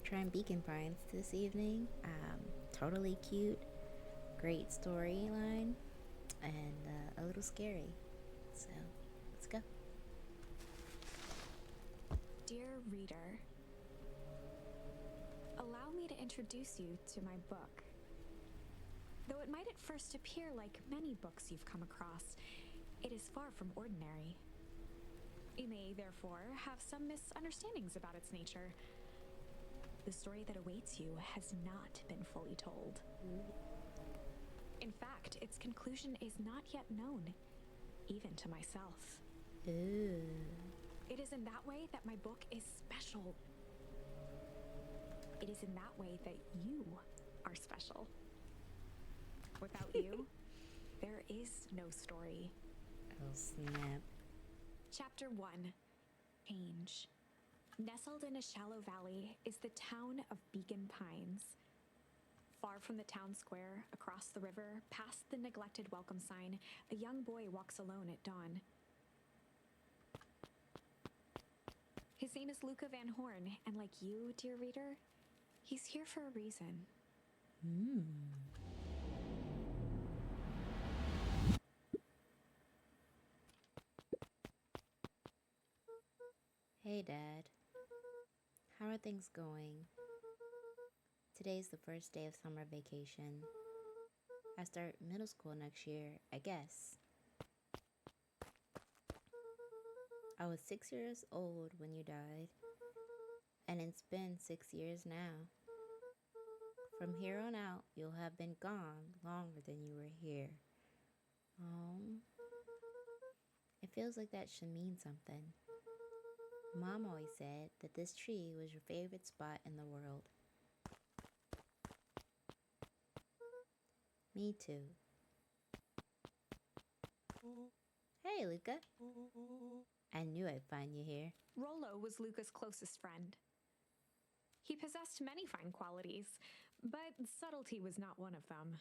trying Beacon Pines this evening. Totally cute, great storyline, and a little scary. So, let's go. Dear reader, allow me to introduce you to my book. Though it might at first appear like many books you've come across, it is far from ordinary. You may, therefore, have some misunderstandings about its nature. The story that awaits you has not been fully told. In fact, its conclusion is not yet known, even to myself. Ooh. It is in that way that my book is special. It is in that way that you are special. Without you, there is no story. Oh, snap. Chapter 1, Change. Nestled in a shallow valley is the town of Beacon Pines. Far from the town square, across the river, past the neglected welcome sign, a young boy walks alone at dawn. His name is Luca Van Horn, and like you, dear reader, he's here for a reason. Hey, Dad. How are things going? Today's the first day of summer vacation. I start middle school next year, I guess. I was 6 years old when you died, and it's been 6 years now. From here on out, you'll have been gone longer than you were here. It feels like that should mean something. Mom always said that this tree was your favorite spot in the world. Me too. Hey, Luca. I knew I'd find you here. Rollo was Luca's closest friend. He possessed many fine qualities, but subtlety was not one of them.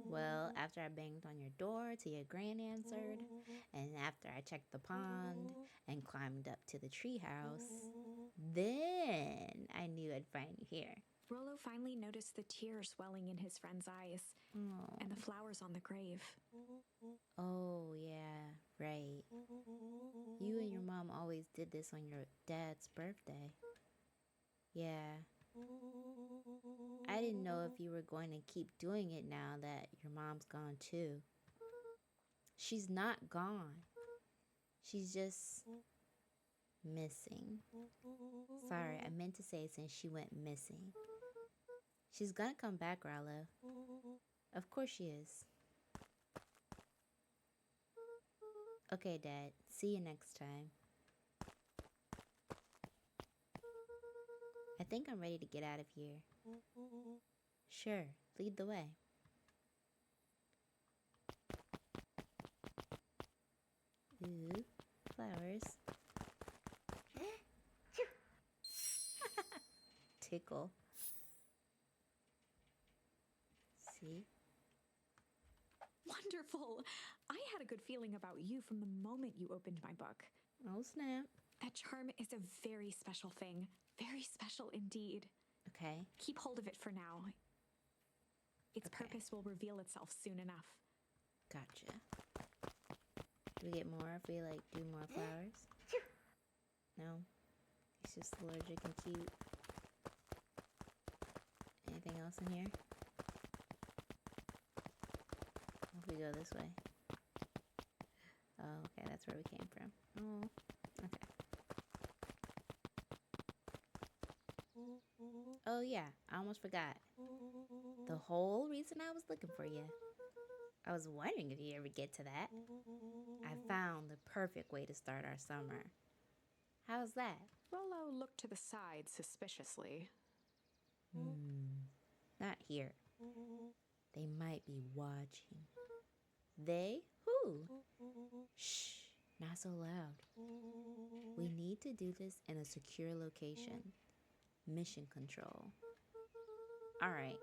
Well, after I banged on your door till your gran answered, and after I checked the pond and climbed up to the treehouse, then I knew I'd find you here. Rollo finally noticed the tears welling in his friend's eyes and the flowers on the grave. Oh, yeah, right. You and your mom always did this on your dad's birthday. Yeah. I didn't know if you were going to keep doing it now that your mom's gone too. She's not gone. She's just missing. Sorry, I meant to say since she went missing. She's gonna come back, Rollo. Of course she is. Okay, Dad. See you next time. I think I'm ready to get out of here. Sure, lead the way. Ooh, flowers. Tickle. See? Wonderful! I had a good feeling about you from the moment you opened my book. Oh, snap. That charm is a very special thing. Very special indeed. Okay. Keep hold of it for now. Its purpose will reveal itself soon enough. Gotcha. Do we get more if we, do more flowers? No? It's just allergic and cute. Anything else in here? If we go this way. Oh, okay, that's where we came from. Oh, okay. Oh yeah, I almost forgot. The whole reason I was looking for you. I was wondering if you ever get to that. I found the perfect way to start our summer. How's that? Rollo looked to the side suspiciously. Not here. They might be watching. They? Who? Shh, not so loud. We need to do this in a secure location. Mission control. Alright,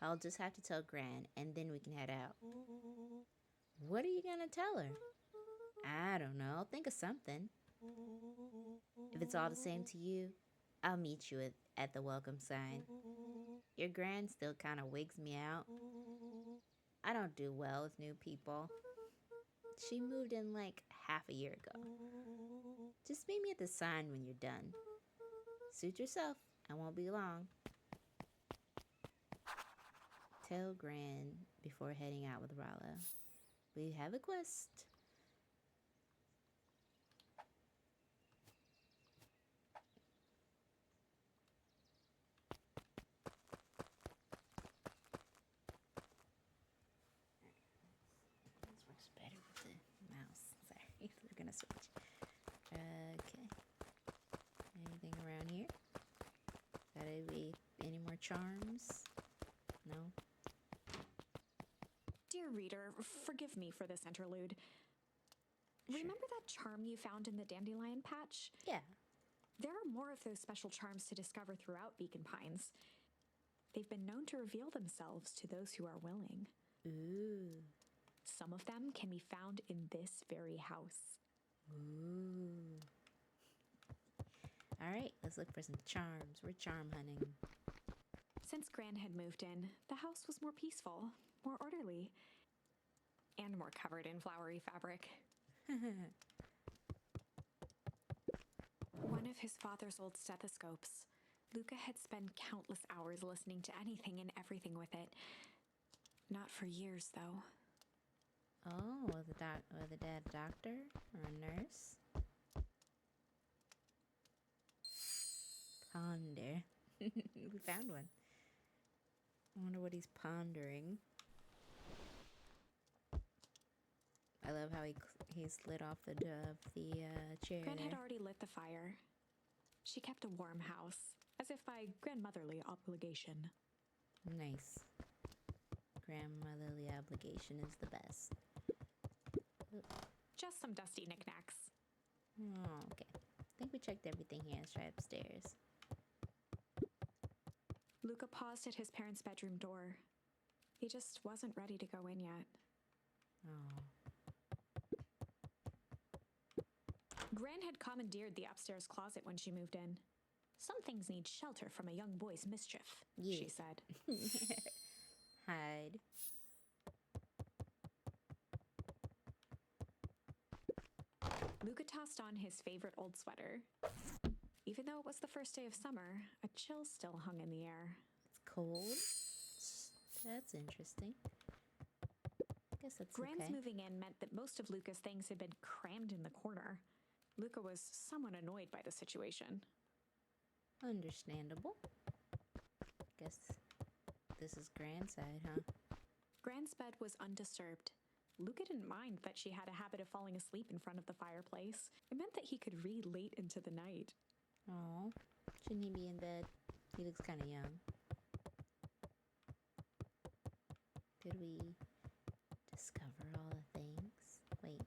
I'll just have to tell Gran and then we can head out. What are you gonna tell her? I don't know, think of something. If it's all the same to you, I'll meet you at the welcome sign. Your gran still kind of wigs me out. I don't do well with new people. She moved in like half a year ago. Just meet me at the sign when you're done. Suit yourself. I won't be long. Tell Gran before heading out with Rollo. We have a quest. This works better with the mouse. Sorry, we're gonna switch. Okay. Anything around here? Gotta be any more charms? No? Dear reader, forgive me for this interlude. Sure. Remember that charm you found in the dandelion patch? Yeah. There are more of those special charms to discover throughout Beacon Pines. They've been known to reveal themselves to those who are willing. Ooh. Some of them can be found in this very house. Ooh. Alright, let's look for some charms. We're charm hunting. Since Gran had moved in, the house was more peaceful, more orderly, and more covered in flowery fabric. One of his father's old stethoscopes. Luca had spent countless hours listening to anything and everything with it. Not for years, though. Oh, was the dad a doctor or a nurse? Ponder. We found one. I wonder what he's pondering. I love how he slid off the chair. Gran had there. already lit the fire. She kept a warm house, as if by grandmotherly obligation. Nice. Grandmotherly obligation is the best. Just some dusty knickknacks. Oh, okay. I think we checked everything here. Let's try upstairs. Luca paused at his parents' bedroom door. He just wasn't ready to go in yet. Oh. Gran had commandeered the upstairs closet when she moved in. Some things need shelter from a young boy's mischief, Yeah. she said. Hide. Luca tossed on his favorite old sweater. Even though it was the first day of summer, a chill still hung in the air. It's cold. That's interesting. Guess that's Gran's okay. moving in meant that most of Luca's things had been crammed in the corner. Luca was somewhat annoyed by the situation. Understandable. Guess this is Gran's side, huh? Gran's bed was undisturbed. Luca didn't mind that she had a habit of falling asleep in front of the fireplace. It meant that he could read late into the night. Oh, shouldn't he be in bed? He looks kind of young. Did we discover all the things? Wait,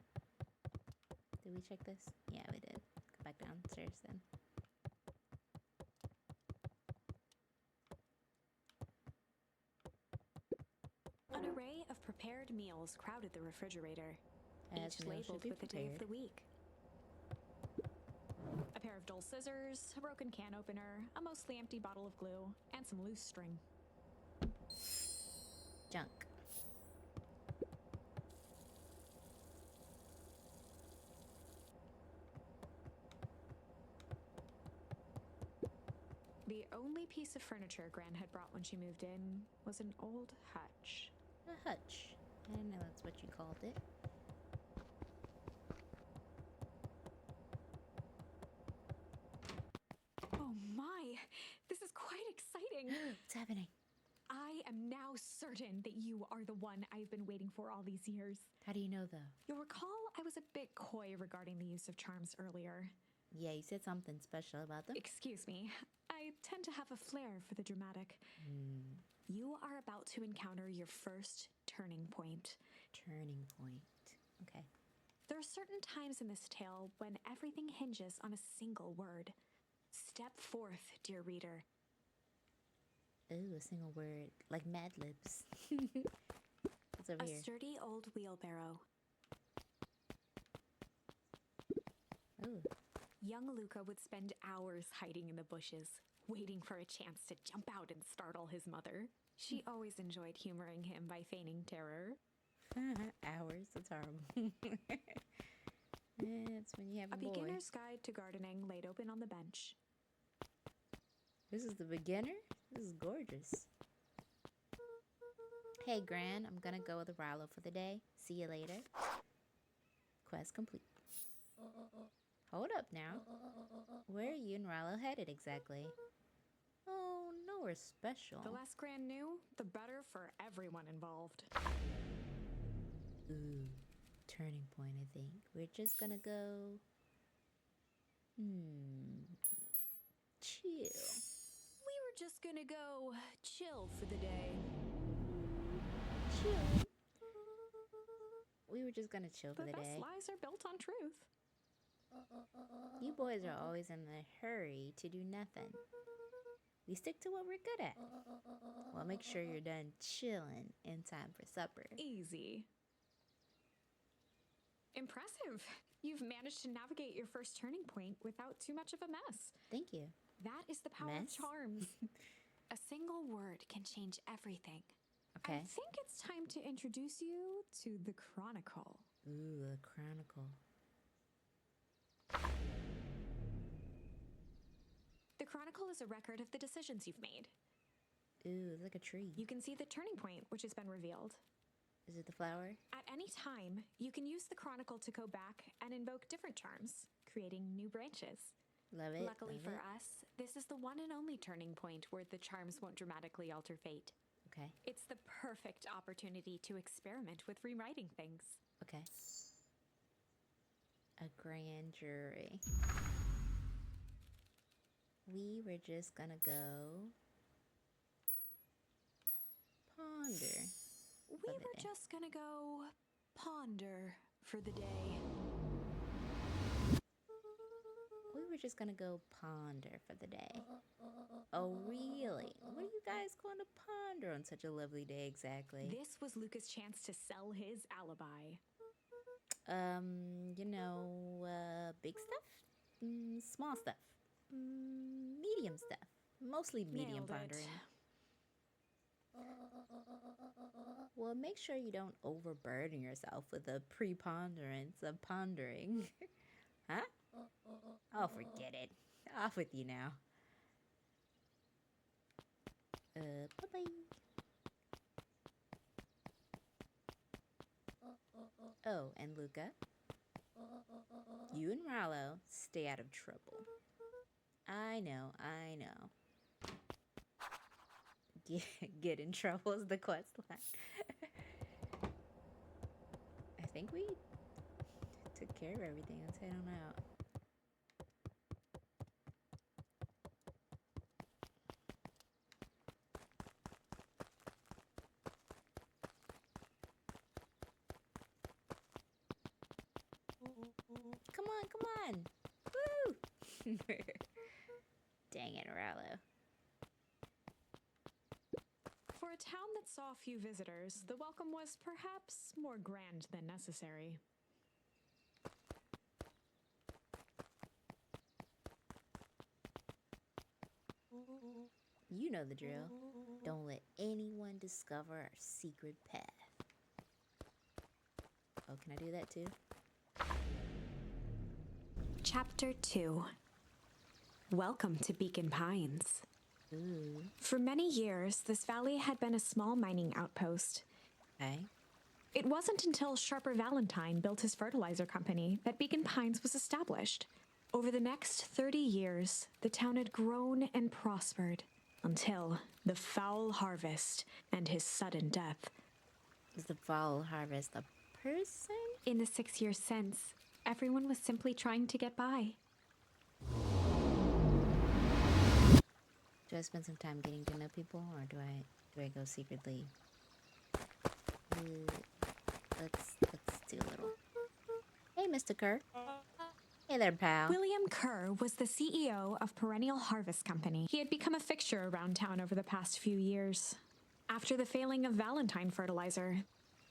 did we check this? Yeah, we did. Go back downstairs then. An array of prepared meals crowded the refrigerator, As each meals should labeled be with the day of prepared. the week. A pair of dull scissors, a broken can opener, a mostly empty bottle of glue, and some loose string. Junk. The only piece of furniture Gran had brought when she moved in was an old hutch. A hutch. I didn't know that's what you called it. Oh my! This is quite exciting! What's happening? I am now certain that you are the one I've been waiting for all these years. How do you know, though? You'll recall I was a bit coy regarding the use of charms earlier. Yeah, you said something special about them. Excuse me, I tend to have a flair for the dramatic. Hmm. You are about to encounter your first turning point. Turning point. Okay. There are certain times in this tale when everything hinges on a single word. Step forth, dear reader. Ooh, a single word. Like Mad Libs. What's over A here? sturdy old wheelbarrow. Ooh. Young Luca would spend hours hiding in the bushes, waiting for a chance to jump out and startle his mother. She always enjoyed humoring him by feigning terror. Hours? That's horrible. That's when you have a boy. A beginner's guide to gardening laid open on the bench. This is the beginner? This is gorgeous. Hey, Gran, I'm gonna go with Rallo for the day. See you later. Quest complete. Hold up now. Where are you and Rallo headed exactly? Oh, nowhere special. The less Gran knew, the better for everyone involved. Ooh, turning point, I think. We're just gonna go... chill. We were just gonna go chill for the day. Chill? We were just gonna chill for the The best day. lies are built on truth. You boys are always in a hurry to do nothing. We stick to what we're good at. Well, make sure you're done chilling in time for supper. Easy. Impressive. You've managed to navigate your first turning point without too much of a mess. Thank you. That is the power of charms. A single word can change everything. Okay. I think it's time to introduce you to the Chronicle. Ooh, the Chronicle. The Chronicle is a record of the decisions you've made. Ooh, it's like a tree. You can see the turning point, which has been revealed. Is it the flower? At any time, you can use the Chronicle to go back and invoke different charms, creating new branches. Love it. Luckily for us, this is the one and only turning point where the charms won't dramatically alter fate. Okay. It's the perfect opportunity to experiment with rewriting things. Okay. A grand jury. We were just gonna go ponder. We were just gonna go ponder for the day. We were just gonna go ponder for the day. Oh, really? What are you guys going to ponder on such a lovely day exactly? This was Luca's chance to sell his alibi. Big stuff? Small stuff? Medium stuff? Mostly medium Nailed it. pondering. Well, make sure you don't overburden yourself with the preponderance of pondering. Huh? Oh, forget it. Off with you now. Bye-bye. Oh, and Luca, you and Rallo stay out of trouble. I know. Get in trouble is the quest line. I think we took care of everything. Let's head on out. Come on. Woo! Dang it, Rallo. For a town that saw few visitors, the welcome was perhaps more grand than necessary. You know the drill. Don't let anyone discover our secret path. Oh, can I do that too? Chapter 2. Welcome to Beacon Pines. Ooh. For many years, this valley had been a small mining outpost. Okay. It wasn't until Sharper Valentine built his fertilizer company that Beacon Pines was established. Over the next 30 years, the town had grown and prospered until the foul harvest and his sudden death. Is the foul harvest a person? In the 6 years since, everyone was simply trying to get by. Do I spend some time getting to know people, or do I go secretly? Let's do a little. Hey, Mr. Kerr. Hey there, pal. William Kerr was the CEO of Perennial Harvest Company. He had become a fixture around town over the past few years. After the failing of Valentine fertilizer,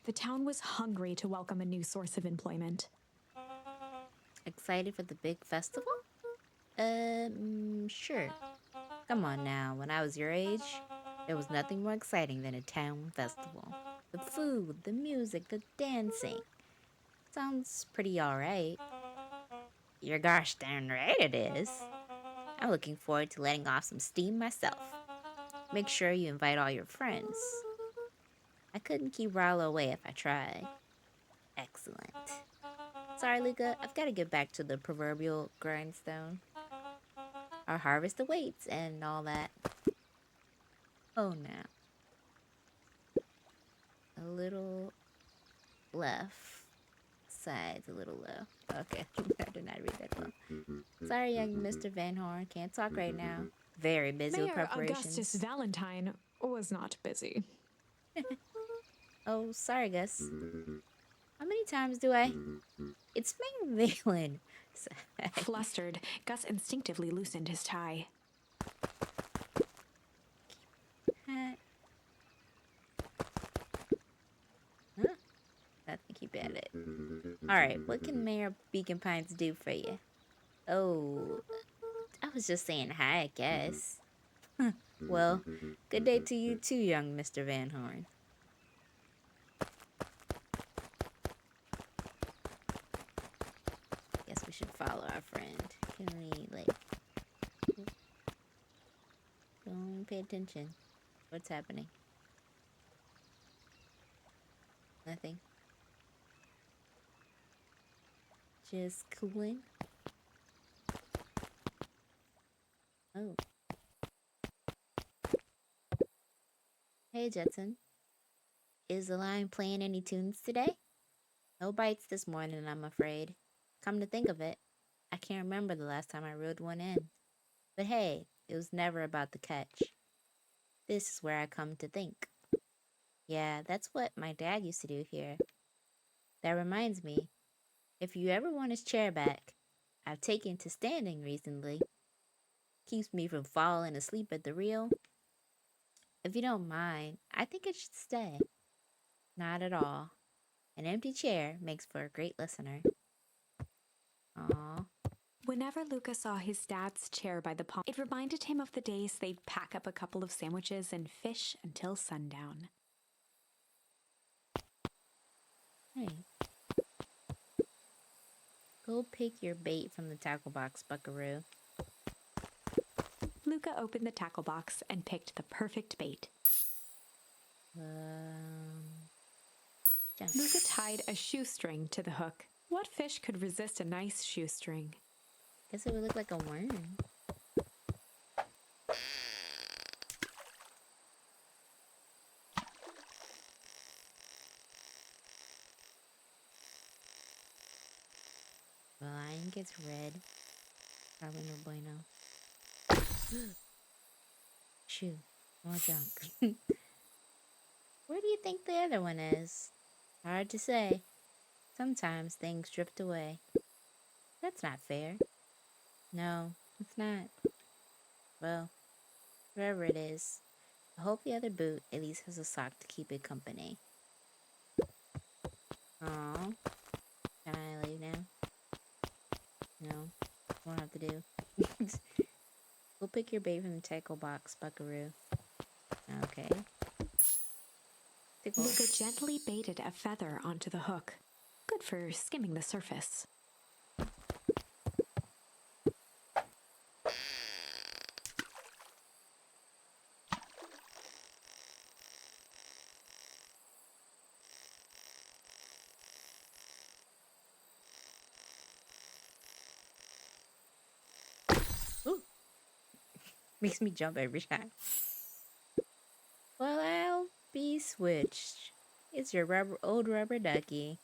the town was hungry to welcome a new source of employment. Excited for the big festival? Sure. Come on now, when I was your age, there was nothing more exciting than a town festival. The food, the music, the dancing. Sounds pretty alright. You're gosh darn right it is. I'm looking forward to letting off some steam myself. Make sure you invite all your friends. I couldn't keep Rilo away if I tried. Excellent. Sorry, Luca, I've got to get back to the proverbial grindstone. Our harvest awaits and all that. Oh, now. A little left. Sides a little low. Okay, I did not read that well. Sorry, young Mr. Van Horn. Can't talk right now. Very busy with Mayor Augustus preparations. Valentine was not busy. Oh, sorry, Gus. How many times do I? It's Mayor Valen. Flustered, Gus instinctively loosened his tie. Huh? I think he bet it. Alright, what can Mayor Beacon Pines do for you? Oh, I was just saying hi, I guess. Well, good day to you too, young Mr. Van Horn. Guess we should follow our friend. Can we, don't pay attention. What's happening? Nothing. Just cooling. Oh. Hey, Jetson. Is the line playing any tunes today? No bites this morning, I'm afraid. Come to think of it, I can't remember the last time I reeled one in. But hey, it was never about the catch. This is where I come to think. Yeah, that's what my dad used to do here. That reminds me, if you ever want his chair back, I've taken to standing recently. Keeps me from falling asleep at the reel. If you don't mind, I think it should stay. Not at all. An empty chair makes for a great listener. Aww. Whenever Luca saw his dad's chair by the pond, it reminded him of the days they'd pack up a couple of sandwiches and fish until sundown. Hey. Go pick your bait from the tackle box, buckaroo. Luca opened the tackle box and picked the perfect bait. Jump. Luca tied a shoestring to the hook. What fish could resist a nice shoestring? Guess it would look like a worm. The line gets red. Probably no bueno. Shoo, more junk. Where do you think the other one is? Hard to say. Sometimes things drift away. That's not fair. No, it's not. Well, wherever it is, I hope the other boot at least has a sock to keep it company. Aww. Can I leave now? No, won't have to do. Go pick your bait from the tackle box, buckaroo. Okay. Tickle. Luca gently baited a feather onto the hook. Good for skimming the surface. Ooh. Makes me jump every time. Well, I'll be switched. It's your old rubber ducky.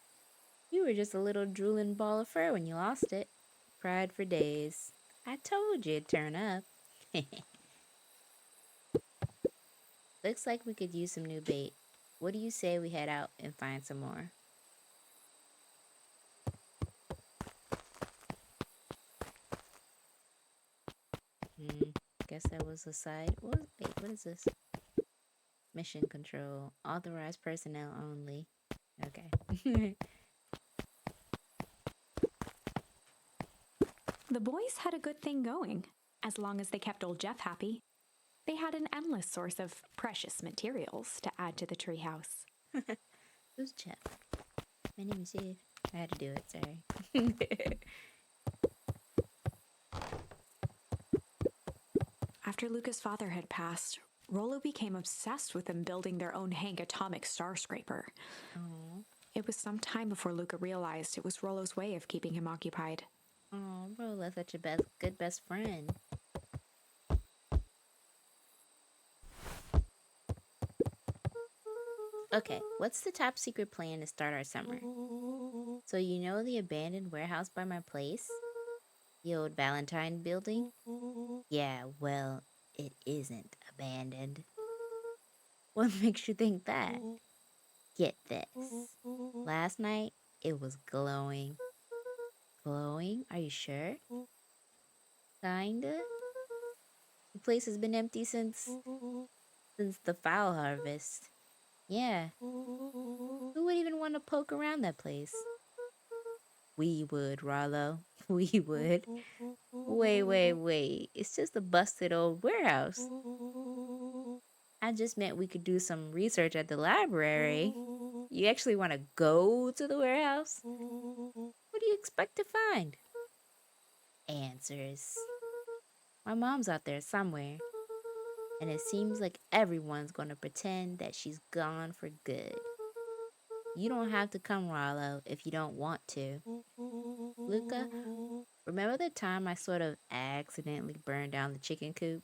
You were just a little drooling ball of fur when you lost it. Cried for days. I told you it'd turn up. Looks like we could use some new bait. What do you say we head out and find some more? Guess that was a side. Wait, what is this? Mission control. Authorized personnel only. Okay. The boys had a good thing going, as long as they kept old Jeff happy. They had an endless source of precious materials to add to the treehouse. Who's Jeff? My name is Eve. I had to do it, sorry. After Luca's father had passed, Rollo became obsessed with them building their own Hank atomic star scraper. Aww. It was some time before Luca realized it was Rollo's way of keeping him occupied. Oh, Rola's such a good best friend. Okay, what's the top secret plan to start our summer? So you know the abandoned warehouse by my place? The old Valentine building? Yeah, well, it isn't abandoned. What makes you think that? Get this. Last night, it was glowing. Glowing? Are you sure? Kinda? The place has been empty since the fowl harvest. Yeah. Who would even want to poke around that place? We would, Rollo. We would. Wait. It's just a busted old warehouse. I just meant we could do some research at the library. You actually want to go to the warehouse? What do you expect to find? Answers. My mom's out there somewhere. And it seems like everyone's going to pretend that she's gone for good. You don't have to come, Rollo, if you don't want to. Luca, remember the time I sort of accidentally burned down the chicken coop?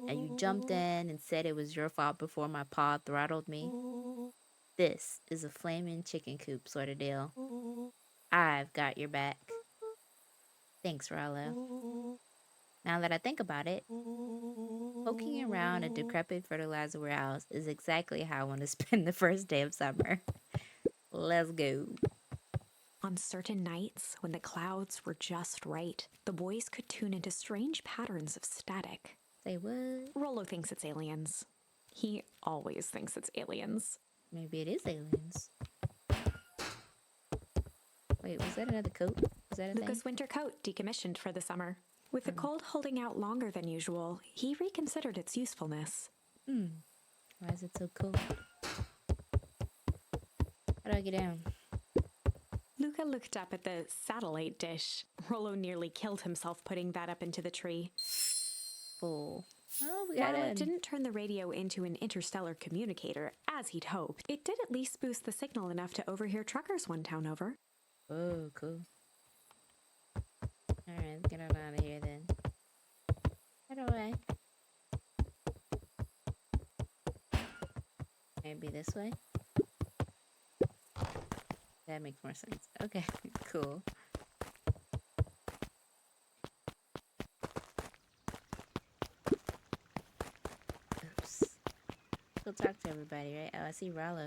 And you jumped in and said it was your fault before my paw throttled me? This is a flaming chicken coop sort of deal. I've got your back. Thanks, Rollo. Now that I think about it, poking around a decrepit fertilizer warehouse is exactly how I want to spend the first day of summer. Let's go. On certain nights, when the clouds were just right, the boys could tune into strange patterns of static. Say what? Rollo thinks it's aliens. He always thinks it's aliens. Maybe it is aliens. Wait, was that another coat? Was that a Luca's thing? winter coat decommissioned for the summer. With the cold holding out longer than usual, he reconsidered its usefulness. Why is it so cold? How do I get down? Luca looked up at the satellite dish. Rollo nearly killed himself putting that up into the tree. Full. Oh, we got While it in. didn't turn the radio into an interstellar communicator, as he'd hoped, it did at least boost the signal enough to overhear truckers one town over. Oh, cool. Alright, let's get on out of here then. How do I? Maybe this way? That makes more sense. Okay, cool. Oops. Go talk to everybody, right? Oh, I see Rollo.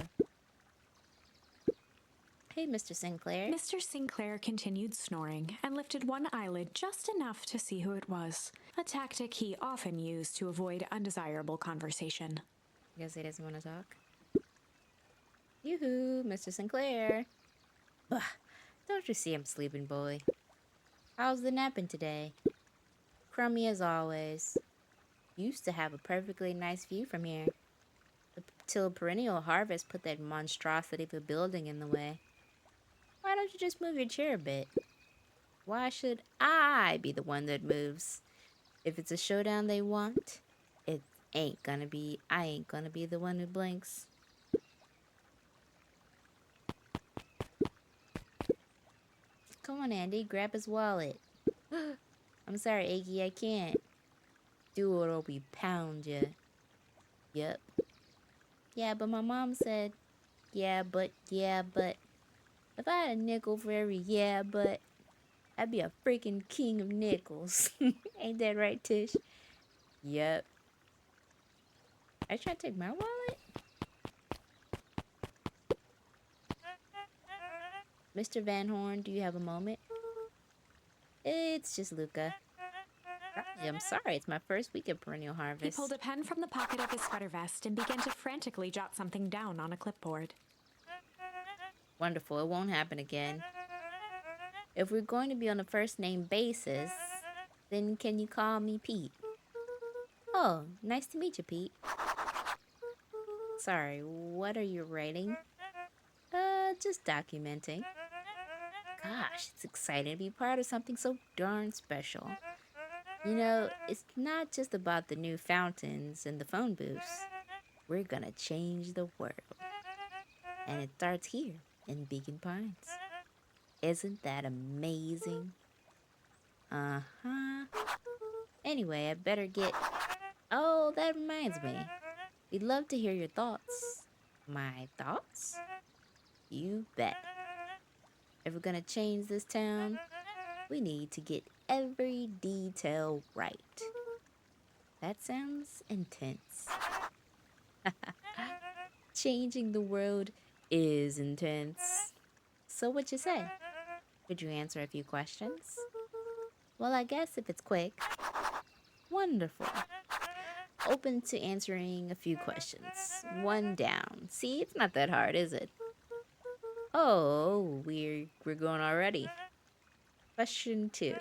Hey, Mr. Sinclair. Mr. Sinclair continued snoring and lifted one eyelid just enough to see who it was, a tactic he often used to avoid undesirable conversation. I guess he doesn't want to talk. Yoo-hoo, Mr. Sinclair. Ugh, don't you see I'm sleeping, boy? How's the napping today? Crummy as always. Used to have a perfectly nice view from here. Till perennial harvest put that monstrosity of a building in the way. Why don't you just move your chair a bit? Why should I be the one that moves? If it's a showdown they want, I ain't gonna be the one who blinks. Come on, Andy, grab his wallet. I'm sorry, Iggy, I can't. Do it or we pound ya. Yep. Yeah, but my mom said, yeah, but. If I had a nickel for every yeah, but, I'd be a freaking king of nickels. Ain't that right, Tish? Yep. Are you trying to take my wallet? Mr. Van Horn, do you have a moment? It's just Luca. I'm sorry, it's my first week of perennial He harvest. pulled a pen from the pocket of his sweater vest and began to frantically jot something down on a clipboard. Wonderful, it won't happen again. If we're going to be on a first name basis, then can you call me Pete? Oh, nice to meet you, Pete. Sorry, what are you writing? Just documenting. Gosh, it's exciting to be part of something so darn special. You know, it's not just about the new fountains and the phone booths. We're gonna change the world. And it starts here in Beacon Pines. Isn't that amazing? Uh-huh. Anyway, I better get... Oh, that reminds me. We'd love to hear your thoughts. My thoughts? You bet. If we're gonna change this town, we need to get every detail right. That sounds intense. Changing the world is intense. So what'd you say? Could you answer a few questions? Well, I guess if it's quick. Wonderful. Open to answering a few questions. One down. See, it's not that hard, is it? Oh, we're going already. Question 2.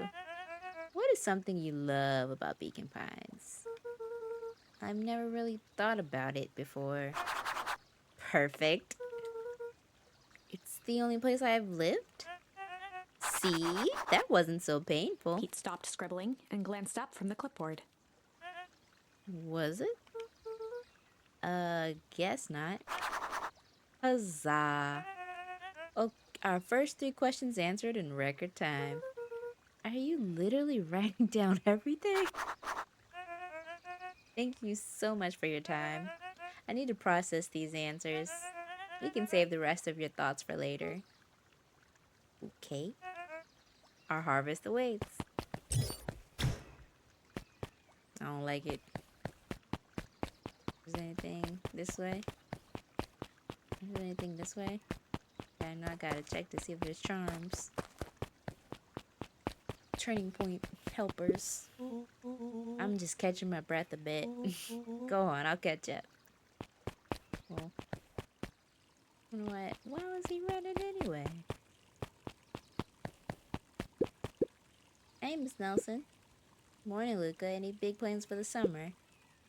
What is something you love about Beacon Pines? I've never really thought about it before. Perfect. It's the only place I've lived? See? That wasn't so painful. Pete stopped scribbling and glanced up from the clipboard. Was it? Guess not. Huzzah. Oh, our first 3 questions answered in record time. Are you literally writing down everything? Thank you so much for your time. I need to process these answers. We can save the rest of your thoughts for later. Okay. Our harvest awaits. I don't like it. Is there anything this way? Is there anything this way? Yeah, I know I gotta check to see if there's charms. Turning point helpers. I'm just catching my breath a bit. Go on, I'll catch up. Well, you know what? Why was he running anyway? Hey, Miss Nelson. Morning, Luca. Any big plans for the summer?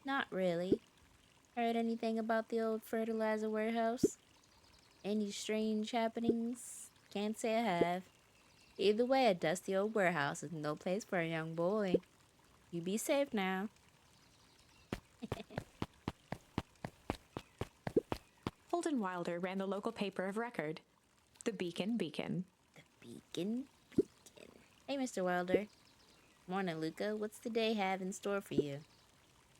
Not really. Heard anything about the old fertilizer warehouse? Any strange happenings? Can't say I have. Either way, a dusty old warehouse is no place for a young boy. You be safe now. Holden Wilder ran the local paper of record, the Beacon Beacon. The Beacon Beacon. Hey, Mr. Wilder. Morning, Luca. What's the day have in store for you?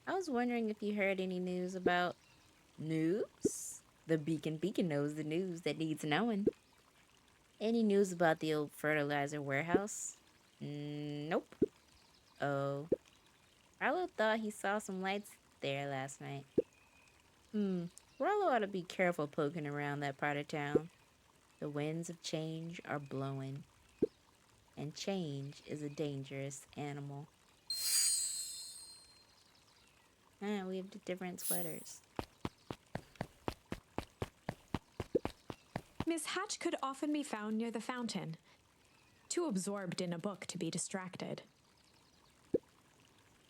I was wondering if you heard any news about... News? The Beacon Beacon knows the news that needs knowing. Any news about the old fertilizer warehouse? Nope. Oh. Rollo thought he saw some lights there last night. Rollo ought to be careful poking around that part of town. The winds of change are blowing. And change is a dangerous animal. We have the different sweaters. Miss Hatch could often be found near the fountain, too absorbed in a book to be distracted.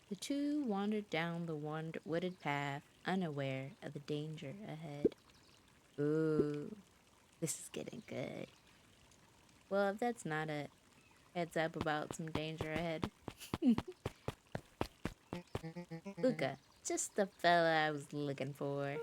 The two wandered down the wooded path, unaware of the danger ahead. Ooh, this is getting good. Well, if that's not a heads up about some danger ahead. Luca, just the fella I was looking for.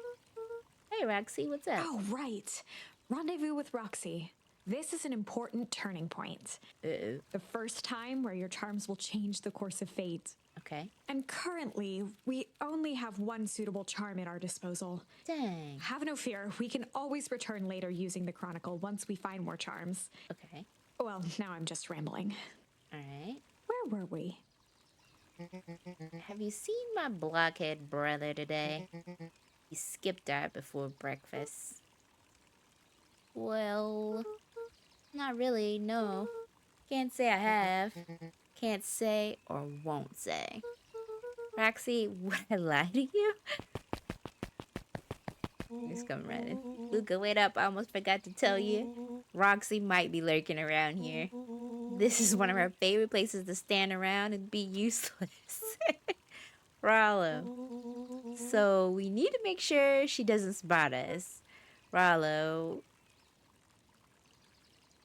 Hey, Roxy, what's up? Oh, right. Rendezvous with Roxy. This is an important turning point. Uh-oh. The first time where your charms will change the course of fate. Okay. And currently, we only have one suitable charm at our disposal. Dang. Have no fear, we can always return later using the Chronicle once we find more charms. Okay. Well, now I'm just rambling. Alright. Where were we? Have you seen my blockhead brother today? He skipped out before breakfast. Well, not really, no. Can't say I have. Can't say or won't say. Roxy, would I lie to you? He's coming right in. Luca, wait up. I almost forgot to tell you. Roxy might be lurking around here. This is one of our favorite places to stand around and be useless. Rollo. So we need to make sure she doesn't spot us. Rollo.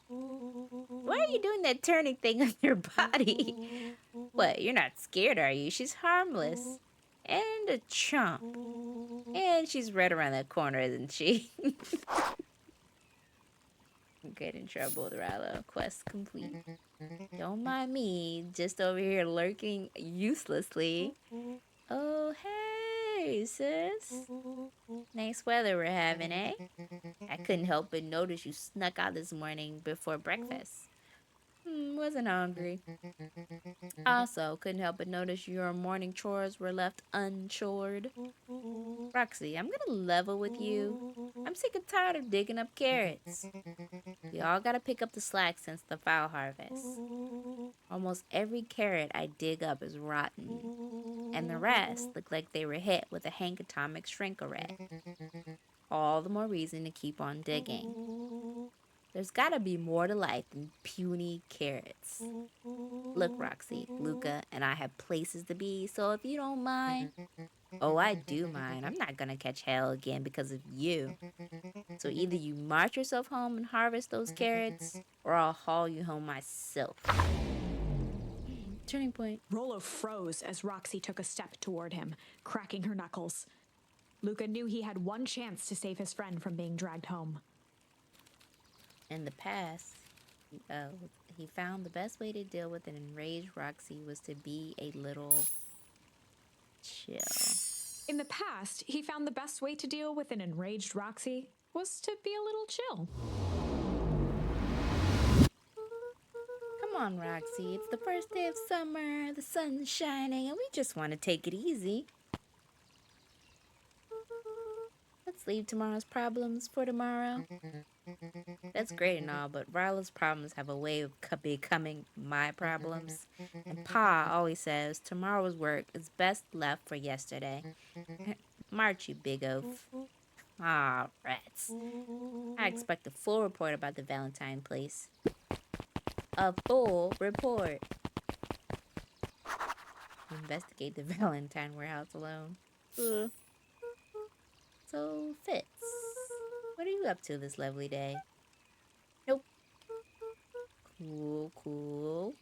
Why are you doing that turning thing on your body? What, you're not scared, are you? She's harmless. And a chump. And she's right around that corner, isn't she? Get in trouble, Rollo. Quest complete. Don't mind me, just over here lurking uselessly. Oh, hey, sis. Nice weather we're having, eh? I couldn't help but notice you snuck out this morning before breakfast. Wasn't hungry. Also, couldn't help but notice your morning chores were left unchored. Roxy, I'm gonna level with you. I'm sick and tired of digging up carrots. We all gotta pick up the slack since the fowl harvest. Almost every carrot I dig up is rotten, and the rest look like they were hit with a Hank Atomic shrink-a-rat. All the more reason to keep on digging. There's gotta be more to life than puny carrots. Look, Roxy, Luca, and I have places to be, so if you don't mind... Oh, I do mind. I'm not gonna catch hell again because of you. So either you march yourself home and harvest those carrots, or I'll haul you home myself. Turning point. Rollo froze as Roxy took a step toward him, cracking her knuckles. Luca knew he had one chance to save his friend from being dragged home. In the past, he found the best way to deal with an enraged Roxy was to be a little chill. In the past, he found the best way to deal with an enraged Roxy was to be a little chill. Come on, Roxy. It's the first day of summer, the sun's shining, and we just want to take it easy. Let's leave tomorrow's problems for tomorrow. That's great and all, but Ryla's problems have a way of becoming my problems. And Pa always says tomorrow's work is best left for yesterday. March, you big oaf. Ah, rats. I expect a full report about the Valentine place. A full report. Investigate the Valentine warehouse alone. So, Fitz, what are you up to this lovely day? Nope. Cool.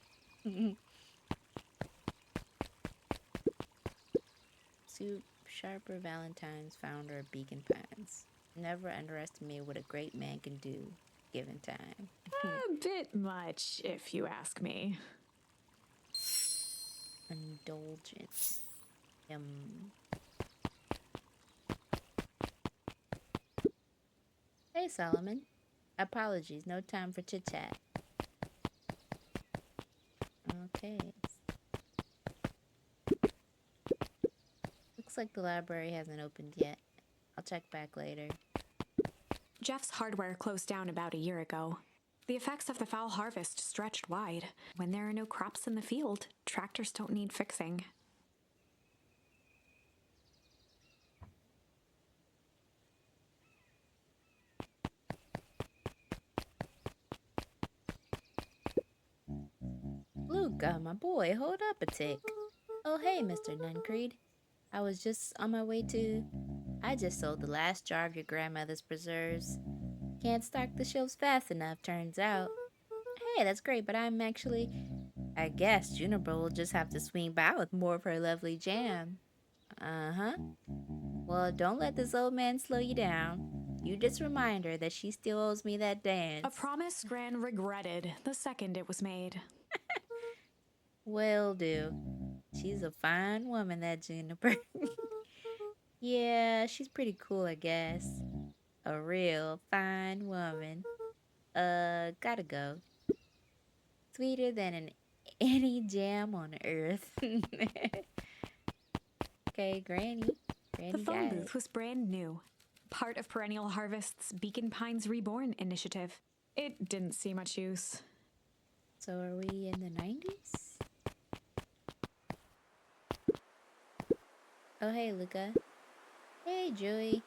Soup, Sharper Valentine's founder of Beacon Pines. Never underestimate what a great man can do, given time. A bit much, if you ask me. Indulgent. Hey, Solomon. Apologies, no time for chit-chat. Okay. Looks like the library hasn't opened yet. I'll check back later. Jeff's hardware closed down about a year ago. The effects of the foul harvest stretched wide. When there are no crops in the field, tractors don't need fixing. Luca, my boy, hold up a tick. Oh, hey, Mr. Nuncreed. I was just on my way to... I just sold the last jar of your grandmother's preserves. Can't stock the shelves fast enough, turns out. Hey, that's great, but I'm actually... I guess Juniper will just have to swing by with more of her lovely jam. Uh-huh. Well, don't let this old man slow you down. You just remind her that she still owes me that dance. A promise Gran regretted the second it was made. Will do. She's a fine woman, that Juniper. Yeah, she's pretty cool, I guess. A real fine woman. Gotta go. Sweeter than any jam on earth. Okay, Granny. The phone booth was brand new, part of Perennial Harvest's Beacon Pines Reborn initiative. It didn't see much use. So are we in the 90s? Oh, hey, Luca. Hey, Joey.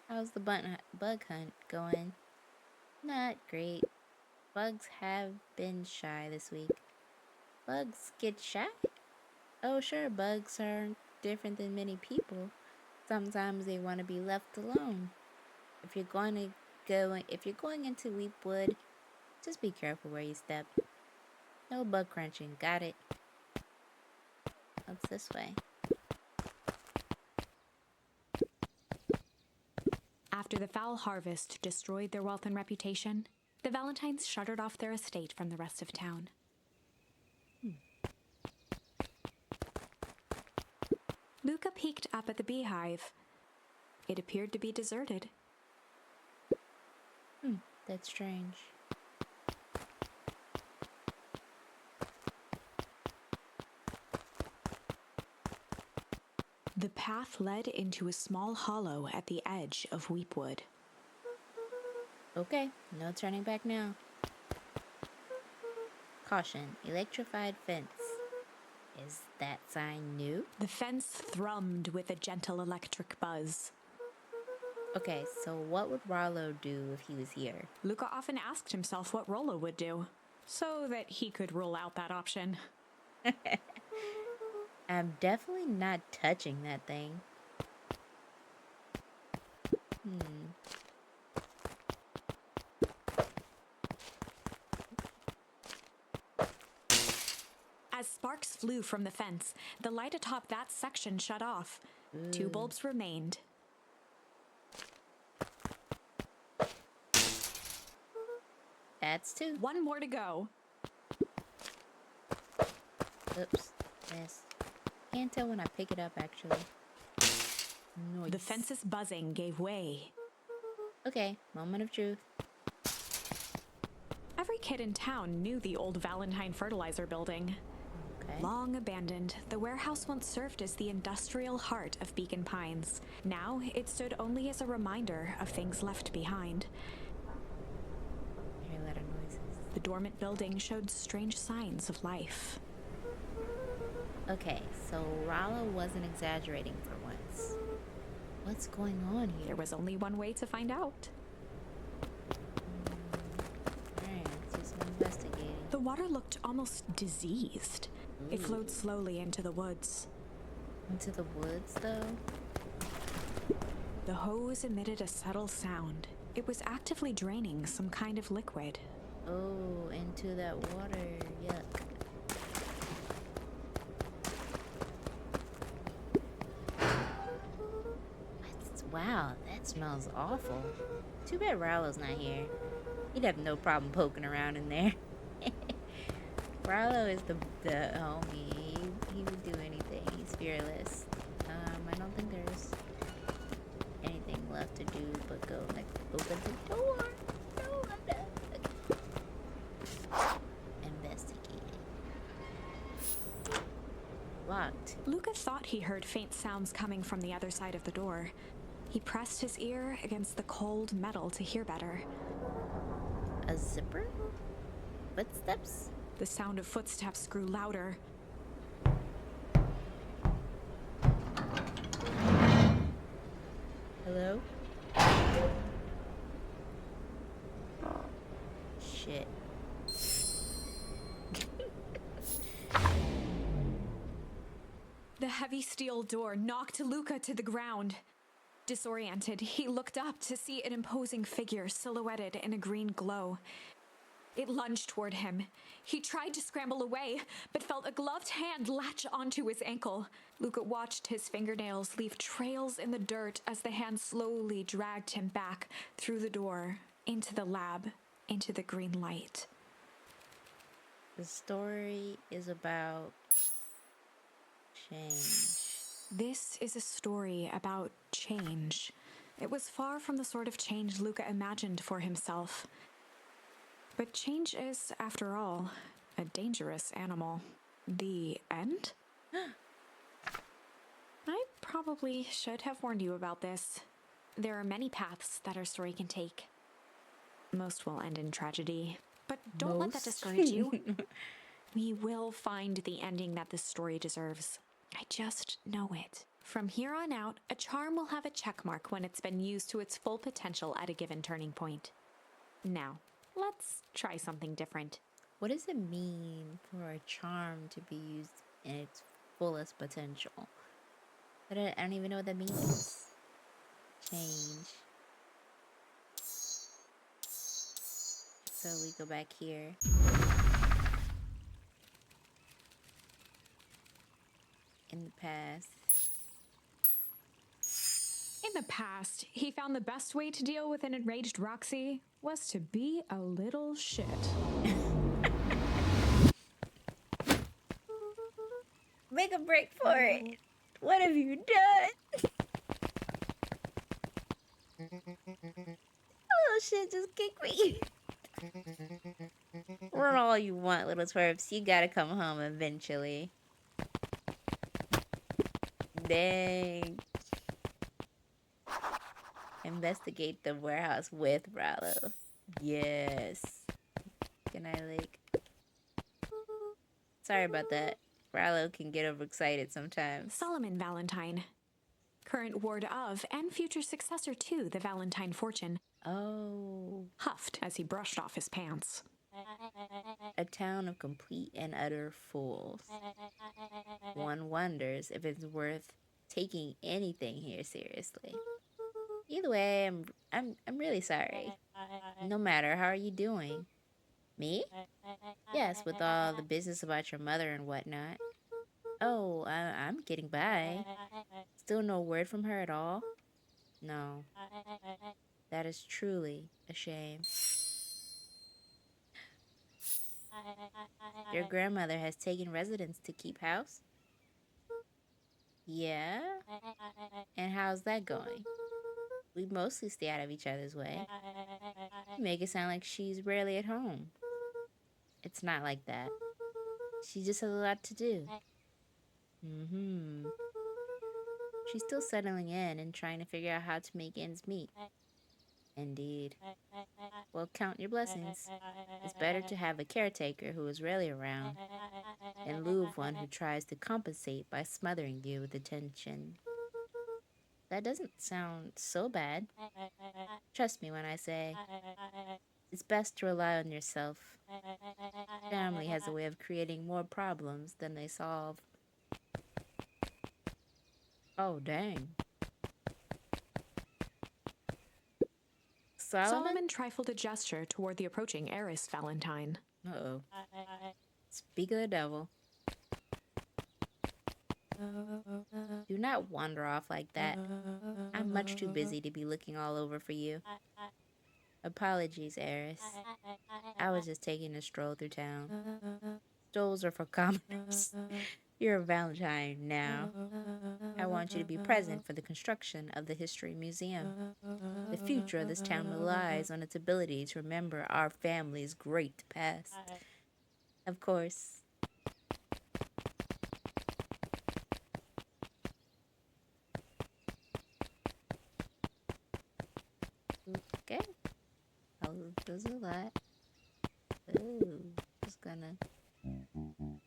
How's the bug hunt going? Not great. Bugs have been shy this week. Bugs get shy? Oh, sure, bugs are different than many people. Sometimes they want to be left alone. If you're going into Weepwood, just be careful where you step. No bug crunching, got it? What's this way? After the foul harvest destroyed their wealth and reputation, the Valentines shuttered off their estate from the rest of town. Luca peeked up at the beehive. It appeared to be deserted. That's strange. The path led into a small hollow at the edge of Weepwood. Okay, no turning back now. Caution, electrified fence. Is that sign new? The fence thrummed with a gentle electric buzz. Okay, so what would Rollo do if he was here? Luca often asked himself what Rollo would do, so that he could rule out that option. I'm definitely not touching that thing. As sparks flew from the fence, the light atop that section shut off. 2 bulbs remained. That's 2. 1 more to go. Oops, miss. Can't tell when I pick it up, actually. Noise. The fence's buzzing gave way. Okay, moment of truth. Every kid in town knew the old Valentine fertilizer building. Okay. Long abandoned, the warehouse once served as the industrial heart of Beacon Pines. Now, it stood only as a reminder of things left behind. I hear a lot of noises. The dormant building showed strange signs of life. Okay, so Rollo wasn't exaggerating for once. What's going on here? There was only one way to find out. Alright, let's do some investigating. The water looked almost diseased. It flowed slowly into the woods. Into the woods, though? The hose emitted a subtle sound. It was actively draining some kind of liquid. Oh, into that water. Yuck. Wow, that smells awful. Too bad Rollo's not here. He'd have no problem poking around in there. Rollo is the homie. He would do anything. He's fearless. I don't think there's anything left to do but go open the door. No, I'm not. Investigate. Locked. Luca thought he heard faint sounds coming from the other side of the door. He pressed his ear against the cold metal to hear better. A zipper? Footsteps? The sound of footsteps grew louder. Hello? Shit. The heavy steel door knocked Luca to the ground. Disoriented, he looked up to see an imposing figure silhouetted in a green glow. It lunged toward him. He tried to scramble away, but felt a gloved hand latch onto his ankle. Luca watched his fingernails leave trails in the dirt as the hand slowly dragged him back through the door, into the lab, into the green light. The story is about change. This is a story about change. It was far from the sort of change Luca imagined for himself. But change is, after all, a dangerous animal. The end? I probably should have warned you about this. There are many paths that our story can take. Most will end in tragedy, but don't let that discourage you. We will find the ending that this story deserves. I just know it. From here on out, a charm will have a check mark when it's been used to its full potential at a given turning point. Now, Let's try something different. What does it mean for a charm to be used in its fullest potential? I don't even know what that means. Change. So we go back here. In the past. In the past, he found the best way to deal with an enraged Roxy was to be a little shit. Make a break for it. What have you done? Oh shit, just kick me. Run all you want, little twerps. You gotta come home eventually. Dang. Investigate the warehouse with Rallo. Yes. Can I, like... Sorry about that. Rallo can get overexcited sometimes. Solomon Valentine, current ward of and future successor to the Valentine fortune, huffed as he brushed off his pants. A town of complete and utter fools. One wonders if it's worth taking anything here seriously. Either way, I'm really sorry. No matter, how are you doing? Me? Yes, with all the business about your mother and whatnot. Oh, I'm getting by. Still no word from her at all? No. That is truly a shame. Your grandmother has taken residence to keep house? Yeah? And how's that going? We mostly stay out of each other's way. You make it sound like she's rarely at home. It's not like that. She just has a lot to do. She's still settling in and trying to figure out how to make ends meet. Indeed. Well, count your blessings. It's better to have a caretaker who is rarely around in lieu of one who tries to compensate by smothering you with attention. That doesn't sound so bad. Trust me when I say it's best to rely on yourself. Family has a way of creating more problems than they solve. Oh, dang. Solomon trifled a gesture toward the approaching heiress Valentine. Uh-oh. Speak of the devil. Do not wander off like that. I'm much too busy to be looking all over for you. Apologies, heiress. I was just taking a stroll through town. Strolls are for commoners. You're a Valentine now. I want you to be present for the construction of the History Museum. The future of this town relies on its ability to remember our family's great past. Of course. Okay. There's a lot. Ooh, just gonna...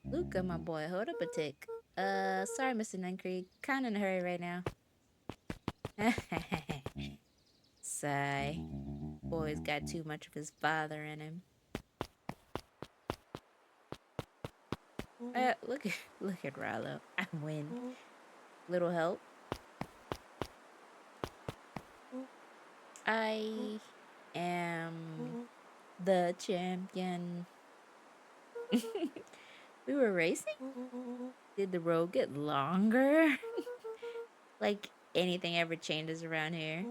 Luca, my boy, hold up a tick. Sorry, Mr. Nuncreek. Kinda in a hurry right now. Sigh. Boy's got too much of his father in him. Look at Rollo. I win. Little help. I am the champion. We were racing? Did the road get longer? Like anything ever changes around here.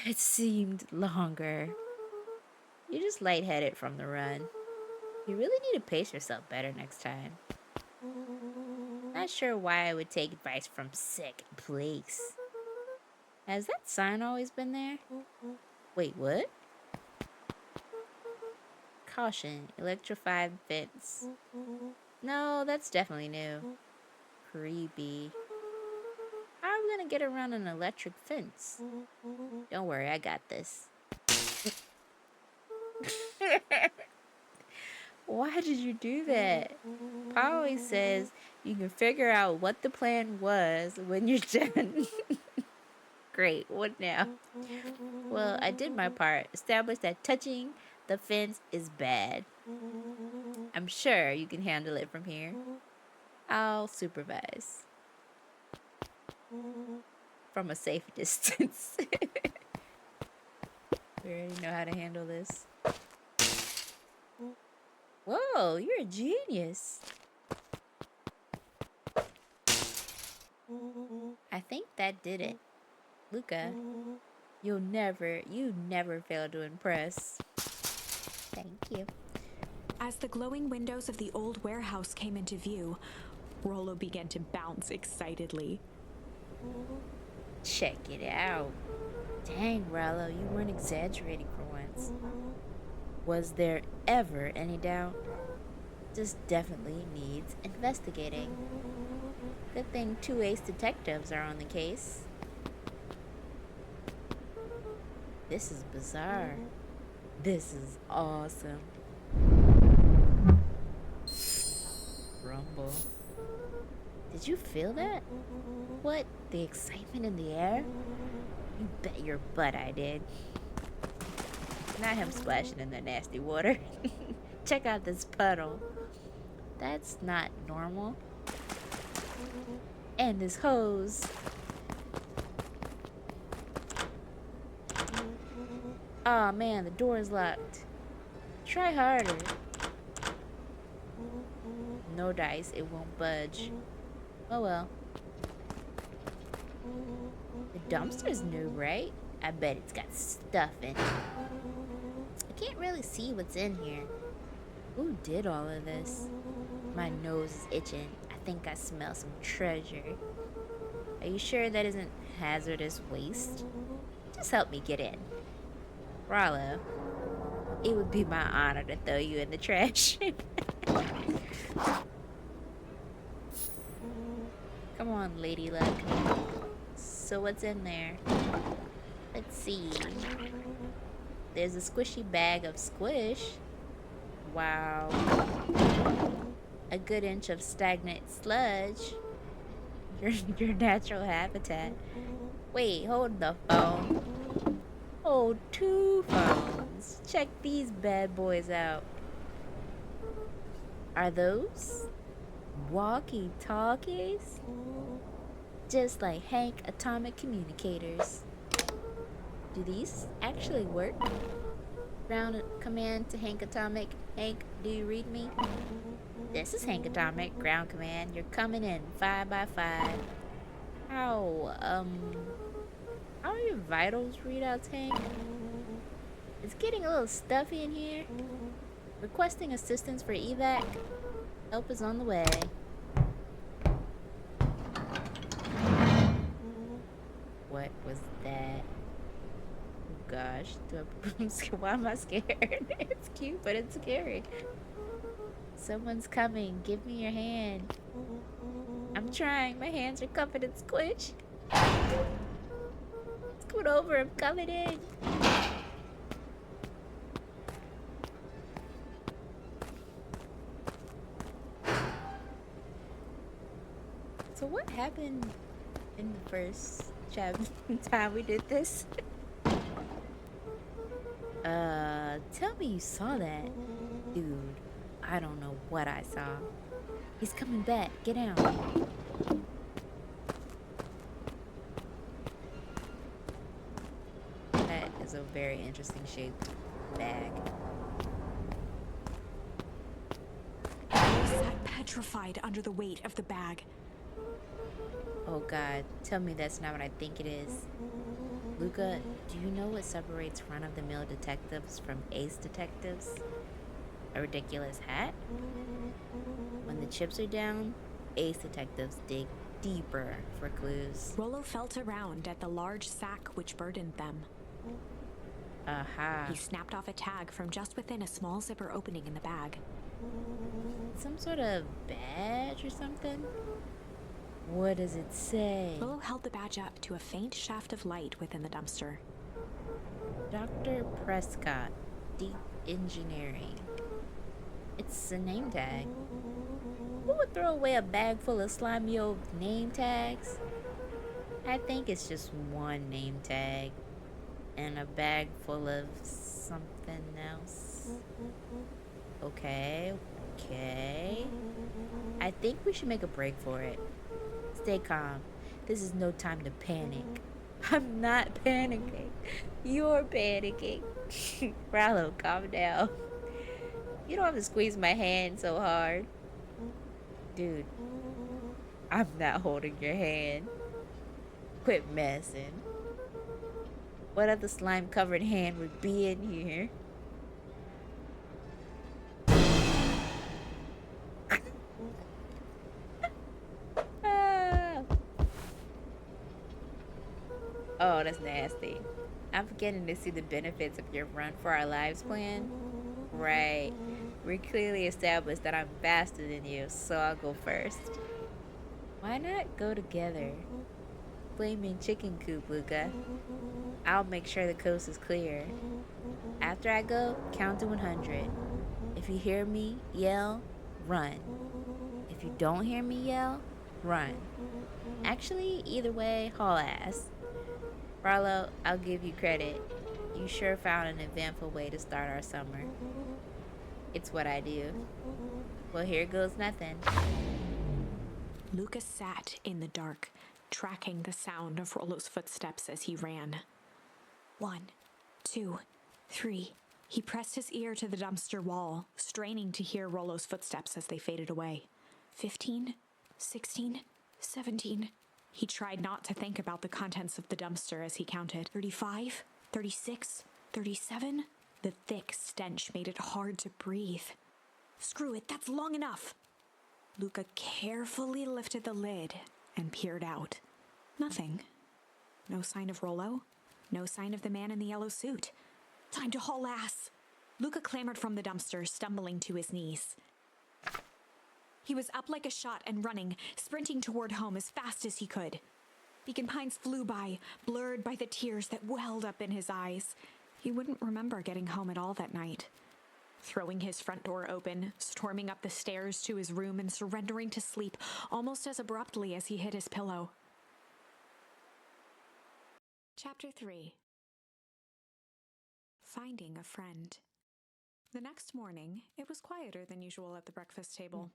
It seemed longer. You're just lightheaded from the run. You really need to pace yourself better next time. Not sure why I would take advice from second place. Has that sign always been there? Wait, what? Caution, electrified fence. No, that's definitely new. Creepy. How are we gonna get around an electric fence? Don't worry, I got this. Why did you do that? Pa always says you can figure out what the plan was when you're done. Great, what now? Well, I did my part. Established that touching the fence is bad. I'm sure you can handle it from here. I'll supervise. From a safe distance. We already know how to handle this. Whoa, you're a genius. I think that did it. Luca, you never fail to impress. Thank you. As the glowing windows of the old warehouse came into view, Rollo began to bounce excitedly. Check it out. Dang, Rollo, you weren't exaggerating for once. Was there ever any doubt? This definitely needs investigating. Good thing 2 ace detectives are on the case. This is bizarre. This is awesome. Rumble. Did you feel that? What? The excitement in the air? You bet your butt I did. Not him splashing in the nasty water. Check out this puddle. That's not normal. And this hose. Aw, oh, man, the door is locked. Try harder. No dice, it won't budge. Oh well. The dumpster's new, right? I bet it's got stuff in it. I can't really see what's in here. Who did all of this? My nose is itching. I think I smell some treasure. Are you sure that isn't hazardous waste? Just help me get in. Rollo, it would be my honor to throw you in the trash. Come on, Lady Luck. So what's in there? Let's see. There's a squishy bag of squish. Wow. A good inch of stagnant sludge. Your natural habitat. Wait, hold the phone. Oh, 2 phones. Check these bad boys out. Are those walkie-talkies? Just like Hank atomic communicators. Do these actually work? Ground command to Hank Atomic. Hank, do you read me? This is Hank Atomic. Ground command. You're coming in 5 by 5. How are your vitals readouts, Hank? It's getting a little stuffy in here. Requesting assistance for evac. Help is on the way. What was that? Oh gosh. Why am I scared? It's cute, but it's scary. Someone's coming. Give me your hand. I'm trying. My hands are covered in squish. Scoot over. I'm coming in. So what happened in the first time we did this? Tell me you saw that. Dude, I don't know what I saw. He's coming back. Get out. That is a very interesting shaped bag. He sat petrified under the weight of the bag. Oh god, tell me that's not what I think it is. Luca, do you know what separates run-of-the-mill detectives from ace detectives? A ridiculous hat? When the chips are down, ace detectives dig deeper for clues. Rollo felt around at the large sack which burdened them. Aha. He snapped off a tag from just within a small zipper opening in the bag. Some sort of badge or something? What does it say? Rollo held the badge up to a faint shaft of light within the dumpster. Dr. Prescott, Deep Engineering. It's a name tag. Who would throw away a bag full of slimy old name tags? I think it's just one name tag and a bag full of something else. Okay, okay. I think we should make a break for it. Stay calm. This is no time to panic. I'm not panicking. You're panicking. Rallo, calm down. You don't have to squeeze my hand so hard. Dude, I'm not holding your hand. Quit messing. What other slime covered hand would be in here? Ah. Oh, that's nasty. I'm beginning to see the benefits of your run for our lives plan. Right. We clearly established that I'm faster than you, so I'll go first. Why not go together? Flaming chicken coop, Luca. I'll make sure the coast is clear. After I go, count to 100. If you hear me yell, run. If you don't hear me yell, run. Actually, either way, haul ass. Barlow, I'll give you credit. You sure found an eventful way to start our summer. It's what I do. Well, here goes nothing. Lucas sat in the dark, tracking the sound of Rollo's footsteps as he ran. 1, 2, 3. He pressed his ear to the dumpster wall, straining to hear Rollo's footsteps as they faded away. 15, 16, 17. He tried not to think about the contents of the dumpster as he counted. 35, 36, 37. The thick stench made it hard to breathe. Screw it, that's long enough. Luca carefully lifted the lid and peered out. Nothing. No sign of Rollo. No sign of the man in the yellow suit. Time to haul ass. Luca clambered from the dumpster, stumbling to his knees. He was up like a shot and running, sprinting toward home as fast as he could. Beacon Pines flew by, blurred by the tears that welled up in his eyes. He wouldn't remember getting home at all that night. Throwing his front door open, storming up the stairs to his room and surrendering to sleep almost as abruptly as he hit his pillow. Chapter 3. Finding a Friend. The next morning, it was quieter than usual at the breakfast table.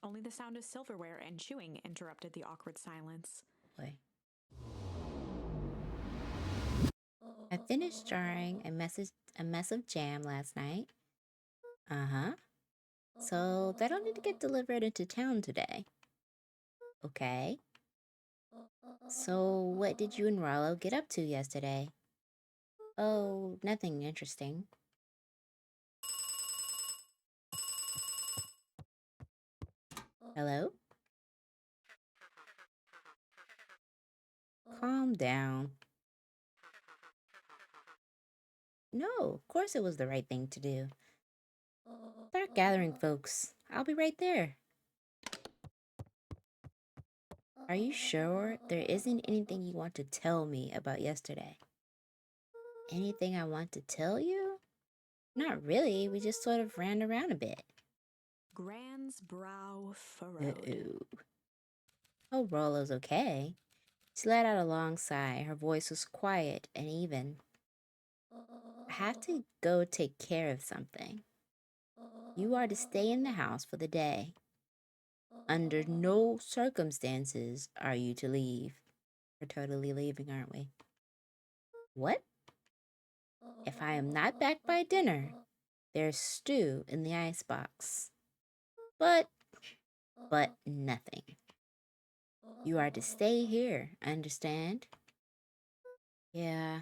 Only the sound of silverware and chewing interrupted the awkward silence. Boy. I finished jarring a mess of jam last night. Uh-huh. So that'll need to get delivered into town today. Okay. So what did you and Rollo get up to yesterday? Oh, nothing interesting. Hello? Calm down. No, of course it was the right thing to do. Start gathering, folks. I'll be right there. Are you sure there isn't anything you want to tell me about yesterday? Anything I want to tell you? Not really. We just sort of ran around a bit. Gran's brow furrowed. Oh, Rollo's okay. She let out a long sigh. Her voice was quiet and even. I have to go take care of something. You are to stay in the house for the day. Under no circumstances are you to leave. We're totally leaving, aren't we? What? If I am not back by dinner, there's stew in the icebox. But nothing. You are to stay here, understand? Yeah.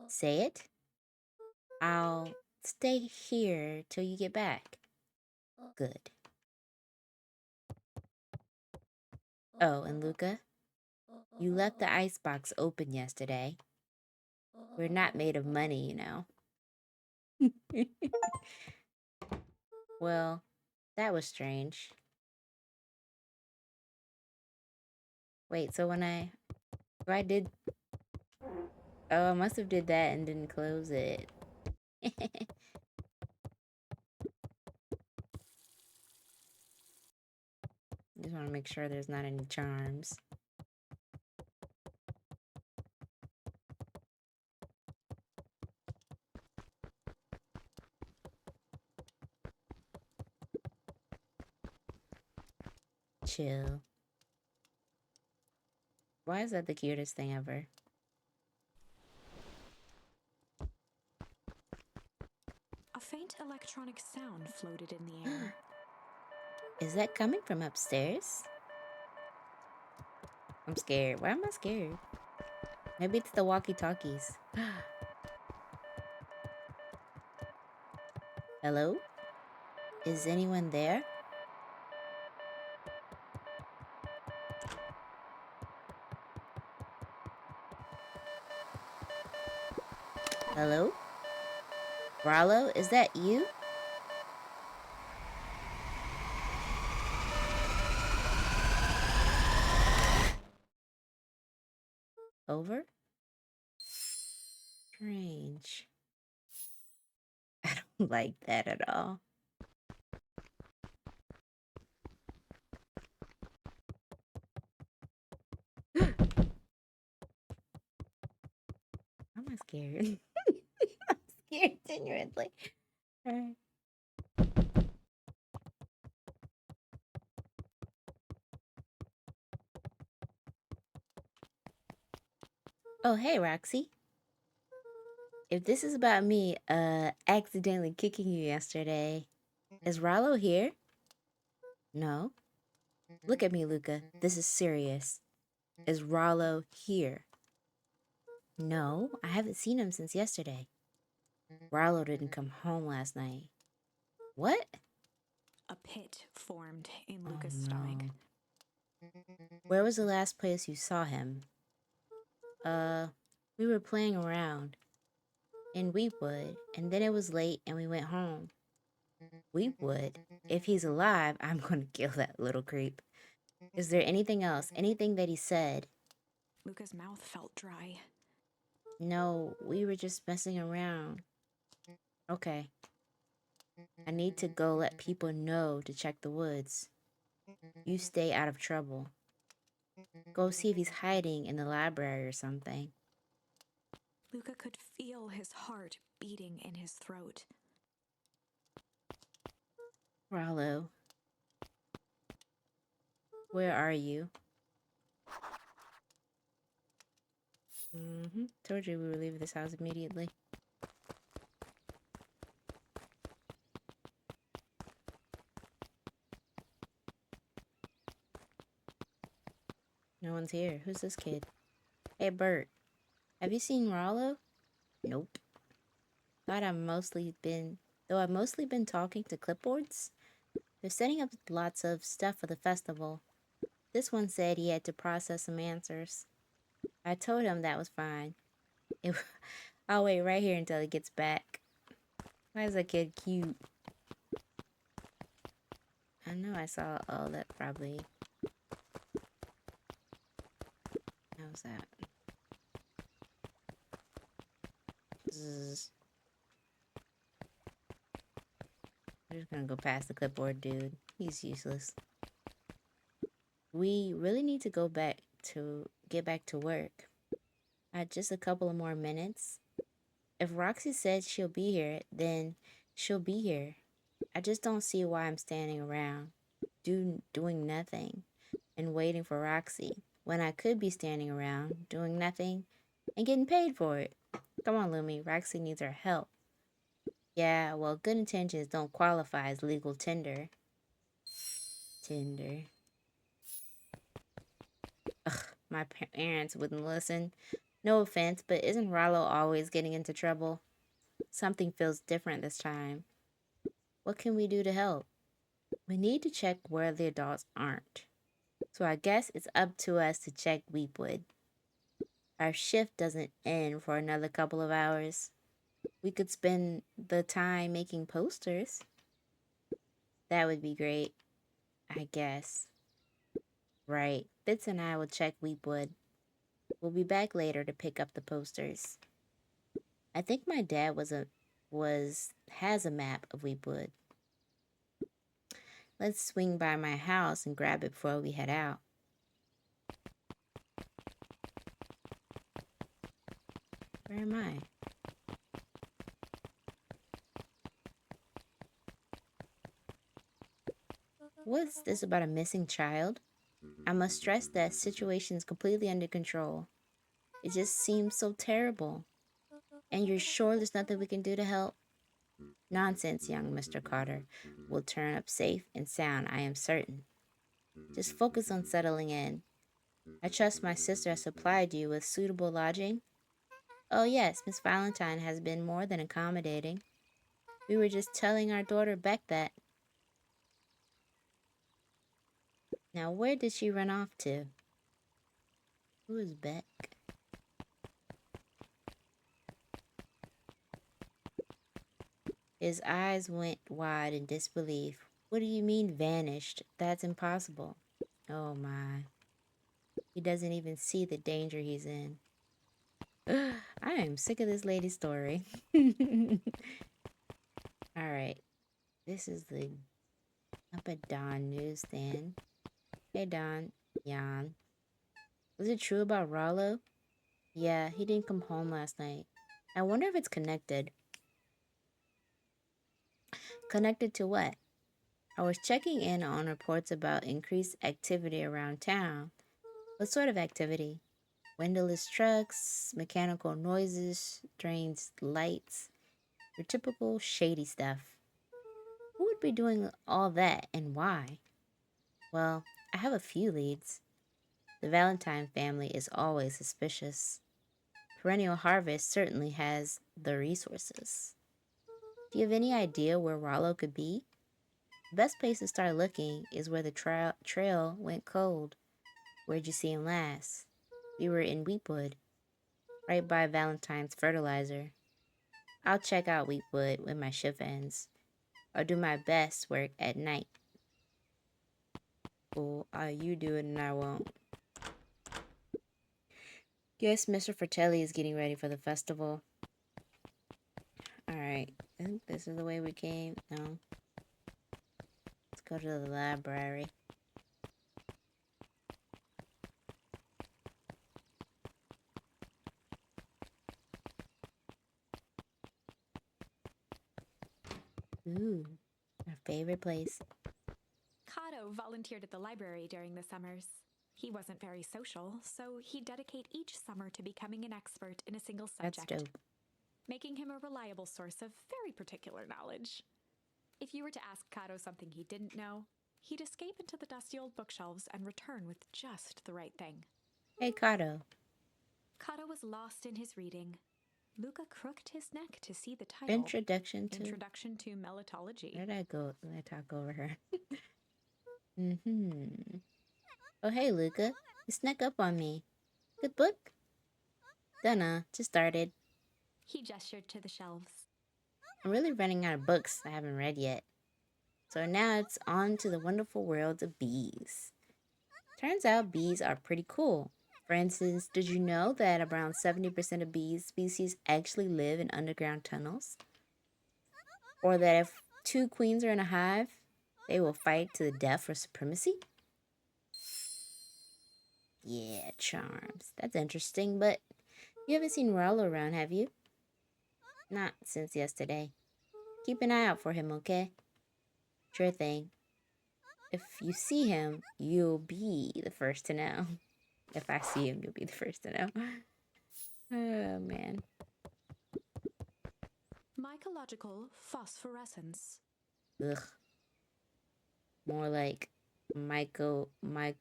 Say it. I'll stay here till you get back. Good. Oh, and Luca, you left the icebox open yesterday. We're not made of money, you know. Well, that was strange. Wait, so when I did... Oh, I must have did that and didn't close it. Just want to make sure there's not any charms. Chill. Why is that the cutest thing ever? A faint electronic sound floated in the air. Is that coming from upstairs? I'm scared. Why am I scared? Maybe it's the walkie-talkies. Hello? Is anyone there? Hello? Rollo, is that you? Over? Strange. I don't like that at all. I'm not scared. I'm scared genuinely. Alright. Oh, hey, Roxy. If this is about me, accidentally kicking you yesterday, is Rollo here? No. Look at me, Luca. This is serious. Is Rollo here? No, I haven't seen him since yesterday. Rollo didn't come home last night. What? A pit formed in Oh, Luca's no. stomach. Where was the last place you saw him? We were playing around in Weepwood, and then it was late and we went home. Weepwood? If he's alive, I'm gonna kill that little creep. Is there anything else? Anything that he said? Luca's mouth felt dry. No, we were just messing around. Okay. I need to go let people know to check the woods. You stay out of trouble. Go see if he's hiding in the library or something. Luca could feel his heart beating in his throat. Rollo. Where are you? Told you we were leaving this house immediately. No one's here. Who's this kid? Hey, Bert. Have you seen Rollo? Nope. Though I've mostly been talking to clipboards. They're setting up lots of stuff for the festival. This one said he had to process some answers. I told him that was fine. I'll wait right here until he gets back. Why is that kid cute? I know I saw all that probably. How's that? Zzz. I'm just gonna go past the clipboard dude. He's useless. We really need to get back to work. Just a couple of more minutes. If Roxy said she'll be here, then she'll be here. I just don't see why I'm standing around, doing nothing, and waiting for Roxy, when I could be standing around, doing nothing, and getting paid for it. Come on, Lumi, Roxy needs our help. Yeah, well, good intentions don't qualify as legal tender. Ugh, my parents wouldn't listen. No offense, but isn't Rollo always getting into trouble? Something feels different this time. What can we do to help? We need to check where the adults aren't. So I guess it's up to us to check Weepwood. Our shift doesn't end for another couple of hours. We could spend the time making posters. That would be great, I guess. Right. Fitz and I will check Weepwood. We'll be back later to pick up the posters. I think my dad has a map of Weepwood. Let's swing by my house and grab it before we head out. Where am I? What's this about a missing child? I must stress that situation is completely under control. It just seems so terrible. And you're sure there's nothing we can do to help? Nonsense, young Mr. Carter. We'll turn up safe and sound, I am certain. Just focus on settling in. I trust my sister has supplied you with suitable lodging. Oh, yes, Miss Valentine has been more than accommodating. We were just telling our daughter Beck that. Now, where did she run off to? Who is Beck? His eyes went wide in disbelief. What do you mean vanished? That's impossible. Oh my. He doesn't even see the danger he's in. I am sick of this lady's story. Alright. This is the up at Don newsstand. Hey Don. Jan. Was it true about Rollo? Yeah, he didn't come home last night. I wonder if it's connected. Connected to what? I was checking in on reports about increased activity around town. What sort of activity? Windowless trucks, mechanical noises, strange lights, your typical shady stuff. Who would be doing all that and why? Well, I have a few leads. The Valentine family is always suspicious. Perennial Harvest certainly has the resources. Do you have any idea where Rollo could be? The best place to start looking is where the trail went cold. Where'd you see him last? We were in Wheatwood, right by Valentine's fertilizer. I'll check out Wheatwood when my shift ends. I'll do my best work at night. Well, you do it and I won't. Guess Mr. Fratelli is getting ready for the festival. Alright, I think this is the way we came. No. Let's go to the library. Ooh, our favorite place. Kato volunteered at the library during the summers. He wasn't very social, so he'd dedicate each summer to becoming an expert in a single subject. That's dope. Making him a reliable source of very particular knowledge. If you were to ask Kato something he didn't know, he'd escape into the dusty old bookshelves and return with just the right thing. Hey, Kato. Kato was lost in his reading. Luca crooked his neck to see the title. Introduction to Melitology. Where did I go? Did I talk over her? Oh, hey, Luca. You snuck up on me. Good book? Dunno, just started. He gestured to the shelves. I'm really running out of books I haven't read yet. So now it's on to the wonderful world of bees. Turns out bees are pretty cool. For instance, did you know that around 70% of bee species actually live in underground tunnels? Or that if two queens are in a hive, they will fight to the death for supremacy? Yeah, charms. That's interesting, but you haven't seen Rollo around, have you? Not since yesterday. Keep an eye out for him, okay? Sure thing. If you see him, you'll be the first to know. If I see him, you'll be the first to know. Oh, man. Mycological phosphorescence. Ugh. More like my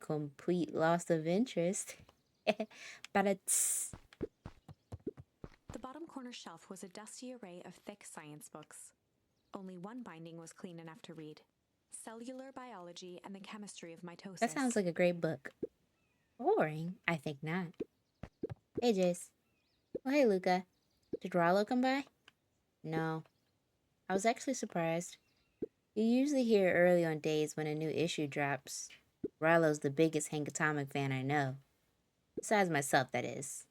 complete loss of interest. But it's... The bottom corner shelf was a dusty array of thick science books. Only one binding was clean enough to read. Cellular Biology and the Chemistry of Mitosis. That sounds like a great book. Boring? I think not. Hey, Jace. Well, hey, Luca. Did Rollo come by? No. I was actually surprised. You usually hear early on days when a new issue drops. Rollo's the biggest Hank Atomic fan I know. Besides myself, that is.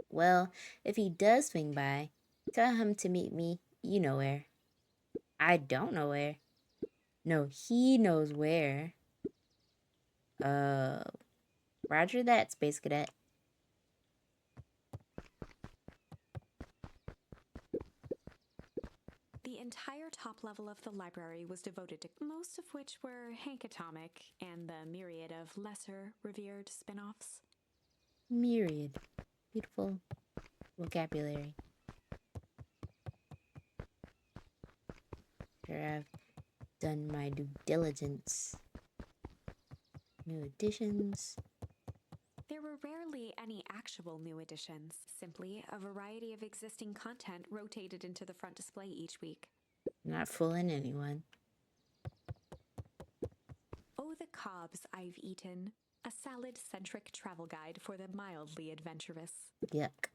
Well, if he does swing by, tell him to meet me, you know where. I don't know where. No, he knows where. Roger that, Space Cadet. The The entire top level of the library was devoted to most of which were Hank Atomic and the myriad of lesser revered spin-offs. Myriad. Beautiful vocabulary. Sure, I've done my due diligence. New editions. There were rarely any actual new additions, simply a variety of existing content rotated into the front display each week. Not fooling anyone. Oh, the cobs I've eaten. A salad-centric travel guide for the mildly adventurous. Yuck.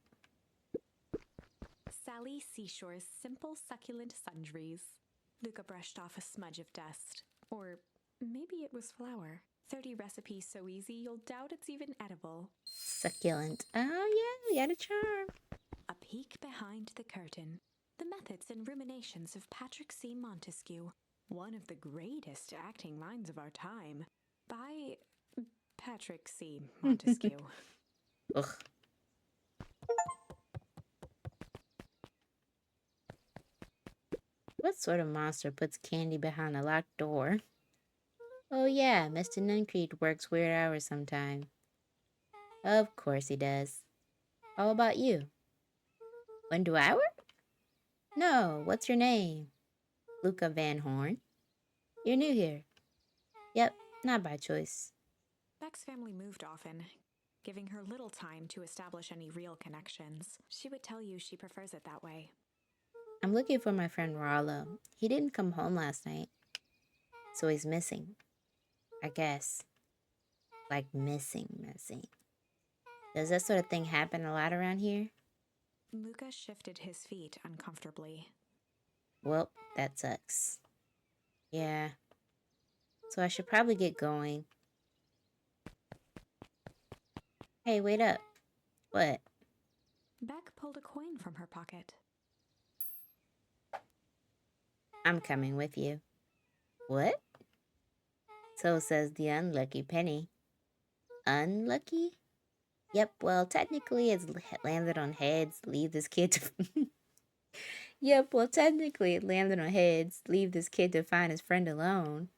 Sally Seashore's simple succulent sundries. Luca brushed off a smudge of dust. Or maybe it was flour. 30 recipes so easy you'll doubt it's even edible. Succulent. Oh yeah, we got a charm. A peek behind the curtain. The methods and ruminations of Patrick C. Montesquieu, one of the greatest acting minds of our time, by Patrick C. Montesquieu. Ugh. What sort of monster puts candy behind a locked door? Oh yeah, Mr. Nuncreed works weird hours sometime. Of course he does. How about you? When do I work? No, what's your name? Luca Van Horn. You're new here. Yep, not by choice. Beck's family moved often, giving her little time to establish any real connections. She would tell you she prefers it that way. I'm looking for my friend Rollo. He didn't come home last night, so he's missing. I guess. Like missing. Does that sort of thing happen a lot around here? Luca shifted his feet uncomfortably. Well, that sucks. Yeah. So I should probably get going. Hey, wait up. What? Beck pulled a coin from her pocket. I'm coming with you. What? So says the unlucky penny. Unlucky? Yep, well, technically it's landed on heads. Leave this kid to... Yep, well, technically it landed on heads. Leave this kid to find his friend alone.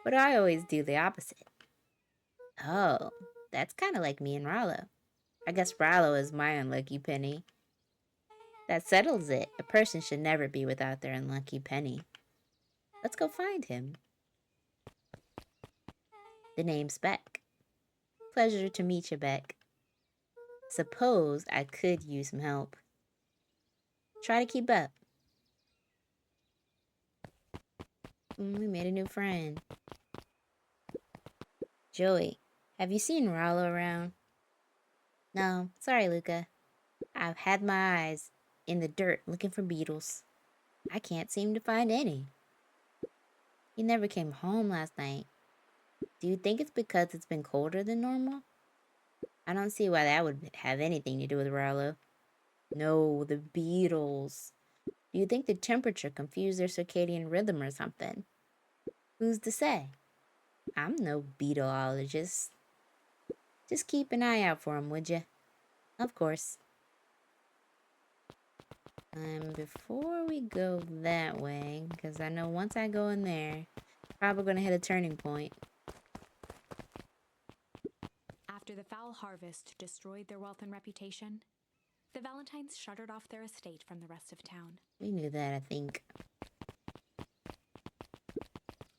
But I always do the opposite. Oh, that's kind of like me and Rollo. I guess Rollo is my unlucky penny. That settles it. A person should never be without their unlucky penny. Let's go find him. The name's Beck. Pleasure to meet you, Beck. Suppose I could use some help. Try to keep up. We made a new friend. Joey, have you seen Rollo around? No, sorry, Luca. I've had my eyes in the dirt looking for beetles. I can't seem to find any. He never came home last night. Do you think it's because it's been colder than normal? I don't see why that would have anything to do with Rollo. No, the beetles. Do you think the temperature confused their circadian rhythm or something? Who's to say? I'm no beetleologist. Just keep an eye out for 'em, would you? Of course. Before we go that way, because I know once I go in there, probably going to hit a turning point. After the foul harvest destroyed their wealth and reputation, the Valentines shuttered off their estate from the rest of town. We knew that, I think.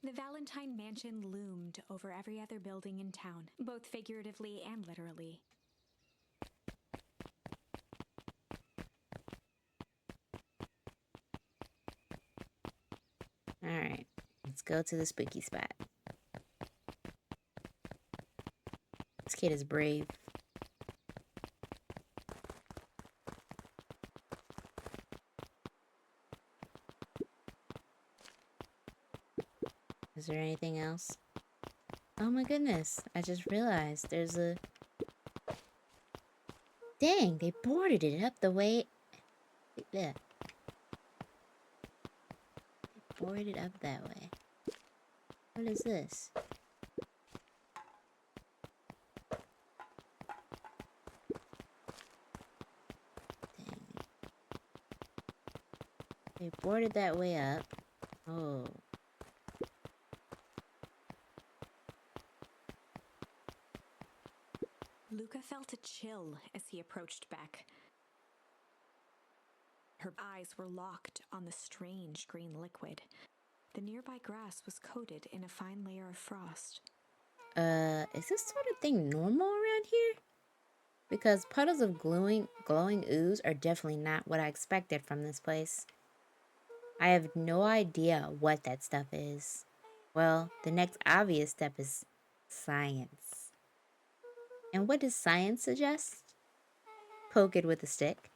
The Valentine mansion loomed over every other building in town, both figuratively and literally. Alright, let's go to the spooky spot. This kid is brave. Is there anything else? Oh my goodness, I just realized there's a... Dang, they boarded it up the way... Yeah. They boarded it up that way. What is this? Dang. They boarded that way up. Oh. Luca felt a chill as he approached Beck. Her eyes were locked on the strange green liquid. The nearby grass was coated in a fine layer of frost. Is this sort of thing normal around here? Because puddles of glowing ooze are definitely not what I expected from this place. I have no idea what that stuff is. Well, the next obvious step is science. And what does science suggest? Poke it with a stick.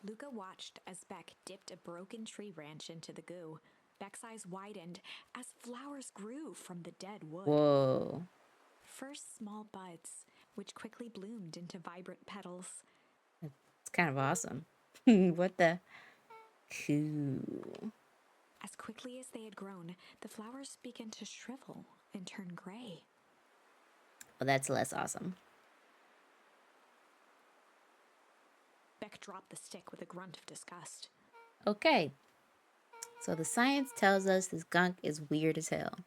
Luca watched as Beck dipped a broken tree branch into the goo. Beck's eyes widened as flowers grew from the dead wood. Whoa. First small buds, which quickly bloomed into vibrant petals. It's kind of awesome. What the? Cool. As quickly as they had grown, the flowers began to shrivel and turn gray. Well, that's less awesome. Beck dropped the stick with a grunt of disgust. Okay. So the science tells us this gunk is weird as hell.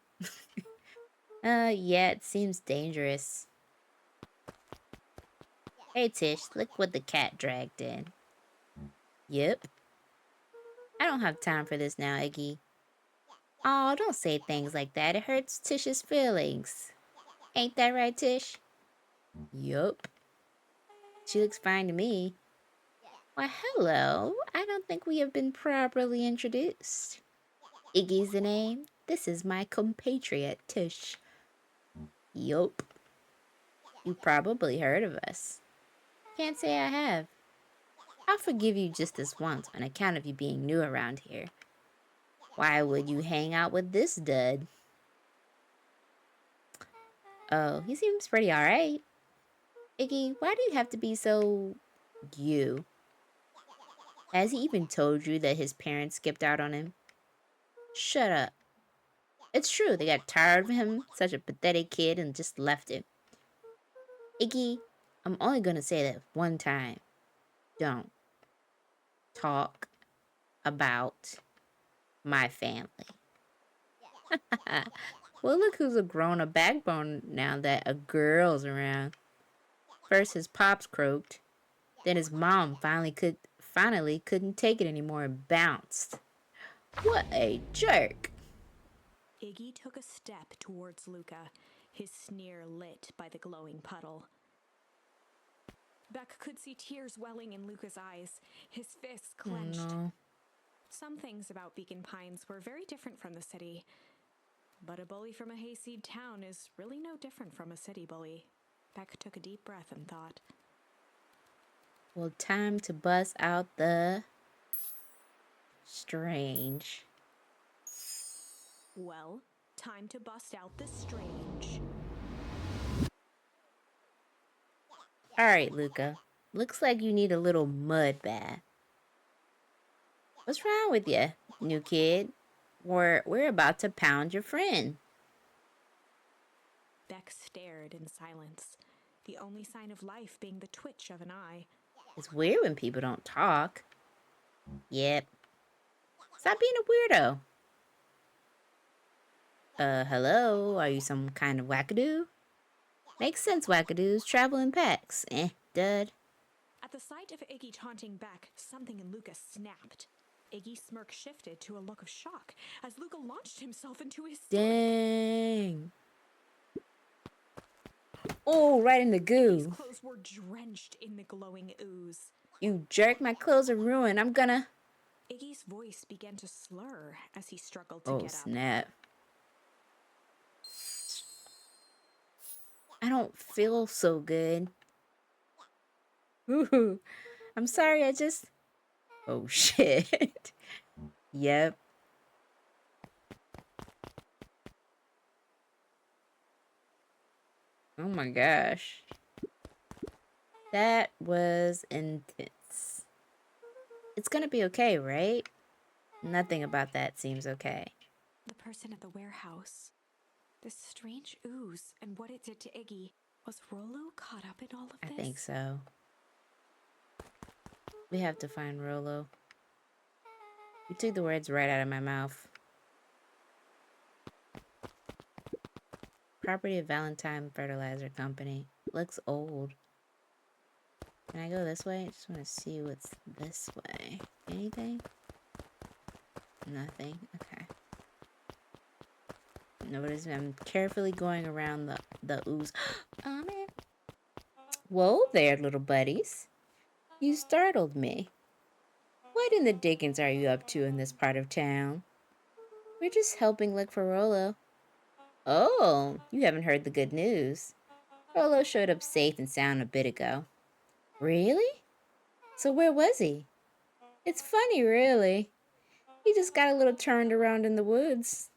Yeah, it seems dangerous. Hey, Tish, look what the cat dragged in. Yep. I don't have time for this now, Iggy. Oh, don't say things like that. It hurts Tish's feelings. Ain't that right, Tish? Yup. She looks fine to me. Why, hello. I don't think we have been properly introduced. Iggy's the name. This is my compatriot, Tish. Yup. You probably heard of us. Can't say I have. I'll forgive you just this once on account of you being new around here. Why would you hang out with this dud? Oh, he seems pretty alright. Iggy, why do you have to be so... you? Has he even told you that his parents skipped out on him? Shut up. It's true, they got tired of him, such a pathetic kid, and just left him. Iggy, I'm only gonna say that one time. Don't talk about my family. Well, look who's a grown a backbone now that a girl's around. First his pops croaked, then his mom finally couldn't take it anymore and bounced. What a jerk! Iggy took a step towards Luca, his sneer lit by the glowing puddle. Beck could see tears welling in Luca's eyes, his fists clenched. Oh, no. Some things about Beacon Pines were very different from the city. But a bully from a hayseed town is really no different from a city bully. Beck took a deep breath and thought. Well, time to bust out the strange. Well, time to bust out the strange. Alright, Luca. Looks like you need a little mud bath. What's wrong with you, new kid? We're about to pound your friend. Beck stared in silence, the only sign of life being the twitch of an eye. It's weird when people don't talk. Yep. Stop being a weirdo. Hello? Are you some kind of wackadoo? Makes sense, wackadoos travel in packs. Dud. At the sight of Iggy taunting Beck, something in Luca snapped. Iggy's smirk shifted to a look of shock as Luca launched himself into his stomach. Dang. Oh, right in the goo. Iggy's clothes were drenched in the glowing ooze. You jerk, my clothes are ruined. I'm gonna... Iggy's voice began to slur as he struggled to get up. Oh, snap. I don't feel so good. Ooh, I'm sorry, I just... Oh, shit. Yep. Oh my gosh. That was intense. It's gonna be okay, right? Nothing about that seems okay. The person at the warehouse. This strange ooze and what it did to Iggy. Was Rollo caught up in all of this? I think so. We have to find Rollo. You took the words right out of my mouth. Property of Valentine Fertilizer Company. Looks old. Can I go this way? I just want to see what's this way. Anything? Nothing. Okay. Notice I'm carefully going around the ooze. Oh, man. Whoa there, little buddies. You startled me. What in the dickens are you up to in this part of town? We're just helping look for Rollo. Oh, you haven't heard the good news. Rollo showed up safe and sound a bit ago. Really? So where was he? It's funny, really. He just got a little turned around in the woods.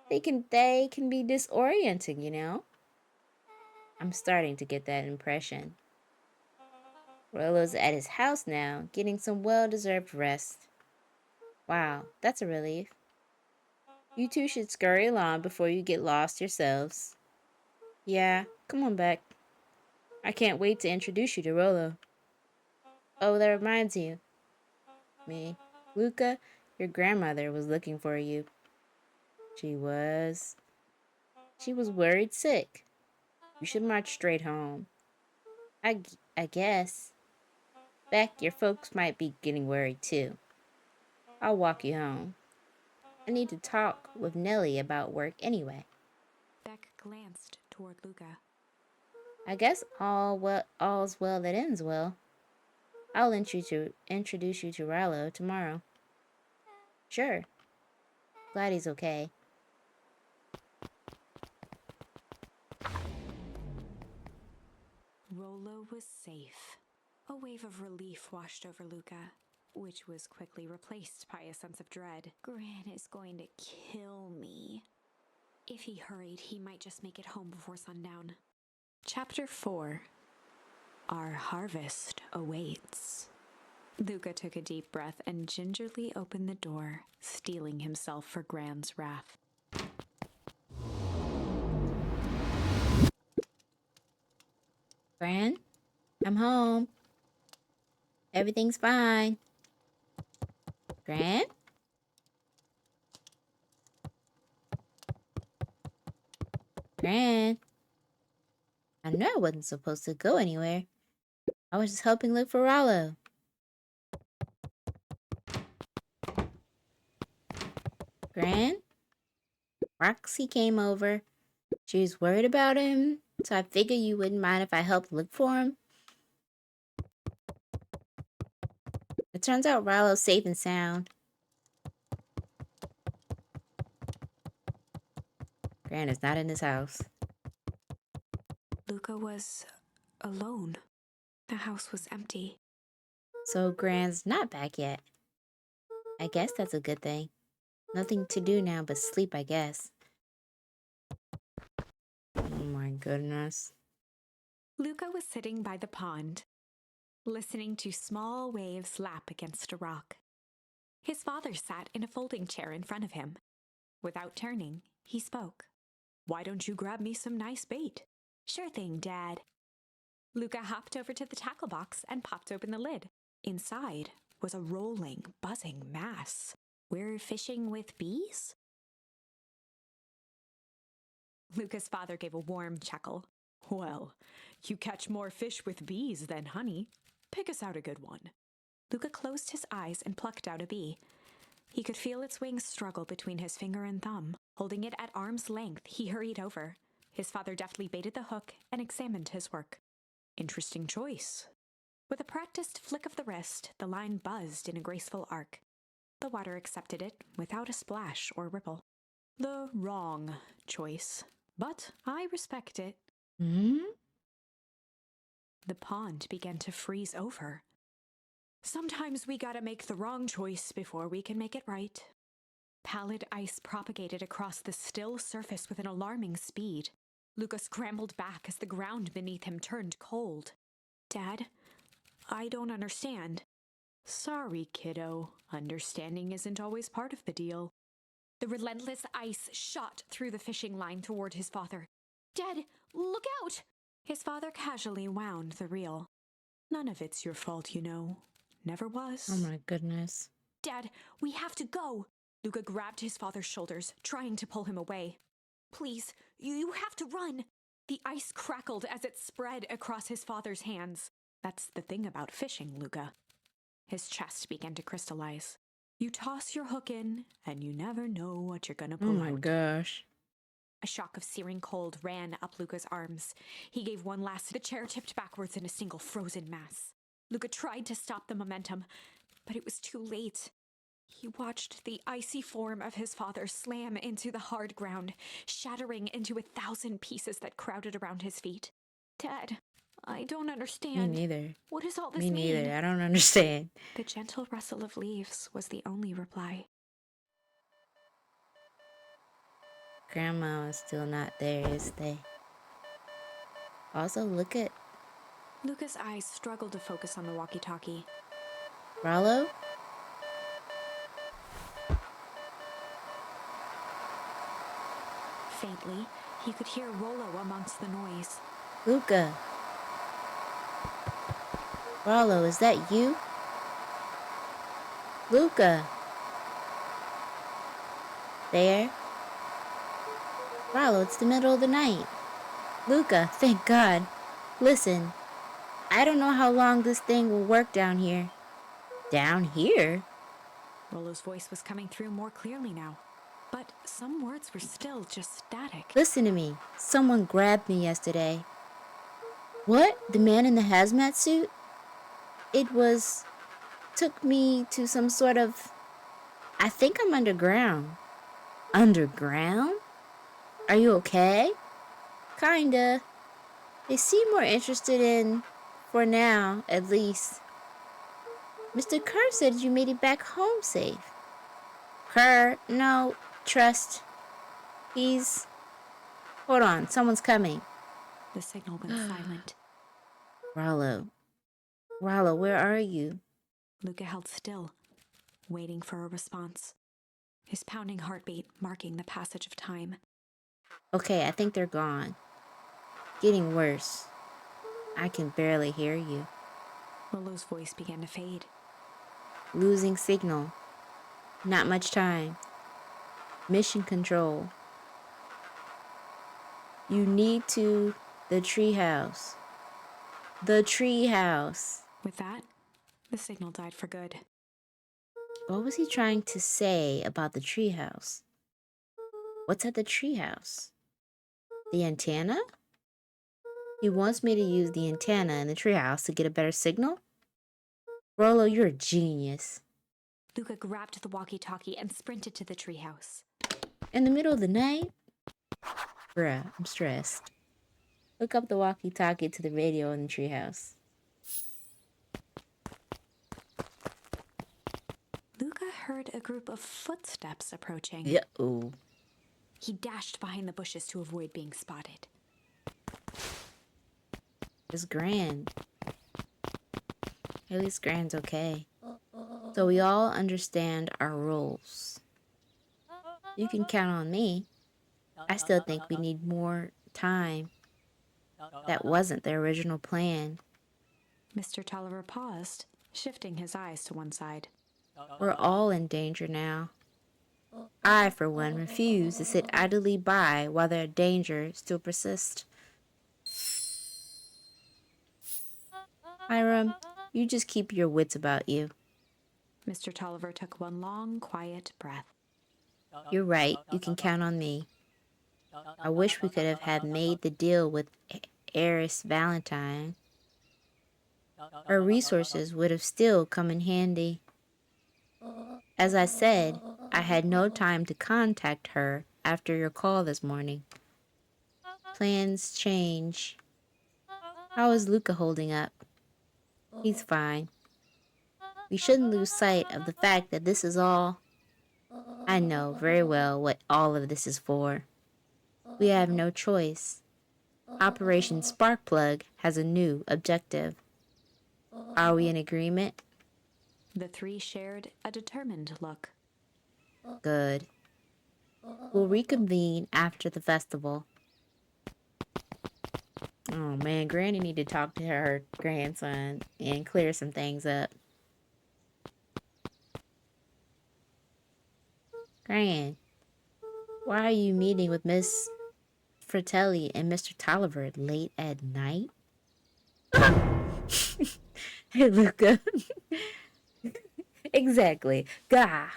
They can be disorienting, you know? I'm starting to get that impression. Rollo's at his house now, getting some well-deserved rest. Wow, that's a relief. You two should scurry along before you get lost yourselves. Yeah, come on back. I can't wait to introduce you to Rollo. Oh, that reminds me. Luca, your grandmother was looking for you. She was. She was worried sick. You should march straight home. I guess. Beck, your folks might be getting worried too. I'll walk you home. I need to talk with Nellie about work anyway. Beck glanced toward Luca. I guess all's well that ends well. I'll introduce you to Rollo tomorrow. Sure. Glad he's okay. Rollo was safe. A wave of relief washed over Luca, which was quickly replaced by a sense of dread. Gran is going to kill me. If he hurried, he might just make it home before sundown. Chapter 4. Our harvest awaits. Luca took a deep breath and gingerly opened the door, steeling himself for Gran's wrath. Gran, I'm home. Everything's fine. Gran? Gran? I know I wasn't supposed to go anywhere. I was just helping look for Rollo. Gran? Roxy came over. She was worried about him, so I figured you wouldn't mind if I helped look for him. It turns out Rollo's safe and sound. Gran is not in his house. Luca was alone. The house was empty. So Gran's not back yet. I guess that's a good thing. Nothing to do now but sleep, I guess. Oh my goodness. Luca was sitting by the pond, listening to small waves lap against a rock. His father sat in a folding chair in front of him. Without turning, he spoke. "Why don't you grab me some nice bait?" "Sure thing, Dad." Luca hopped over to the tackle box and popped open the lid. Inside was a rolling, buzzing mass. "We're fishing with bees?" Luca's father gave a warm chuckle. "Well, you catch more fish with bees than honey. Pick us out a good one." Luca closed his eyes and plucked out a bee. He could feel its wings struggle between his finger and thumb. Holding it at arm's length, he hurried over. His father deftly baited the hook and examined his work. "Interesting choice." With a practiced flick of the wrist, the line buzzed in a graceful arc. The water accepted it without a splash or ripple. "The wrong choice, but I respect it." The pond began to freeze over. "Sometimes we gotta make the wrong choice before we can make it right." Pallid ice propagated across the still surface with an alarming speed. Luca scrambled back as the ground beneath him turned cold. "Dad, I don't understand." "Sorry, kiddo. Understanding isn't always part of the deal." The relentless ice shot through the fishing line toward his father. "Dad, look out!" His father casually wound the reel. "None of it's your fault, you know. Never was." Oh my goodness. Dad, we have to go. Luca grabbed his father's shoulders, trying to pull him away. Please, you have to run. The ice crackled as it spread across his father's hands. That's the thing about fishing, Luca. His chest began to crystallize. You toss your hook in, and you never know what you're gonna pull out. Oh my gosh. A shock of searing cold ran up Luca's arms. He gave one last. The chair tipped backwards in a single frozen mass. Luca tried to stop the momentum, but it was too late. He watched the icy form of his father slam into the hard ground, shattering into 1,000 pieces that crowded around his feet. Dad, I don't understand. Me neither. What does all this Me mean? neither. I don't understand. The gentle rustle of leaves was the only reply. Grandma is still not there, is they? Also, look at Luca's eyes struggled to focus on the walkie-talkie. Rollo. Faintly, he could hear Rollo amongst the noise. Luca. Rollo, is that you? Luca. There? Rollo, it's the middle of the night. Luca, thank God. Listen, I don't know how long this thing will work down here. Down here? Rollo's voice was coming through more clearly now, but some words were still just static. Listen to me. Someone grabbed me yesterday. What? The man in the hazmat suit? Took me to some sort of... I think I'm underground. Underground? Are you okay? Kinda. They seem more interested in, for now, at least. Mr. Kerr said you made it back home safe. Kerr? No, trust. Hold on, someone's coming. The signal went silent. Rollo, where are you? Luca held still, waiting for a response, his pounding heartbeat marking the passage of time. Okay, I think they're gone. Getting worse. I can barely hear you. Rollo's voice began to fade. Losing signal. Not much time. Mission control. You need to... the treehouse. The treehouse. With that, the signal died for good. What was he trying to say about the treehouse? What's at the treehouse? The antenna? He wants me to use the antenna in the treehouse to get a better signal? Rollo, you're a genius. Luca grabbed the walkie-talkie and sprinted to the treehouse. In the middle of the night? Bruh, I'm stressed. Hook up the walkie-talkie to the radio in the treehouse. Luca heard a group of footsteps approaching. Uh-oh. He dashed behind the bushes to avoid being spotted. It's Gran. At least Gran's okay. So we all understand our roles. You can count on me. I still think we need more time. That wasn't the original plan. Mr. Tolliver paused, shifting his eyes to one side. We're all in danger now. I, for one, refuse to sit idly by while their danger still persists. Hiram, you just keep your wits about you. Mr. Tolliver took one long, quiet breath. You're right. You can count on me. I wish we could have had made the deal with Eris Valentine. Her resources would have still come in handy. As I said, I had no time to contact her after your call this morning. Plans change. How is Luca holding up? He's fine. We shouldn't lose sight of the fact that this is all... I know very well what all of this is for. We have no choice. Operation Sparkplug has a new objective. Are we in agreement? The three shared a determined look. Good. We'll reconvene after the festival. Oh man, Granny need to talk to her grandson and clear some things up. Gran, why are you meeting with Miss Fratelli and Mr. Tolliver late at night? Hey, Luca. Exactly. Gah.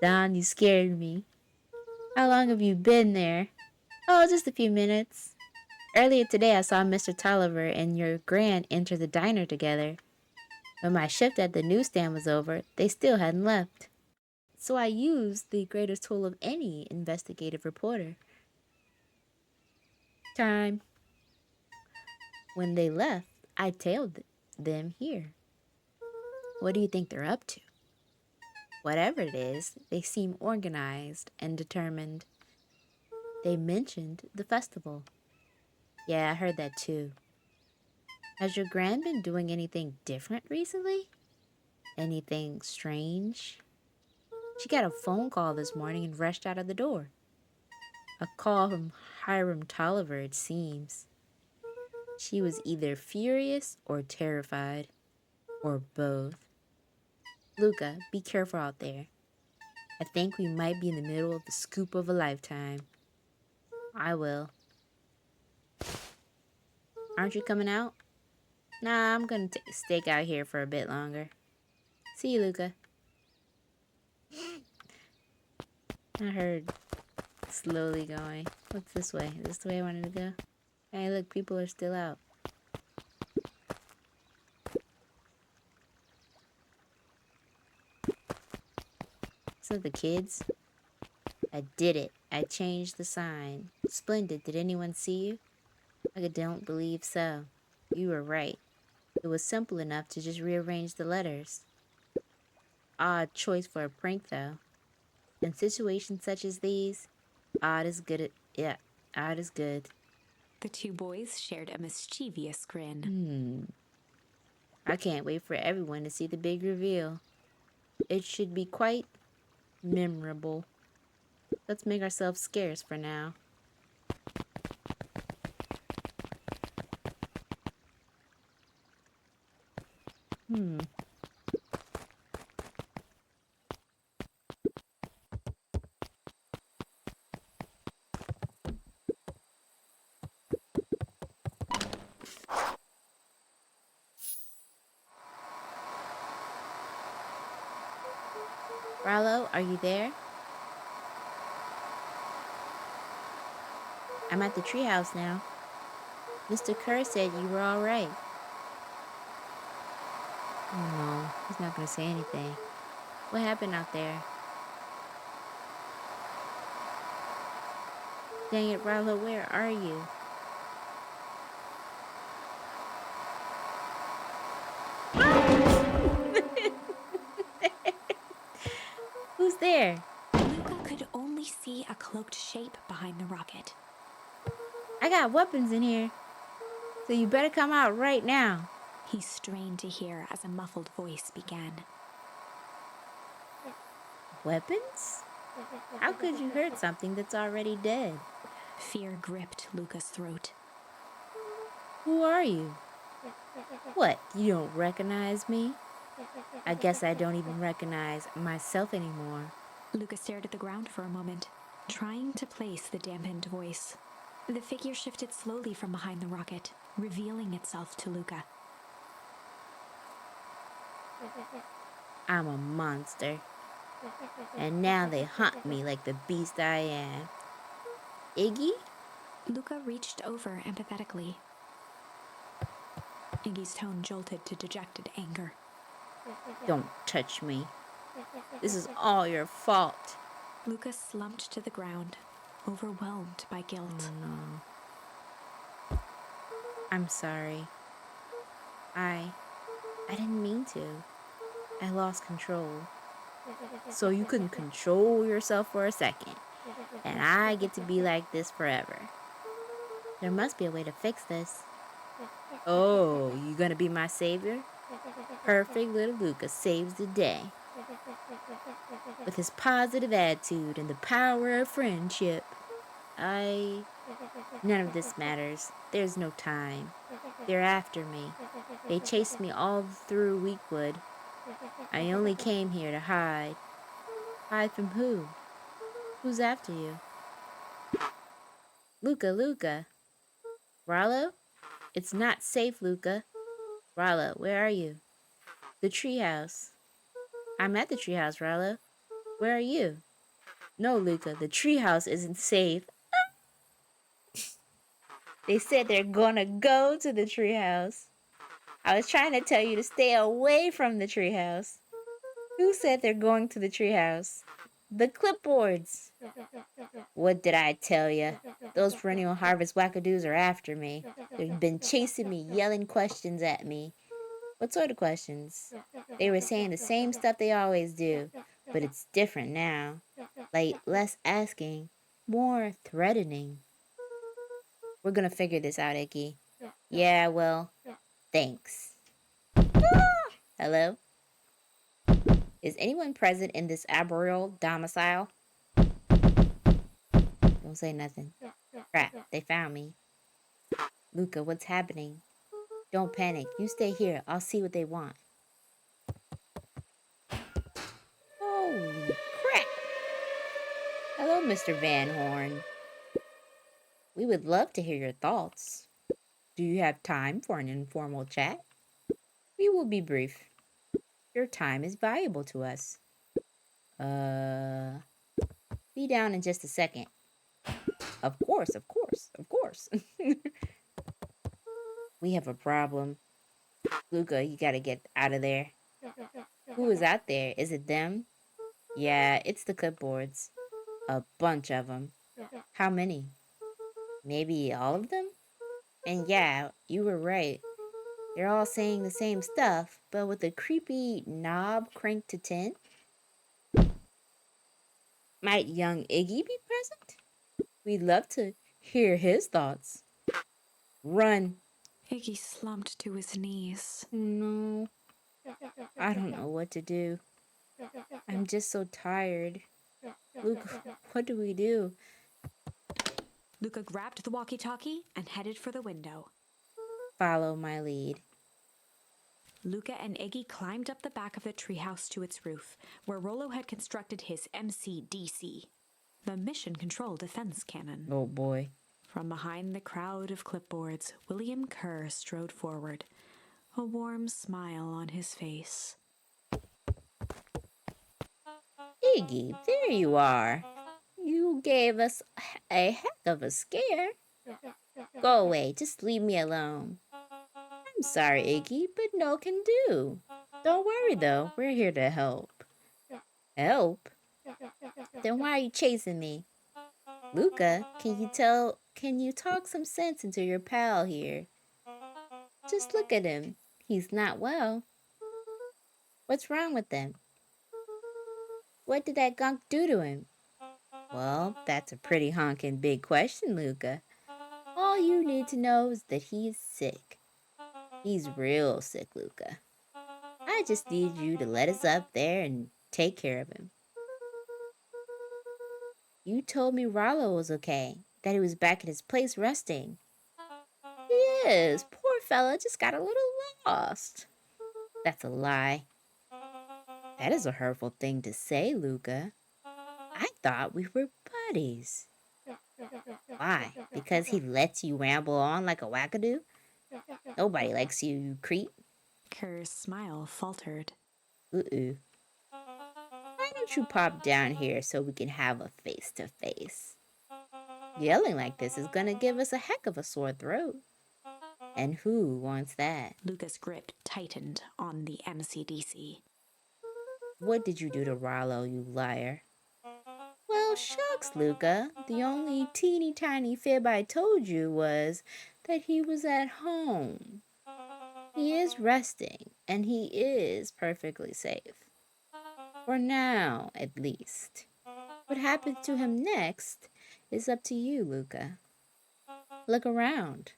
Don, you scared me. How long have you been there? Oh, just a few minutes. Earlier today, I saw Mr. Tolliver and your Gran enter the diner together. When my shift at the newsstand was over, they still hadn't left. So I used the greatest tool of any investigative reporter. Time. When they left, I tailed them here. What do you think they're up to? Whatever it is, they seem organized and determined. They mentioned the festival. Yeah, I heard that too. Has your Gran been doing anything different recently? Anything strange? She got a phone call this morning and rushed out of the door. A call from Hiram Tolliver, it seems. She was either furious or terrified, or both. Luca, be careful out there. I think we might be in the middle of the scoop of a lifetime. I will. Aren't you coming out? Nah, I'm gonna stake out here for a bit longer. See you, Luca. I heard slowly going. What's this way? Is this the way I wanted to go? Hey, look, people are still out. So the kids? I did it. I changed the sign. Splendid. Did anyone see you? I don't believe so. You were right. It was simple enough to just rearrange the letters. Odd choice for a prank, though. In situations such as these, odd is good. Odd is good. The two boys shared a mischievous grin. I can't wait for everyone to see the big reveal. It should be quite memorable. Let's make ourselves scarce for now. Rallo, are you there? I'm at the treehouse now. Mr. Kerr said you were all right. Oh no, he's not gonna say anything. What happened out there? Dang it, Rallo, where are you? Who's there? Luca could only see a cloaked shape behind the rocket. I got weapons in here, so you better come out right now. He strained to hear as a muffled voice began. Weapons? How could you hurt something that's already dead? Fear gripped Luca's throat. Who are you? What, you don't recognize me? I guess I don't even recognize myself anymore. Luca stared at the ground for a moment, trying to place the dampened voice. The figure shifted slowly from behind the rocket, revealing itself to Luca. I'm a monster. And now they hunt me like the beast I am. Iggy? Luca reached over empathetically. Iggy's tone jolted to dejected anger. Don't touch me. This is all your fault. Luca slumped to the ground, overwhelmed by guilt. Oh no. I'm sorry. I didn't mean to. I lost control. So you couldn't control yourself for a second. And I get to be like this forever. There must be a way to fix this. Oh, you gonna be my savior? Perfect little Luca saves the day. With his positive attitude and the power of friendship. None of this matters. There's no time. They're after me. They chased me all through Weekwood. I only came here to hide. Hide from who? Who's after you? Luca. Rollo? It's not safe, Luca. Rollo, where are you? The treehouse. I'm at the treehouse, Rollo. Where are you? No, Luca, the treehouse isn't safe. They said they're gonna go to the treehouse. I was trying to tell you to stay away from the treehouse. Who said they're going to the treehouse? The clipboards. What did I tell you? Those perennial harvest wackadoos are after me. They've been chasing me, yelling questions at me. What sort of questions? They were saying the same stuff they always do, but it's different now. Like less asking, more threatening. We're gonna figure this out, Icky. Yeah, well, thanks. Hello? Is anyone present in this arboreal domicile? Don't say nothing. Crap, they found me. Luca, what's happening? Don't panic. You stay here. I'll see what they want. Holy crap! Hello, Mr. Van Horn. We would love to hear your thoughts. Do you have time for an informal chat? We will be brief. Your time is valuable to us. Be down in just a second. Of course. We have a problem. Luca, you gotta get out of there. Who is out there? Is it them? Yeah, it's the clipboards. A bunch of them. How many? Maybe all of them? And yeah, you were right. They're all saying the same stuff, but with a creepy knob cranked to 10. Might young Iggy be present? We'd love to hear his thoughts. Run. Iggy slumped to his knees. No, I don't know what to do. I'm just so tired. Luca, what do we do? Luca grabbed the walkie-talkie and headed for the window. Follow my lead. Luca and Iggy climbed up the back of the treehouse to its roof, where Rollo had constructed his MCDC, the Mission Control Defense Cannon. Oh boy. From behind the crowd of clipboards, William Kerr strode forward, a warm smile on his face. Iggy, there you are. You gave us a heck of a scare. Go away, just leave me alone. I'm sorry, Iggy, but no can do. Don't worry though, we're here to help. Help? Then why are you chasing me? Luca, can you talk some sense into your pal here? Just look at him. He's not well. What's wrong with him? What did that gunk do to him? Well, that's a pretty honking big question, Luca. All you need to know is that he's sick. He's real sick, Luca. I just need you to let us up there and take care of him. You told me Rollo was okay, that he was back at his place resting. He is. Poor fella just got a little lost. That's a lie. That is a hurtful thing to say, Luca. I thought we were buddies. Why? Because he lets you ramble on like a wackadoo? Nobody likes you, you creep. Kerr's smile faltered. Why don't you pop down here so we can have a face-to-face? Yelling like this is gonna give us a heck of a sore throat. And who wants that? Luca's grip tightened on the MCDC. What did you do to Rollo, you liar? Well, shucks, Luca. The only teeny tiny fib I told you was that he was at home. He is resting, and he is perfectly safe. For now, at least. What happens to him next is up to you, Luca. Look around.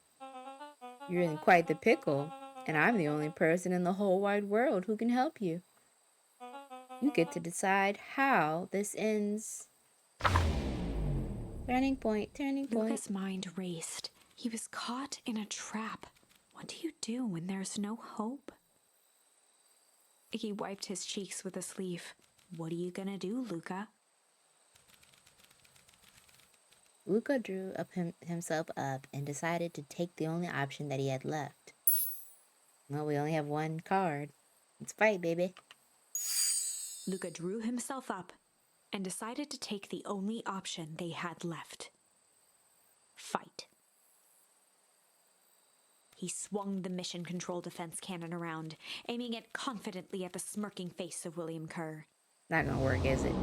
You're in quite the pickle, and I'm the only person in the whole wide world who can help you. You get to decide how this ends. Turning point. Luca's mind raced. He was caught in a trap. What do you do when there's no hope? Iggy wiped his cheeks with a sleeve. What are you gonna do, Luca? Luca drew himself up and decided to take the only option that he had left. Well, we only have one card. Let's fight, baby. Luca drew himself up and decided to take the only option they had left. Fight. He swung the mission control defense cannon around, aiming it confidently at the smirking face of William Kerr. Not gonna work, is it?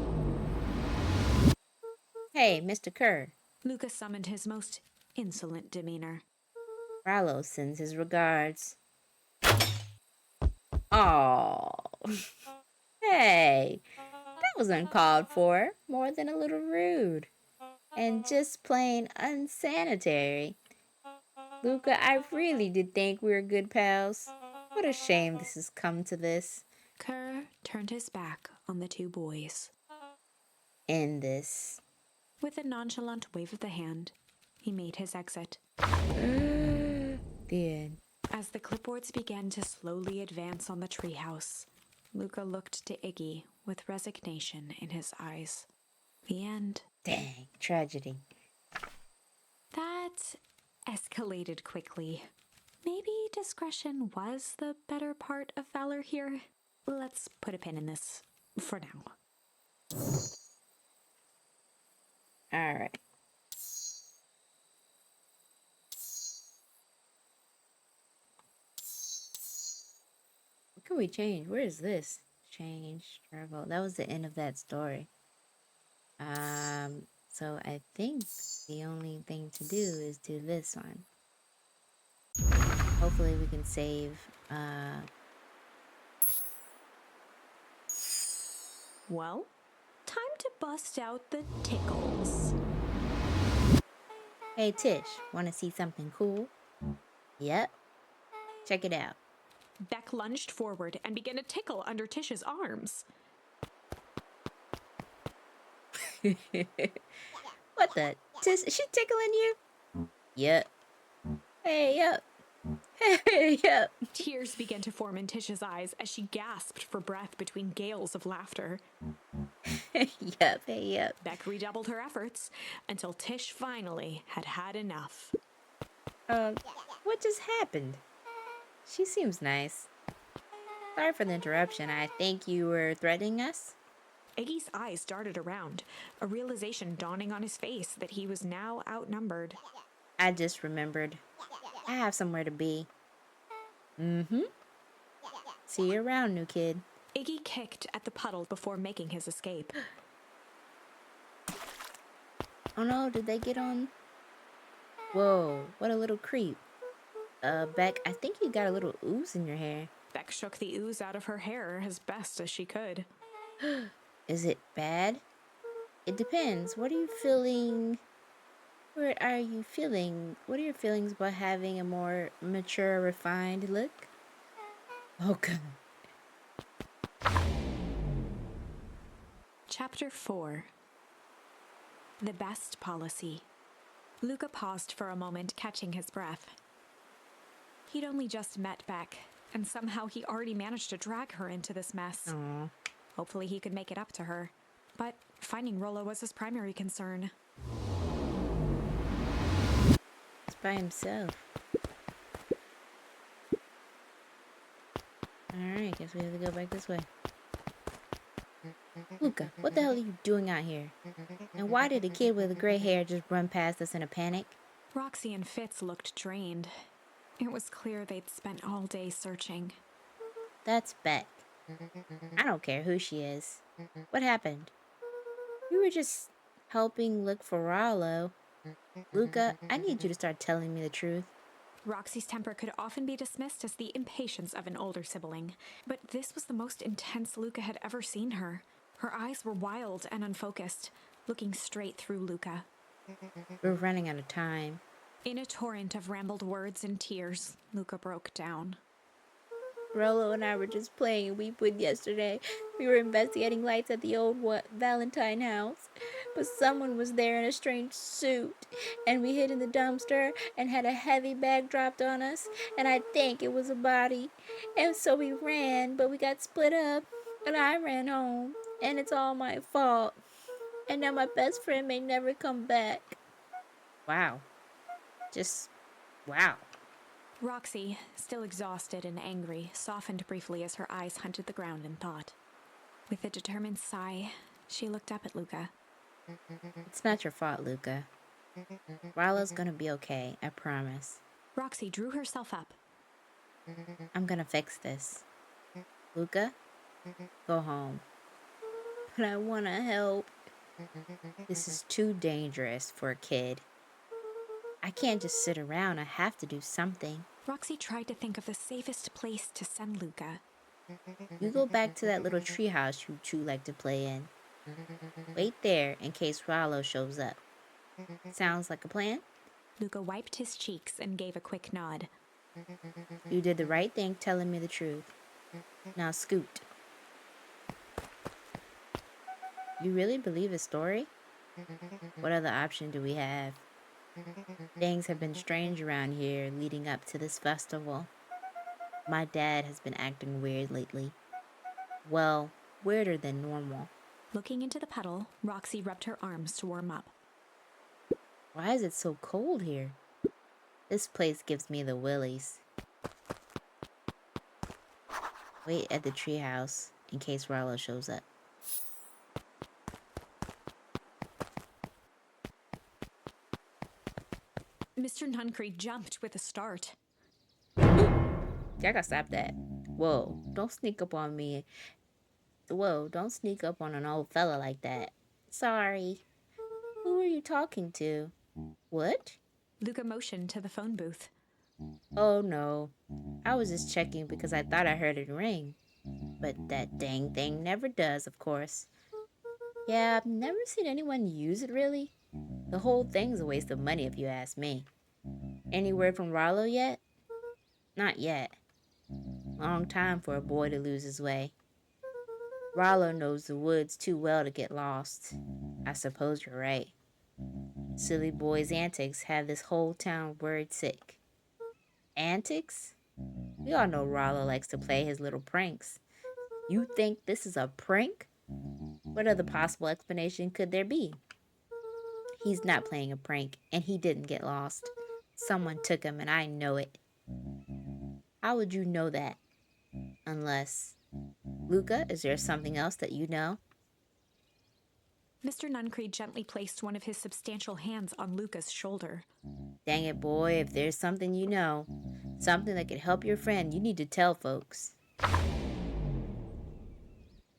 Hey, Mr. Kerr. Luca summoned his most insolent demeanor. Rollo sends his regards. Oh, hey, that was uncalled for, more than a little rude, and just plain unsanitary. Luca, I really did think we were good pals. What a shame this has come to this. Kerr turned his back on the two boys. End this. With a nonchalant wave of the hand, he made his exit. The end. As the clipboards began to slowly advance on the treehouse, Luca looked to Iggy with resignation in his eyes. The end. Dang, tragedy. That escalated quickly. Maybe discretion was the better part of valor here. Let's put a pin in this for now. All right. What can we change? Where is this? Change, travel. That was the end of that story. So I think the only thing to do is do this one. Hopefully we can save, Well, time to bust out the tickles. Hey Tish, wanna see something cool? Yep. Check it out. Beck lunged forward and began to tickle under Tish's arms. What the? Tish, is she tickling you? Yep. Hey, yep. Hey, yep. Tears began to form in Tish's eyes as she gasped for breath between gales of laughter. Yep, hey, yep. Beck redoubled her efforts until Tish finally had had enough. What just happened? She seems nice. Sorry for the interruption. I think you were threatening us? Iggy's eyes darted around, a realization dawning on his face that he was now outnumbered. I just remembered. I have somewhere to be. Mm-hmm. See you around, new kid. Iggy kicked at the puddle before making his escape. Oh no, did they get on? Whoa, what a little creep. Beck, I think you got a little ooze in your hair. Beck shook the ooze out of her hair as best as she could. Is it bad? It depends. What are you feeling? What are you feeling? What are your feelings about having a more mature, refined look? Oh, God. Chapter 4. The Best Policy. Luca paused for a moment, catching his breath. He'd only just met Beck, and somehow he already managed to drag her into this mess. Aww. Hopefully he could make it up to her. But finding Rollo was his primary concern. He's by himself. Alright, guess we have to go back this way. Luca, what the hell are you doing out here? And why did a kid with gray hair just run past us in a panic? Roxy and Fitz looked drained. It was clear they'd spent all day searching. That's Beck. I don't care who she is. What happened? We were just helping look for Rollo. Luca, I need you to start telling me the truth. Roxy's temper could often be dismissed as the impatience of an older sibling, but this was the most intense Luca had ever seen her. Her eyes were wild and unfocused, looking straight through Luca. We're running out of time. In a torrent of rambled words and tears, Luca broke down. Rollo and I were just playing Weepwood yesterday. We were investigating lights at the old Valentine house. But someone was there in a strange suit. And we hid in the dumpster and had a heavy bag dropped on us. And I think it was a body. And so we ran, but we got split up. And I ran home. And it's all my fault. And now my best friend may never come back. Wow. Just wow. Roxy, still exhausted and angry, softened briefly as her eyes hunted the ground in thought. With a determined sigh, she looked up at Luca. It's not your fault, Luca. Rollo's gonna be okay, I promise. Roxy drew herself up. I'm gonna fix this. Luca, go home. But I wanna help. This is too dangerous for a kid. I can't just sit around. I have to do something. Roxy tried to think of the safest place to send Luca. You go back to that little treehouse you two like to play in. Wait there in case Rollo shows up. Sounds like a plan? Luca wiped his cheeks and gave a quick nod. You did the right thing telling me the truth. Now scoot. You really believe his story? What other option do we have? Things have been strange around here leading up to this festival. My dad has been acting weird lately. Well, weirder than normal. Looking into the puddle, Roxy rubbed her arms to warm up. Why is it so cold here? This place gives me the willies. Wait at the treehouse in case Rollo shows up. Mr. Nuncreed jumped with a start. I gotta stop that. Whoa, don't sneak up on me. Whoa, don't sneak up on an old fella like that. Sorry. Who are you talking to? What? Luca motioned to the phone booth. Oh no. I was just checking because I thought I heard it ring. But that dang thing never does, of course. Yeah, I've never seen anyone use it really. The whole thing's a waste of money if you ask me. Any word from Rollo yet? Not yet. Long time for a boy to lose his way. Rollo knows the woods too well to get lost. I suppose you're right. Silly boy's antics have this whole town worried sick. Antics? We all know Rollo likes to play his little pranks. You think this is a prank? What other possible explanation could there be? He's not playing a prank, and he didn't get lost. Someone took him, and I know it. How would you know that? Unless... Luca, is there something else that you know? Mr. Nuncreed gently placed one of his substantial hands on Luca's shoulder. Dang it, boy, if there's something you know, something that could help your friend, you need to tell folks.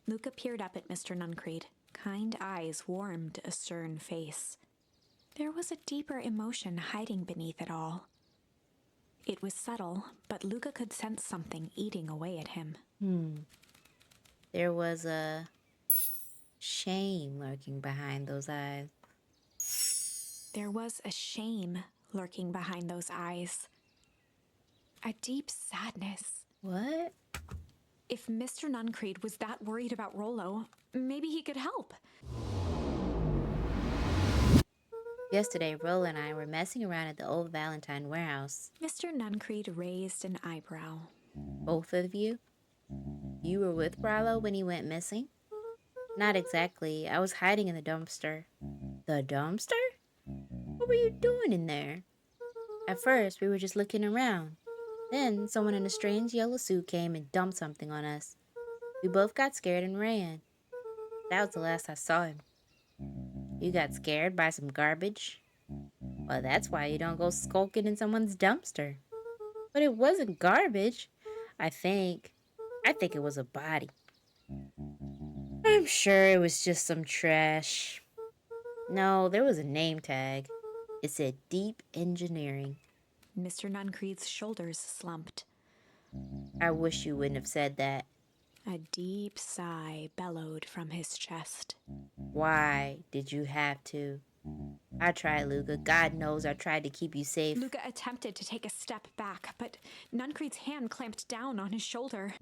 Luca peered up at Mr. Nuncreed. Kind eyes warmed a stern face. There was a deeper emotion hiding beneath it all. It was subtle, but Luca could sense something eating away at him. There was a shame lurking behind those eyes. There was a shame lurking behind those eyes. A deep sadness. What? If Mr. Nuncreed was that worried about Rollo, maybe he could help. Yesterday, Rollo and I were messing around at the old Valentine warehouse. Mr. Nuncreed raised an eyebrow. Both of you? You were with Rollo when he went missing? Not exactly. I was hiding in the dumpster. The dumpster? What were you doing in there? At first, we were just looking around. Then, someone in a strange yellow suit came and dumped something on us. We both got scared and ran. That was the last I saw him. You got scared by some garbage? Well, that's why you don't go skulking in someone's dumpster. But it wasn't garbage. I think it was a body. I'm sure it was just some trash. No, there was a name tag. It said Deep Engineering. Mr. Nuncreed's shoulders slumped. I wish you wouldn't have said that. A deep sigh bellowed from his chest. Why did you have to? I tried, Luca. God knows I tried to keep you safe. Luca attempted to take a step back, but Nuncreed's hand clamped down on his shoulder.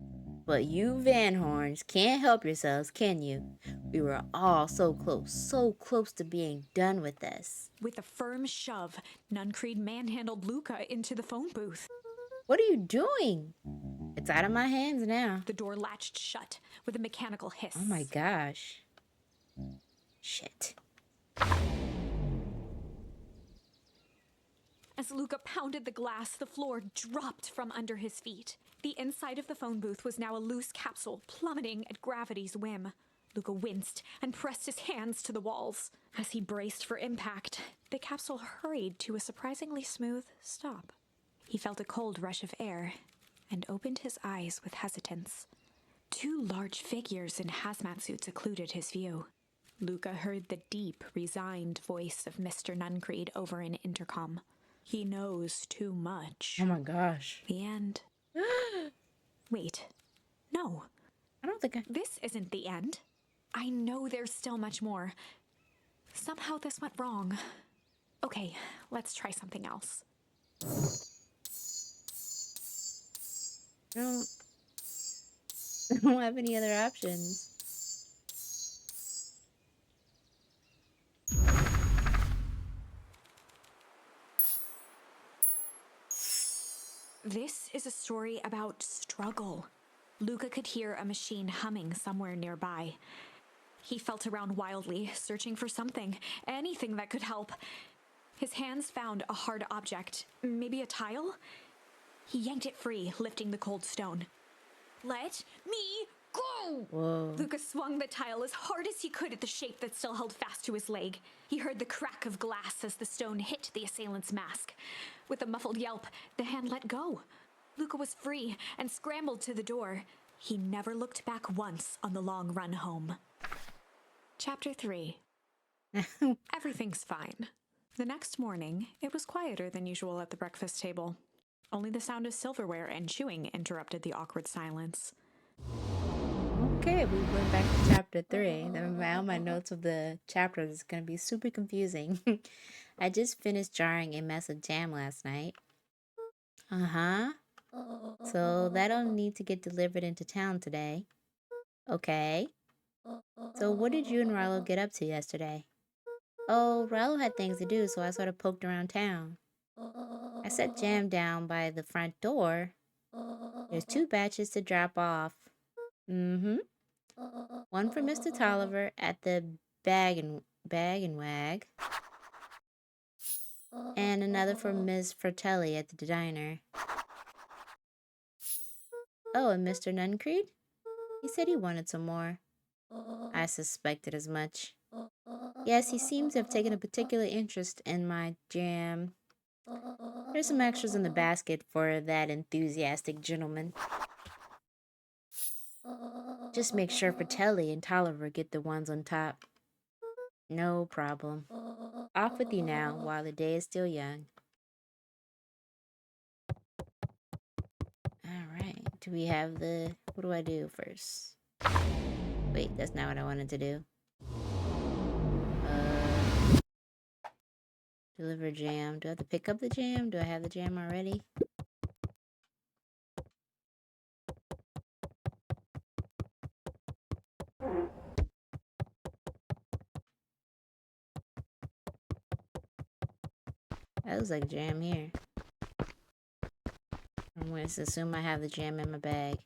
But you Van Horns can't help yourselves, can you? We were all so close to being done with this. With a firm shove, Nuncreed manhandled Luca into the phone booth. What are you doing? It's out of my hands now. The door latched shut with a mechanical hiss. Oh my gosh. Shit. As Luca pounded the glass, the floor dropped from under his feet. The inside of the phone booth was now a loose capsule, plummeting at gravity's whim. Luca winced and pressed his hands to the walls. As he braced for impact, the capsule hurried to a surprisingly smooth stop. He felt a cold rush of air and opened his eyes with hesitance. Two large figures in hazmat suits occluded his view. Luca heard the deep, resigned voice of Mr. Nuncreed over an intercom. He knows too much. Oh my gosh. The end. Wait. No. I don't think This isn't the end. I know there's still much more. Somehow this went wrong. Okay, let's try something else. I don't have any other options. This is a story about struggle. Luca could hear a machine humming somewhere nearby. He felt around wildly, searching for something, anything that could help. His hands found a hard object, maybe a tile? He yanked it free, lifting the cold stone. Let me go! Whoa. Luca swung the tile as hard as he could at the shape that still held fast to his leg. He heard the crack of glass as the stone hit the assailant's mask. With a muffled yelp, the hand let go. Luca was free and scrambled to the door. He never looked back once on the long run home. Chapter 3. Everything's fine. The next morning, it was quieter than usual at the breakfast table. Only the sound of silverware and chewing interrupted the awkward silence. Okay, we went back to chapter 3. Now my notes of the chapter is going to be super confusing. I just finished jarring a mess of jam last night. Uh-huh. So that'll need to get delivered into town today. Okay. So what did you and Rollo get up to yesterday? Oh, Rollo had things to do, so I sort of poked around town. I set jam down by the front door. There's 2 batches to drop off. Mm-hmm. One for Mr. Tolliver at the bag and wag, and another for Ms. Fratelli at the diner. Oh, and Mr. Nuncreed? He said he wanted some more. I suspected as much. Yes, he seems to have taken a particular interest in my jam. There's some extras in the basket for that enthusiastic gentleman. Just make sure Fratelli and Tolliver get the ones on top. No problem. Off with you now while the day is still young. Alright, do we have the... What do I do first? Wait, that's not what I wanted to do. Deliver jam. Do I have to pick up the jam? Do I have the jam already? That looks like jam here. I'm going to assume I have the jam in my bag.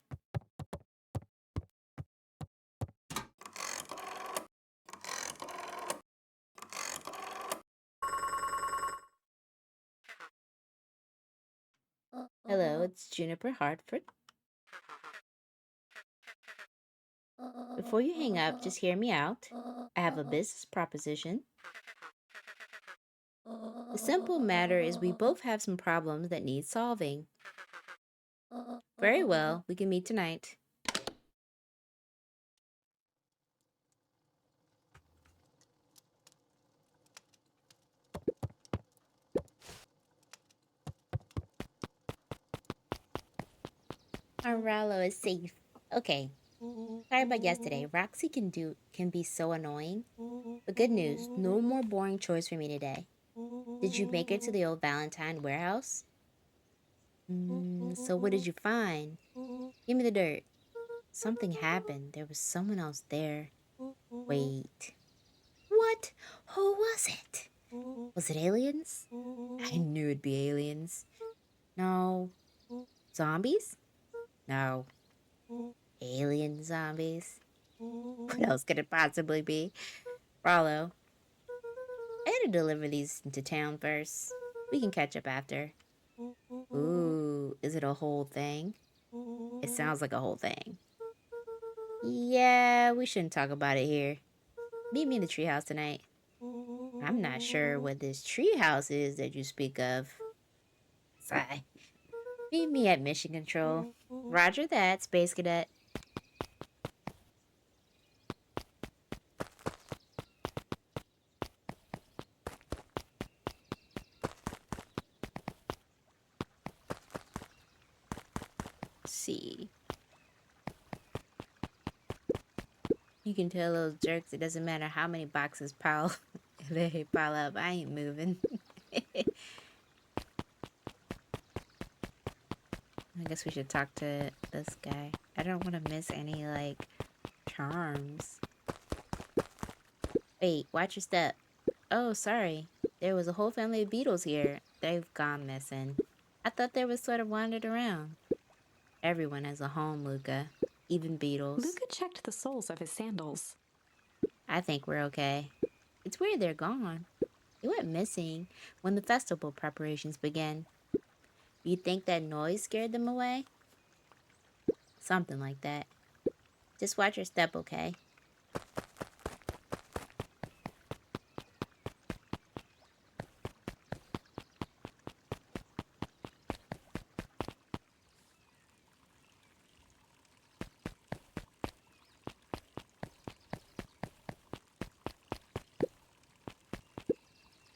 Hello, it's Juniper Hartford. Before you hang up, just hear me out. I have a business proposition. The simple matter is we both have some problems that need solving. Very well, we can meet tonight. Our Rallo is safe. Okay. Sorry about yesterday. Roxy can be so annoying. But good news, no more boring chores for me today. Did you make it to the old Valentine warehouse? So what did you find? Give me the dirt. Something happened. There was someone else there. Wait. What? Who was it? Was it aliens? I knew it'd be aliens. No. Zombies? No. Alien zombies? What else could it possibly be? Rollo, I had to deliver these into town first. We can catch up after. Ooh, is it a whole thing? It sounds like a whole thing. Yeah, we shouldn't talk about it here. Meet me in the treehouse tonight. I'm not sure what this treehouse is that you speak of. Sigh. Meet me at Mission Control. Roger that, Space Cadet. See. You can tell those jerks it doesn't matter how many boxes they pile up. I ain't moving. I guess we should talk to this guy. I don't want to miss any, charms. Wait, watch your step. Oh, sorry. There was a whole family of beetles here. They've gone missing. I thought they were sort of wandered around. Everyone has a home, Luca. Even beetles. Luca checked the soles of his sandals. I think we're okay. It's weird they're gone. They went missing when the festival preparations began. You think that noise scared them away? Something like that. Just watch your step, okay?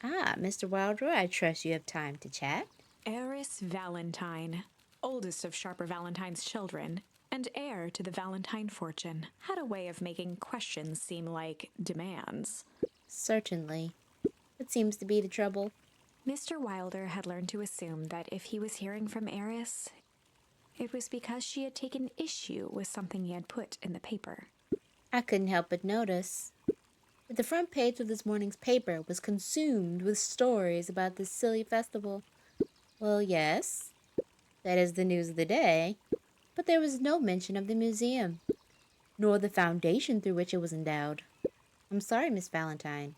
Ah, Mr. Wilder, I trust you have time to chat. Eris Valentine, oldest of Sharper Valentine's children, and heir to the Valentine fortune, had a way of making questions seem like demands. Certainly. What seems to be the trouble? Mr. Wilder had learned to assume that if he was hearing from Eris, it was because she had taken issue with something he had put in the paper. I couldn't help but notice that the front page of this morning's paper was consumed with stories about this silly festival. Well, yes, that is the news of the day, but there was no mention of the museum, nor the foundation through which it was endowed. I'm sorry, Miss Valentine.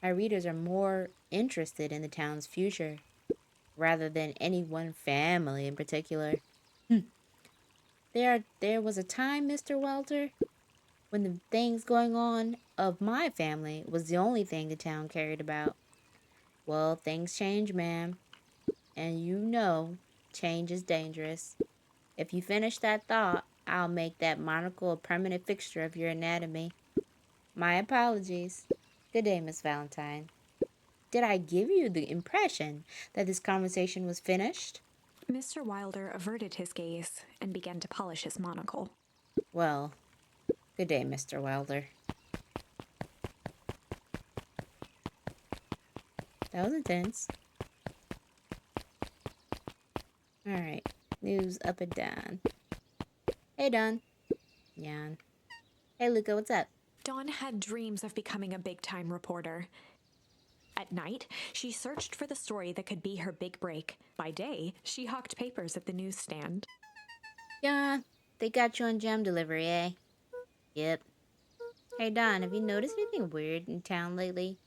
Our readers are more interested in the town's future, rather than any one family in particular. There was a time, Mr. Welter, when the things going on of my family was the only thing the town cared about. Well, things change, ma'am. And you know, change is dangerous. If you finish that thought, I'll make that monocle a permanent fixture of your anatomy. My apologies. Good day, Miss Valentine. Did I give you the impression that this conversation was finished? Mr. Wilder averted his gaze and began to polish his monocle. Well, good day, Mr. Wilder. That was intense. Alright, news up and down. Hey, Don. Yan. Hey, Luca, what's up? Dawn had dreams of becoming a big-time reporter. At night, she searched for the story that could be her big break. By day, she hawked papers at the newsstand. Yeah, they got you on jam delivery, eh? Yep. Hey, Don, have you noticed anything weird in town lately?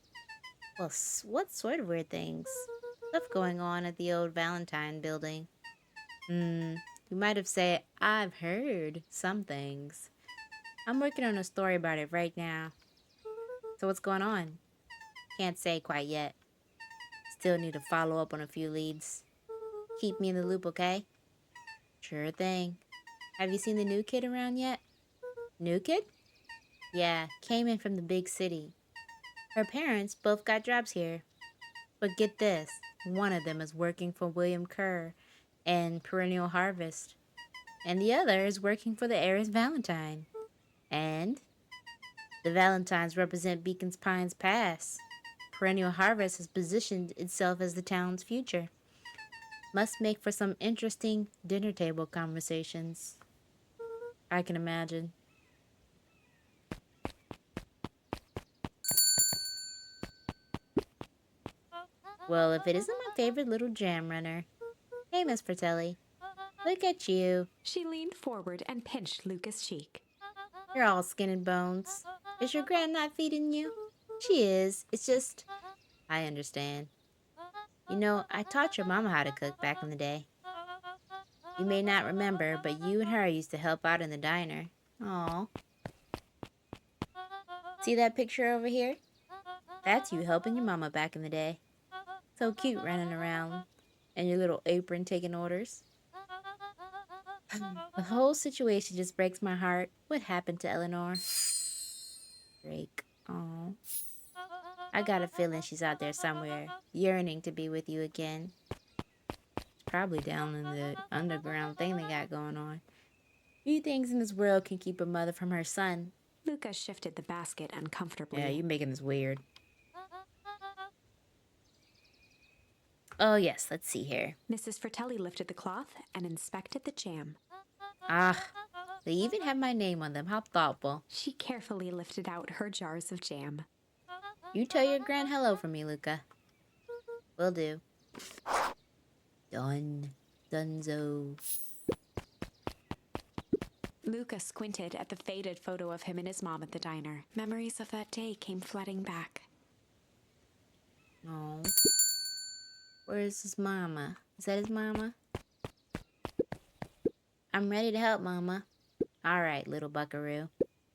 Well, what sort of weird things? Stuff going on at the old Valentine building. You might have said, I've heard some things. I'm working on a story about it right now. So what's going on? Can't say quite yet. Still need to follow up on a few leads. Keep me in the loop, okay? Sure thing. Have you seen the new kid around yet? New kid? Yeah, came in from the big city. Her parents both got jobs here. But get this, one of them is working for William Kerr and Perennial Harvest. And the other is working for the heiress Valentine. And the Valentines represent Beacons Pines Pass. Perennial Harvest has positioned itself as the town's future. Must make for some interesting dinner table conversations. I can imagine. Well, if it isn't my favorite little jam runner. Hey, Miss Fratelli. Look at you. She leaned forward and pinched Luca's cheek. You're all skin and bones. Is your gran not feeding you? She is. It's just, I understand. You know, I taught your mama how to cook back in the day. You may not remember, but you and her used to help out in the diner. Aw. See that picture over here? That's you helping your mama back in the day. So cute running around and your little apron taking orders. The whole situation just breaks my heart. What happened to Eleanor? Drake. Oh. I got a feeling she's out there somewhere, yearning to be with you again. She's probably down in the underground thing they got going on. Few things in this world can keep a mother from her son. Luca shifted the basket uncomfortably. Yeah, you're making this weird. Oh, yes, let's see here. Mrs. Fratelli lifted the cloth and inspected the jam. Ah, they even have my name on them. How thoughtful. She carefully lifted out her jars of jam. You tell your gran hello for me, Luca. Will do. Done. Dunzo. Luca squinted at the faded photo of him and his mom at the diner. Memories of that day came flooding back. Oh. Where's his mama? Is that his mama? I'm ready to help, Mama. All right, little buckaroo.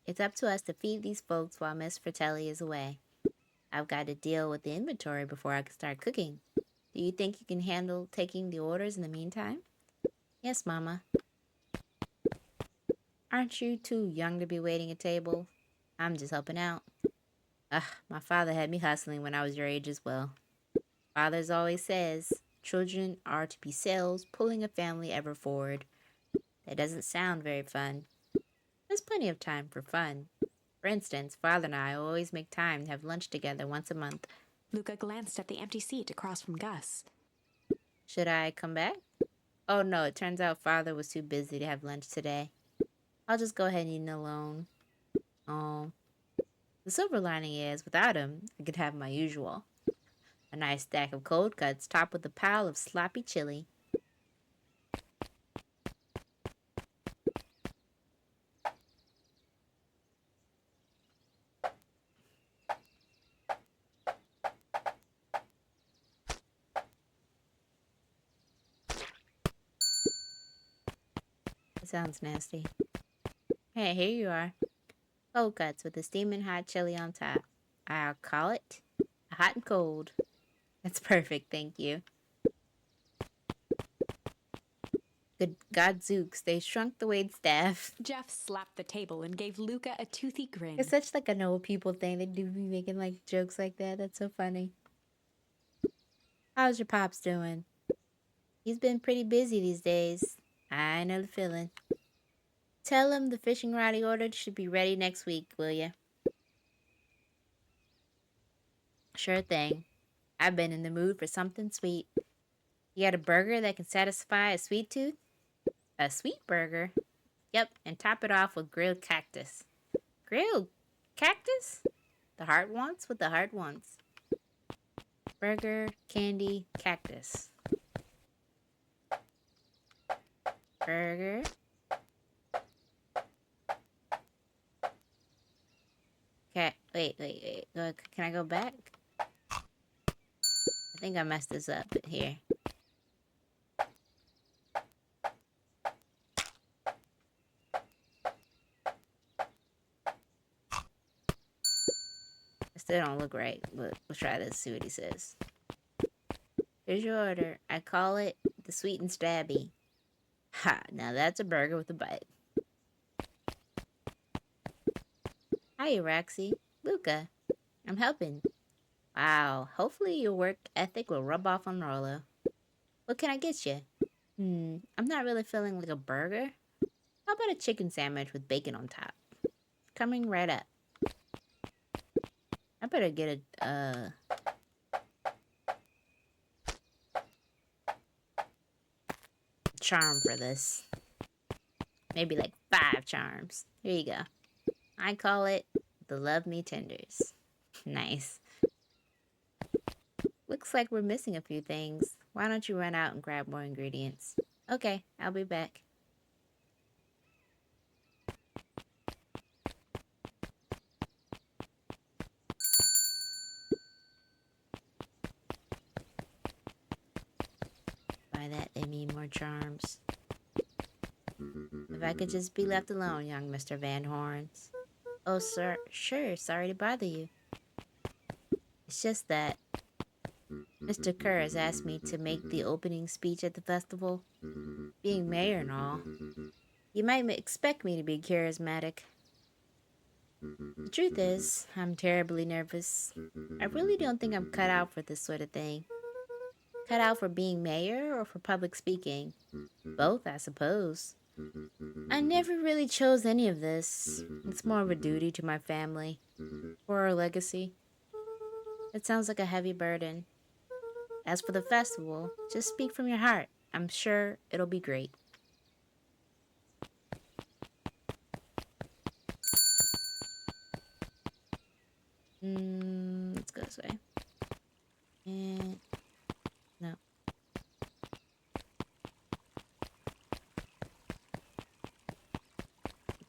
It's up to us to feed these folks while Miss Fratelli is away. I've got to deal with the inventory before I can start cooking. Do you think you can handle taking the orders in the meantime? Yes, Mama. Aren't you too young to be waiting a table? I'm just helping out. My father had me hustling when I was your age as well. Fathers always says, children are to be sails pulling a family ever forward. That doesn't sound very fun. There's plenty of time for fun. For instance, Father and I always make time to have lunch together once a month. Luca glanced at the empty seat across from Gus. Should I come back? Oh no, it turns out Father was too busy to have lunch today. I'll just go ahead and eat it alone. Oh. The silver lining is, without him, I could have my usual. A nice stack of cold cuts topped with a pile of sloppy chili. That sounds nasty. Hey, here you are. Cold cuts with a steaming hot chili on top. I'll call it a hot and cold. That's perfect, thank you. Good Godzooks, they shrunk the waitstaff. Jeff slapped the table and gave Luca a toothy grin. It's such like an old people thing. They do be making like jokes like that. That's so funny. How's your pops doing? He's been pretty busy these days. I know the feeling. Tell him the fishing rod he ordered should be ready next week, will ya? Sure thing. I've been in the mood for something sweet. You got a burger that can satisfy a sweet tooth? A sweet burger? Yep, and top it off with grilled cactus. Grilled cactus? The heart wants what the heart wants. Burger, candy, cactus. Burger. Okay, wait. Can I go back? I think I messed this up here. It still don't look right, but we'll try this, see what he says. Here's your order. I call it the sweet and stabby. Ha, now that's a burger with a bite. Hi, Roxy. Luca. I'm helping. Wow, hopefully your work ethic will rub off on Rollo. What can I get you? I'm not really feeling like a burger. How about a chicken sandwich with bacon on top? Coming right up. I better get a, charm for this. Maybe like 5 charms. Here you go. I call it the Love Me Tenders. Nice. Looks like we're missing a few things. Why don't you run out and grab more ingredients? Okay, I'll be back. By that, they mean more charms. If I could just be left alone, young Mr. Van Horns. Oh, sir, sure, sorry to bother you. It's just that Mr. Kerr has asked me to make the opening speech at the festival. Being mayor and all, you might expect me to be charismatic. The truth is, I'm terribly nervous. I really don't think I'm cut out for this sort of thing. Cut out for being mayor or for public speaking? Both, I suppose. I never really chose any of this. It's more of a duty to my family, or our legacy. It sounds like a heavy burden. As for the festival, just speak from your heart. I'm sure it'll be great. Let's go this way. And no.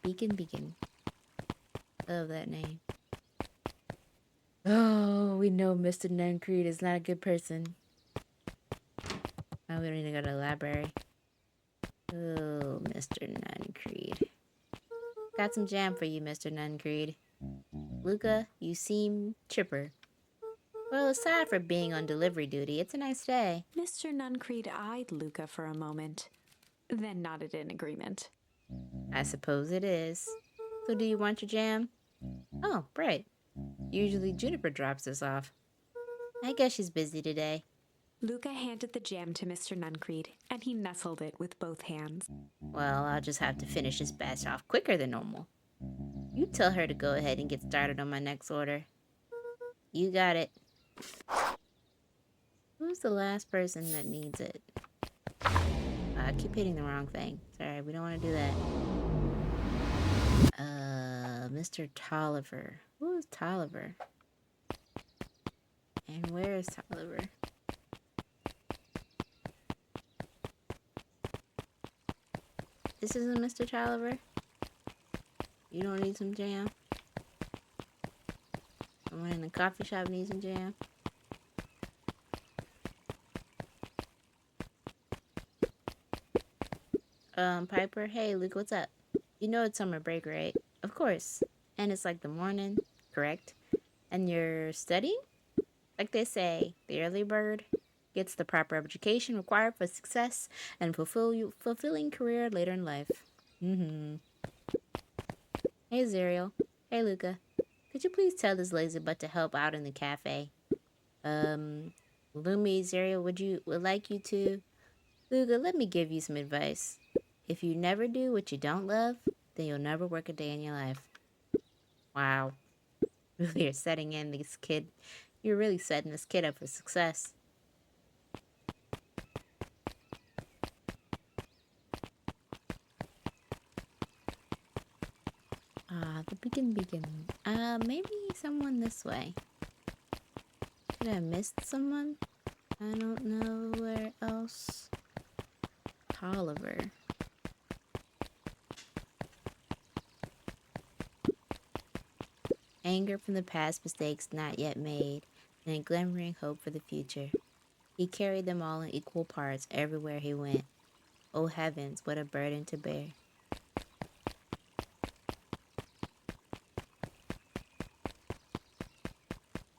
Beacon. Love that name. Oh, we know Mr. Nuncreed is not a good person. Oh, we don't need to go to the library. Oh, Mr. Nuncreed. Got some jam for you, Mr. Nuncreed. Luca, you seem chipper. Well, aside from being on delivery duty, it's a nice day. Mr. Nuncreed eyed Luca for a moment, then nodded in agreement. I suppose it is. So do you want your jam? Oh, right. Usually Juniper drops us off. I guess she's busy today. Luca handed the jam to Mr. Nuncreed, and he nestled it with both hands. Well, I'll just have to finish this batch off quicker than normal. You tell her to go ahead and get started on my next order. You got it. Who's the last person that needs it? I keep hitting the wrong thing. Sorry, we don't want to do that. Mr. Tolliver. Who is Tolliver? And where is Tolliver? This isn't Mr. Tolliver? You don't need some jam? Someone in the coffee shop needs some jam? Piper, hey, Luke, what's up? You know it's summer break, right? Of course. And it's like the morning, correct? And you're studying? Like they say, the early bird gets the proper education required for success and fulfilling career later in life. Hey, Zerial. Hey, Luca. Could you please tell this lazy butt to help out in the cafe? Lumi, Zerial, would like you to... Luca, let me give you some advice. If you never do what you don't love, then you'll never work a day in your life. Wow. You're setting in this kid. You're really setting this kid up for success. The beacon. Maybe someone this way. Did I miss someone? I don't know where else. Tolliver. Anger from the past mistakes not yet made, and a glimmering hope for the future. He carried them all in equal parts everywhere he went. Oh heavens, what a burden to bear.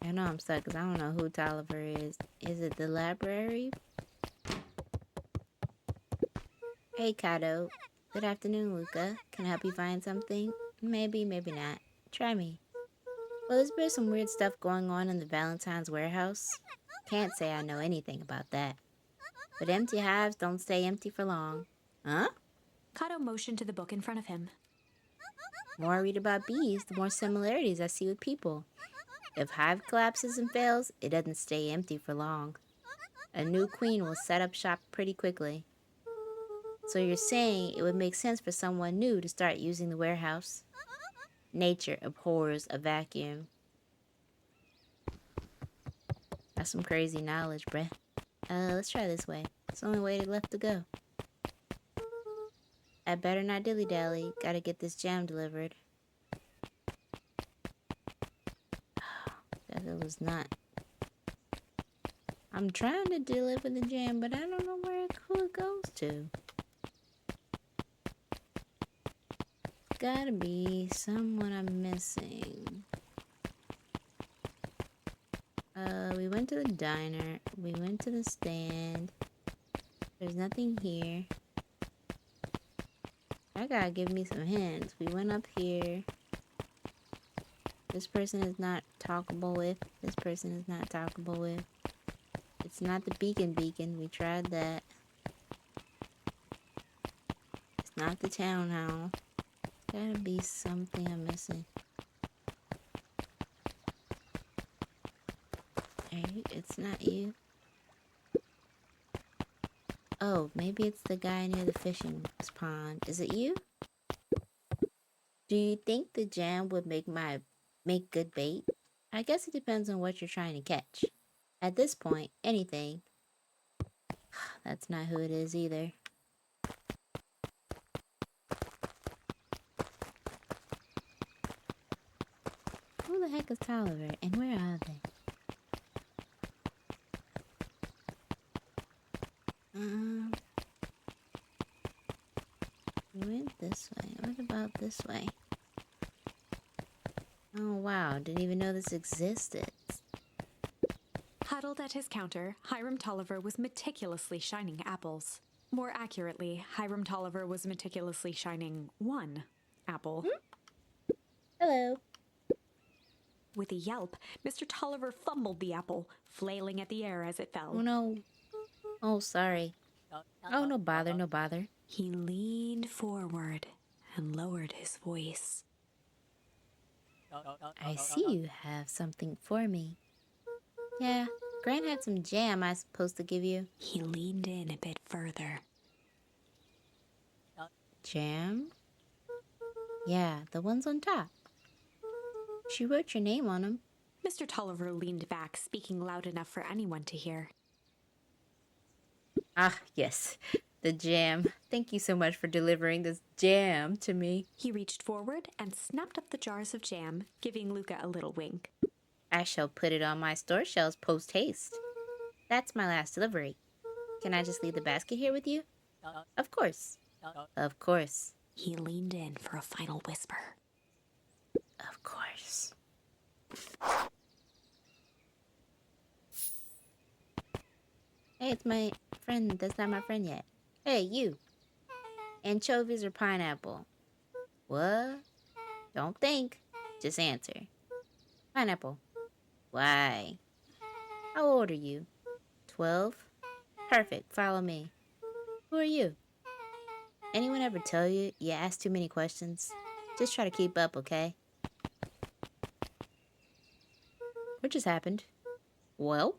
I know I'm stuck because I don't know who Tolliver is. Is it the library? Hey, Kato. Good afternoon, Luca. Can I help you find something? Maybe, maybe not. Try me. Well, there's been some weird stuff going on in the Valentine's warehouse. Can't say I know anything about that. But empty hives don't stay empty for long. Huh? Kato motioned to the book in front of him. The more I read about bees, the more similarities I see with people. If hive collapses and fails, it doesn't stay empty for long. A new queen will set up shop pretty quickly. So you're saying it would make sense for someone new to start using the warehouse? Nature abhors a vacuum. That's some crazy knowledge, bruh. Let's try this way. It's the only way left to go. I better not dilly-dally. Gotta get this jam delivered. That it was not. I'm trying to deliver the jam, but I don't know who it goes to. Gotta be someone I'm missing. We went to the diner. We went to the stand. There's nothing here. I gotta give me some hints. We went up here. This person is not talkable with. This person is not talkable with. It's not the beacon. We tried that. It's not the town hall. Gotta be something I'm missing. Hey, it's not you. Oh, maybe it's the guy near the fishing pond. Is it you? Do you think the jam would make good bait? I guess it depends on what you're trying to catch. At this point, anything. That's not who it is either. Who the heck is Tolliver, and where are they? We went this way. What about this way? Oh wow, didn't even know this existed. Huddled at his counter, Hiram Tolliver was meticulously shining apples. More accurately, Hiram Tolliver was meticulously shining one apple. Hello. With a yelp, Mr. Tolliver fumbled the apple, flailing at the air as it fell. Oh no. Oh, sorry. Oh, no bother, no bother. He leaned forward and lowered his voice. I see you have something for me. Yeah, Grant had some jam I was supposed to give you. He leaned in a bit further. Jam? Yeah, the ones on top. She wrote your name on them. Mr. Tolliver leaned back, speaking loud enough for anyone to hear. Ah, yes, the jam. Thank you so much for delivering this jam to me. He reached forward and snapped up the jars of jam, giving Luca a little wink. I shall put it on my store shelves post-haste. That's my last delivery. Can I just leave the basket here with you? Of course. Of course. He leaned in for a final whisper. Of course. Hey, it's my friend. That's not my friend yet. Hey, you. Anchovies or pineapple? What? Don't think. Just answer. Pineapple. Why? How old are you? 12? Perfect. Follow me. Who are you? Anyone ever tell you ask too many questions? Just try to keep up, okay? What just happened? Well?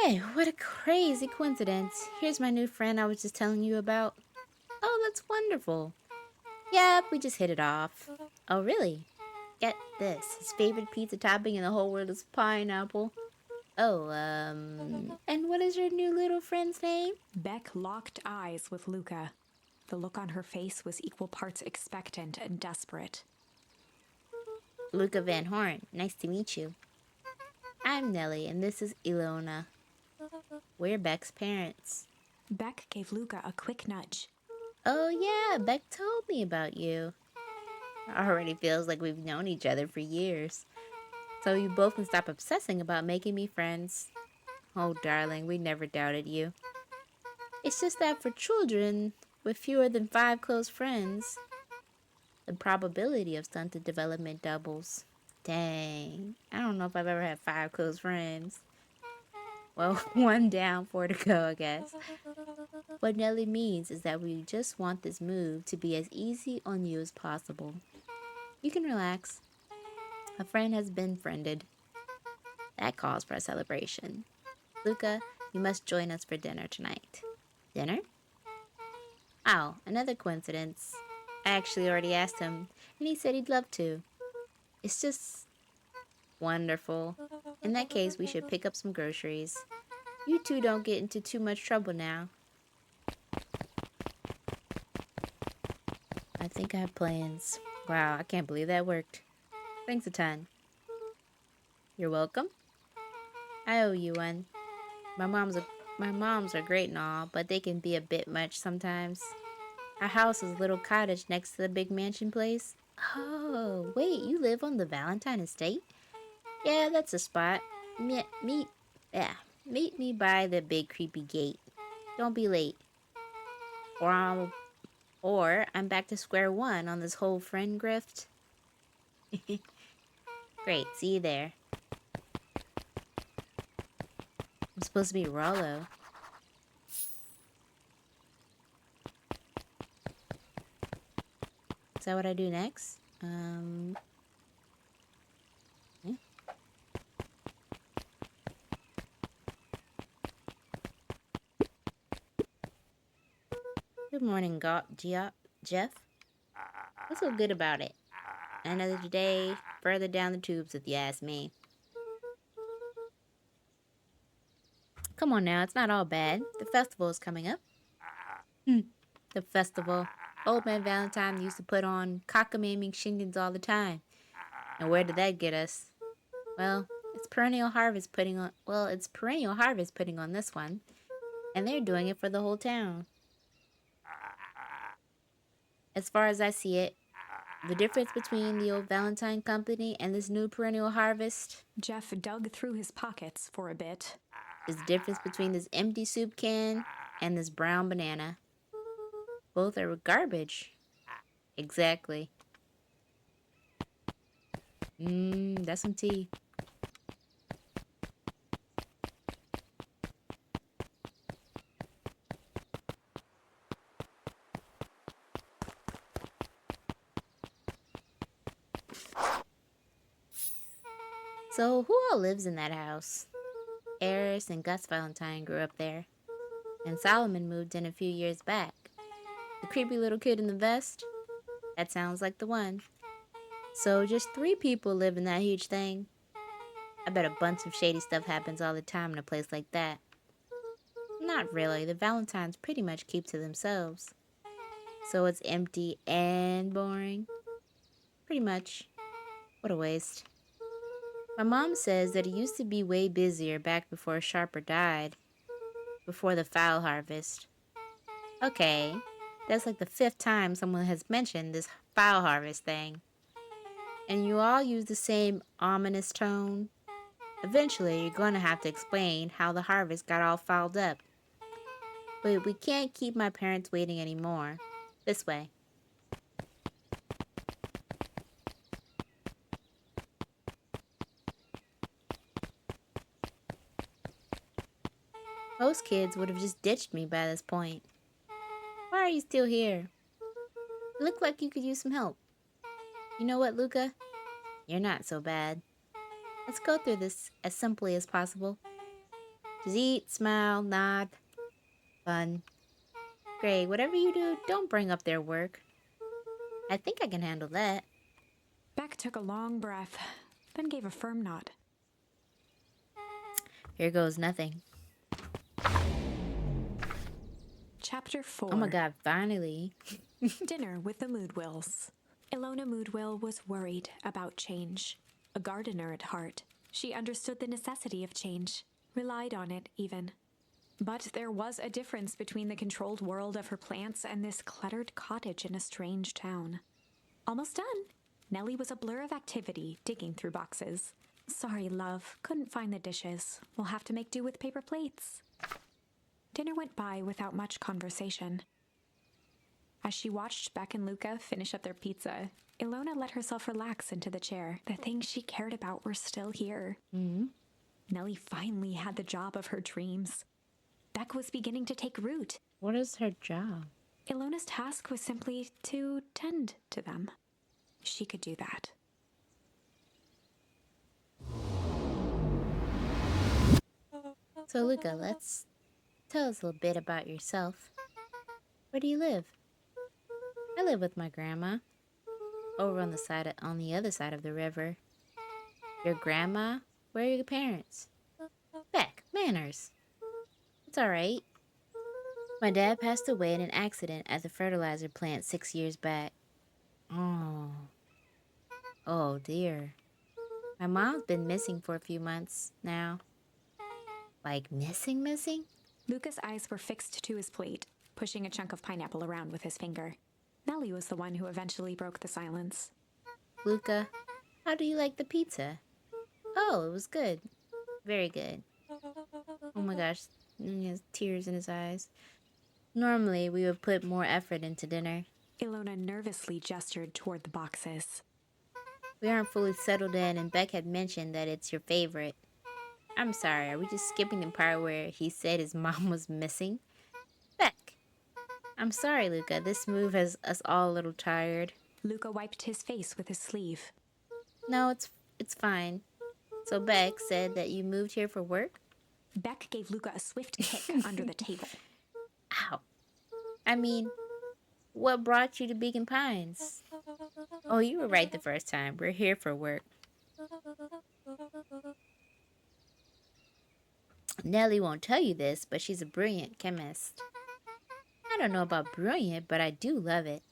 Hey, what a crazy coincidence. Here's my new friend I was just telling you about. Oh, that's wonderful. Yep, we just hit it off. Oh, really? Get this. His favorite pizza topping in the whole world is pineapple. Oh, and what is your new little friend's name? Beck locked eyes with Luca. The look on her face was equal parts expectant and desperate. Luca Van Horn. Nice to meet you. I'm Nellie, and this is Ilona. We're Beck's parents. Beck gave Luca a quick nudge. Oh yeah, Beck told me about you. Already feels like we've known each other for years. So you both can stop obsessing about making me friends. Oh darling, we never doubted you. It's just that for children with fewer than 5 close friends, the probability of stunted development doubles. Dang, I don't know if I've ever had 5 close friends. Well, 1 down, 4 to go, I guess. What Nelly means is that we just want this move to be as easy on you as possible. You can relax. A friend has been friended. That calls for a celebration. Luca, you must join us for dinner tonight. Dinner? Oh, another coincidence. I actually already asked him, and he said he'd love to. It's just wonderful. In that case, we should pick up some groceries. You two don't get into too much trouble now. I think I have plans. Wow, I can't believe that worked. Thanks a ton. You're welcome. I owe you one. My moms are great and all, but they can be a bit much sometimes. Our house is a little cottage next to the big mansion place. Oh, wait, you live on the Valentine estate? Yeah, that's a spot. Meet me by the big creepy gate. Don't be late. Or I'm back to square one on this whole friend grift. Great, see you there. I'm supposed to be Rollo. Is that what I do next? Yeah. Good morning, Jeff. What's so good about it? Another day further down the tubes, if you ask me. Come on now, it's not all bad. The festival is coming up. The festival. Old Man Valentine used to put on cockamamie shingens all the time. And where did that get us? Well, it's perennial harvest putting on this one. And they're doing it for the whole town. As far as I see it, the difference between the old Valentine Company and this new perennial harvest, Jeff dug through his pockets for a bit, is the difference between this empty soup can and this brown banana. Both are garbage. Exactly. That's some tea. So, who all lives in that house? Eris and Gus Valentine grew up there, and Solomon moved in a few years back. The creepy little kid in the vest? That sounds like the one. So, just 3 people live in that huge thing. I bet a bunch of shady stuff happens all the time in a place like that. Not really, the Valentines pretty much keep to themselves. So it's empty and boring? Pretty much. What a waste. My mom says that it used to be way busier back before Sharper died. Before the fowl harvest. Okay, that's like the 5th time someone has mentioned this fowl harvest thing. And you all use the same ominous tone. Eventually, you're going to have to explain how the harvest got all fouled up. But we can't keep my parents waiting anymore. This way. Most kids would have just ditched me by this point. Why are you still here? You look like you could use some help. You know what, Luca? You're not so bad. Let's go through this as simply as possible. Just eat, smile, nod. Fun. Great, whatever you do, don't bring up their work. I think I can handle that. Beck took a long breath, then gave a firm nod. Here goes nothing. Chapter 4. Oh my god, finally. Dinner with the Moodwills. Ilona Moodwill was worried about change. A gardener at heart, she understood the necessity of change, relied on it even. But there was a difference between the controlled world of her plants and this cluttered cottage in a strange town. Almost done. Nellie was a blur of activity, digging through boxes. Sorry, love, couldn't find the dishes. We'll have to make do with paper plates. Dinner went by without much conversation. As she watched Beck and Luca finish up their pizza, Ilona let herself relax into the chair. The things she cared about were still here. Nellie finally had the job of her dreams. Beck was beginning to take root. What is her job? Ilona's task was simply to tend to them. She could do that. So, Luca, let's tell us a little bit about yourself. Where do you live? I live with my grandma. Over on the other side of the river. Your grandma? Where are your parents? Beck, manners. It's alright. My dad passed away in an accident at the fertilizer plant 6 years back. Oh. Oh dear. My mom's been missing for a few months now. Like missing? Luca's eyes were fixed to his plate, pushing a chunk of pineapple around with his finger. Nellie was the one who eventually broke the silence. Luca, how do you like the pizza? Oh, it was good. Very good. Oh my gosh, he has tears in his eyes. Normally, we would put more effort into dinner. Ilona nervously gestured toward the boxes. We aren't fully settled in, and Beck had mentioned that it's your favorite. I'm sorry, are we just skipping the part where he said his mom was missing? Beck! I'm sorry, Luca. This move has us all a little tired. Luca wiped his face with his sleeve. No, it's fine. So Beck said that you moved here for work? Beck gave Luca a swift kick under the table. Ow. I mean, what brought you to Beacon Pines? Oh, you were right the first time. We're here for work. Nellie won't tell you this, but she's a brilliant chemist. I don't know about brilliant, but I do love it.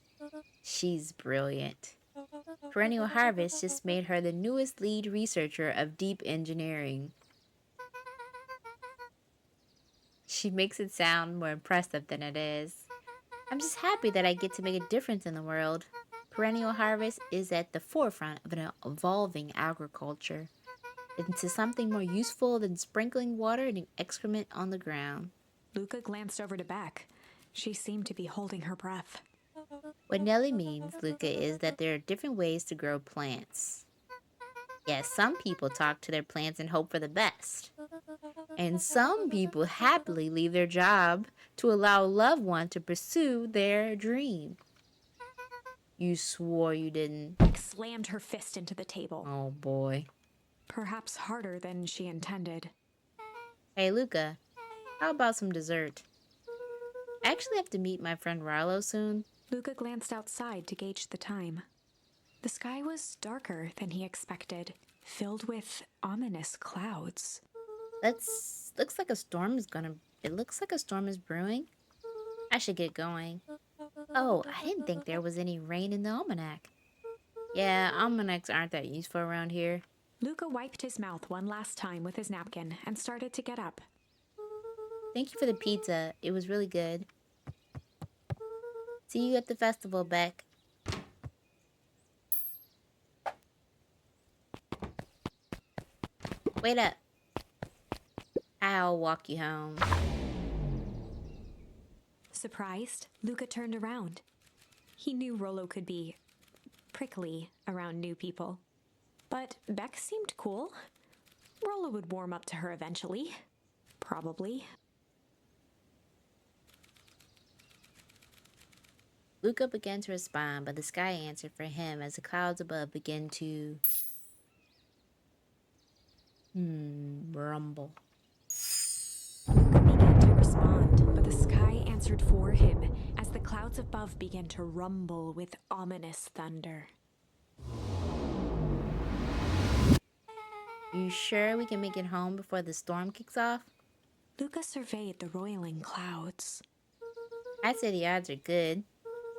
She's brilliant. Perennial Harvest just made her the newest lead researcher of deep engineering. She makes it sound more impressive than it is. I'm just happy that I get to make a difference in the world. Perennial Harvest is at the forefront of an evolving agriculture into something more useful than sprinkling water and excrement on the ground. Luca glanced over to Beck. She seemed to be holding her breath. What Nellie means, Luca, is that there are different ways to grow plants. Yes, some people talk to their plants and hope for the best. And some people happily leave their job to allow a loved one to pursue their dream. You swore you didn't. Beck slammed her fist into the table. Oh boy. Perhaps harder than she intended. Hey, Luca, how about some dessert? I actually have to meet my friend Rilo soon. Luca glanced outside to gauge the time. The sky was darker than he expected, filled with ominous clouds. It looks like a storm is brewing. I should get going. Oh, I didn't think there was any rain in the almanac. Yeah, almanacs aren't that useful around here. Luca wiped his mouth one last time with his napkin and started to get up. Thank you for the pizza. It was really good. See you at the festival, Beck. Wait up. I'll walk you home. Surprised, Luca turned around. He knew Rollo could be prickly around new people. But Beck seemed cool. Rollo would warm up to her eventually. Probably. Luca began to respond, but the sky answered for him as the clouds above began to rumble. Luca began to respond, but the sky answered for him as the clouds above began to rumble with ominous thunder. You sure we can make it home before the storm kicks off? Luca surveyed the roiling clouds. I'd say the odds are good.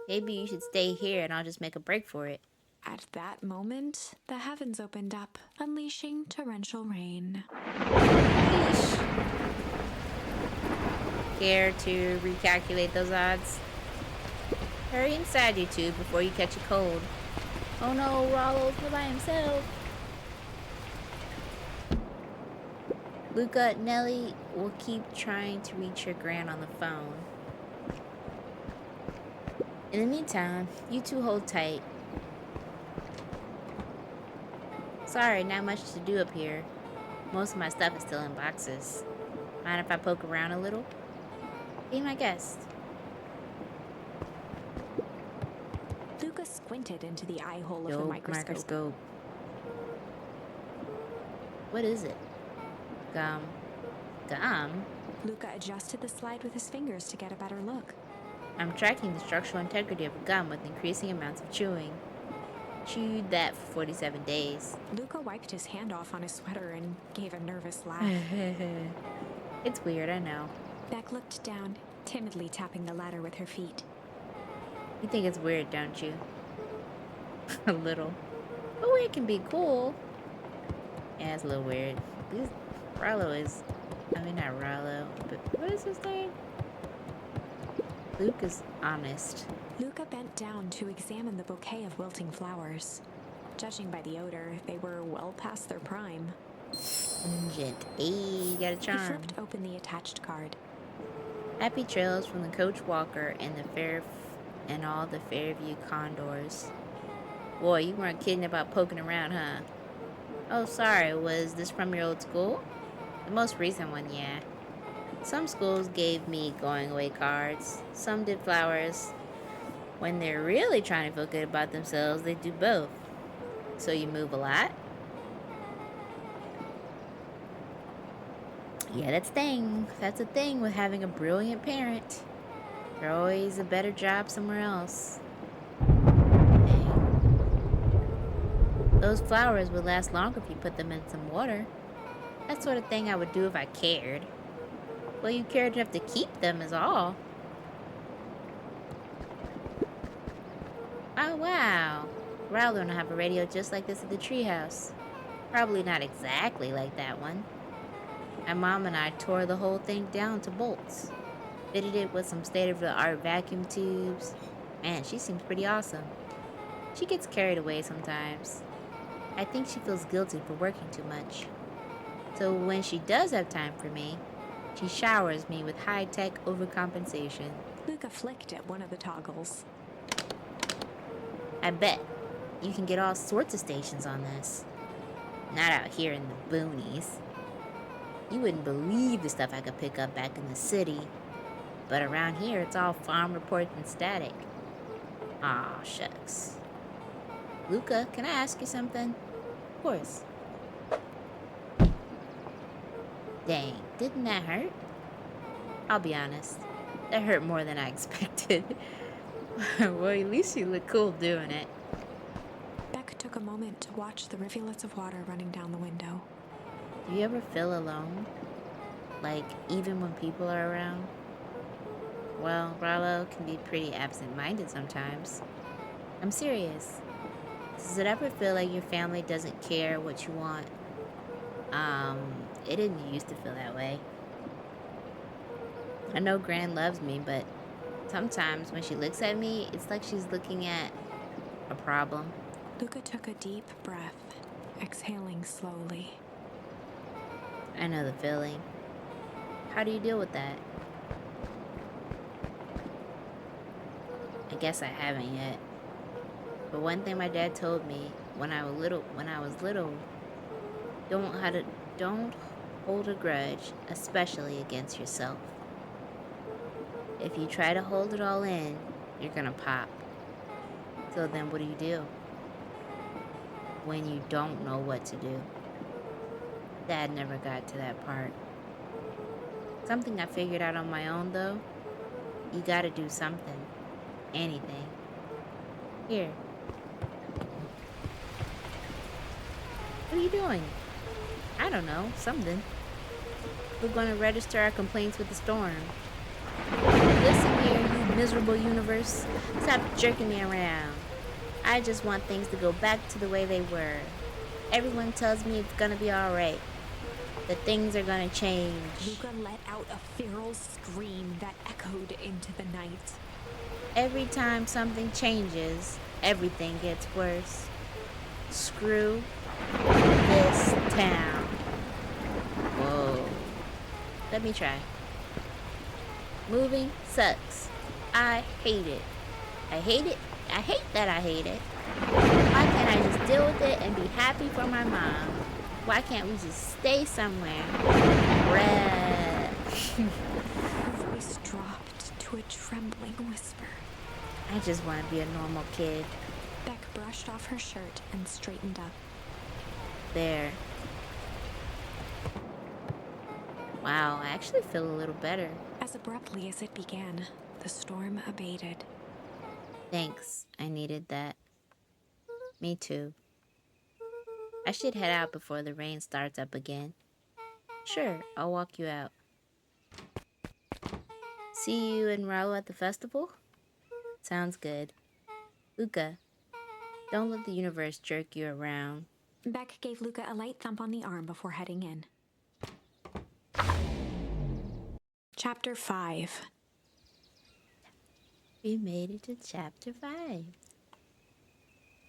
Maybe you should stay here and I'll just make a break for it. At that moment, the heavens opened up, unleashing torrential rain. Yeesh. Care to recalculate those odds? Hurry inside, you two, before you catch a cold. Oh no, Rollo's by himself. Luca, Nellie will keep trying to reach your gran on the phone. In the meantime, you two hold tight. Sorry, not much to do up here. Most of my stuff is still in boxes. Mind if I poke around a little? Be my guest. Luca squinted into the eye hole of Yo, the microscope. What is it? Gum. Gum? Luca adjusted the slide with his fingers to get a better look. I'm tracking the structural integrity of gum with increasing amounts of chewing. Chewed that for 47 days. Luca wiped his hand off on his sweater and gave a nervous laugh. It's weird, I know. Beck looked down, timidly tapping the ladder with her feet. You think it's weird, don't you? A little. But weird can be cool. Yeah, it's a little weird. Rollo is... I mean, not Rollo, but what is his name? Luke is honest. Luca bent down to examine the bouquet of wilting flowers. Judging by the odor, they were well past their prime. Pungent. Hey, you got a charm. He flipped open the attached card. Happy trails from the Coach Walker and all the Fairview Condors. Boy, you weren't kidding about poking around, huh? Oh, sorry. Was this from your old school? The most recent one, yeah. Some schools gave me going away cards. Some did flowers. When they're really trying to feel good about themselves, they do both. So you move a lot? Yeah, that's a thing with having a brilliant parent. There's always a better job somewhere else. Dang. Those flowers would last longer if you put them in some water. That sort of thing I would do if I cared. Well, you cared enough to keep them is all. Oh, wow. Rowler don't have a radio just like this at the treehouse. Probably not exactly like that one. My mom and I tore the whole thing down to bolts. Fitted it with some state-of-the-art vacuum tubes. Man, she seems pretty awesome. She gets carried away sometimes. I think she feels guilty for working too much. So when she does have time for me, she showers me with high-tech overcompensation. Luca flicked at one of the toggles. I bet you can get all sorts of stations on this. Not out here in the boonies. You wouldn't believe the stuff I could pick up back in the city. But around here, it's all farm reports and static. Aw, shucks. Luca, can I ask you something? Of course. Dang, didn't that hurt? I'll be honest. That hurt more than I expected. Well, at least you look cool doing it. Beck took a moment to watch the rivulets of water running down the window. Do you ever feel alone? Like, even when people are around? Well, Rollo can be pretty absent-minded sometimes. I'm serious. Does it ever feel like your family doesn't care what you want? It didn't used to feel that way. I know Gran loves me, but sometimes when she looks at me, it's like she's looking at a problem. Luca took a deep breath, exhaling slowly. I know the feeling. How do you deal with that? I guess I haven't yet. But one thing my dad told me when I was little, don't hold a grudge, especially against yourself. If you try to hold it all in, you're gonna pop. So then what do? When you don't know what to do. Dad never got to that part. Something I figured out on my own, though. You gotta do something. Anything. Here. What are you doing? I don't know. Something. We're gonna register our complaints with the storm. Listen here, you miserable universe. Stop jerking me around. I just want things to go back to the way they were. Everyone tells me it's gonna be alright. That things are gonna change. Luca let out a feral scream that echoed into the night. Every time something changes, everything gets worse. Screw this town. Whoa. Let me try. Moving sucks. I hate it. I hate it. I hate that I hate it. Why can't I just deal with it and be happy for my mom? Why can't we just stay somewhere? Red. Her voice dropped to a trembling whisper. I just want to be a normal kid. Beck brushed off her shirt and straightened up. There. Wow, I actually feel a little better. As abruptly as it began, the storm abated. Thanks, I needed that. Me too. I should head out before the rain starts up again. Sure, I'll walk you out. See you and Raul at the festival? Sounds good. Luca, don't let the universe jerk you around. Beck gave Luca a light thump on the arm before heading in. Chapter 5. We made it to chapter 5.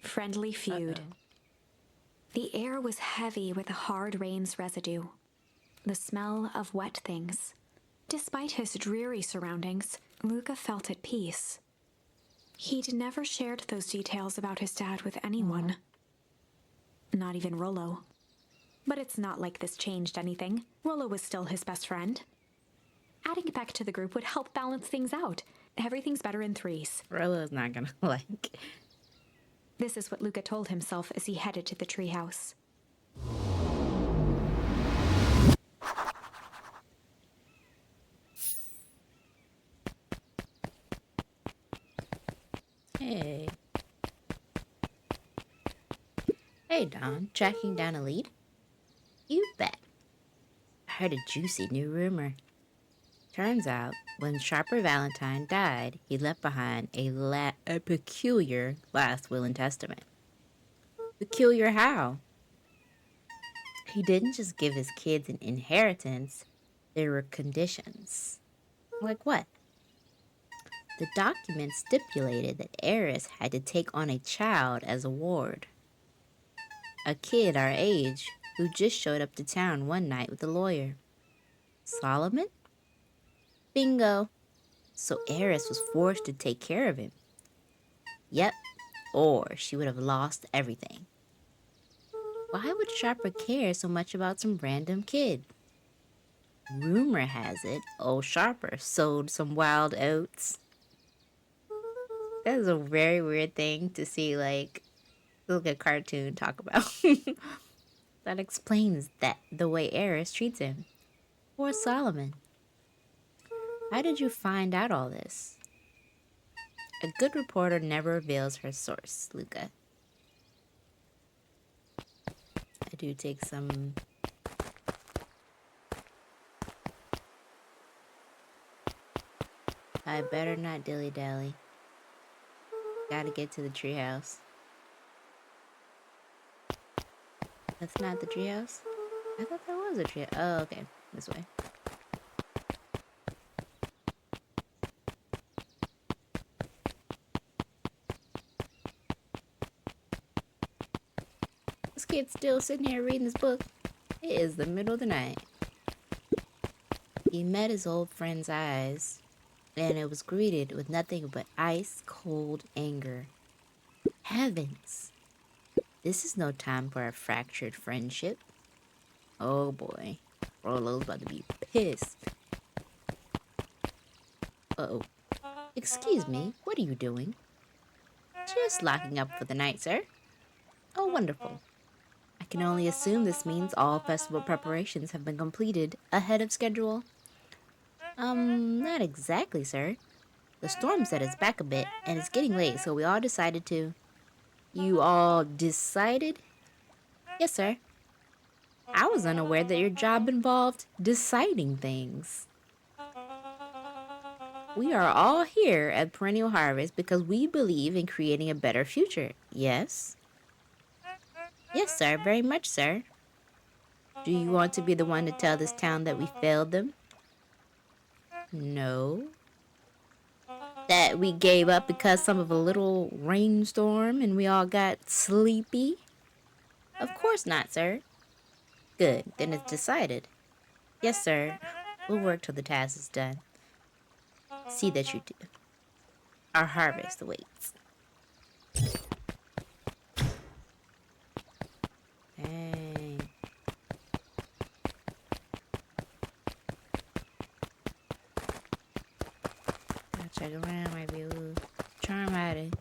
Friendly feud. Uh-oh. The air was heavy with the hard rain's residue. The smell of wet things. Despite his dreary surroundings, Luca felt at peace. He'd never shared those details about his dad with anyone. Not even Rollo. But it's not like this changed anything. Rollo was still his best friend. Adding Beck to the group would help balance things out. Everything's better in threes. Rollo's not gonna like. This is what Luca told himself as he headed to the treehouse. Hey. Hey, Don. Tracking down a lead? You bet. I heard a juicy new rumor. Turns out, when Sharper Valentine died, he left behind a peculiar last will and testament. Peculiar how? He didn't just give his kids an inheritance. There were conditions. Like what? The document stipulated that Eris had to take on a child as a ward. A kid our age who just showed up to town one night with a lawyer. Solomon? Bingo. So Eris was forced to take care of him. Yep, or she would have lost everything. Why would Sharper care so much about some random kid? Rumor has it, old Sharper sold some wild oats. That is a very weird thing to see, like, look at cartoon talk about. That explains that the way Eris treats him. Poor Solomon. How did you find out all this? A good reporter never reveals her source, Luca. I do take some... I better not dilly-dally. Gotta get to the treehouse. That's not the treehouse? I thought that was a treehouse. Oh, okay. This way. This kid's still sitting here reading this book. It is the middle of the night. He met his old friend's eyes, and it was greeted with nothing but ice-cold anger. Heavens! This is no time for a fractured friendship. Oh boy. Rollo's about to be pissed. Uh-oh. Excuse me, what are you doing? Just locking up for the night, sir. Oh, wonderful. I can only assume this means all festival preparations have been completed ahead of schedule. Not exactly, sir. The storm set us back a bit, and it's getting late, so we all decided to... You all decided? Yes, sir. I was unaware that your job involved deciding things. We are all here at Perennial Harvest because we believe in creating a better future. Yes? Yes, sir. Very much, sir. Do you want to be the one to tell this town that we failed them? No. That we gave up because of a little rainstorm and we all got sleepy? Of course not, sir. Good, then it's decided. Yes, sir. We'll work till the task is done. See that you do. Our harvest awaits. Dang. Gotta check around, might be a little charm at it.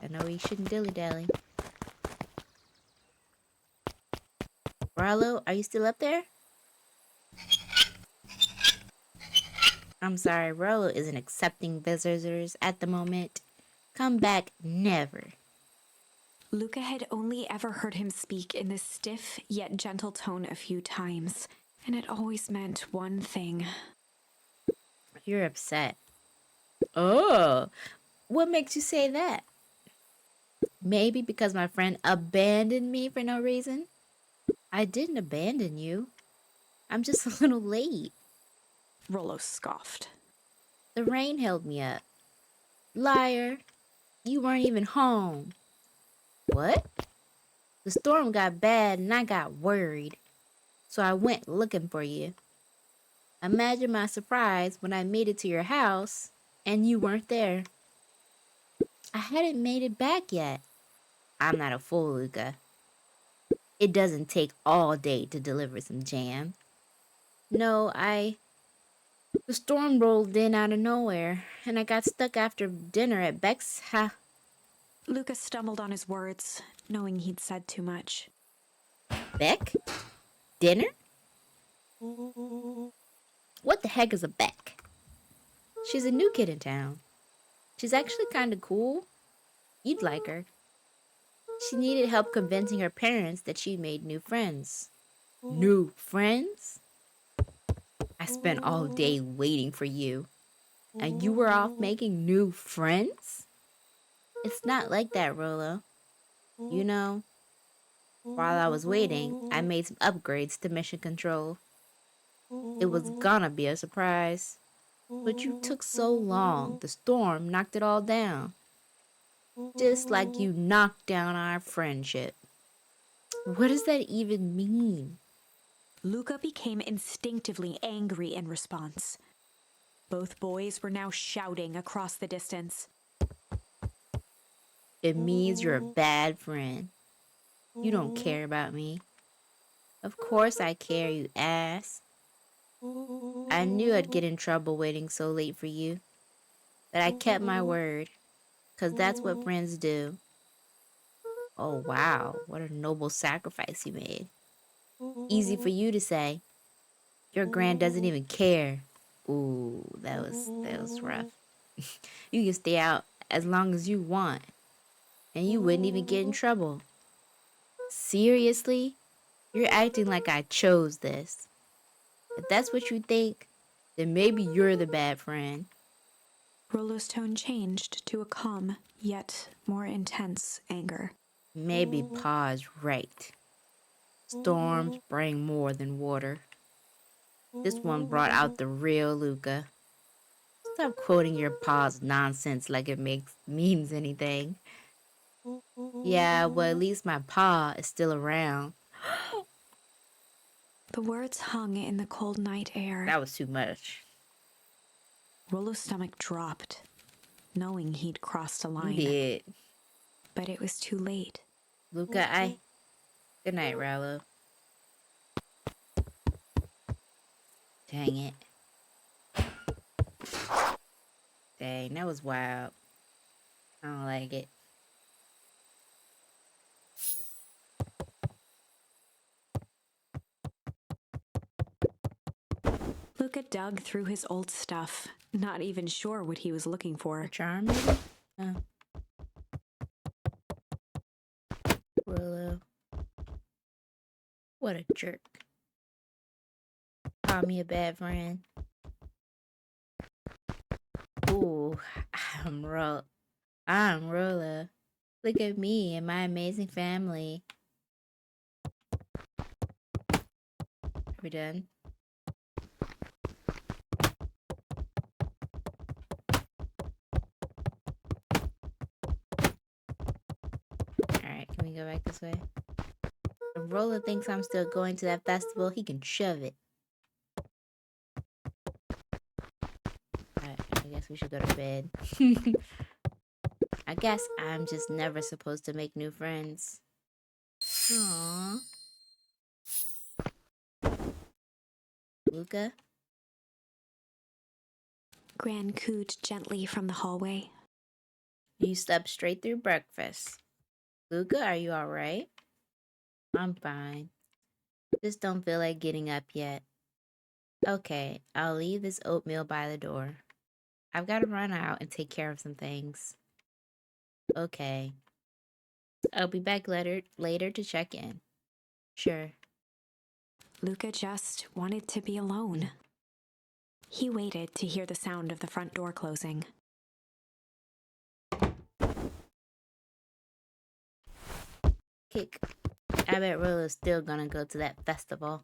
I know we shouldn't dilly-dally. Rollo, are you still up there? I'm sorry, Rollo isn't accepting visitors at the moment. Come back never. Luca had only ever heard him speak in this stiff yet gentle tone a few times, and it always meant one thing. You're upset. Oh, what makes you say that? Maybe because my friend abandoned me for no reason? I didn't abandon you. I'm just a little late. Rollo scoffed. The rain held me up. Liar, you weren't even home. What? The storm got bad and I got worried. So I went looking for you. Imagine my surprise when I made it to your house and you weren't there. I hadn't made it back yet. I'm not a fool, Luca. It doesn't take all day to deliver some jam. No, the storm rolled in out of nowhere, and I got stuck after dinner at Beck's house. Luca stumbled on his words, knowing he'd said too much. Beck? Dinner? What the heck is a Beck? She's a new kid in town. She's actually kind of cool. You'd like her. She needed help convincing her parents that she made new friends. New friends? I spent all day waiting for you. And you were off making new friends? It's not like that, Rollo. You know, while I was waiting, I made some upgrades to mission control. It was gonna be a surprise. But you took so long, the storm knocked it all down. Just like you knocked down our friendship. What does that even mean? Luca became instinctively angry in response. Both boys were now shouting across the distance. It means you're a bad friend. You don't care about me. Of course I care, you ass. I knew I'd get in trouble waiting so late for you. But I kept my word, 'cause that's what friends do. Oh wow, what a noble sacrifice you made. Easy for you to say. Your grand doesn't even care. Ooh, that was rough. You can stay out as long as you want, and you wouldn't even get in trouble. Seriously? You're acting like I chose this. If that's what you think, then maybe you're the bad friend. Rollo's tone changed to a calm, yet more intense anger. Maybe Pa's right. Storms bring more than water. This one brought out the real Luca. Stop quoting your Pa's nonsense like it means anything. Yeah, well, at least my Pa is still around. The words hung in the cold night air. That was too much. Rollo's stomach dropped, knowing he'd crossed a line. You did. But it was too late. Luca, Good night, Rallo. Dang it. Dang, that was wild. I don't like it. Luca dug through his old stuff, not even sure what he was looking for. A charm, maybe? Oh. Rallo. What a jerk. Call me a bad friend. Ooh, I'm Rolla. Look at me and my amazing family. Are we done? Alright, can we go back this way? If Rolla thinks I'm still going to that festival, he can shove it. Alright, I guess we should go to bed. I guess I'm just never supposed to make new friends. Aww. Luca? Gran cooed gently from the hallway. You slept straight through breakfast. Luca, are you alright? I'm fine. Just don't feel like getting up yet. Okay, I'll leave this oatmeal by the door. I've got to run out and take care of some things. Okay. I'll be back later to check in. Sure. Luca just wanted to be alone. He waited to hear the sound of the front door closing. kick. I bet Rolo's still gonna go to that festival.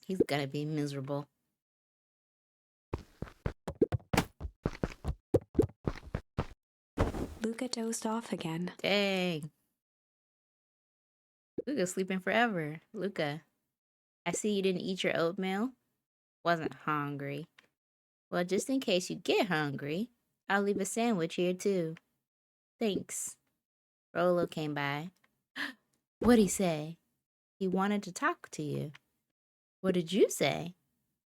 He's gonna be miserable. Luca dozed off again. Dang. Luca's sleeping forever. Luca, I see you didn't eat your oatmeal. Wasn't hungry. Well, just in case you get hungry, I'll leave a sandwich here too. Thanks. Rolo came by. What'd he say? He wanted to talk to you. What did you say?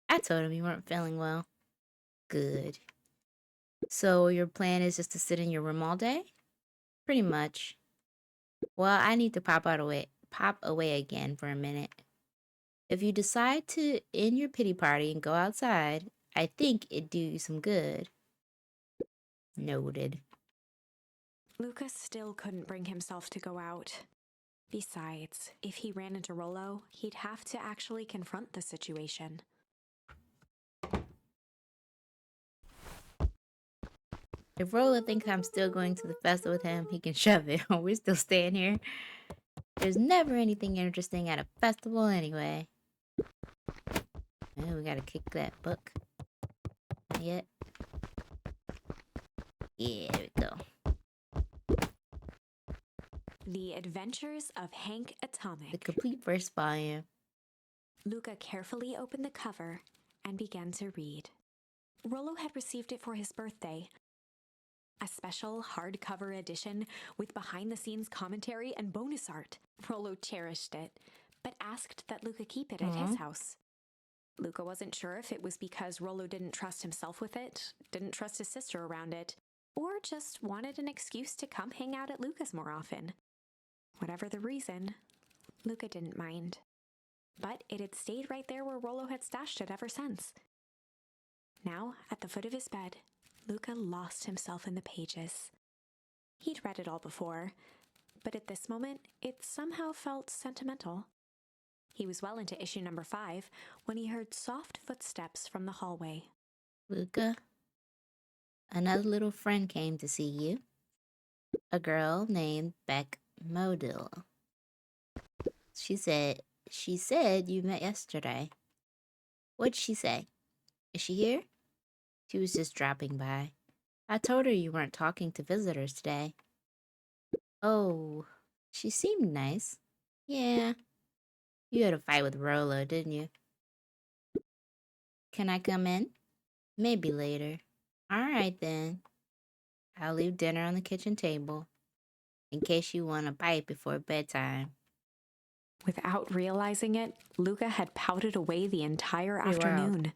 I told him you weren't feeling well. Good. So your plan is just to sit in your room all day? Pretty much. Well, I need to pop away again for a minute. If you decide to end your pity party and go outside, I think it'd do you some good. Noted. Luca still couldn't bring himself to go out. Besides, if he ran into Rolo, he'd have to actually confront the situation. If Rolo thinks I'm still going to the festival with him, he can shove it. We're still staying here. There's never anything interesting at a festival anyway. Oh, we gotta kick that book. Not yet. Yeah, there we go. The Adventures of Hank Atomic. The complete first volume. Luca carefully opened the cover and began to read. Rolo had received it for his birthday. A special hardcover edition with behind-the-scenes commentary and bonus art. Rolo cherished it, but asked that Luca keep it at his house. Luca wasn't sure if it was because Rolo didn't trust himself with it, didn't trust his sister around it, or just wanted an excuse to come hang out at Luca's more often. Whatever the reason, Luca didn't mind. But it had stayed right there where Rolo had stashed it ever since. Now, at the foot of his bed, Luca lost himself in the pages. He'd read it all before, but at this moment, it somehow felt sentimental. He was well into issue number 5 when he heard soft footsteps from the hallway. Luca, another little friend came to see you. A girl named Beck Modil. She said you met yesterday. What'd she say? Is she here? She was just dropping by. I told her you weren't talking to visitors today. Oh, she seemed nice. Yeah. You had a fight with Rolo, didn't you? Can I come in? Maybe later. All right, then. I'll leave dinner on the kitchen table in case you want a bite before bedtime. Without realizing it, Luca had pouted away the entire Pretty afternoon. wild.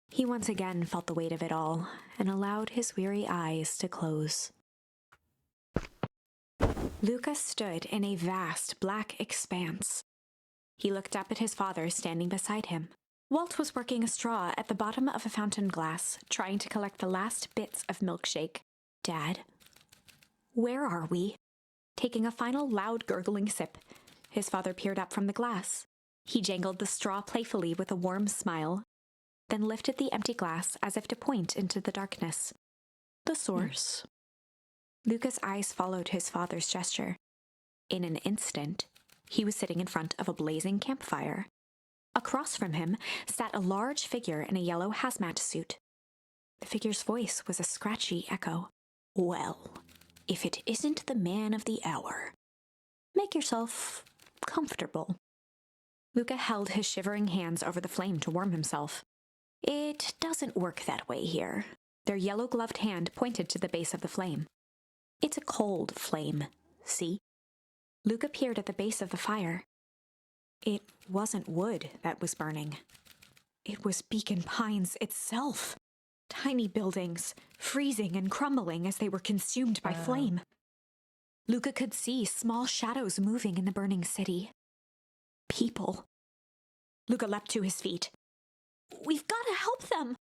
He once again felt the weight of it all and allowed his weary eyes to close. Luca stood in a vast black expanse. He looked up at his father standing beside him. Walt was working a straw at the bottom of a fountain glass, trying to collect the last bits of milkshake. Dad, where are we? Taking a final loud gurgling sip, his father peered up from the glass. He jangled the straw playfully with a warm smile, then lifted the empty glass as if to point into the darkness. The source? Luca's eyes followed his father's gesture. In an instant, he was sitting in front of a blazing campfire. Across from him sat a large figure in a yellow hazmat suit. The figure's voice was a scratchy echo. Well, if it isn't the man of the hour. Make yourself comfortable. Luca held his shivering hands over the flame to warm himself. It doesn't work that way here. Their yellow-gloved hand pointed to the base of the flame. It's a cold flame, see? Luca peered at the base of the fire. It wasn't wood that was burning. It was Beacon Pines itself. Tiny buildings, freezing and crumbling as they were consumed by flame. Luca could see small shadows moving in the burning city. People. Luca leapt to his feet. We've got to help them!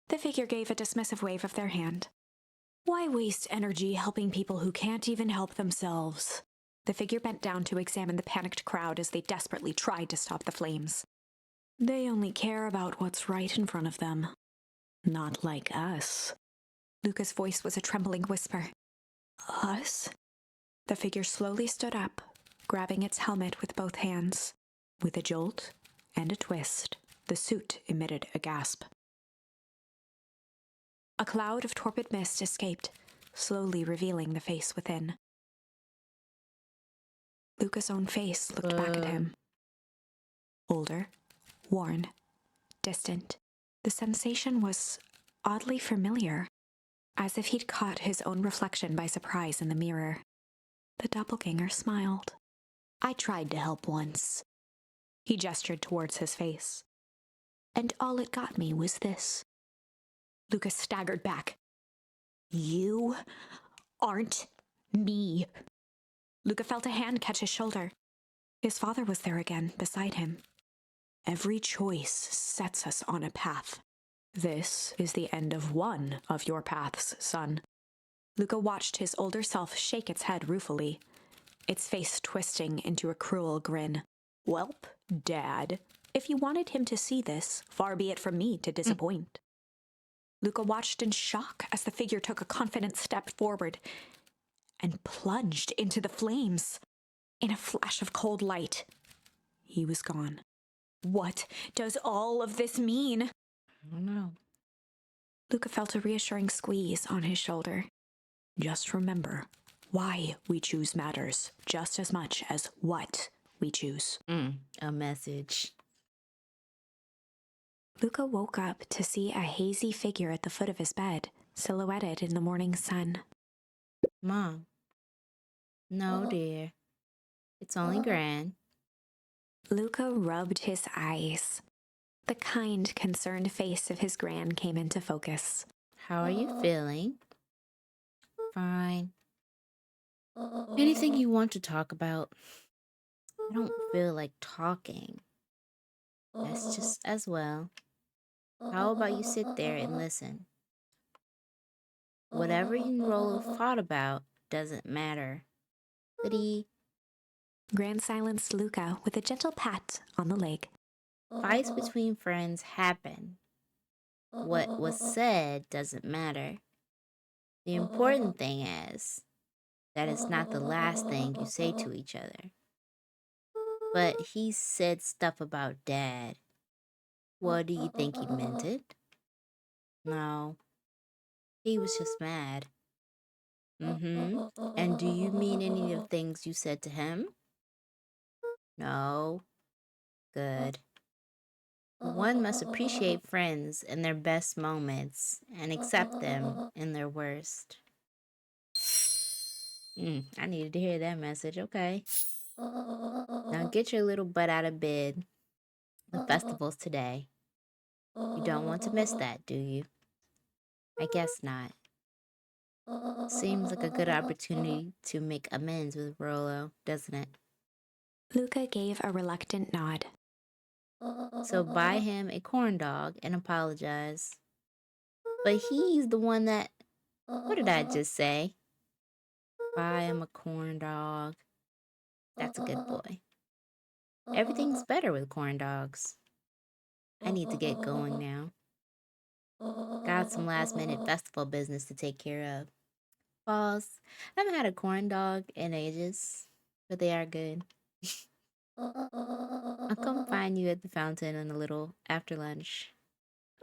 The figure gave a dismissive wave of their hand. Why waste energy helping people who can't even help themselves? The figure bent down to examine the panicked crowd as they desperately tried to stop the flames. They only care about what's right in front of them. Not like us. Luca's voice was a trembling whisper. Us? The figure slowly stood up, grabbing its helmet with both hands. With a jolt and a twist, the suit emitted a gasp. A cloud of torpid mist escaped, slowly revealing the face within. Luca's own face looked back at him. Older, worn, distant. The sensation was oddly familiar, as if he'd caught his own reflection by surprise in the mirror. The doppelganger smiled. I tried to help once. He gestured towards his face. And all it got me was this. Lucas staggered back. You aren't me. Luca felt a hand catch his shoulder. His father was there again, beside him. Every choice sets us on a path. This is the end of one of your paths, son. Luca watched his older self shake its head ruefully, its face twisting into a cruel grin. Welp, Dad, if you wanted him to see this, far be it from me to disappoint. Luca watched in shock as the figure took a confident step forward and plunged into the flames. In a flash of cold light, he was gone. What does all of this mean? I don't know. Luca felt a reassuring squeeze on his shoulder. Just remember, why we choose matters just as much as what we choose. A message. Luca woke up to see a hazy figure at the foot of his bed, silhouetted in the morning sun. Mom. No, dear. It's only Gran. Luca rubbed his eyes. The kind, concerned face of his Gran came into focus. How are you feeling? Fine. Anything you want to talk about? I don't feel like talking. That's just as well. How about you sit there and listen? Whatever you and Rolo fought about doesn't matter. Goody. Gran silenced Luca with a gentle pat on the leg. Fights between friends happen. What was said doesn't matter. The important thing is that it's not the last thing you say to each other. But he said stuff about Dad. What do you think he meant it? No. He was just mad. And do you mean any of the things you said to him? No. Good. One must appreciate friends in their best moments and accept them in their worst. I needed to hear that message. Okay. Now get your little butt out of bed. The festival's today. You don't want to miss that, do you? I guess not. Seems like a good opportunity to make amends with Rolo, doesn't it? Luca gave a reluctant nod. So buy him a corn dog and apologize. But he's the one that... What did I just say? Buy him a corn dog. That's a good boy. Everything's better with corn dogs. I need to get going now. Got some last-minute festival business to take care of. Pause. I haven't had a corn dog in ages, but they are good. I'll come find you at the fountain in a little after lunch.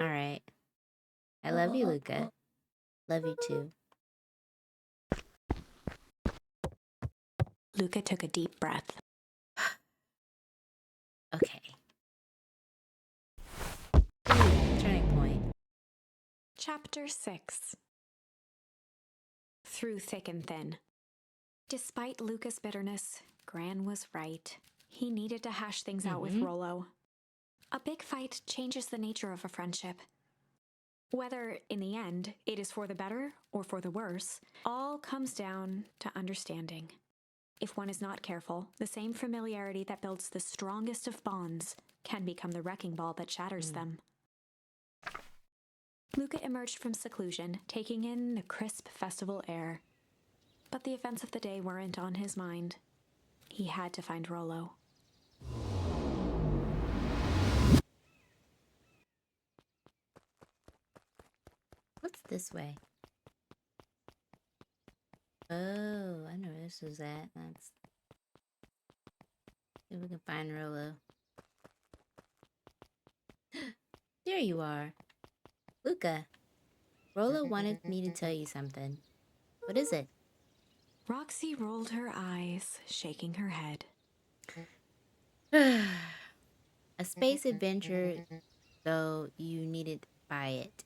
All right. I love you, Luca. Love you too. Luca took a deep breath. Okay. Turning point. Chapter 6. Through thick and thin. Despite Luca's bitterness, Gran was right. He needed to hash things out with Rolo. A big fight changes the nature of a friendship. Whether, in the end, it is for the better or for the worse, all comes down to understanding. If one is not careful, the same familiarity that builds the strongest of bonds can become the wrecking ball that shatters them. Luca emerged from seclusion, taking in the crisp festival air. But the events of the day weren't on his mind. He had to find Rolo. What's this way? Oh, I know where this is at. Let's see if we can find Rolo. There you are. Luca, Rolo wanted me to tell you something. What is it? Roxy rolled her eyes, shaking her head. A space adventure, though you needn't buy it.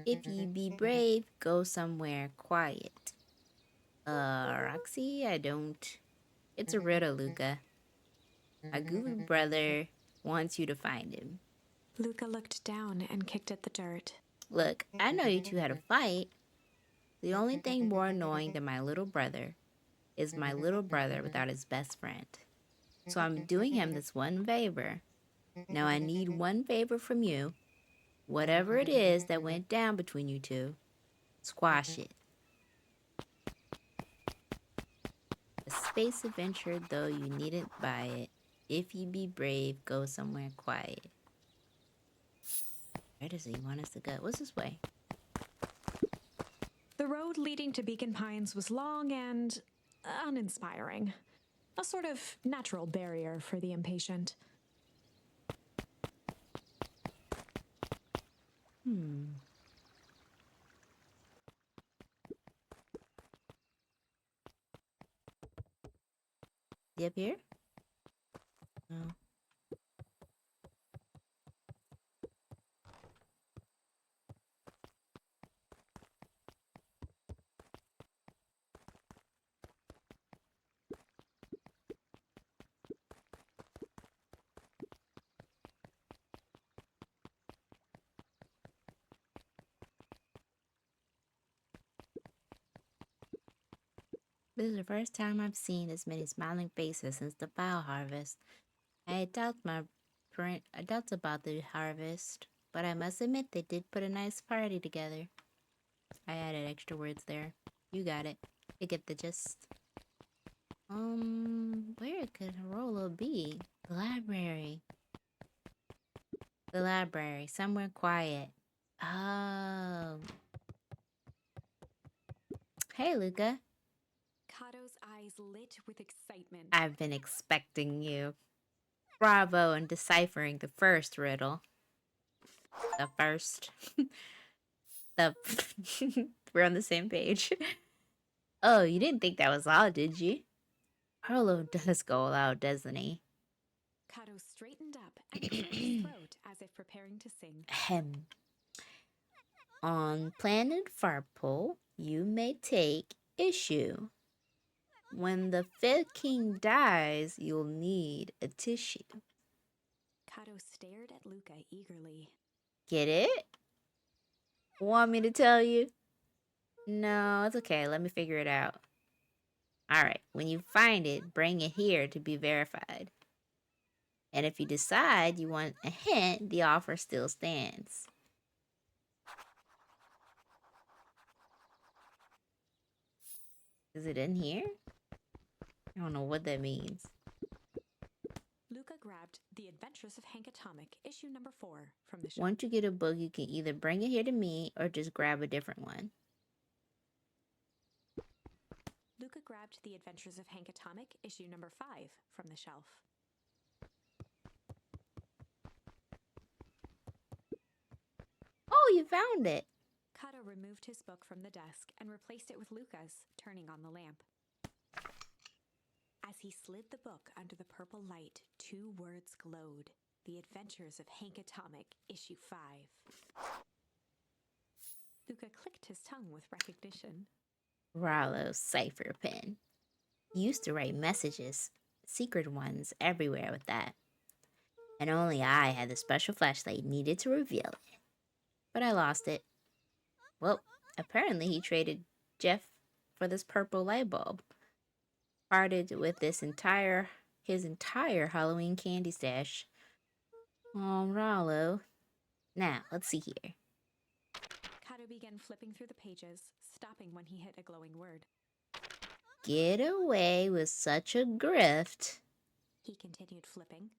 If ye be brave, go somewhere quiet. Roxy, I don't. It's a riddle, Luca. My goofy brother wants you to find him. Luca looked down and kicked at the dirt. Look, I know you two had a fight. The only thing more annoying than my little brother is my little brother without his best friend. So I'm doing him this one favor. Now I need one favor from you. Whatever it is that went down between you two, squash it. A space adventure, though you needn't buy it. If you be brave, go somewhere quiet. Where does he want us to go? What's this way? The road leading to Beacon Pines was long and uninspiring. A sort of natural barrier for the impatient. You up here? No. This is the first time I've seen as many smiling faces since the bow harvest. I doubt about the harvest, but I must admit they did put a nice party together. I added extra words there. You got it. You get the gist. Where could Rolo be? The library. The library. Somewhere quiet. Oh. Hey, Luca. Kato's eyes lit with excitement. I've been expecting you. Bravo in deciphering the first riddle. The first. the We're on the same page. Oh, you didn't think that was all, did you? Rolo does go all out, doesn't he? Kato straightened up and cleared his throat as if preparing to sing. Ahem. On planet Farpole, you may take issue. When the fifth king dies, you'll need a tissue. Kato stared at Luca eagerly. Get it? Want me to tell you? No, it's okay. Let me figure it out. Alright, when you find it, bring it here to be verified. And if you decide you want a hint, the offer still stands. Is it in here? I don't know what that means. Luca grabbed The Adventures of Hank Atomic, issue number 4, from the shelf. Once you get a book, you can either bring it here to me or just grab a different one. Luca grabbed The Adventures of Hank Atomic, issue number 5, from the shelf. Oh, you found it! Kato removed his book from the desk and replaced it with Luca's, turning on the lamp. As he slid the book under the purple light, 2 words glowed. The Adventures of Hank Atomic, issue 5. Luca clicked his tongue with recognition. Rolo's cipher pen. He used to write messages, secret ones, everywhere with that. And only I had the special flashlight needed to reveal it. But I lost it. Well, apparently he traded Jeff for this purple light bulb. Parted with his entire Halloween candy stash. Oh, Rolo. Now, let's see here. Kato began flipping through the pages, stopping when he hit a glowing word. Get away with such a grift. He continued flipping.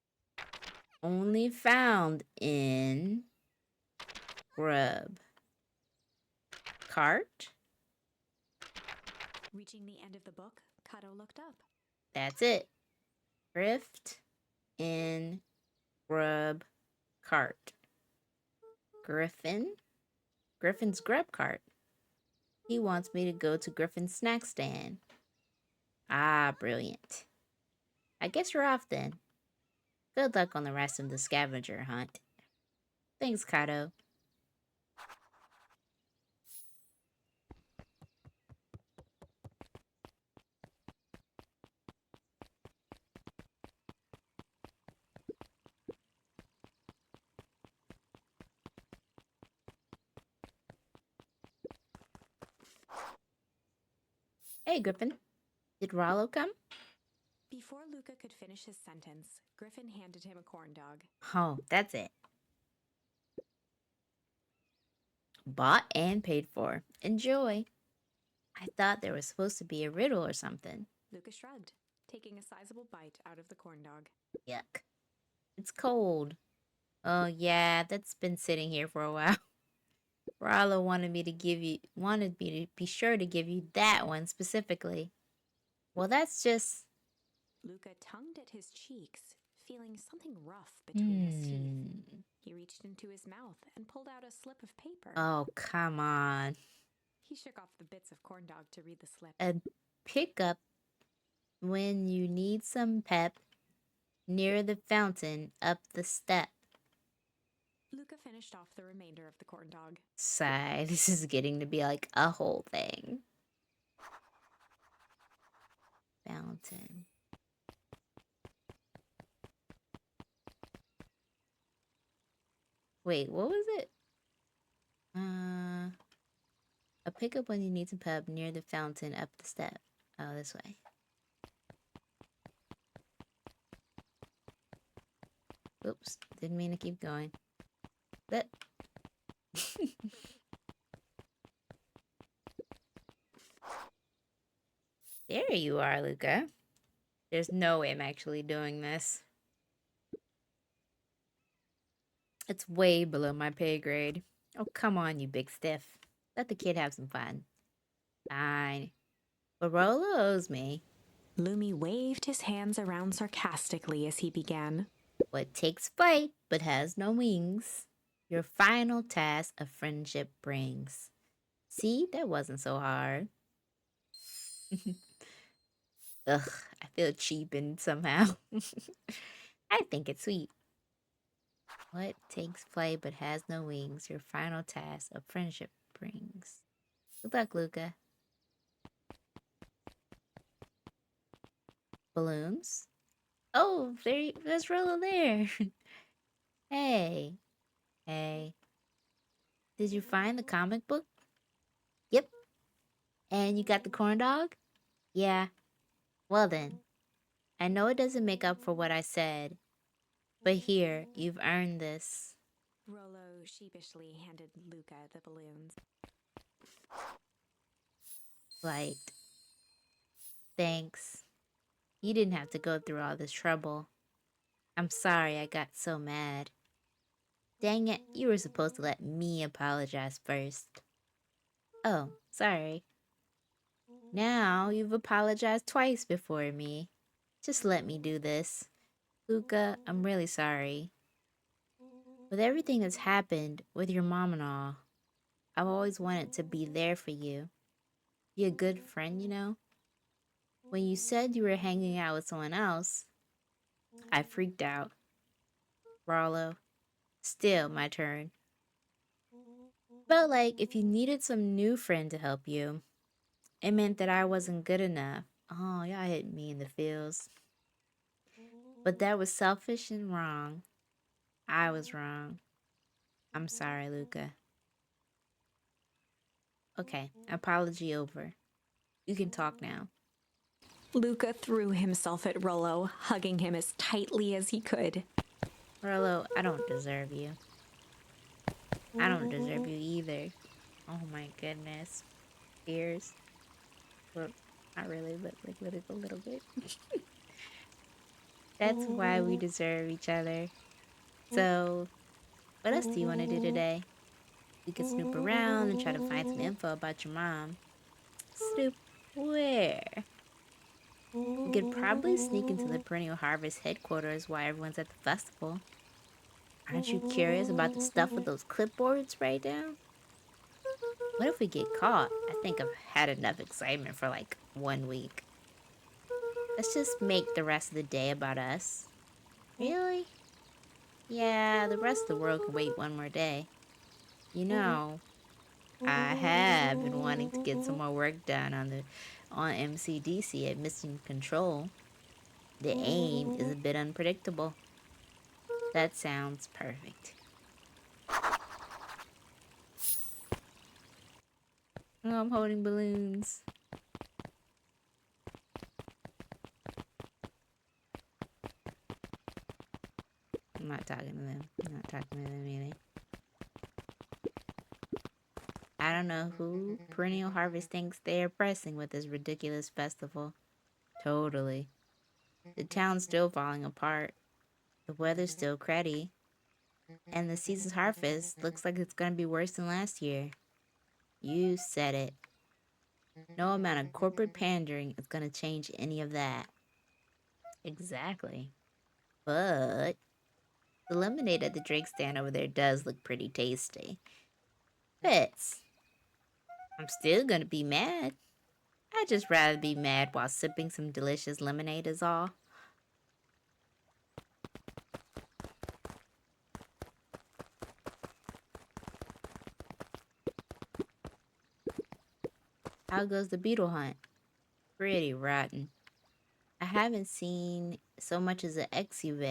Only found in Grub. Cart? Reaching the end of the book, Kato looked up. That's it. Grift in grub cart. Griffin? Griffin's grub cart. He wants me to go to Griffin's snack stand. Ah, brilliant. I guess you're off then. Good luck on the rest of the scavenger hunt. Thanks, Kato. Hey, Griffin. Did Rollo come? Before Luca could finish his sentence, Griffin handed him a corn dog. Oh, that's it. Bought and paid for. Enjoy. I thought there was supposed to be a riddle or something. Luca shrugged, taking a sizable bite out of the corn dog. Yuck. It's cold. Oh yeah, that's been sitting here for a while. Rollo wanted me to be sure to give you that one specifically. Well, that's just Luca tongued at his cheeks, feeling something rough between his teeth. He reached into his mouth and pulled out a slip of paper. Oh, come on. He shook off the bits of corn dog to read the slip. A pickup when you need some pep near the fountain up the step. Luca finished off the remainder of the corn dog. Sigh, this is getting to be like a whole thing. Fountain. Wait, what was it? A pickup when you need some pep near the fountain up the step. Oh, this way. Oops, didn't mean to keep going. But there you are, Luca. There's no way I'm actually doing this. It's way below my pay grade. Oh, come on, you big stiff. Let the kid have some fun. Fine. But Rollo owes me. Lumi waved his hands around sarcastically as he began. What takes flight but has no wings, your final task of friendship brings. See, that wasn't so hard. Ugh, I feel cheapened somehow. I think it's sweet. What takes flight but has no wings, your final task of friendship brings. Good luck, Luca. Balloons? Oh, there's Rollo there. Hey. Hey. Did you find the comic book? Yep. And you got the corn dog? Yeah. Well then. I know it doesn't make up for what I said, but here, you've earned this. Rollo sheepishly handed Luca the balloons. Light. Thanks. You didn't have to go through all this trouble. I'm sorry I got so mad. Dang it, you were supposed to let me apologize first. Oh, sorry. Now you've apologized twice before me. Just let me do this. Luca, I'm really sorry. With everything that's happened with your mom and all, I've always wanted to be there for you. Be a good friend, you know? When you said you were hanging out with someone else, I freaked out. Rollo, still my turn. Felt like if you needed some new friend to help you, it meant that I wasn't good enough. Oh, y'all hit me in the feels. But that was selfish and wrong. I was wrong. I'm sorry, Luca. Okay, apology over. You can talk now. Luca threw himself at Rollo, hugging him as tightly as he could. Rollo, I don't deserve you. I don't deserve you either. Oh my goodness. Tears. Well, not really, but like a little bit. That's why we deserve each other. So, what else do you want to do today? We could snoop around and try to find some info about your mom. Snoop. Where? We could probably sneak into the Perennial Harvest headquarters while everyone's at the festival. Aren't you curious about the stuff with those clipboards right now? What if we get caught? I think I've had enough excitement for like 1 week. Let's just make the rest of the day about us. Really? Yeah, the rest of the world can wait one more day. You know, I have been wanting to get some more work done on MCDC at Mission Control. The aim is a bit unpredictable. That sounds perfect. Oh, I'm holding balloons. I'm not talking to them. I'm not talking to them either. I don't know who Perennial Harvest thinks they're pressing with this ridiculous festival. Totally. The town's still falling apart. The weather's still cruddy. And the season's harvest looks like it's gonna be worse than last year. You said it. No amount of corporate pandering is gonna change any of that. Exactly. But the lemonade at the drink stand over there does look pretty tasty. Fits. I'm still gonna be mad. I'd just rather be mad while sipping some delicious lemonade is all. How goes the beetle hunt? Pretty rotten. I haven't seen so much as an exuve,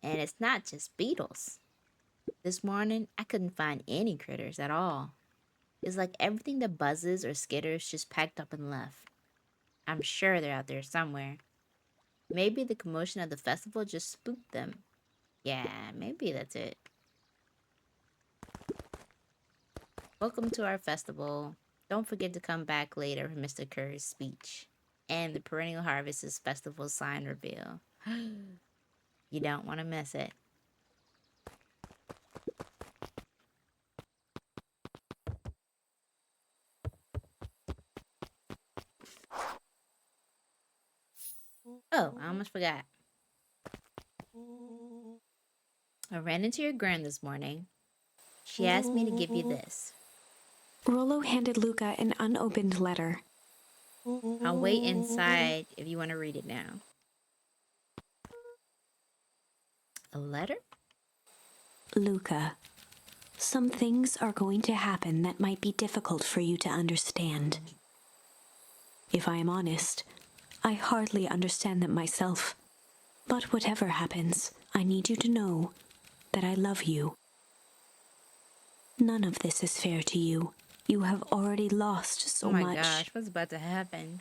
and it's not just beetles. This morning, I couldn't find any critters at all. It's like everything that buzzes or skitters just packed up and left. I'm sure they're out there somewhere. Maybe the commotion of the festival just spooked them. Yeah, maybe that's it. Welcome to our festival. Don't forget to come back later for Mr. Kerr's speech and the Perennial Harvest's festival sign reveal. You don't want to miss it. Oh, I almost forgot. I ran into your gran this morning. She asked me to give you this. Rollo handed Luca an unopened letter. I'll wait inside if you want to read it now. A letter? Luca, some things are going to happen that might be difficult for you to understand. If I am honest, I hardly understand them myself. But whatever happens, I need you to know that I love you. None of this is fair to you. You have already lost so much. Oh my gosh, what's about to happen?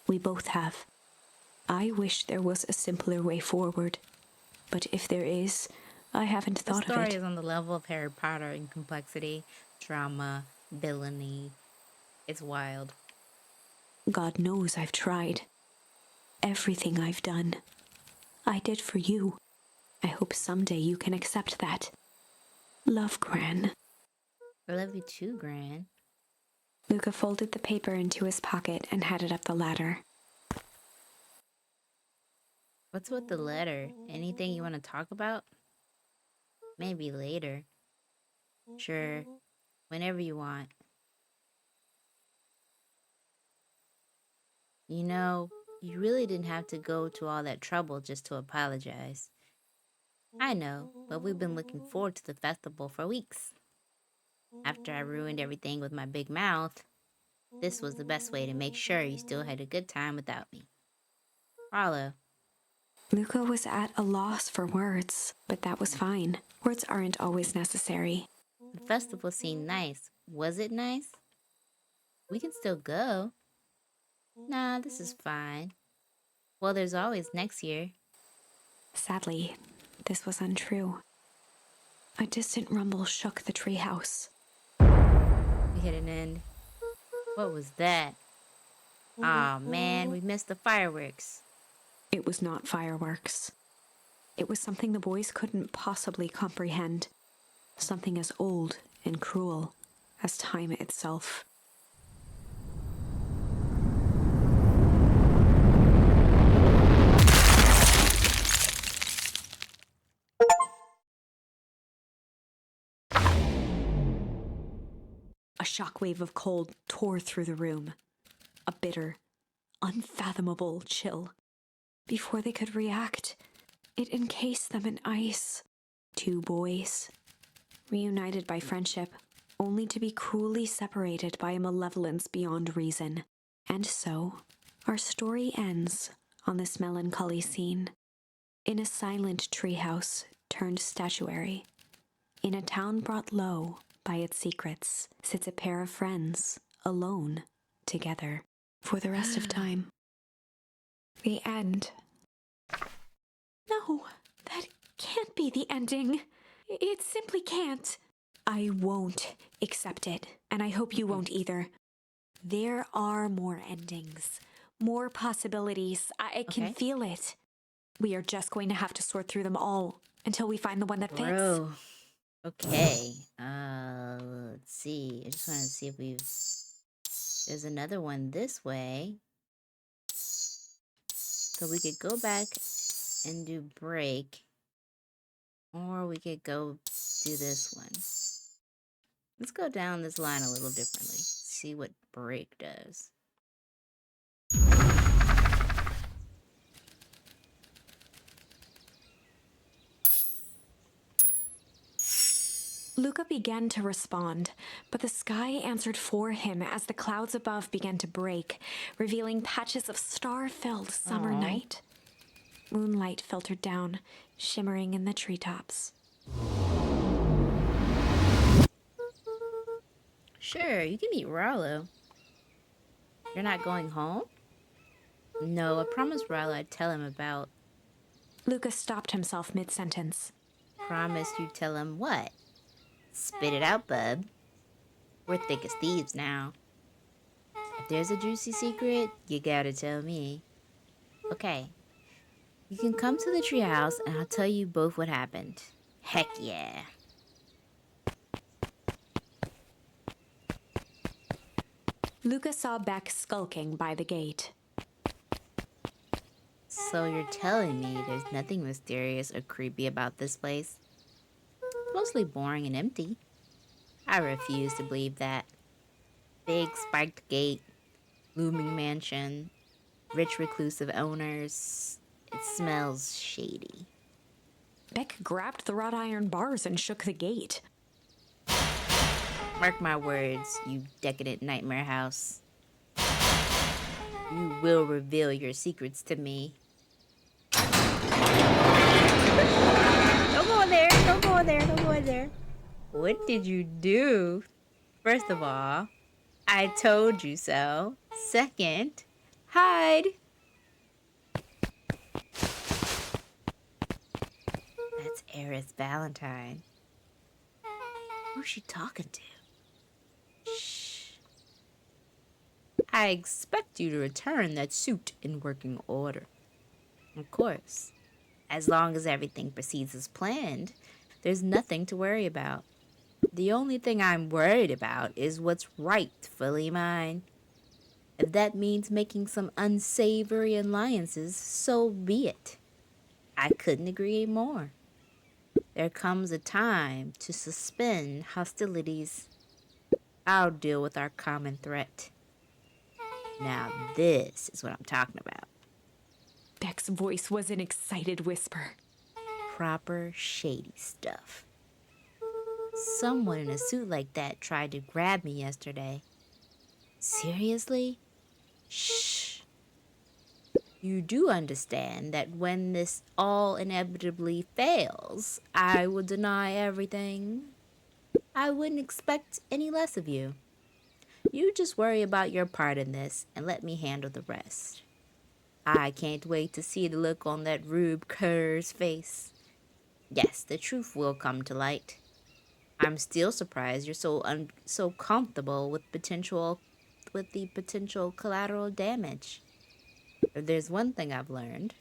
We both have. I wish there was a simpler way forward. But if there is, I haven't thought of it. The story is on the level of Harry Potter in complexity, drama, villainy. It's wild. God knows I've tried. Everything I've done, I did for you. I hope someday you can accept that. Love, Gran. I love you too, Gran. Luca folded the paper into his pocket and headed up the ladder. What's with the letter? Anything you want to talk about? Maybe later. Sure, whenever you want. You know, you really didn't have to go to all that trouble just to apologize. I know, but we've been looking forward to the festival for weeks. After I ruined everything with my big mouth, this was the best way to make sure you still had a good time without me. Rollo. Luca was at a loss for words, but that was fine. Words aren't always necessary. The festival seemed nice. Was it nice? We can still go. Nah, this is fine. Well, there's always next year. Sadly, this was untrue. A distant rumble shook the treehouse. We hit an end. What was that? Aw, man, we missed the fireworks. It was not fireworks. It was something the boys couldn't possibly comprehend. Something as old and cruel as time itself. A shockwave of cold tore through the room. A bitter, unfathomable chill. Before they could react, it encased them in ice. 2 boys, reunited by friendship, only to be cruelly separated by a malevolence beyond reason. And so, our story ends on this melancholy scene. In a silent treehouse turned statuary, in a town brought low by its secrets, sits a pair of friends, alone, together, for the rest of time. The end. No, that can't be the ending. It simply can't. I won't accept it, and I hope you won't either. There are more endings, more possibilities. I can feel it. We are just going to have to sort through them all until we find the one that fits. Bro. Okay. Let's see. I just want to see if we've... There's another one this way. So we could go back and do break. Or we could go do this one. Let's go down this line a little differently. See what break does. Luca began to respond, but the sky answered for him as the clouds above began to break, revealing patches of star-filled summer night. Moonlight filtered down, shimmering in the treetops. Sure, you can meet Rollo. You're not going home? No, I promised Rollo I'd tell him about... Luca stopped himself mid-sentence. Promised you'd tell him what? Spit it out, bub. We're thick as thieves now. If there's a juicy secret, you gotta tell me. Okay. You can come to the treehouse and I'll tell you both what happened. Heck yeah. Luca saw Beck skulking by the gate. So you're telling me there's nothing mysterious or creepy about this place? Mostly boring and empty. I refuse to believe that. Big spiked gate, looming mansion, rich reclusive owners. It smells shady. Beck grabbed the wrought iron bars and shook the gate. Mark my words, you decadent nightmare house. You will reveal your secrets to me. Don't go in there, don't go in there, don't go in there. What did you do? First of all, I told you so. Second, hide. That's Eris Valentine. Who's she talking to? Shh. I expect you to return that suit in working order. Of course. As long as everything proceeds as planned, there's nothing to worry about. The only thing I'm worried about is what's rightfully mine. If that means making some unsavory alliances, so be it. I couldn't agree more. There comes a time to suspend hostilities. I'll deal with our common threat. Now this is what I'm talking about. Beck's voice was an excited whisper. Proper shady stuff. Someone in a suit like that tried to grab me yesterday. Seriously? Shh. You do understand that when this all inevitably fails, I will deny everything. I wouldn't expect any less of you. You just worry about your part in this and let me handle the rest. I can't wait to see the look on that Rube Kerr's face. Yes, the truth will come to light. I'm still surprised you're so comfortable with the potential collateral damage. If there's one thing I've learned,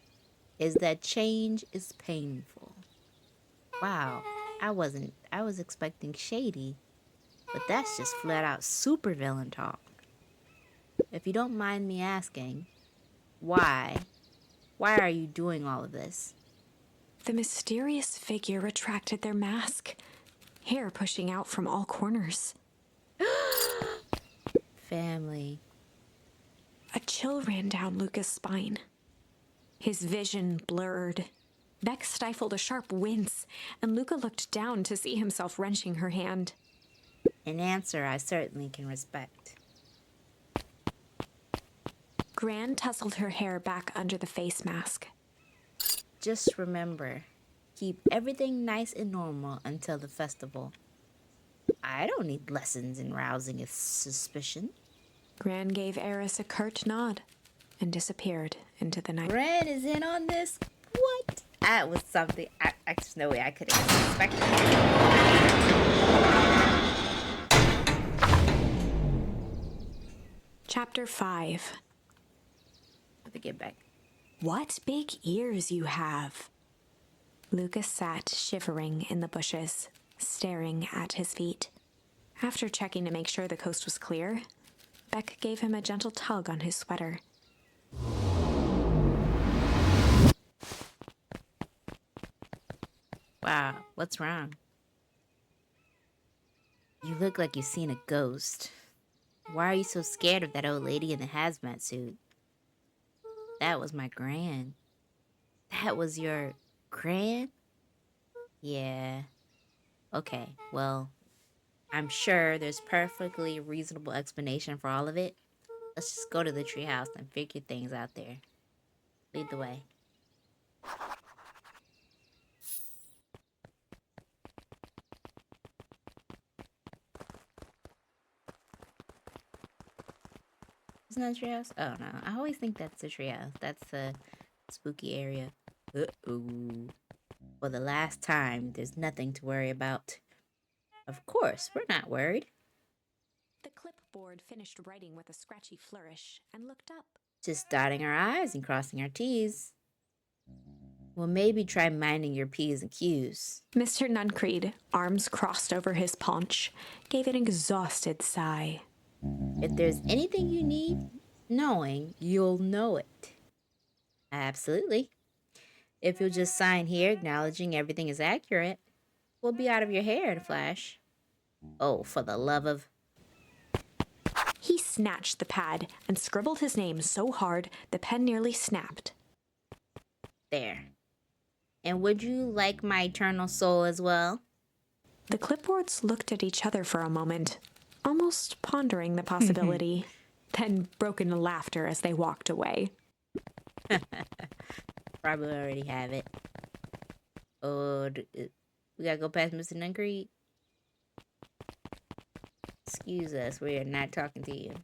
is that change is painful. Wow, I was expecting shady, but that's just flat out supervillain talk. If you don't mind me asking, why are you doing all of this? The mysterious figure retracted their mask, hair pushing out from all corners. Family. A chill ran down Luca's spine. His vision blurred. Beck stifled a sharp wince, and Luca looked down to see himself wrenching her hand. An answer I certainly can respect. Gran tousled her hair back under the face mask. Just remember, keep everything nice and normal until the festival. I don't need lessons in rousing its suspicion. Gran gave Eris a curt nod and disappeared into the night. Gran is in on this? What? That was something there's no way I could have expected. Chapter 5. Let me get back. What big ears you have. Lucas sat shivering in the bushes, staring at his feet. After checking to make sure the coast was clear, Beck gave him a gentle tug on his sweater. Wow, what's wrong? You look like you've seen a ghost. Why are you so scared of that old lady in the hazmat suit? That was my gran. That was your gran? Yeah. Okay, well, I'm sure there's perfectly reasonable explanation for all of it. Let's just go to the treehouse and figure things out there. Lead the way. Isn't that a treehouse? Oh no, I always think that's a treehouse. That's the spooky area. Uh-oh. For the last time, there's nothing to worry about. Of course, we're not worried. The clipboard finished writing with a scratchy flourish and looked up. Just dotting our I's and crossing our T's. Well, maybe try minding your P's and Q's. Mr. Nuncreed, arms crossed over his paunch, gave an exhausted sigh. If there's anything you need knowing, you'll know it. Absolutely. If you'll just sign here acknowledging everything is accurate, we'll be out of your hair in a flash. Oh, for the love of... He snatched the pad and scribbled his name so hard the pen nearly snapped. There. And would you like my eternal soul as well? The clipboards looked at each other for a moment, almost pondering the possibility, then broke into laughter as they walked away. Probably already have it. Oh, we gotta go past Mr. Nuncreed. Excuse us, we are not talking to you.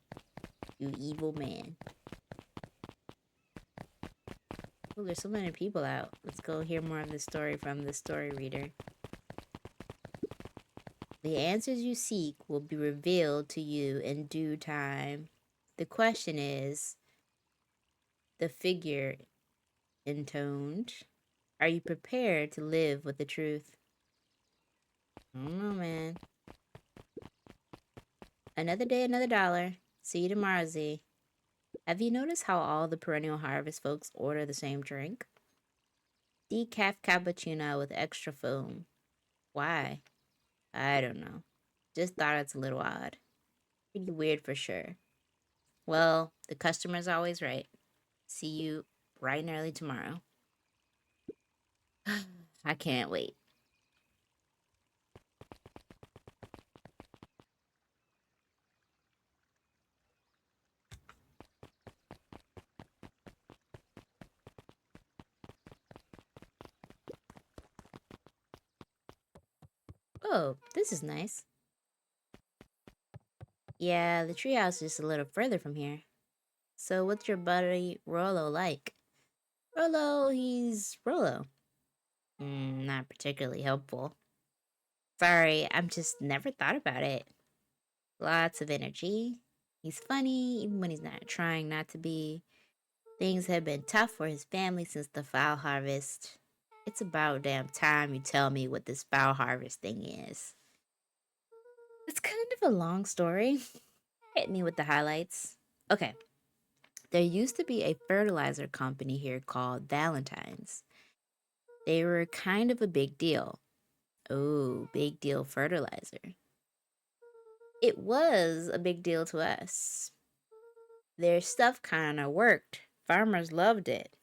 You evil man. Oh, there's so many people out. Let's go hear more of the story from the story reader. The answers you seek will be revealed to you in due time. The question is, the figure intoned, are you prepared to live with the truth? I don't know, man. Another day, another dollar. See you tomorrow, Z. Have you noticed how all the perennial harvest folks order the same drink? Decaf cappuccino with extra foam. Why? I don't know. Just thought it's a little odd. Pretty weird for sure. Well, the customer's always right. See you bright and early tomorrow. I can't wait. Oh, this is nice. Yeah, the treehouse is just a little further from here. So what's your buddy Rollo like? Rollo, he's Rollo. Not particularly helpful. Sorry, I'm just never thought about it. Lots of energy. He's funny, even when he's not trying not to be. Things have been tough for his family since the fowl harvest. It's about damn time you tell me what this fowl harvest thing is. It's kind of a long story. Hit me with the highlights. Okay. There used to be a fertilizer company here called Valentine's. They were kind of a big deal. Oh, big deal fertilizer. It was a big deal to us. Their stuff kind of worked. Farmers loved it.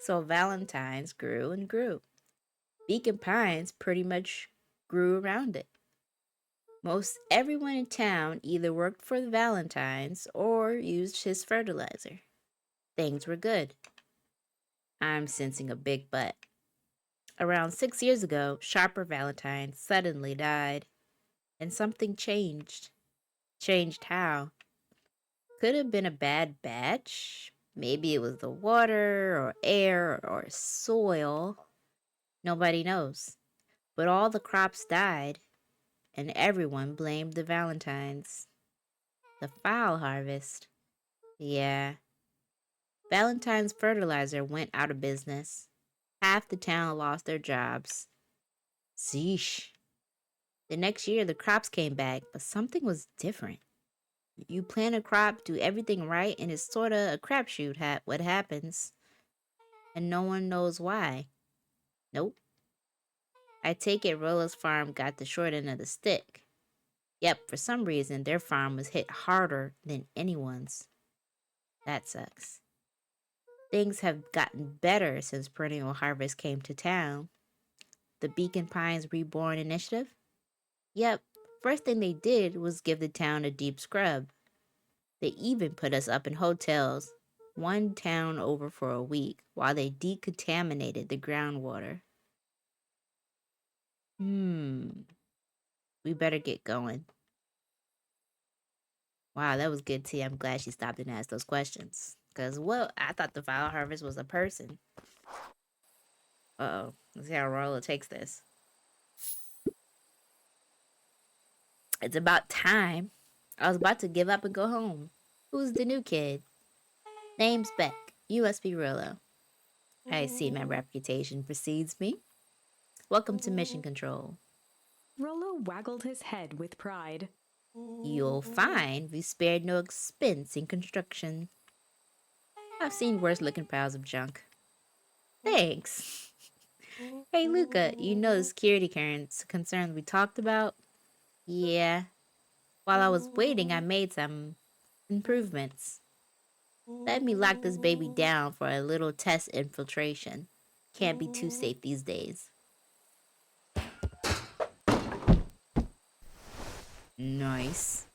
So Valentine's grew and grew. Beacon Pines pretty much grew around it. Most everyone in town either worked for the Valentines or used his fertilizer. Things were good. I'm sensing a big but. Around 6 years ago, Sharper Valentine suddenly died, and something changed. Changed how? Could have been a bad batch. Maybe it was the water or air or soil. Nobody knows. But all the crops died, and everyone blamed the Valentines. The foul harvest. Yeah. Valentine's fertilizer went out of business. Half the town lost their jobs. Zeesh. The next year, the crops came back, but something was different. You plant a crop, do everything right, and it's sort of a crapshoot what happens, and no one knows why. Nope. I take it Rolla's farm got the short end of the stick. Yep, for some reason, their farm was hit harder than anyone's. That sucks. Things have gotten better since Perennial Harvest came to town. The Beacon Pines Reborn Initiative? Yep, first thing they did was give the town a deep scrub. They even put us up in hotels, one town over for a week, while they decontaminated the groundwater. We better get going. Wow, that was good, T. I'm glad she stopped and asked those questions. Because, well, I thought the Vile Harvest was a person. Uh-oh. Let's see how Rolla takes this. It's about time. I was about to give up and go home. Who's the new kid? Name's Beck. You must be Rollo. I see my reputation precedes me. Welcome to Mission Control. Rollo waggled his head with pride. You'll find we spared no expense in construction. I've seen worse looking piles of junk. Thanks. Hey, Luca, you know the security concerns we talked about? Yeah. While I was waiting, I made some improvements. Let me lock this baby down for a little test infiltration. Can't be too safe these days. Nice.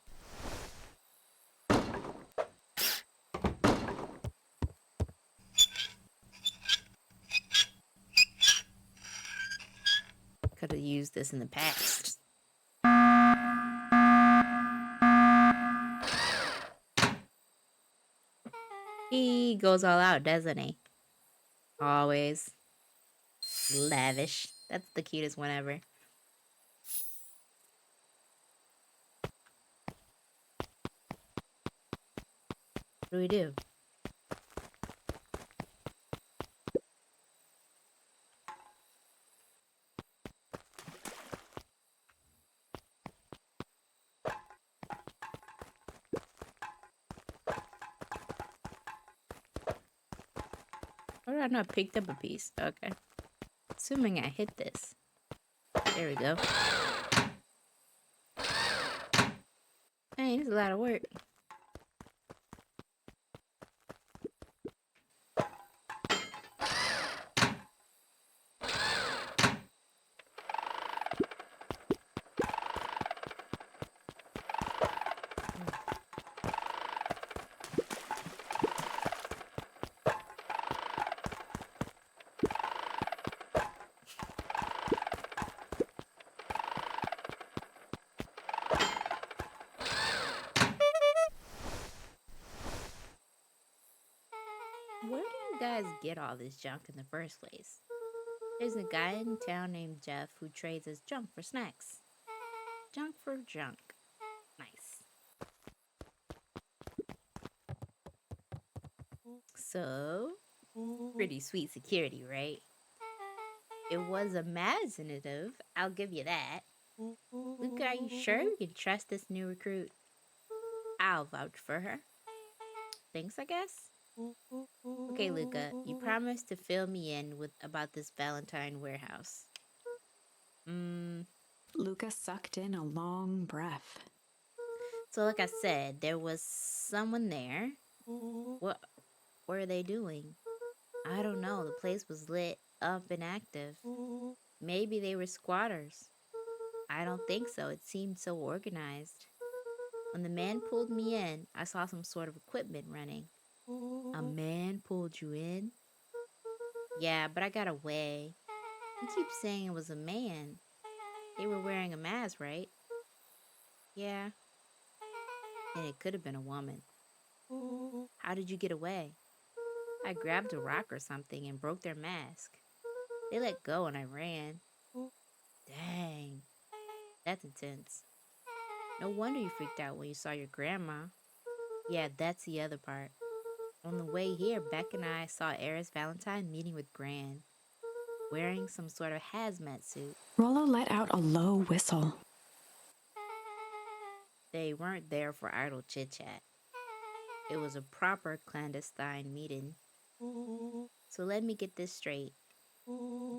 Could have used this in the past. He goes all out, doesn't he? Always. Lavish. That's the cutest one ever. What do we do? Why did I not picked up a piece? Okay. Assuming I hit this. There we go. Hey, this is a lot of work. Where do you guys get all this junk in the first place? There's a guy in town named Jeff who trades as junk for snacks. Junk for junk. Nice. So, pretty sweet security, right? It was imaginative, I'll give you that. Luca, are you sure you can trust this new recruit? I'll vouch for her. Thanks, I guess. Okay, Luca, you promised to fill me in with about this Valentine warehouse. Luca sucked in a long breath. So like I said, there was someone there. What were they doing? I don't know. The place was lit up and active. Maybe they were squatters. I don't think so. It seemed so organized. When the man pulled me in, I saw some sort of equipment running. A man pulled you in? Yeah, but I got away. You keep saying it was a man. They were wearing a mask, right? Yeah. Then it could have been a woman. How did you get away? I grabbed a rock or something and broke their mask. They let go and I ran. Dang. That's intense. No wonder you freaked out when you saw your grandma. Yeah, that's the other part. On the way here, Beck and I saw Eris Valentine meeting with Gran, wearing some sort of hazmat suit. Rollo let out a low whistle. They weren't there for idle chit chat. It was a proper clandestine meeting. So let me get this straight.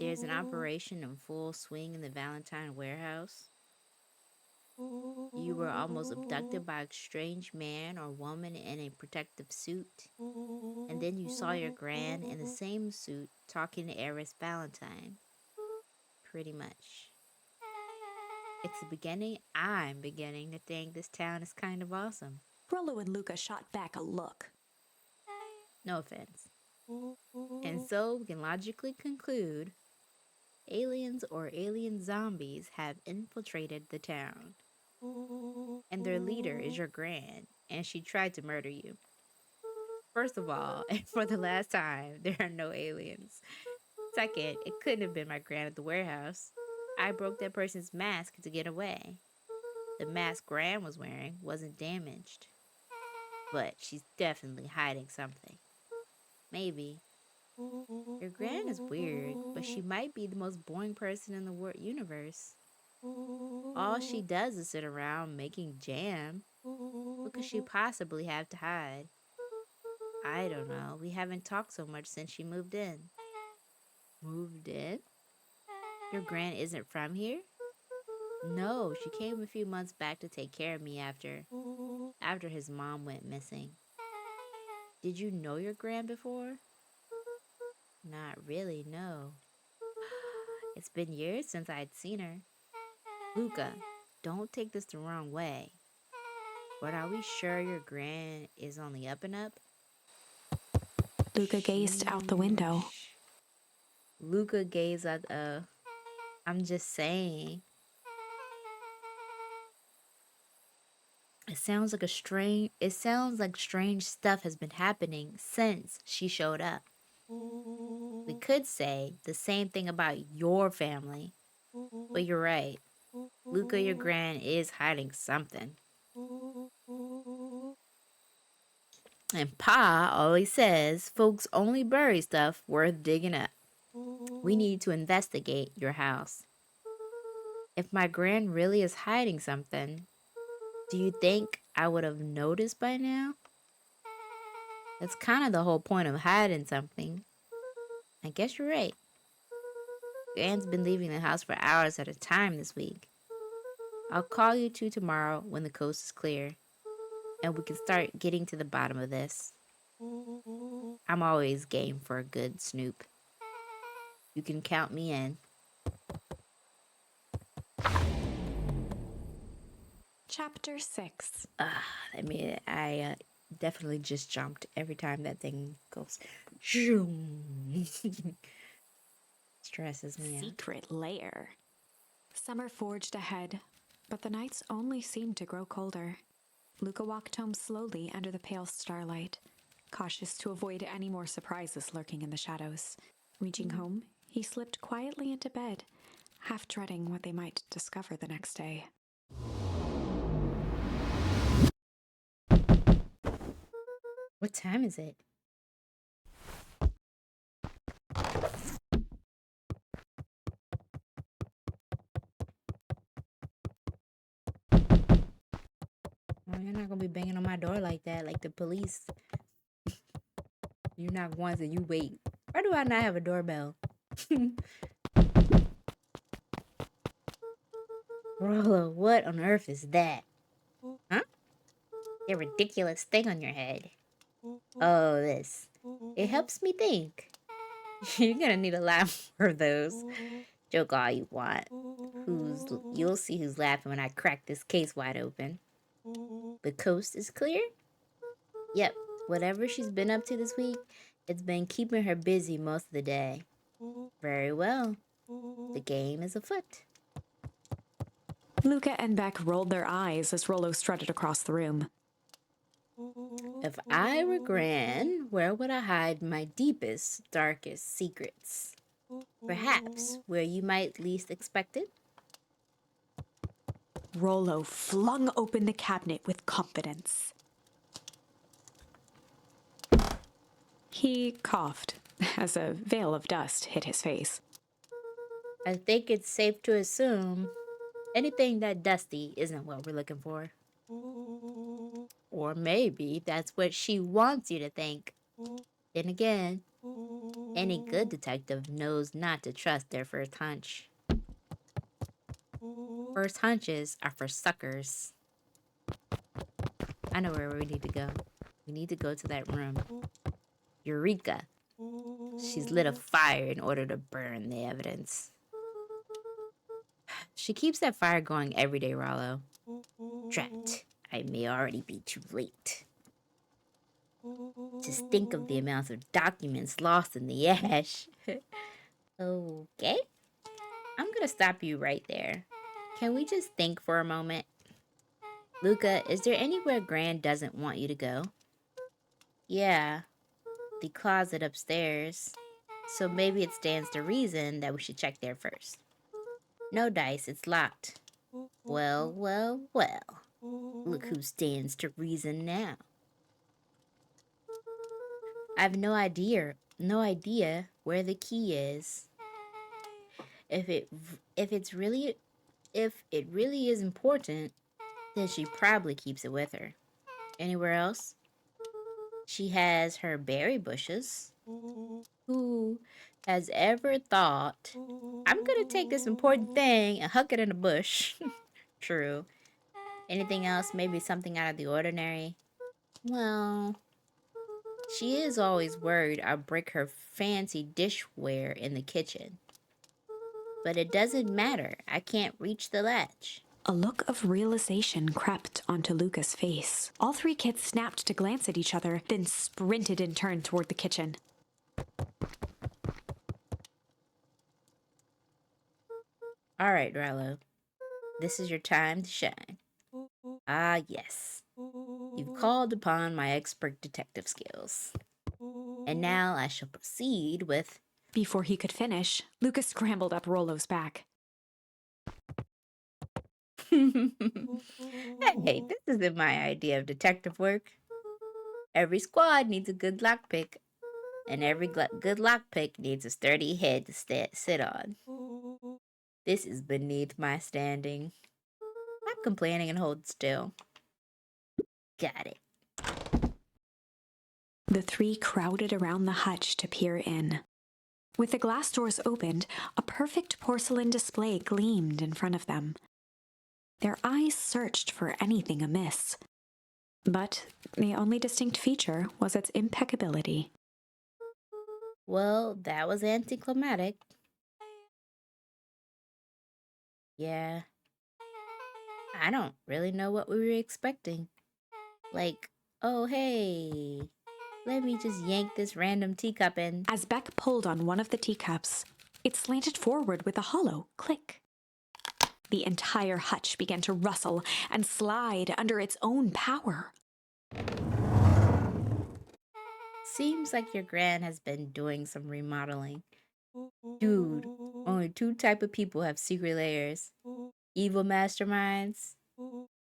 There's an operation in full swing in the Valentine warehouse. You were almost abducted by a strange man or woman in a protective suit. And then you saw your gran in the same suit talking to Eris Valentine. Pretty much. It's the beginning. I'm beginning to think this town is kind of awesome. Rollo and Luca shot back a look. No offense. And so we can logically conclude aliens or alien zombies have infiltrated the town. And their leader is your gran, and she tried to murder you. First of all, and for the last time, there are no aliens. Second, it couldn't have been my gran at the warehouse. I broke that person's mask to get away. The mask Gran was wearing wasn't damaged. But she's definitely hiding something. Maybe. Your gran is weird, but she might be the most boring person in the universe. All she does is sit around making jam. What could she possibly have to hide? I don't know. We haven't talked so much since she moved in. Moved in? Your gran isn't from here? No, she came a few months back to take care of me after his mom went missing. Did you know your gran before? Not really, no. It's been years since I'd seen her. Luca, don't take this the wrong way. But are we sure your gran is on the up and up? Luca gazed out the window. Luca gazed at I'm just saying. It sounds like strange stuff has been happening since she showed up. We could say the same thing about your family. But you're right. Luca, your gran, is hiding something. And Pa always says folks only bury stuff worth digging up. We need to investigate your house. If my gran really is hiding something, do you think I would have noticed by now? That's kind of the whole point of hiding something. I guess you're right. Gran's been leaving the house for hours at a time this week. I'll call you two tomorrow when the coast is clear, and we can start getting to the bottom of this. I'm always game for a good snoop. You can count me in. Chapter 6. I definitely just jumped every time that thing goes. Stresses me out. Secret lair. Summer forged ahead, but the nights only seemed to grow colder. Luca walked home slowly under the pale starlight, cautious to avoid any more surprises lurking in the shadows. Reaching home, he slipped quietly into bed, half dreading what they might discover the next day. What time is it? Oh, you're not gonna be banging on my door like that, like the police. You knock once and you wait. Why do I not have a doorbell? Rollo, what on earth is that? Huh? a ridiculous thing on your head. Oh, this. It helps me think. You're gonna need a lot more of those. Joke all you want. You'll see who's laughing when I crack this case wide open. The coast is clear? Yep. Whatever she's been up to this week, it's been keeping her busy most of the day. Very well. The game is afoot. Luca and Beck rolled their eyes as Rollo strutted across the room. If I were Gran, where would I hide my deepest, darkest secrets? Perhaps where you might least expect it? Rollo flung open the cabinet with confidence. He coughed as a veil of dust hit his face. I think it's safe to assume anything that dusty isn't what we're looking for. Or maybe that's what she wants you to think. Then again, any good detective knows not to trust their first hunch. First hunches are for suckers. I know where we need to go. We need to go to that room. Eureka! She's lit a fire in order to burn the evidence. She keeps that fire going every day, Rollo. Drat, I may already be too late. Just think of the amounts of documents lost in the ash. Okay? I'm gonna stop you right there. Can we just think for a moment? Luca, is there anywhere Gran doesn't want you to go? Yeah, the closet upstairs. So maybe it stands to reason that we should check there first. No dice, it's locked. Well, well, well. Look who stands to reason now. I have no idea where the key is. If it really is important, then she probably keeps it with her. Anywhere else? She has her berry bushes. Who has ever thought, I'm gonna take this important thing and huck it in a bush? True. Anything else? Maybe something out of the ordinary? Well, she is always worried I'll break her fancy dishware in the kitchen. But it doesn't matter. I can't reach the latch. A look of realization crept onto Luca's face. All three kids snapped to glance at each other, then sprinted in turn toward the kitchen. All right, Rollo. This is your time to shine. Ah, yes. You've called upon my expert detective skills. And now I shall proceed with... Before he could finish, Luca scrambled up Rollo's back. Hey, this isn't my idea of detective work. Every squad needs a good lockpick, and every good lockpick needs a sturdy head to sit on. This is beneath my standing. Stop complaining and hold still. Got it. The three crowded around the hutch to peer in. With the glass doors opened, a perfect porcelain display gleamed in front of them. Their eyes searched for anything amiss. But the only distinct feature was its impeccability. Well, that was anticlimactic. Yeah. I don't really know what we were expecting. Like, oh hey, let me just yank this random teacup in. As Beck pulled on one of the teacups, it slanted forward with a hollow click. The entire hutch began to rustle and slide under its own power. Seems like your gran has been doing some remodeling. Dude, only two type of people have secret layers. Evil masterminds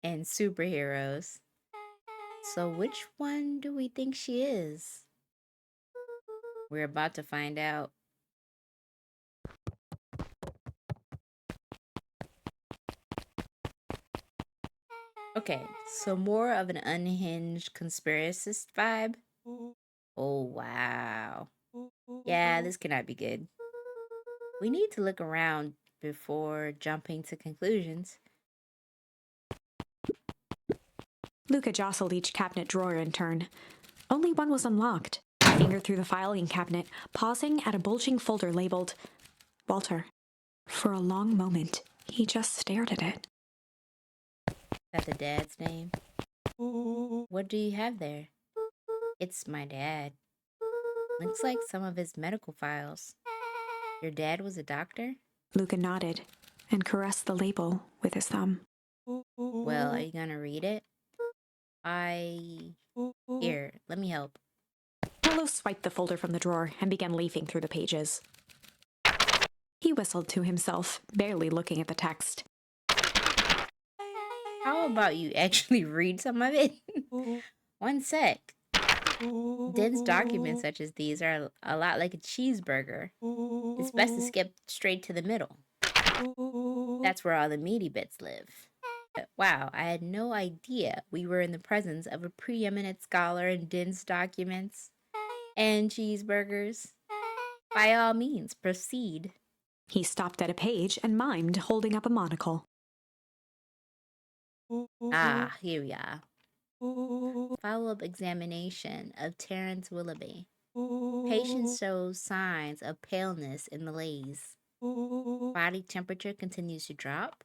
and superheroes. So which one do we think she is? We're about to find out. Okay, so more of an unhinged conspiracist vibe? Oh, wow. Yeah, this cannot be good. We need to look around before jumping to conclusions. Luca jostled each cabinet drawer in turn. Only one was unlocked. He fingered through the filing cabinet, pausing at a bulging folder labeled Walter. For a long moment, he just stared at it. Is that the dad's name? What do you have there? It's my dad. Looks like some of his medical files. Your dad was a doctor? Luca nodded and caressed the label with his thumb. Well, are you gonna read it? Here, let me help. Rollo swiped the folder from the drawer and began leafing through the pages. He whistled to himself, barely looking at the text. How about you actually read some of it? One sec. Dense documents such as these are a lot like a cheeseburger. It's best to skip straight to the middle. That's where all the meaty bits live. Wow, I had no idea we were in the presence of a preeminent scholar in dense documents and cheeseburgers. By all means, proceed. He stopped at a page and mimed, holding up a monocle. Ah, here we are. Follow-up examination of Terence Willoughby. Patient shows signs of paleness and malaise. Body temperature continues to drop.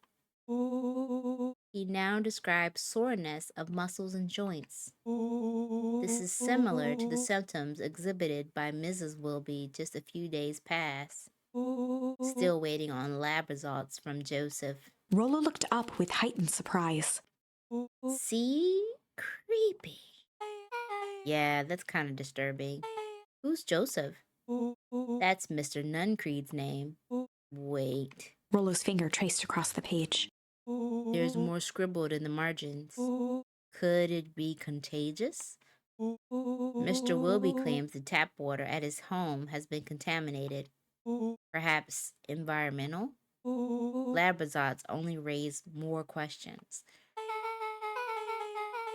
He now describes soreness of muscles and joints. This is similar to the symptoms exhibited by Mrs. Willoughby just a few days past. Still waiting on lab results from Joseph. Rollo looked up with heightened surprise. See? Creepy. Yeah, that's kind of disturbing. Who's Joseph? That's Mr. Nuncreed's name. Wait. Rollo's finger traced across the page. There's more scribbled in the margins. Could it be contagious? Mr. Willoughby claims the tap water at his home has been contaminated. Perhaps environmental? Lab results only raise more questions.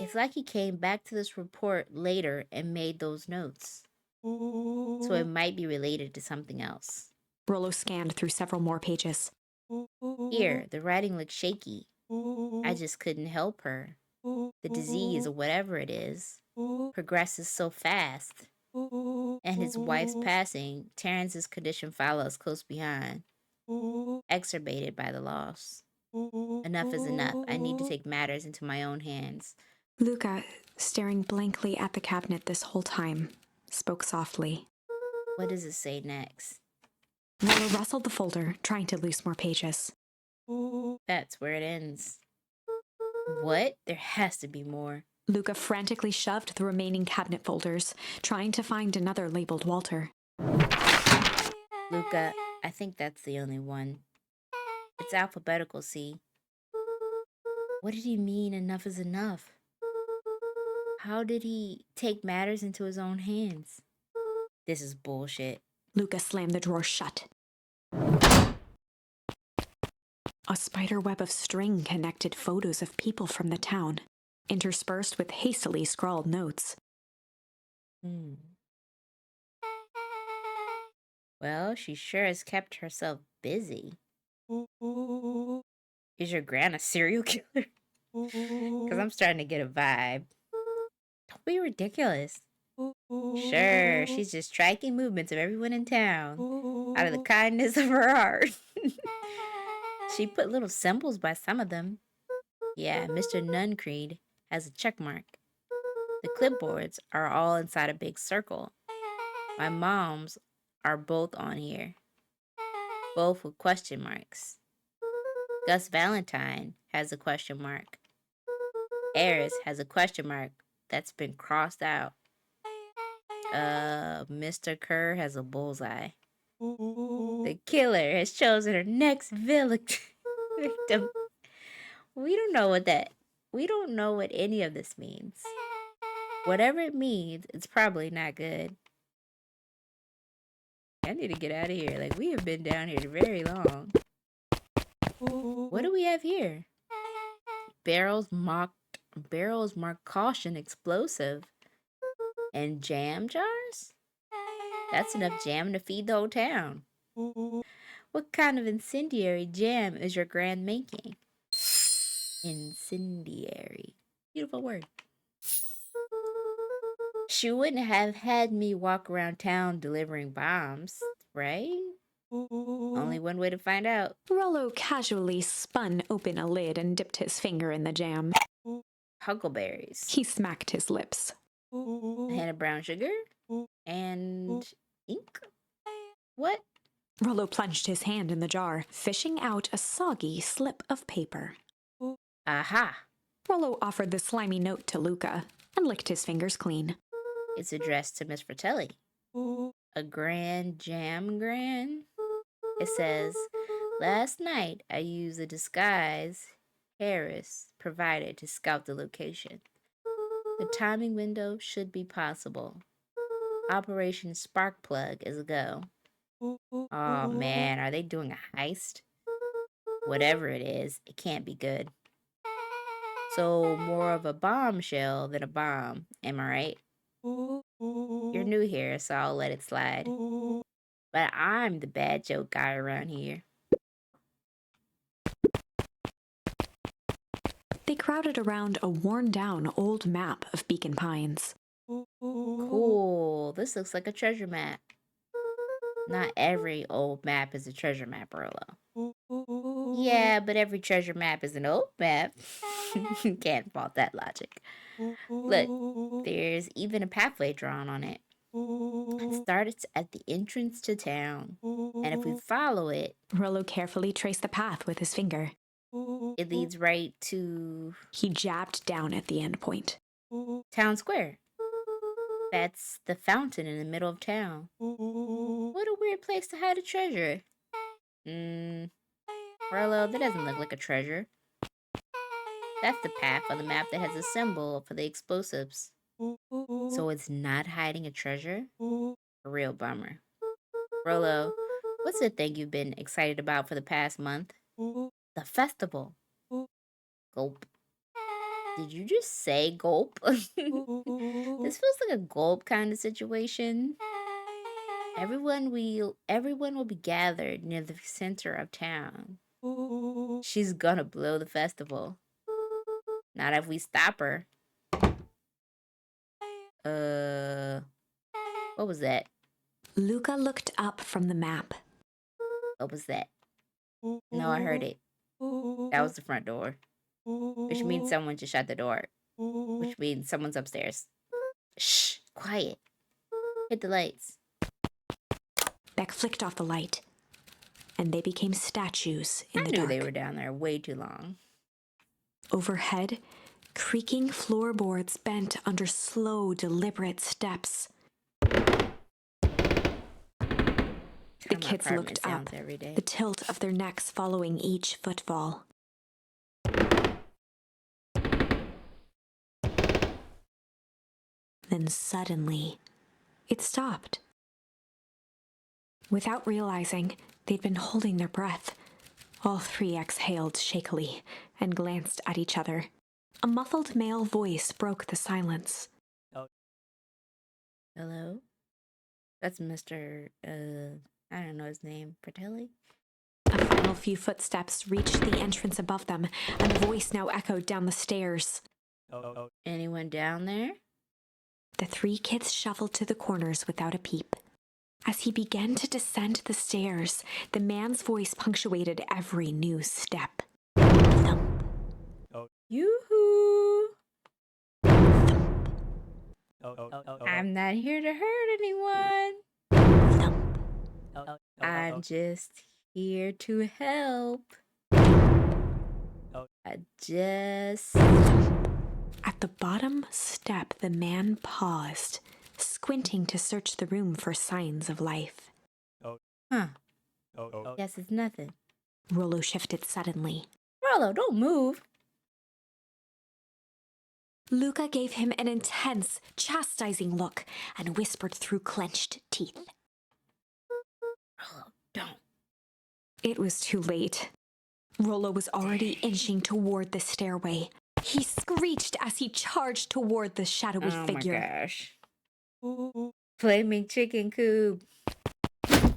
It's like he came back to this report later and made those notes. So it might be related to something else. Rollo scanned through several more pages. Here, the writing looks shaky. I just couldn't help her. The disease, or whatever it is, progresses so fast. And his wife's passing, Terrence's condition follows close behind, exacerbated by the loss. Enough is enough. I need to take matters into my own hands. Luca, staring blankly at the cabinet this whole time, spoke softly. What does it say next? Rollo rustled the folder, trying to loose more pages. That's where it ends. What? There has to be more. Luca frantically shoved the remaining cabinet folders, trying to find another labeled Walter. Luca, I think that's the only one. It's alphabetical, see? What did he mean enough is enough? How did he take matters into his own hands? This is bullshit. Luca slammed the drawer shut. A spider web of string connected photos of people from the town, interspersed with hastily scrawled notes. Well, she sure has kept herself busy. Is your gran a serial killer? Because I'm starting to get a vibe. Don't be ridiculous. Sure, she's just striking movements of everyone in town out of the kindness of her heart. She put little symbols by some of them. Yeah, Mr. Nuncreed has a check mark. The clipboards are all inside a big circle. My mom's are both on here. Both with question marks. Gus Valentine has a question mark. Eris has a question mark that's been crossed out. Mr. Kerr has a bullseye. The killer has chosen her next victim. We don't know what any of this means. Whatever it means, it's probably not good. I need to get out of here. Like, we have been down here very long. What do we have here? Barrels marked caution explosive. And jam jars? That's enough jam to feed the whole town. What kind of incendiary jam is your gran making? Incendiary. Beautiful word. She wouldn't have had me walk around town delivering bombs, right? Only one way to find out. Rollo casually spun open a lid and dipped his finger in the jam. Huckleberries. He smacked his lips. A hint of brown sugar? And ink? What? Rollo plunged his hand in the jar, fishing out a soggy slip of paper. Aha! Rollo offered the slimy note to Luca and licked his fingers clean. It's addressed to Miss Fratelli. A grand jam gran? It says, last night I used a disguise Harris provided to scout the location. The timing window should be possible. Operation Sparkplug is a go. Oh man, are they doing a heist? Whatever it is, it can't be good. So more of a bombshell than a bomb, am I right? You're new here, so I'll let it slide. But I'm the bad joke guy around here. They crowded around a worn-down old map of Beacon Pines. Cool. This looks like a treasure map. Not every old map is a treasure map, Rolo. Yeah, but every treasure map is an old map. Can't fault that logic. Look, there's even a pathway drawn on it. It starts at the entrance to town. And if we follow it... Rollo carefully traced the path with his finger. It leads right to... He jabbed down at the end point. Town Square. That's the fountain in the middle of town. What a weird place to hide a treasure. Rolo, that doesn't look like a treasure. That's the path on the map that has a symbol for the explosives. So it's not hiding a treasure? A real bummer. Rolo, what's the thing you've been excited about for the past month? The festival. Gulp. Did you just say gulp? This feels like a gulp kind of situation. Everyone will be gathered near the center of town. She's gonna blow the festival. Not if we stop her. What was that? Luca looked up from the map. What was that? No, I heard it. That was the front door. Which means someone just shut the door. Which means someone's upstairs. Shh, quiet. Hit the lights. Beck flicked off the light, and they became statues in the dark. I knew they were down there way too long. Overhead, creaking floorboards bent under slow, deliberate steps. The kids looked up, the tilt of their necks following each footfall. Then suddenly, it stopped. Without realizing, they'd been holding their breath. All three exhaled shakily and glanced at each other. A muffled male voice broke the silence. Hello? That's Mr. I don't know his name. Fratelli? A final few footsteps reached the entrance above them, and the voice now echoed down the stairs. Anyone down there? The three kids shuffled to the corners without a peep. As he began to descend the stairs, the man's voice punctuated every new step. Thump. Yoo-hoo! Thump. I'm not here to hurt anyone. Thump. I'm just here to help. I just... At the bottom step, the man paused, squinting to search the room for signs of life. Huh. Guess it's nothing. Rollo shifted suddenly. Rolo, don't move. Luca gave him an intense, chastising look and whispered through clenched teeth. Rolo, don't. It was too late. Rollo was already inching toward the stairway. He screeched as he charged toward the shadowy figure. Oh my gosh. Flaming chicken coop.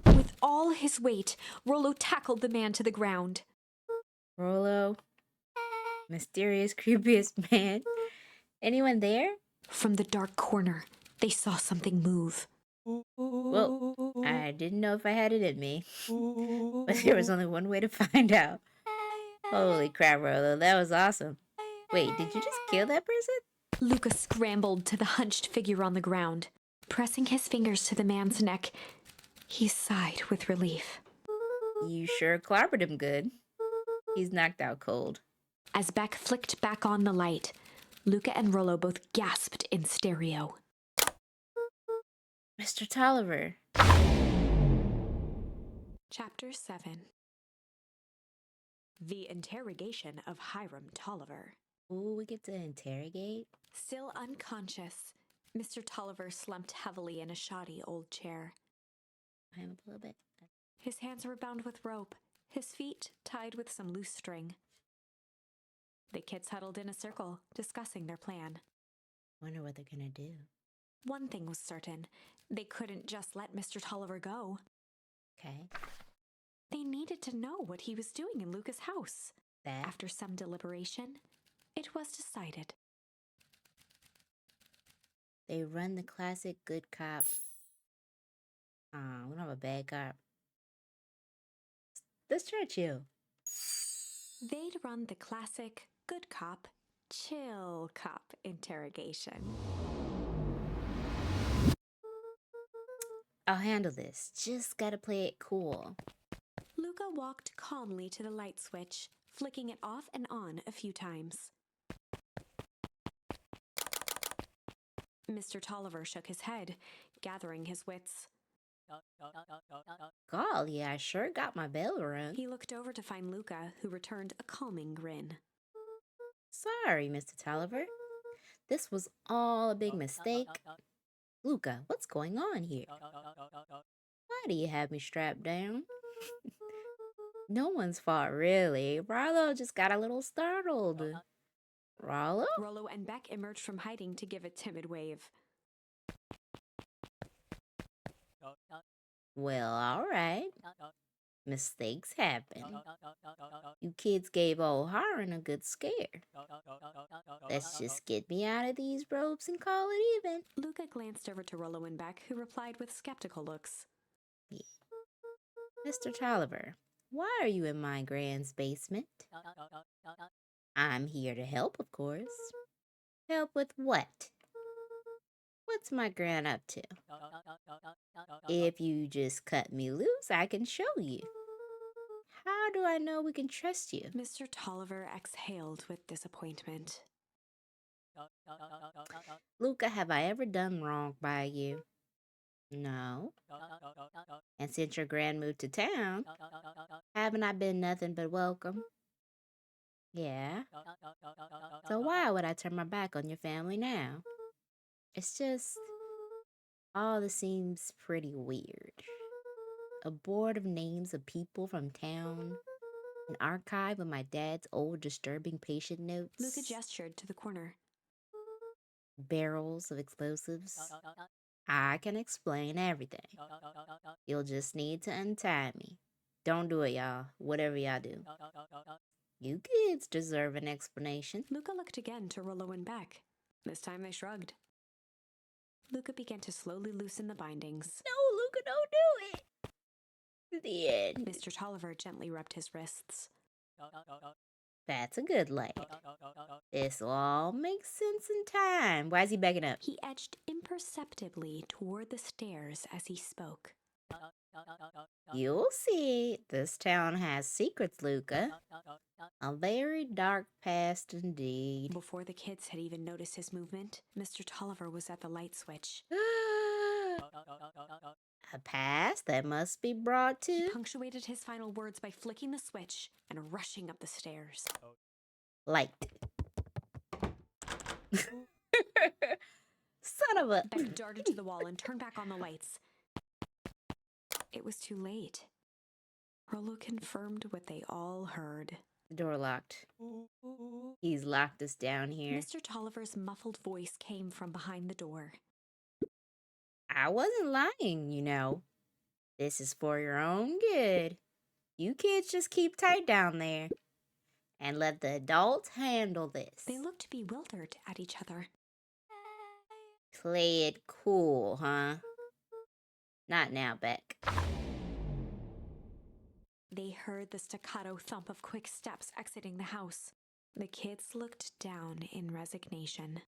With all his weight, Rollo tackled the man to the ground. Rolo, mysterious, creepiest man. Anyone there? From the dark corner, they saw something move. Well, I didn't know if I had it in me, but there was only one way to find out. Holy crap, Rolo, that was awesome. Wait, did you just kill that person? Luca scrambled to the hunched figure on the ground. Pressing his fingers to the man's neck, he sighed with relief. You sure clobbered him good. He's knocked out cold. As Beck flicked back on the light, Luca and Rollo both gasped in stereo. Mr. Tolliver. Chapter 7. The Interrogation of Hiram Tolliver. Ooh, we get to interrogate? Still unconscious, Mr. Tolliver slumped heavily in a shoddy old chair. I'm a little bit. His hands were bound with rope, his feet tied with some loose string. The kids huddled in a circle, discussing their plan. Wonder what they're gonna do. One thing was certain. They couldn't just let Mr. Tolliver go. Okay. They needed to know what he was doing in Luca's house. That? After some deliberation, it was decided. They run the classic good cop. We don't have a bad cop. Let's try chill. They'd run the classic good cop, chill cop interrogation. I'll handle this. Just gotta play it cool. Luca walked calmly to the light switch, flicking it off and on a few times. Mr. Tolliver shook his head, gathering his wits. Golly, I sure got my bell rung. He looked over to find Luca, who returned a calming grin. Sorry, Mr. Tolliver. This was all a big mistake. Luca, what's going on here? Why do you have me strapped down? No one's fault, really. Rollo just got a little startled. Rollo? Rollo and Beck emerged from hiding to give a timid wave. Well, all right. Mistakes happen. You kids gave old Harren a good scare. Let's just get me out of these ropes and call it even. Luca glanced over to Rollo and Beck, who replied with skeptical looks. Yeah. Mr. Tolliver, why are you in my grand's basement? I'm here to help, of course. Help with what? What's my gran up to? If you just cut me loose, I can show you. How do I know we can trust you? Mr. Tolliver exhaled with disappointment. Luca, have I ever done wrong by you? No. And since your gran moved to town, haven't I been nothing but welcome? Yeah. So why would I turn my back on your family now? It's just, all this seems pretty weird. A board of names of people from town, an archive of my dad's old disturbing patient notes, Luca gestured to the corner. barrels of explosives. I can explain everything. You'll just need to untie me. Don't do it, y'all. Whatever y'all do. You kids deserve an explanation. Luca looked again to Rollo and Beck. This time they shrugged. Luca began to slowly loosen the bindings. No, Luca, don't do it. The end. Mr. Tolliver gently rubbed his wrists. That's a good lad. This'll all make sense in time. Why is he backing up? He edged imperceptibly toward the stairs as he spoke. You'll see. This town has secrets, Luca. A very dark past indeed. Before the kids had even noticed his movement, Mr. Tolliver was at the light switch. A past that must be brought He to punctuated his final words by flicking the switch and rushing up the stairs. light. Son of a... Beck darted to the wall and turned back on the lights. It was too late. Rollo confirmed what they all heard. Door locked. He's locked us down here. Mr. Tolliver's muffled voice came from behind the door. I wasn't lying, you know. This is for your own good. You kids just keep tight down there. and let the adults handle this. They looked bewildered at each other. Play it cool, huh? Not now, Beck. They heard the staccato thump of quick steps exiting the house. The kids looked down in resignation.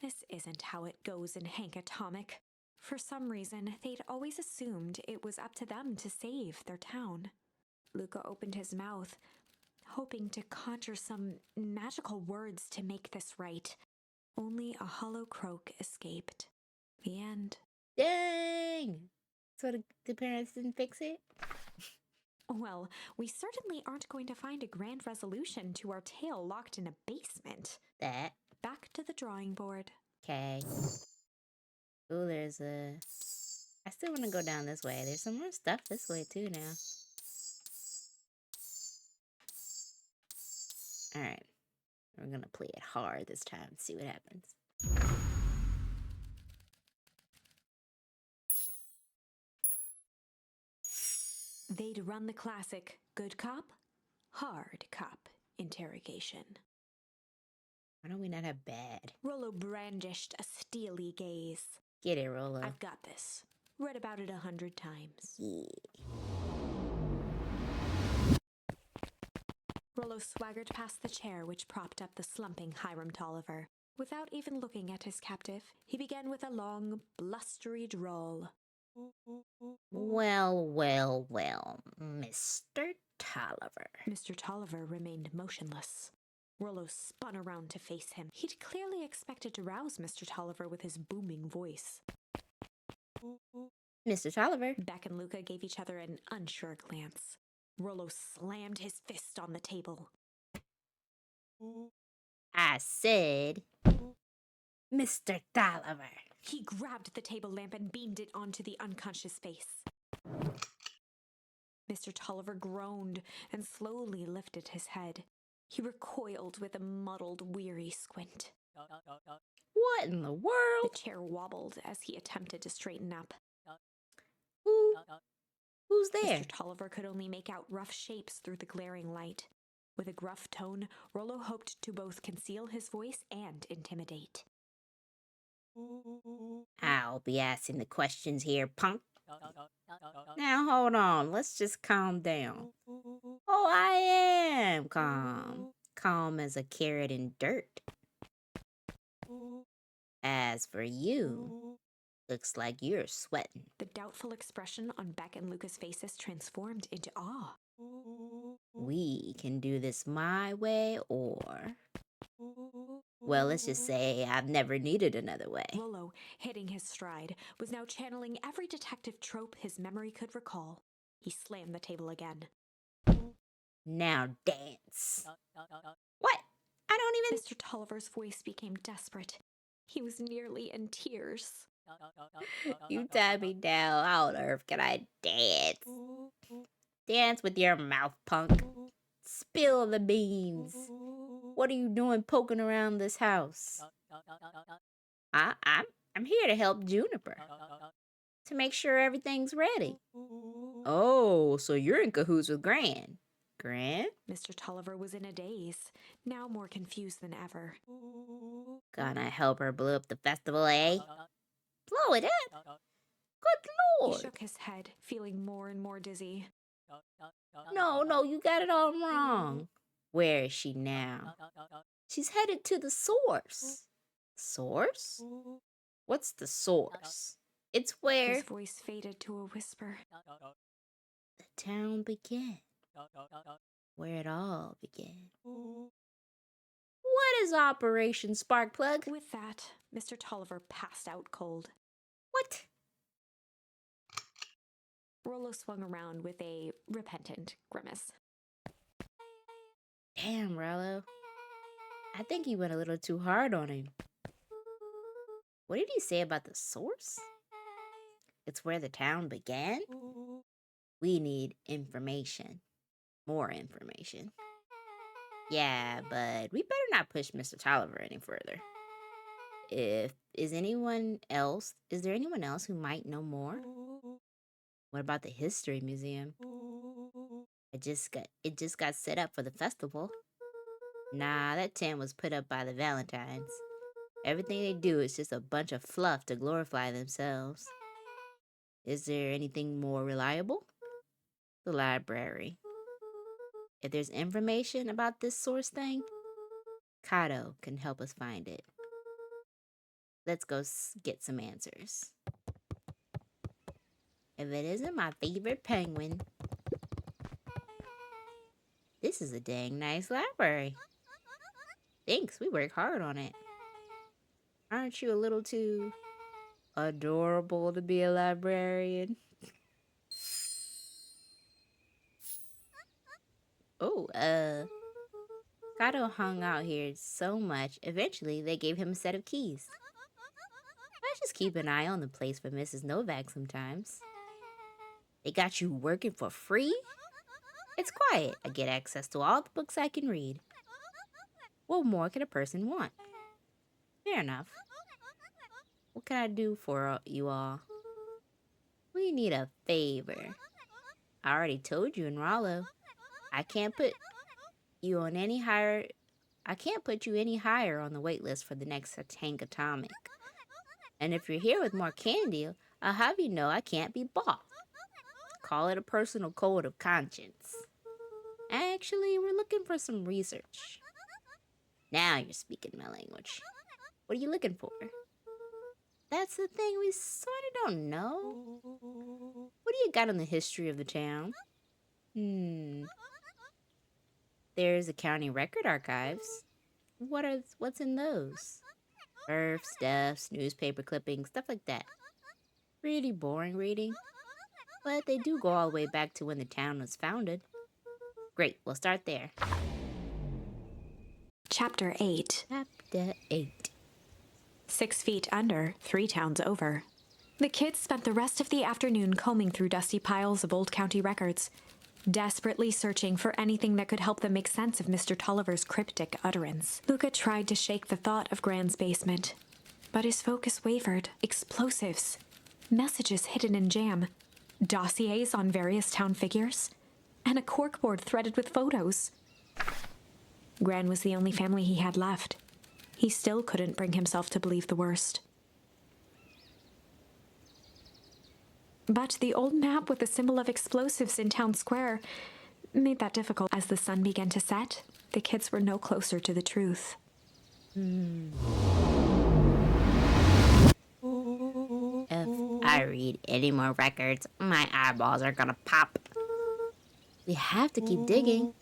This isn't how it goes in Hank Atomic. For some reason, they'd always assumed it was up to them to save their town. Luca opened his mouth, hoping to conjure some magical words to make this right. Only a hollow croak escaped. The end. Dang! So the parents didn't fix it? Well, we certainly aren't going to find a grand resolution to our tale locked in a basement. That. Back to the drawing board. Okay. Ooh, there's a... I still want to go down this way. There's some more stuff this way, too, now. Alright. We're gonna play it hard this time and see what happens. They'd run the classic good cop, hard cop interrogation. Why don't we not have bad? Rollo brandished a steely gaze. Get it, Rollo. I've got this. Read about it 100 times. Yeah. Rollo swaggered past the chair which propped up the slumping Hiram Tolliver. Without even looking at his captive, he began with a long, blustery drawl. Well, well, well, Mr. Tolliver. Mr. Tolliver remained motionless. Rollo spun around to face him. He'd clearly expected to rouse Mr. Tolliver with his booming voice. Mr. Tolliver. Beck and Luca gave each other an unsure glance. Rollo slammed his fist on the table. I said, Mr. Tolliver. He grabbed the table lamp and beamed it onto the unconscious face. Mr. Tolliver groaned and slowly lifted his head. He recoiled with a muddled, weary squint. What in the world? The chair wobbled as he attempted to straighten up. Who's there? Mr. Tolliver could only make out rough shapes through the glaring light. With a gruff tone, Rollo hoped to both conceal his voice and intimidate. I'll be asking the questions here, punk. Now hold on, let's just calm down. Oh, I am calm. Calm as a carrot in dirt. As for you, looks like you're sweating. The doubtful expression on Beck and Luca's faces transformed into awe. We can do this my way, or... well, let's just say I've never needed another way. Rollo, hitting his stride, was now channeling every detective trope his memory could recall. He slammed the table again. Now dance. What? I don't even... Mr. Tolliver's voice became desperate. He was nearly in tears. You tie me down. How on earth can I dance? Dance with your mouth, punk. Spill the beans. What are you doing poking around this house? I'm here to help Juniper. To make sure everything's ready. Oh, so you're in cahoots with Gran. Gran? Mr. Tolliver was in a daze, now more confused than ever. Gonna help her blow up the festival, eh? Blow it up? Good Lord. He shook his head, feeling more and more dizzy. No, you got it all wrong. Where is she now? She's headed to the source. Source? What's the source? It's where His voice faded to a whisper. the town began. Where it all began. What is Operation Sparkplug? With that, Mr. Tolliver passed out cold. What? Rollo swung around with a repentant grimace. Damn, Rollo. I think you went a little too hard on him. What did he say about the source? It's where the town began? We need information. More information. Yeah, but we better not push Mr. Tolliver any further. Is there anyone else who might know more? What about the History Museum? It just got set up for the festival. Nah, that tent was put up by the Valentines. Everything they do is just a bunch of fluff to glorify themselves. Is there anything more reliable? The library. If there's information about this source thing, Kato can help us find it. Let's go get some answers. If it isn't my favorite penguin, this is a dang nice library. Thanks, we work hard on it. Aren't you a little too adorable to be a librarian? Oh, Kato hung out here so much, eventually they gave him a set of keys. I just keep an eye on the place for Mrs. Novak sometimes. They got you working for free? It's quiet. I get access to all the books I can read. What more can a person want? Fair enough. What can I do for you all? We need a favor. I already told you in Rollo. I can't put you any higher on the wait list for the next Tank Atomic. And if you're here with more candy, I'll have you know I can't be bought. Call it a personal code of conscience. Actually, we're looking for some research. Now you're speaking my language. What are you looking for? That's the thing, we sort of don't know. What do you got on the history of the town? There's the county record archives. What's in those? Births, deaths, newspaper clippings, stuff like that. Pretty boring reading. But they do go all the way back to when the town was founded. Great, we'll start there. Chapter 8. Chapter 8. 6 feet under, 3 towns over. The kids spent the rest of the afternoon combing through dusty piles of old county records, desperately searching for anything that could help them make sense of Mr. Tolliver's cryptic utterance. Luca tried to shake the thought of Gran's basement, but his focus wavered. Explosives, messages hidden in jam, dossiers on various town figures, and a corkboard threaded with photos. Gran was the only family he had left. He still couldn't bring himself to believe the worst. But the old map with the symbol of explosives in town square made that difficult. As the sun began to set, the kids were no closer to the truth. If I read any more records, my eyeballs are gonna pop. We have to keep digging.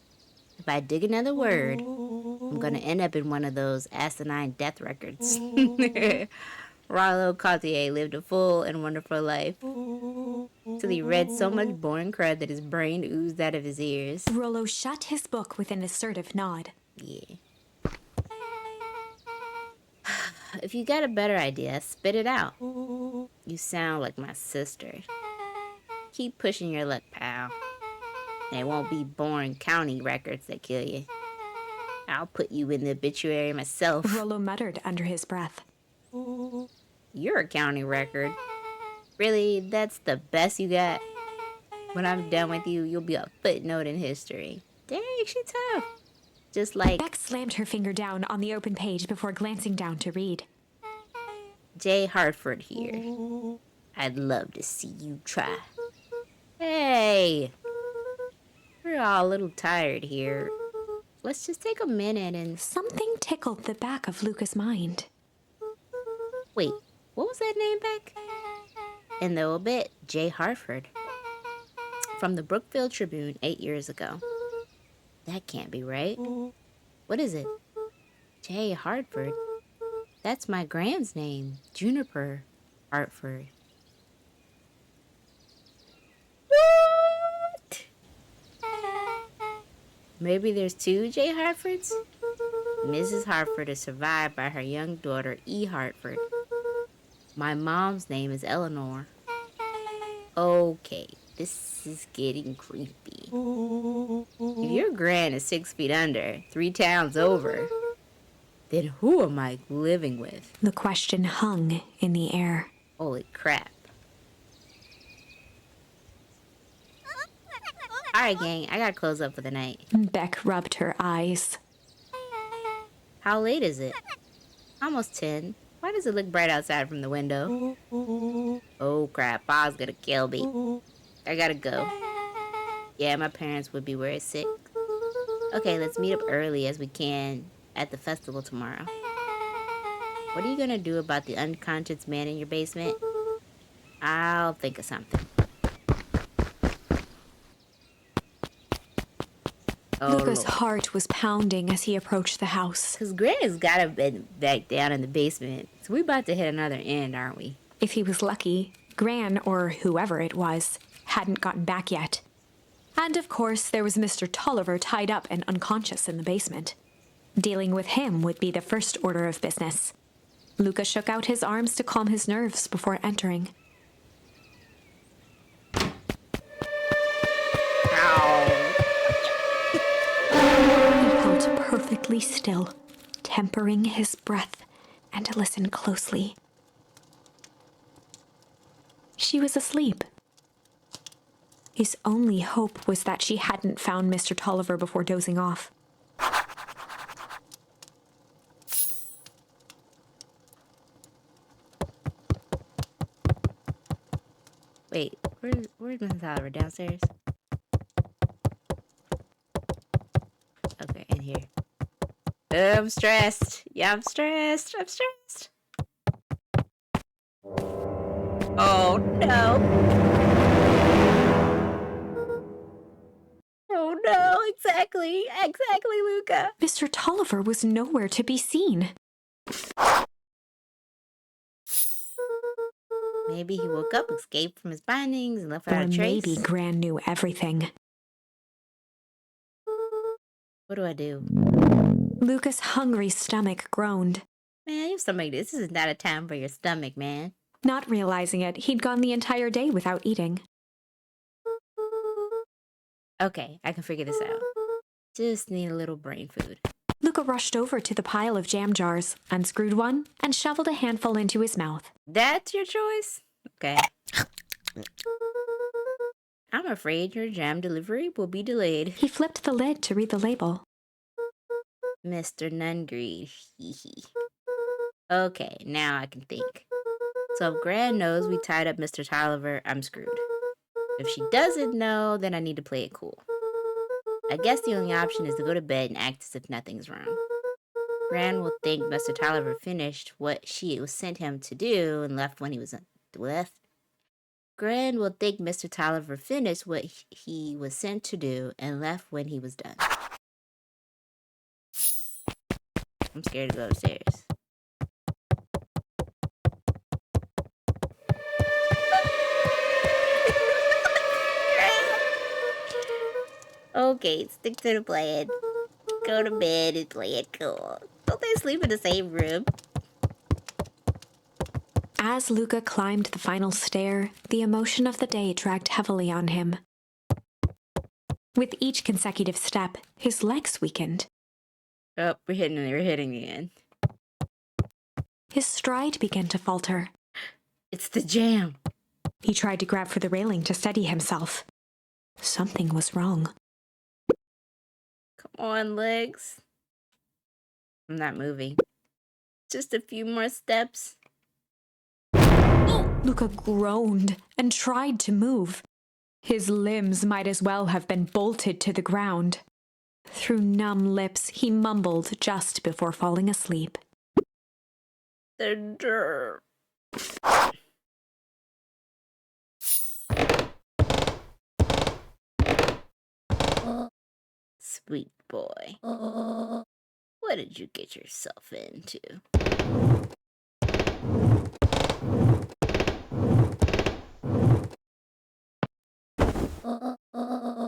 If I dig another word, I'm gonna end up in one of those asinine death records. Rollo Cartier lived a full and wonderful life, till he read so much boring crud that his brain oozed out of his ears. Rollo shut his book with an assertive nod. Yeah. If you got a better idea, spit it out. You sound like my sister. Keep pushing your luck, pal. And it won't be boring county records that kill you. I'll put you in the obituary myself. Rollo muttered under his breath. You're a county record. Really, that's the best you got? When I'm done with you, you'll be a footnote in history. Dang, she tough. Just like... Beck slammed her finger down on the open page before glancing down to read. J. Hartford here. I'd love to see you try. Hey! We're all a little tired here. Let's just take a minute and... Something tickled the back of Luca's mind. Wait, what was that name back? In the obit, J. Hartford. From the Brookfield Tribune 8 years ago. That can't be right. What is it? J. Hartford? That's my grand's name, Juniper Hartford. What? Maybe there's 2 J. Hartfords? Mrs. Hartford is survived by her young daughter, E. Hartford. My mom's name is Eleanor. Okay, this is getting creepy. If your grand is 6 feet under, 3 towns over, then who am I living with? The question hung in the air. Holy crap. Alright, gang, I gotta close up for the night. Beck rubbed her eyes. How late is it? Almost 10. Why does it look bright outside from the window? Oh crap, Pa's gonna kill me. I gotta go. Yeah, my parents would be worried sick. Okay, let's meet up early as we can at the festival tomorrow. What are you gonna do about the unconscious man in your basement? I'll think of something. Oh, Luca's Lord. heart was pounding as he approached the house. Because Granny's gotta been back down in the basement. So we about to hit another end, aren't we? If he was lucky, Gran, or whoever it was, hadn't gotten back yet. And of course, there was Mr. Tolliver tied up and unconscious in the basement. Dealing with him would be the first order of business. Luca shook out his arms to calm his nerves before entering. He held perfectly still, tempering his breath, and listened closely. She was asleep. His only hope was that she hadn't found Mr. Tolliver before dozing off. Wait, where's Mrs. Tolliver? Downstairs? Okay, in here. I'm stressed. Yeah, I'm stressed. I'm stressed. Oh, no. Oh, no. Exactly. Exactly, Luca. Mr. Tolliver was nowhere to be seen. Maybe he woke up, escaped from his bindings, and left without Or a trace. maybe Gran knew everything. What do I do? Luca's hungry stomach groaned. Man, your stomach, this is not a time for your stomach, man. Not realizing it, he'd gone the entire day without eating. Okay, I can figure this out. Just need a little brain food. Luca rushed over to the pile of jam jars, unscrewed one, and shoveled a handful into his mouth. That's your choice? Okay. I'm afraid your jam delivery will be delayed. He flipped the lid to read the label. Mr. Nungreed. Okay, now I can think. So if Gran knows we tied up Mr. Tolliver, I'm screwed. If she doesn't know, then I need to play it cool. I guess the only option is to go to bed and act as if nothing's wrong. Gran will think Mr. Tolliver finished what she was sent him to do and left when he was left. Gran will think Mr. Tolliver finished what he was sent to do and left when he was done. I'm scared to go upstairs. Okay, stick to the plan. Go to bed and play it cool. Don't they sleep in the same room? As Luca climbed the final stair, the emotion of the day dragged heavily on him. With each consecutive step, his legs weakened. Oh, we're hitting again. His stride began to falter. It's the jam. He tried to grab for the railing to steady himself. Something was wrong. Come on, legs. I'm not moving. Just a few more steps. Luca groaned and tried to move. His limbs might as well have been bolted to the ground. Through numb lips, he mumbled just before falling asleep. The dirt. Sweet boy. What did you get yourself into?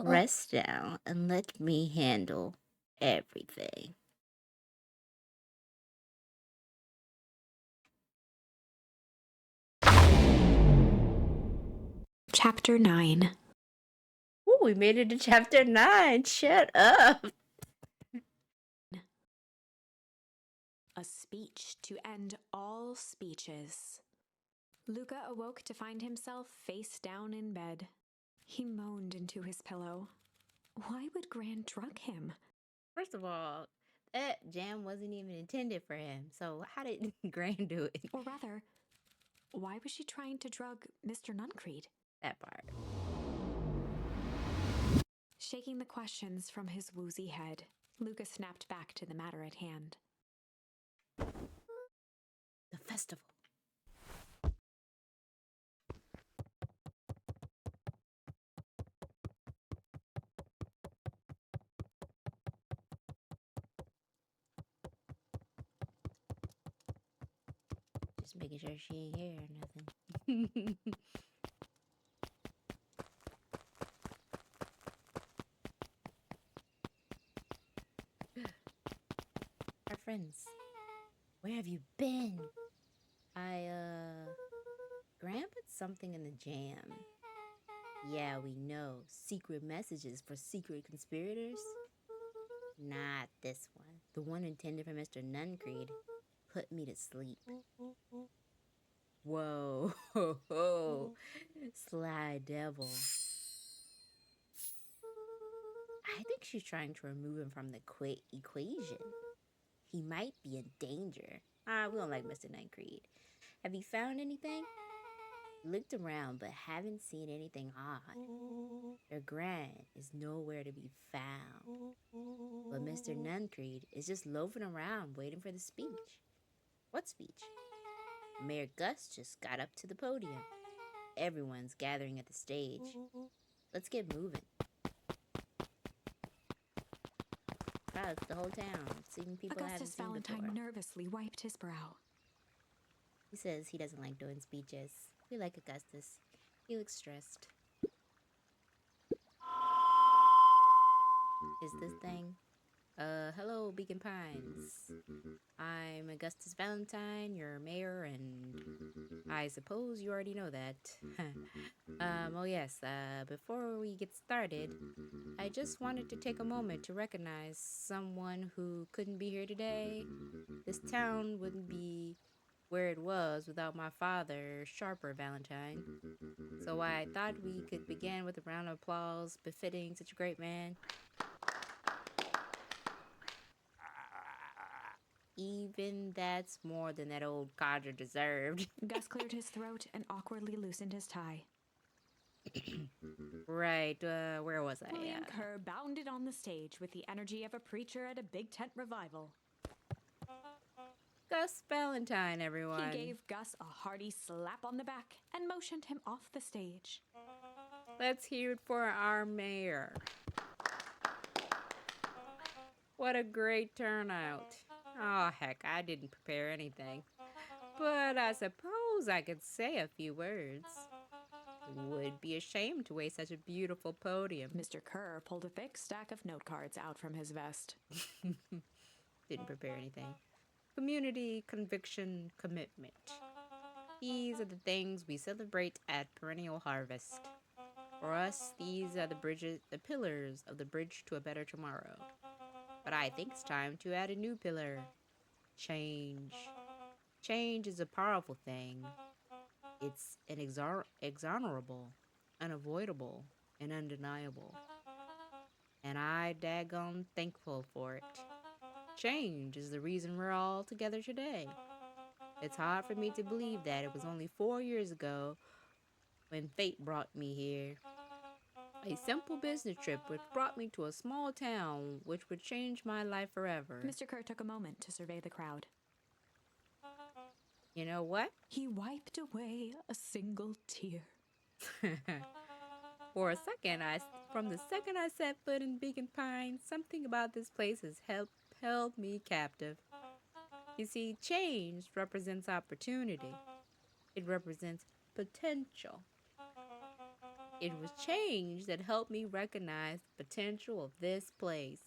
Rest down and let me handle everything. Chapter 9. Ooh, we made it to chapter 9. Shut up. A speech to end all speeches. Luca awoke to find himself face down in bed. He moaned into his pillow. Why would Gran drug him? First of all, Jam wasn't even intended for him. So how did Gran do it? Or rather, why was she trying to drug Mr. Nuncreed? That part. Shaking the questions from his woozy head, Lucas snapped back to the matter at hand. The festival. Just making sure she ain't here or nothing. Our friends, where have you been? Gran put something in the jam. Yeah, we know. Secret messages for secret conspirators? Not this one. The one intended for Mr. Nuncreed put me to sleep. Whoa, ho, ho. Sly devil. I think she's trying to remove him from the equation. He might be in danger. We don't like Mr. Nuncreed. Have you found anything? Looked around, but haven't seen anything odd. Their Gran is nowhere to be found. But Mr. Nuncreed is just loafing around waiting for the speech. What speech? Mayor Gus just got up to the podium. Everyone's gathering at the stage. Let's get moving. Crowds the whole town, seeing people I haven't Augustus seen Valentine before. nervously wiped his brow. He says he doesn't like doing speeches. We like Augustus. He looks stressed. Is this thing? Hello, Beacon Pines. I'm Augustus Valentine, your mayor, and I suppose you already know that. Oh yes, before we get started, I just wanted to take a moment to recognize someone who couldn't be here today. This town wouldn't be where it was without my father, Sharper Valentine. So I thought we could begin with a round of applause befitting such a great man. Even that's more than that old codger deserved. Gus cleared his throat and awkwardly loosened his tie. Right, where was I? William Kerr bounded on the stage with the energy of a preacher at a big tent revival. Gus Valentine, everyone. He gave Gus a hearty slap on the back and motioned him off the stage. Let's hear it for our mayor. What a great turnout. Oh, heck, I didn't prepare anything. But I suppose I could say a few words. It would be a shame to waste such a beautiful podium. Mr. Kerr pulled a thick stack of note cards out from his vest. Didn't prepare anything. Community, conviction, commitment. These are the things we celebrate at Perennial Harvest. For us, these are the pillars of the bridge to a better tomorrow. But I think it's time to add a new pillar. Change. Change is a powerful thing. It's inexorable, unavoidable, and undeniable. And I daggone thankful for it. Change is the reason we're all together today. It's hard for me to believe that it was only 4 years ago when fate brought me here. A simple business trip which brought me to a small town which would change my life forever. Mr. Kerr took a moment to survey the crowd. You know what? He wiped away a single tear. For a second, from the second I set foot in Beacon Pines, something about this place has held me captive. You see, change represents opportunity. It represents potential. It was change that helped me recognize the potential of this place.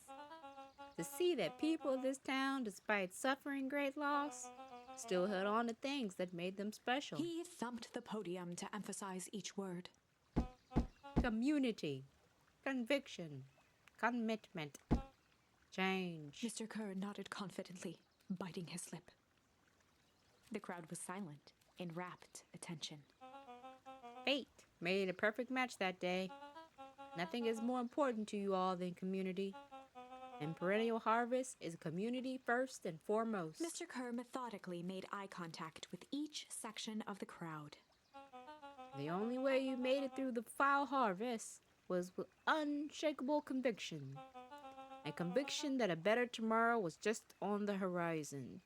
To see that people of this town, despite suffering great loss, still held on to things that made them special. He thumped the podium to emphasize each word. Community, conviction, commitment, change. Mr. Kerr nodded confidently, biting his lip. The crowd was silent, in rapt attention. Fate made a perfect match that day. Nothing is more important to you all than community. And perennial harvest is community first and foremost. Mr. Kerr methodically made eye contact with each section of the crowd. The only way you made it through the foul harvest was with unshakable conviction. A conviction that a better tomorrow was just on the horizon.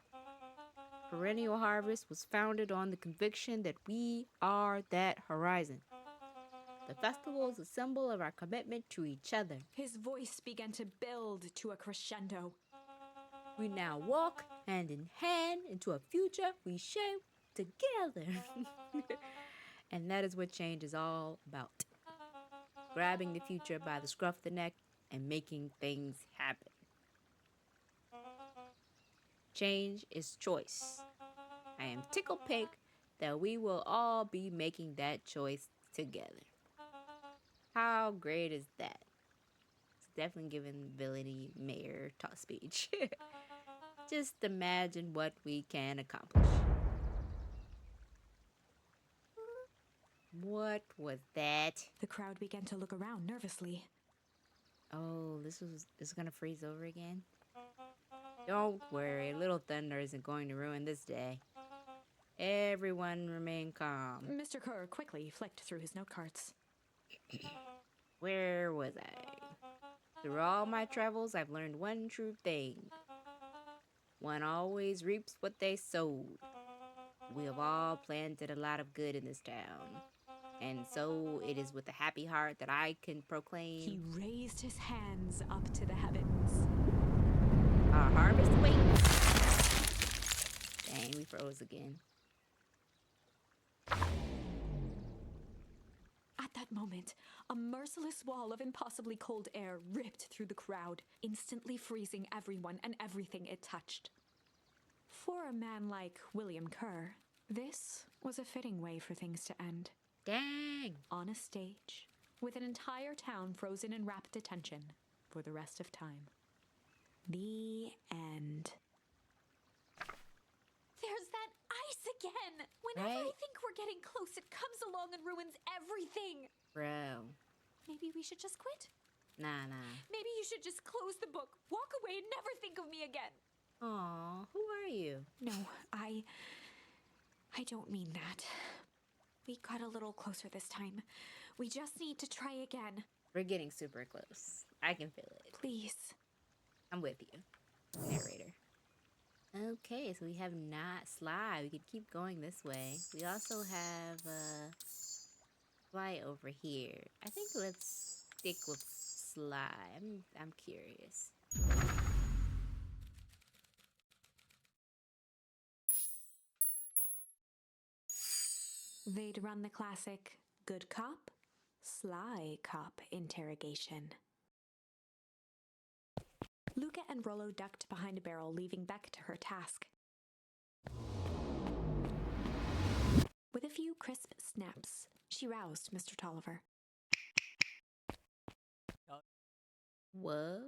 Perennial harvest was founded on the conviction that we are that horizon. The festival is a symbol of our commitment to each other. His voice began to build to a crescendo. We now walk hand in hand into a future we share together. And that is what change is all about. Grabbing the future by the scruff of the neck and making things happen. Change is choice. I am tickled pink that we will all be making that choice together. How great is that? It's definitely giving villainy mayor talk speech. Just imagine what we can accomplish. What was that? The crowd began to look around nervously. Oh, this is gonna freeze over again? Don't worry, Little Thunder isn't going to ruin this day. Everyone remain calm. Mr. Kerr quickly flicked through his note cards. Where was I? Through all my travels, I've learned one true thing. One always reaps what they sowed. We have all planted a lot of good in this town. And so it is with a happy heart that I can proclaim... He raised his hands up to the heavens. Our harvest waits. Dang, we froze again. At that moment, a merciless wall of impossibly cold air ripped through the crowd, instantly freezing everyone and everything it touched. For a man like William Kerr, this was a fitting way for things to end. Dang! On a stage, with an entire town frozen in rapt attention for the rest of time. The end. There's that ice again! Whenever I think we're getting close, it comes along and ruins everything! Bro. Maybe we should just quit? Nah. Maybe you should just close the book, walk away, and never think of me again. Aw, who are you? No, I don't mean that. We got a little closer this time. We just need to try again. We're getting super close. I can feel it. Please. I'm with you, narrator. Okay, so we have not Sly. We could keep going this way. We also have Sly over here. I think let's stick with Sly. I'm curious. They'd run the classic good cop, sly cop interrogation. Luca and Rollo ducked behind a barrel, leaving Beck to her task. With a few crisp snaps, she roused Mr. Tolliver. What?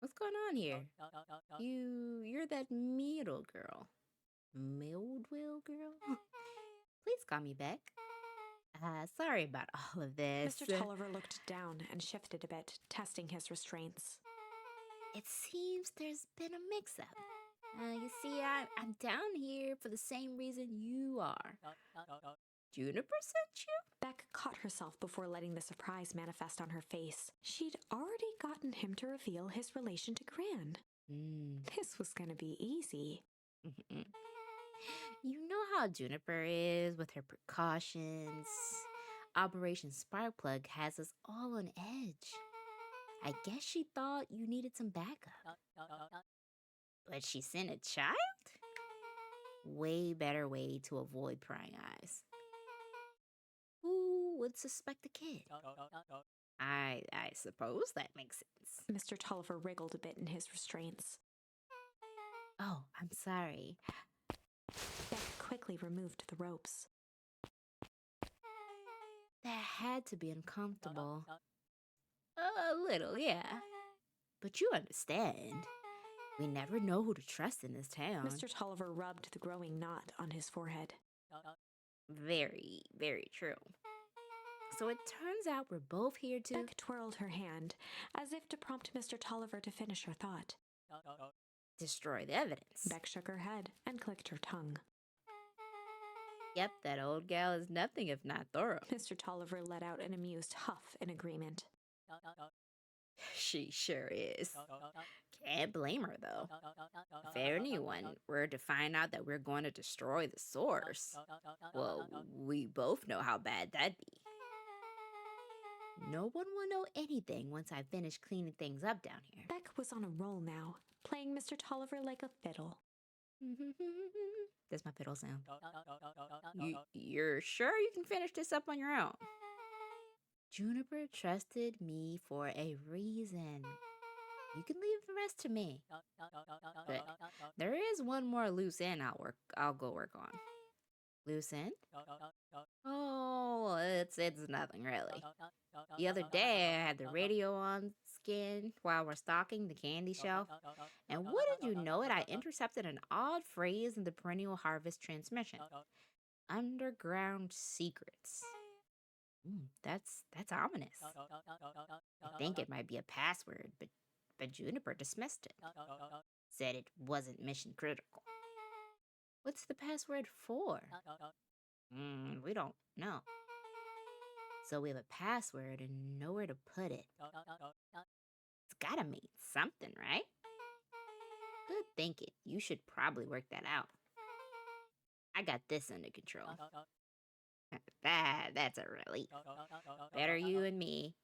What's going on here? You're that middle girl. Mildwell girl? Please call me Beck. Sorry about all of this. Mr. Tolliver looked down and shifted a bit, testing his restraints. It seems there's been a mix-up. You see, I'm down here for the same reason you are. Juniper sent you? Beck caught herself before letting the surprise manifest on her face. She'd already gotten him to reveal his relation to Gran. This was gonna be easy. You know how Juniper is with her precautions. Operation Sparkplug has us all on edge. I guess she thought you needed some backup. But she sent a child? Way better way to avoid prying eyes. Who would suspect a kid? I suppose that makes sense. Mr. Tolliver wriggled a bit in his restraints. Oh, I'm sorry. Beck quickly removed the ropes. That had to be uncomfortable. A little, yeah. But you understand. We never know who to trust in this town. Mr. Tolliver rubbed the growing knot on his forehead. Very, very true. So it turns out we're both here to... Beck twirled her hand, as if to prompt Mr. Tolliver to finish her thought. destroy the evidence. Beck shook her head and clicked her tongue. Yep, that old gal is nothing if not thorough. Mr. Tolliver let out an amused huff in agreement. She sure is. Can't blame her, though. If anyone were to find out that we're going to destroy the source, well, we both know how bad that'd be. No one will know anything once I finish cleaning things up down here. Beck was on a roll now, playing Mr. Tolliver like a fiddle. That's my fiddle sound. You're sure you can finish this up on your own? Juniper trusted me for a reason. You can leave the rest to me. But there is one more loose end I'll go work on. Loose end? Oh, it's nothing really. The other day I had the radio on skin while we're stocking the candy shelf. And wouldn't you know it, I intercepted an odd phrase in the perennial harvest transmission. Underground secrets. That's ominous. I think it might be a password, but Juniper dismissed it. Said it wasn't mission critical. What's the password for? We don't know. So we have a password and nowhere to put it. It's gotta mean something, right? Good thinking. You should probably work that out. I got this under control. That's a relief. Better you and me.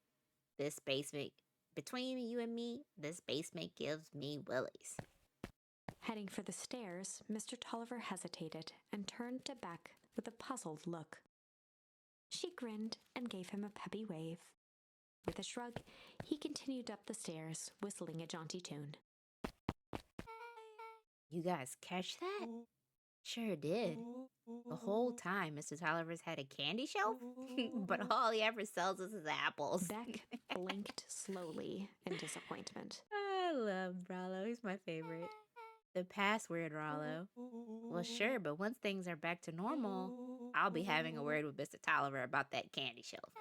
This basement, between you and me, this basement gives me willies. Heading for the stairs, Mr. Tolliver hesitated and turned to Beck with a puzzled look. She grinned and gave him a peppy wave. With a shrug, he continued up the stairs, whistling a jaunty tune. You guys catch that? Sure did. The whole time Mr. Tolliver's had a candy shelf, but all he ever sells us is apples. Beck blinked slowly in disappointment. I love Rollo. He's my favorite. The password, Rollo. Well, sure, but once things are back to normal, I'll be having a word with Mr. Tolliver about that candy shelf.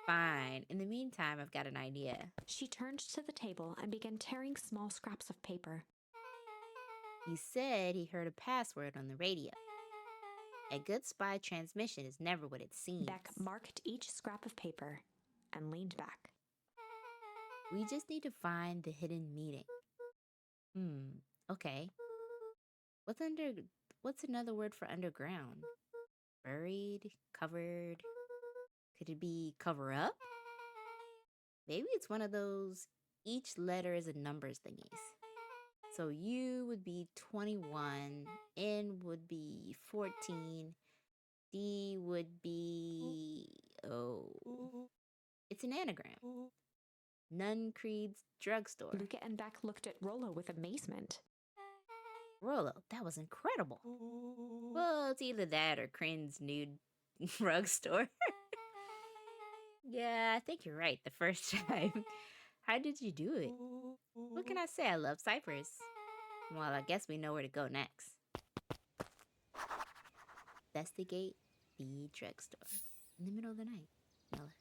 Fine. In the meantime, I've got an idea. She turned to the table and began tearing small scraps of paper. He said he heard a password on the radio. A good spy transmission is never what it seems. Beck marked each scrap of paper and leaned back. We just need to find the hidden meeting. Okay. What's another word for underground? Buried? Covered? Could it be cover up? Maybe it's one of those each letter is a numbers thingies. So U would be 21, N would be 14, D would be... it's an anagram. Nun Creed's drugstore. Luca and Beck looked at Rollo with amazement. Rollo, that was incredible. Well, it's either that or Crin's nude drugstore. Yeah, I think you're right the first time. How did you do it? What can I say? I love ciphers. Well, I guess we know where to go next. Investigate the drugstore. In the middle of the night. No less.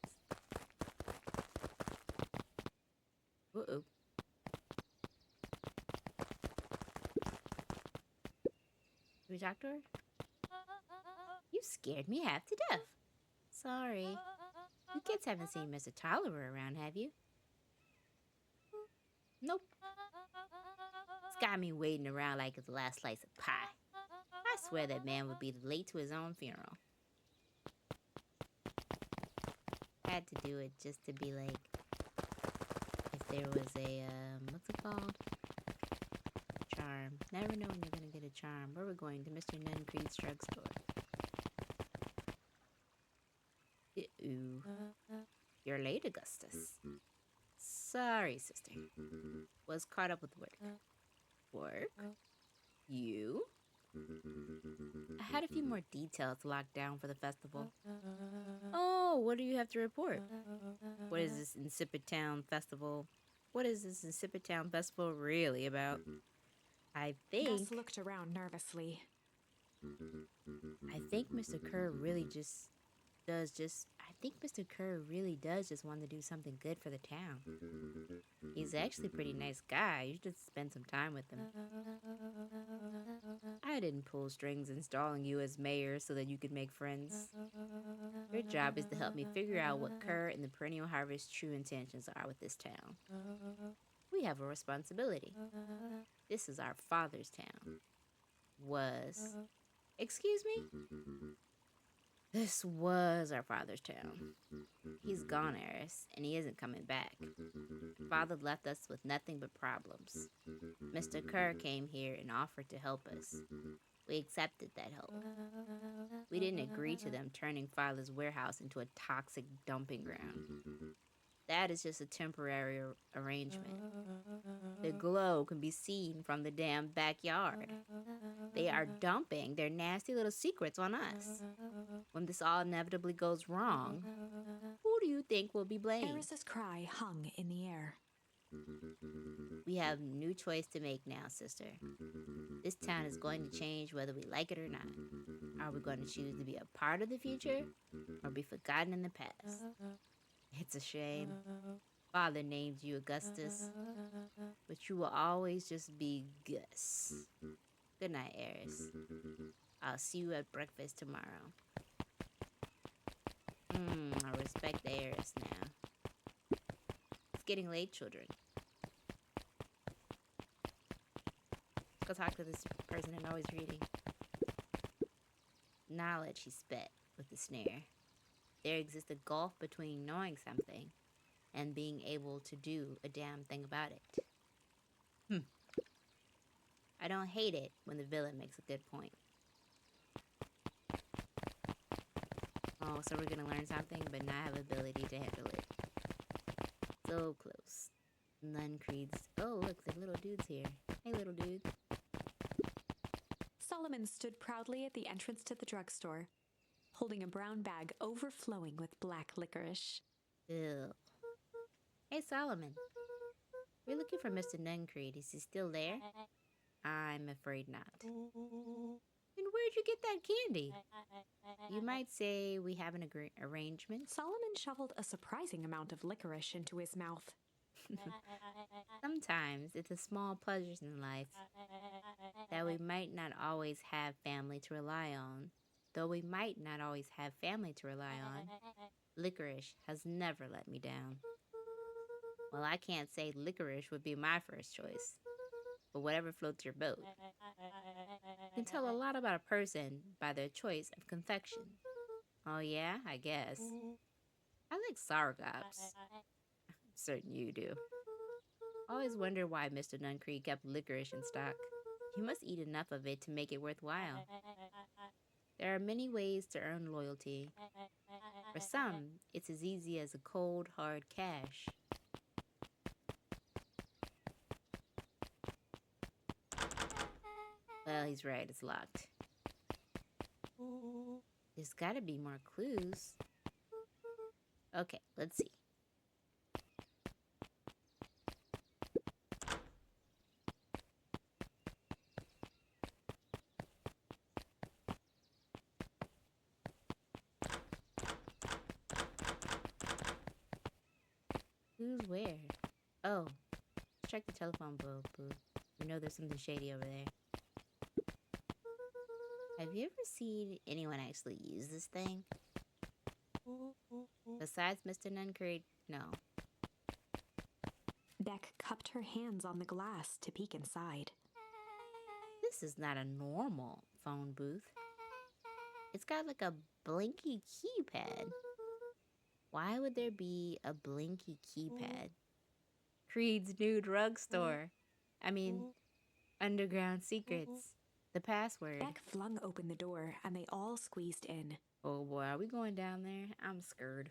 Uh-oh. Should we talk to her? You scared me half to death. Sorry. You kids haven't seen Mr. Tolliver around, have you? Nope. It's got me waiting around like it's the last slice of pie. I swear that man would be late to his own funeral. Had to do it just to be like, if there was a, what's it called? Charm. Never know when you're gonna get a charm. Where we're going? To Mr. Nun Creed's drugstore. Ooh. You're late, Augustus. Sorry, sister. Was caught up with work. Work? You? I had a few more details locked down for the festival. Oh, what do you have to report? What is this Insipid Town Festival? What is this Insipid Town Festival really about? I think... Gus looked around nervously. I think Mr. Kerr really just does just... I think Mr. Kerr really does just want to do something good for the town. He's actually a pretty nice guy. You should just spend some time with him. I didn't pull strings installing you as mayor so that you could make friends. Your job is to help me figure out what Kerr and the Perennial Harvest's true intentions are with this town. We have a responsibility. This is our father's town. Was. Excuse me? This was our father's town. He's gone, Eris, and he isn't coming back. Father left us with nothing but problems. Mr. Kerr came here and offered to help us. We accepted that help. We didn't agree to them turning Father's warehouse into a toxic dumping ground. That is just a temporary arrangement. The glow can be seen from the damn backyard. They are dumping their nasty little secrets on us. When this all inevitably goes wrong, who do you think will be blamed? Eris's cry hung in the air. We have a new choice to make now, sister. This town is going to change whether we like it or not. Are we going to choose to be a part of the future or be forgotten in the past? It's a shame. Father named you Augustus, but you will always just be Gus. Good night, Eris. I'll see you at breakfast tomorrow. I respect Eris now. It's getting late, children. Let's go talk to this person I'm always reading. Knowledge, he spat with a sneer. There exists a gulf between knowing something and being able to do a damn thing about it. I don't hate it when the villain makes a good point. Oh, so we're gonna learn something but not have ability to handle it. So close. Nun creeds. Oh, look, the little dude's here. Hey, little dude. Solomon stood proudly at the entrance to the drugstore, holding a brown bag overflowing with black licorice. Ew. Hey, Solomon. We're looking for Mr. Nuncreed. Is he still there? I'm afraid not. Then where'd you get that candy? You might say we have an arrangement. Solomon shoveled a surprising amount of licorice into his mouth. Sometimes it's the small pleasures in life that we might not always have family to rely on. Though we might not always have family to rely on, licorice has never let me down. Well, I can't say licorice would be my first choice, but whatever floats your boat. You can tell a lot about a person by their choice of confection. Oh yeah, I guess. I like sourgops. I'm certain you do. I always wonder why Mr. Nuncreed kept licorice in stock. He must eat enough of it to make it worthwhile. There are many ways to earn loyalty. For some, it's as easy as a cold, hard cash. Well, he's right, it's locked. There's gotta be more clues. Okay, let's see. Who's where? Oh, let's check the telephone booth. We know there's something shady over there. Have you ever seen anyone actually use this thing? Besides Mr. Nuncreed, no. Beck cupped her hands on the glass to peek inside. This is not a normal phone booth. It's got like a blinky keypad. Why would there be a blinky keypad? Creed's new drugstore. Underground secrets. The password. Beck flung open the door and they all squeezed in. Oh boy, are we going down there? I'm scared.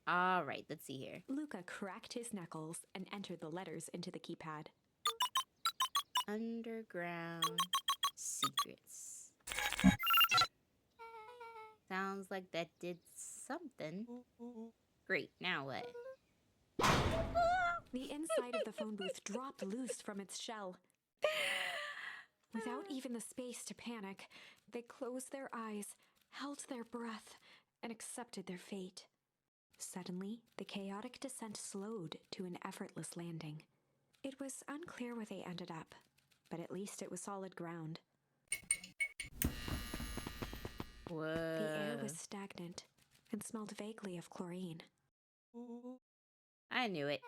All right, let's see here. Luca cracked his knuckles and entered the letters into the keypad. Underground secrets. Sounds like that did something. Great, now what? The inside of the phone booth dropped loose from its shell. Without even the space to panic, They closed their eyes, held their breath, and accepted their fate. Suddenly, the chaotic descent slowed to an effortless landing. It was unclear where they ended up, but at least it was solid ground. Whoa. The air was stagnant and smelled vaguely of chlorine. I knew it.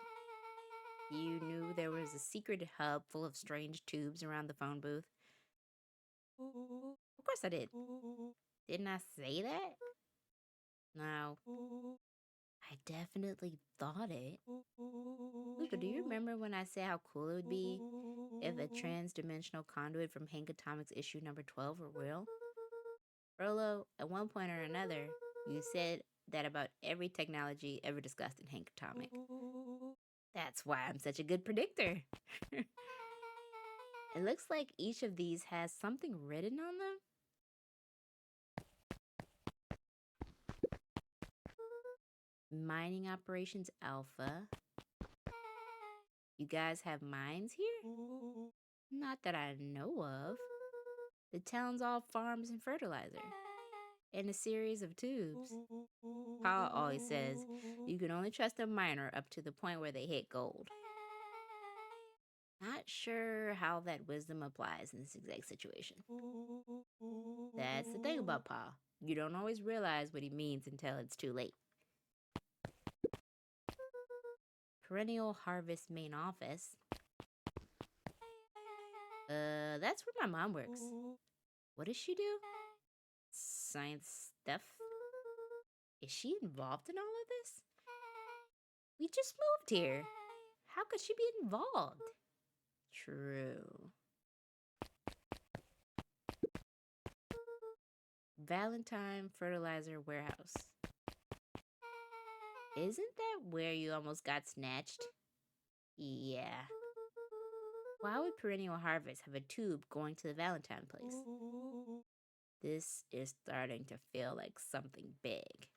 You knew there was a secret hub full of strange tubes around the phone booth. Of course I did. Didn't I say that? No. I definitely thought it. Luca, do you remember when I said how cool it would be if a trans-dimensional conduit from Hank Atomics issue number 12 were real? Rolo, at one point or another, you said that about every technology ever discussed in Hank Atomic. That's why I'm such a good predictor. It looks like each of these has something written on them. Mining Operations Alpha. You guys have mines here? Not that I know of. The town's all farms and fertilizer. And a series of tubes. Paul always says you can only trust a miner up to the point where they hit gold. Not sure how that wisdom applies in this exact situation. That's the thing about Paul. You don't always realize what he means until it's too late. Perennial Harvest main office. That's where my mom works. What does she do? Science stuff? Is she involved in all of this? We just moved here. How could she be involved? True. Valentine Fertilizer Warehouse. Isn't that where you almost got snatched? Yeah. Why would Perennial Harvest have a tube going to the Valentine place? This is starting to feel like something big.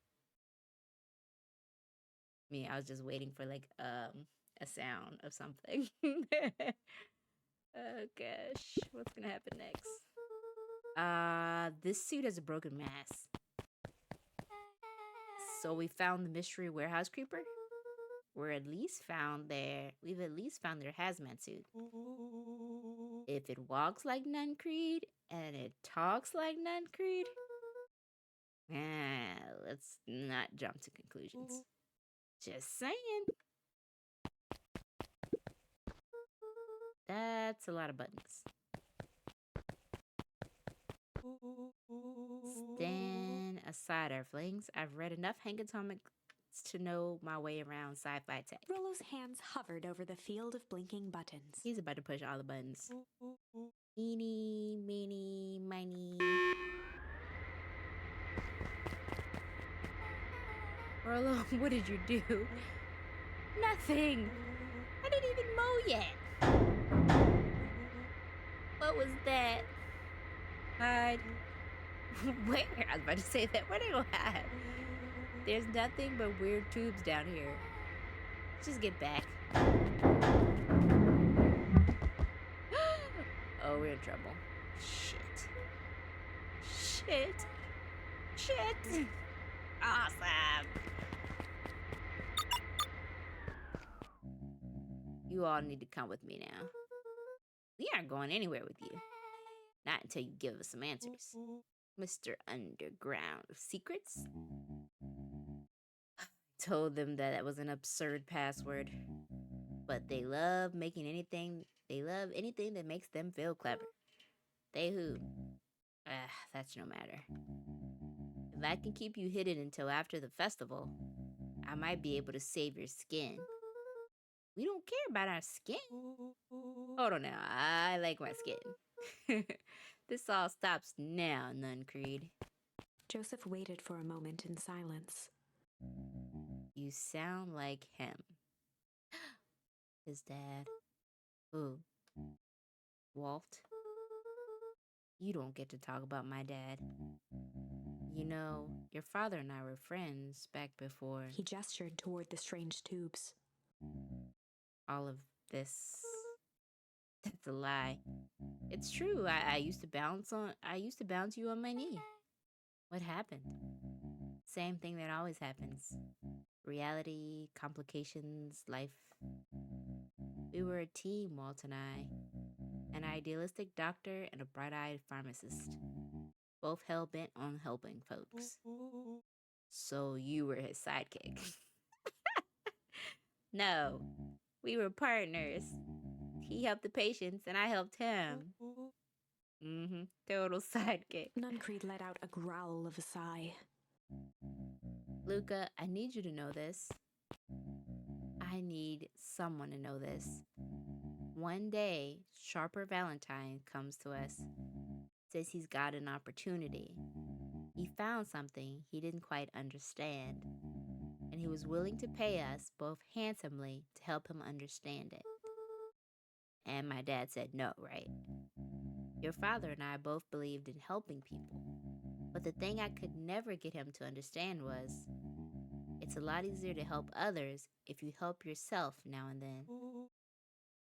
Me, I was just waiting for like a sound of something. Oh gosh, what's gonna happen next? This suit has a broken mass. So we found the mystery warehouse creeper? We've at least found their hazmat suit. If it walks like Nun Creed and it talks like Nun Creed, let's not jump to conclusions. Just saying. That's a lot of buttons. Stand aside, Earthlings. I've read enough Hank Atomics to know my way around sci-fi tech. Rollo's hands hovered over the field of blinking buttons. He's about to push all the buttons. Eeny, meeny, miny. Rollo, what did you do? Nothing. I didn't even mow yet. What was that? Hide. Where? I was about to say that. Where they gonna hide? There's nothing but weird tubes down here. Let's just get back. Oh, we're in trouble. Shit. Awesome. You all need to come with me now. We aren't going anywhere with you. Not until you give us some answers. Mr. Underground Secrets? Told them that was an absurd password. But they love anything that makes them feel clever. They who? That's no matter. If I can keep you hidden until after the festival, I might be able to save your skin. We don't care about our skin. Hold on now, I like my skin. This all stops now, Nun Creed. Joseph waited for a moment in silence. You sound like him. His dad. Who? Walt? You don't get to talk about my dad. You know, your father and I were friends back before... He gestured toward the strange tubes. All of this That's a lie. It's true. I used to bounce you on my knee. What happened? Same thing that always happens. Reality, complications, life. We were a team, Walt and I. An idealistic doctor and a bright eyed pharmacist. Both hell bent on helping folks. So you were his sidekick. No, we were partners. He helped the patients and I helped him. Total sidekick. Nuncreed let out a growl of a sigh. Luca, I need you to know this. I need someone to know this. One day, Sharper Valentine comes to us, says he's got an opportunity. He found something he didn't quite understand, and he was willing to pay us both handsomely to help him understand it. And my dad said no, right? Your father and I both believed in helping people, but the thing I could never get him to understand was it's a lot easier to help others if you help yourself now and then.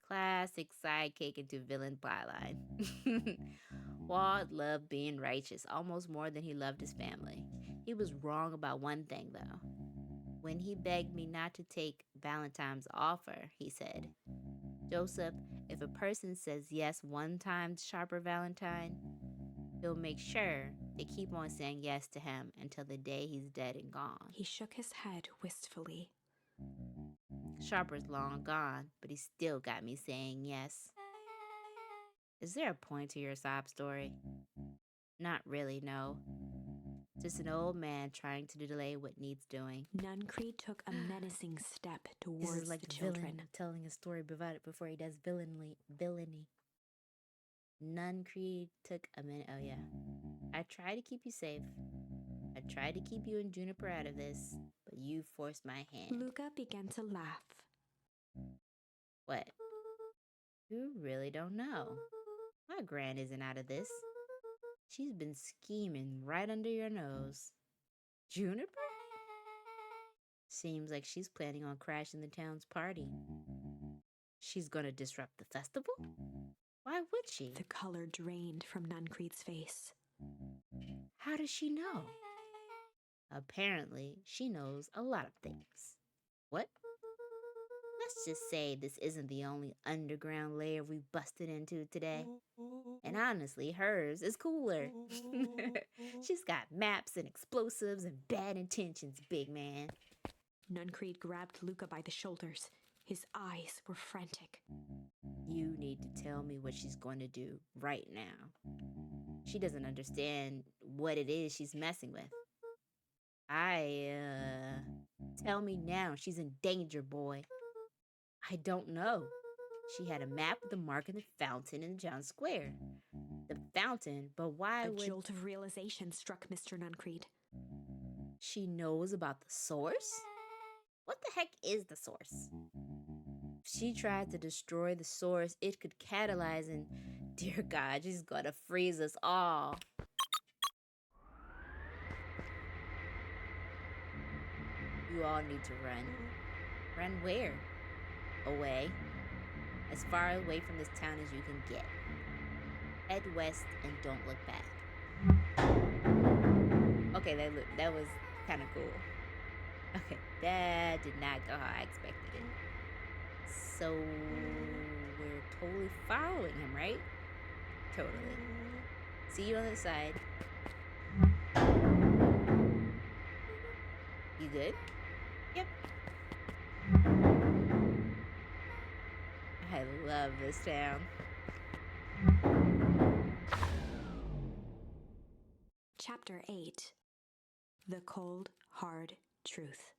Classic sidekick into villain byline. Walt loved being righteous almost more than he loved his family. He was wrong about one thing, though. When he begged me not to take Valentine's offer, he said, Joseph, if a person says yes one time to Sharper Valentine, he'll make sure they keep on saying yes to him until the day he's dead and gone. He shook his head wistfully. Sharper's long gone, but he still got me saying yes. Is there a point to your sob story? Not really, no. Just an old man trying to delay what needs doing. Nuncreed took a menacing step towards This is like the a children. villain telling a story before he does villainy. Nuncreed took a minute. Oh yeah. I tried to keep you safe. I tried to keep you and Juniper out of this, but you forced my hand. Luca began to laugh. What? You really don't know. My gran isn't out of this. She's been scheming right under your nose. Juniper? Seems like she's planning on crashing the town's party. She's gonna disrupt the festival? Why would she? The color drained from Nuncreed's face. How does she know? Apparently, she knows a lot of things. What? Let's just say this isn't the only underground layer we busted into today. And honestly, hers is cooler. She's got maps and explosives and bad intentions, big man. Nuncreed grabbed Luca by the shoulders. His eyes were frantic. You need to tell me what she's going to do right now. She doesn't understand what it is she's messing with. Tell me now. She's in danger, boy. I don't know. She had a map with the mark in the fountain in John Square. The fountain, but why would... A jolt of realization struck Mr. Nuncreed. She knows about the source? What the heck is the source? If she tried to destroy the source, it could catalyze and... Dear God, she's gonna freeze us all. You all need to run. Run where? Away. As far away from this town as you can get. Head west and don't look back. Okay, that was kind of cool. Okay, that did not go how I expected it. So we're totally following him, right? Totally. See you on the side. You good? Yep. I love this town. Chapter 8. The Cold, Hard Truth.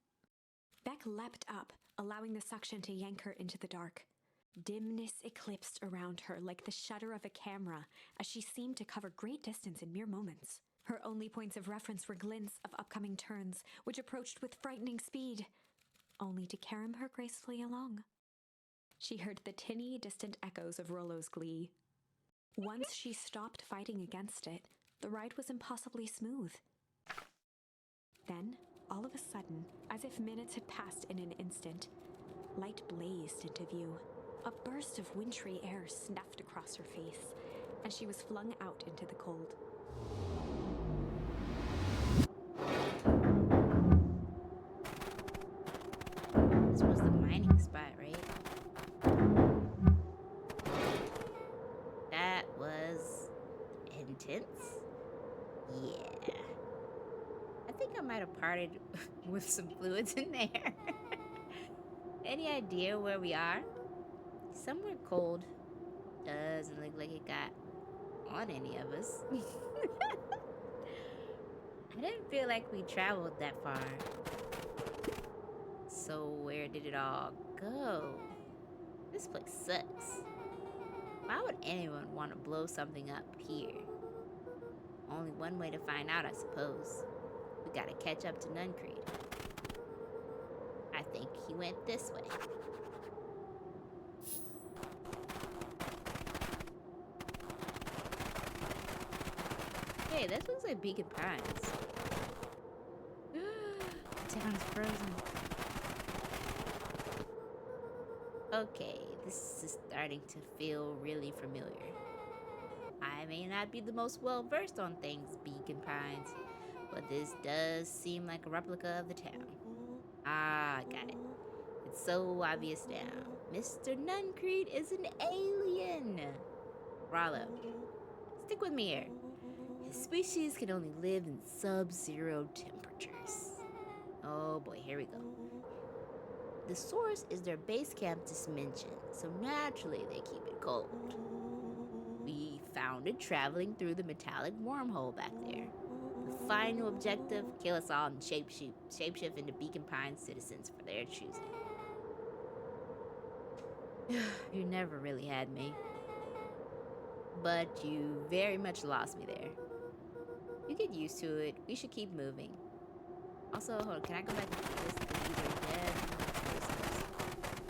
Beck leapt up, allowing the suction to yank her into the dark. Dimness eclipsed around her like the shutter of a camera as she seemed to cover great distance in mere moments. Her only points of reference were glints of upcoming turns, which approached with frightening speed, only to carom her gracefully along. She heard the tinny, distant echoes of Rollo's glee. Once she stopped fighting against it, the ride was impossibly smooth. Then, all of a sudden, as if minutes had passed in an instant, light blazed into view. a burst of wintry air snuffed across her face, and she was flung out into the cold. This was the mining spot, right? That was intense. Yeah. I think I might have parted with some fluids in there. Any idea where we are? Somewhere cold. Doesn't look like it got on any of us. I didn't feel like we traveled that far. So where did it all go? This place sucks. Why would anyone want to blow something up here? Only one way to find out, I suppose. We gotta catch up to Nuncreed. I think he went this way. Hey, that looks like Beacon Pines. The town is frozen. Okay, this is starting to feel really familiar. I may not be the most well-versed on things, Beacon Pines, but this does seem like a replica of the town. Ah, got it. It's so obvious now. Mr. Nuncreed is an alien! Rollo, stick with me here. His species can only live in sub-zero temperatures. Oh boy, here we go. The source is their base camp dimension, so naturally they keep it cold. We found it traveling through the metallic wormhole back there. The final objective, kill us all and shapeshift into Beacon Pine citizens for their choosing. You never really had me. But you very much lost me there. You get used to it. We should keep moving. Also, hold on, can I go back and do this? Because these are dead.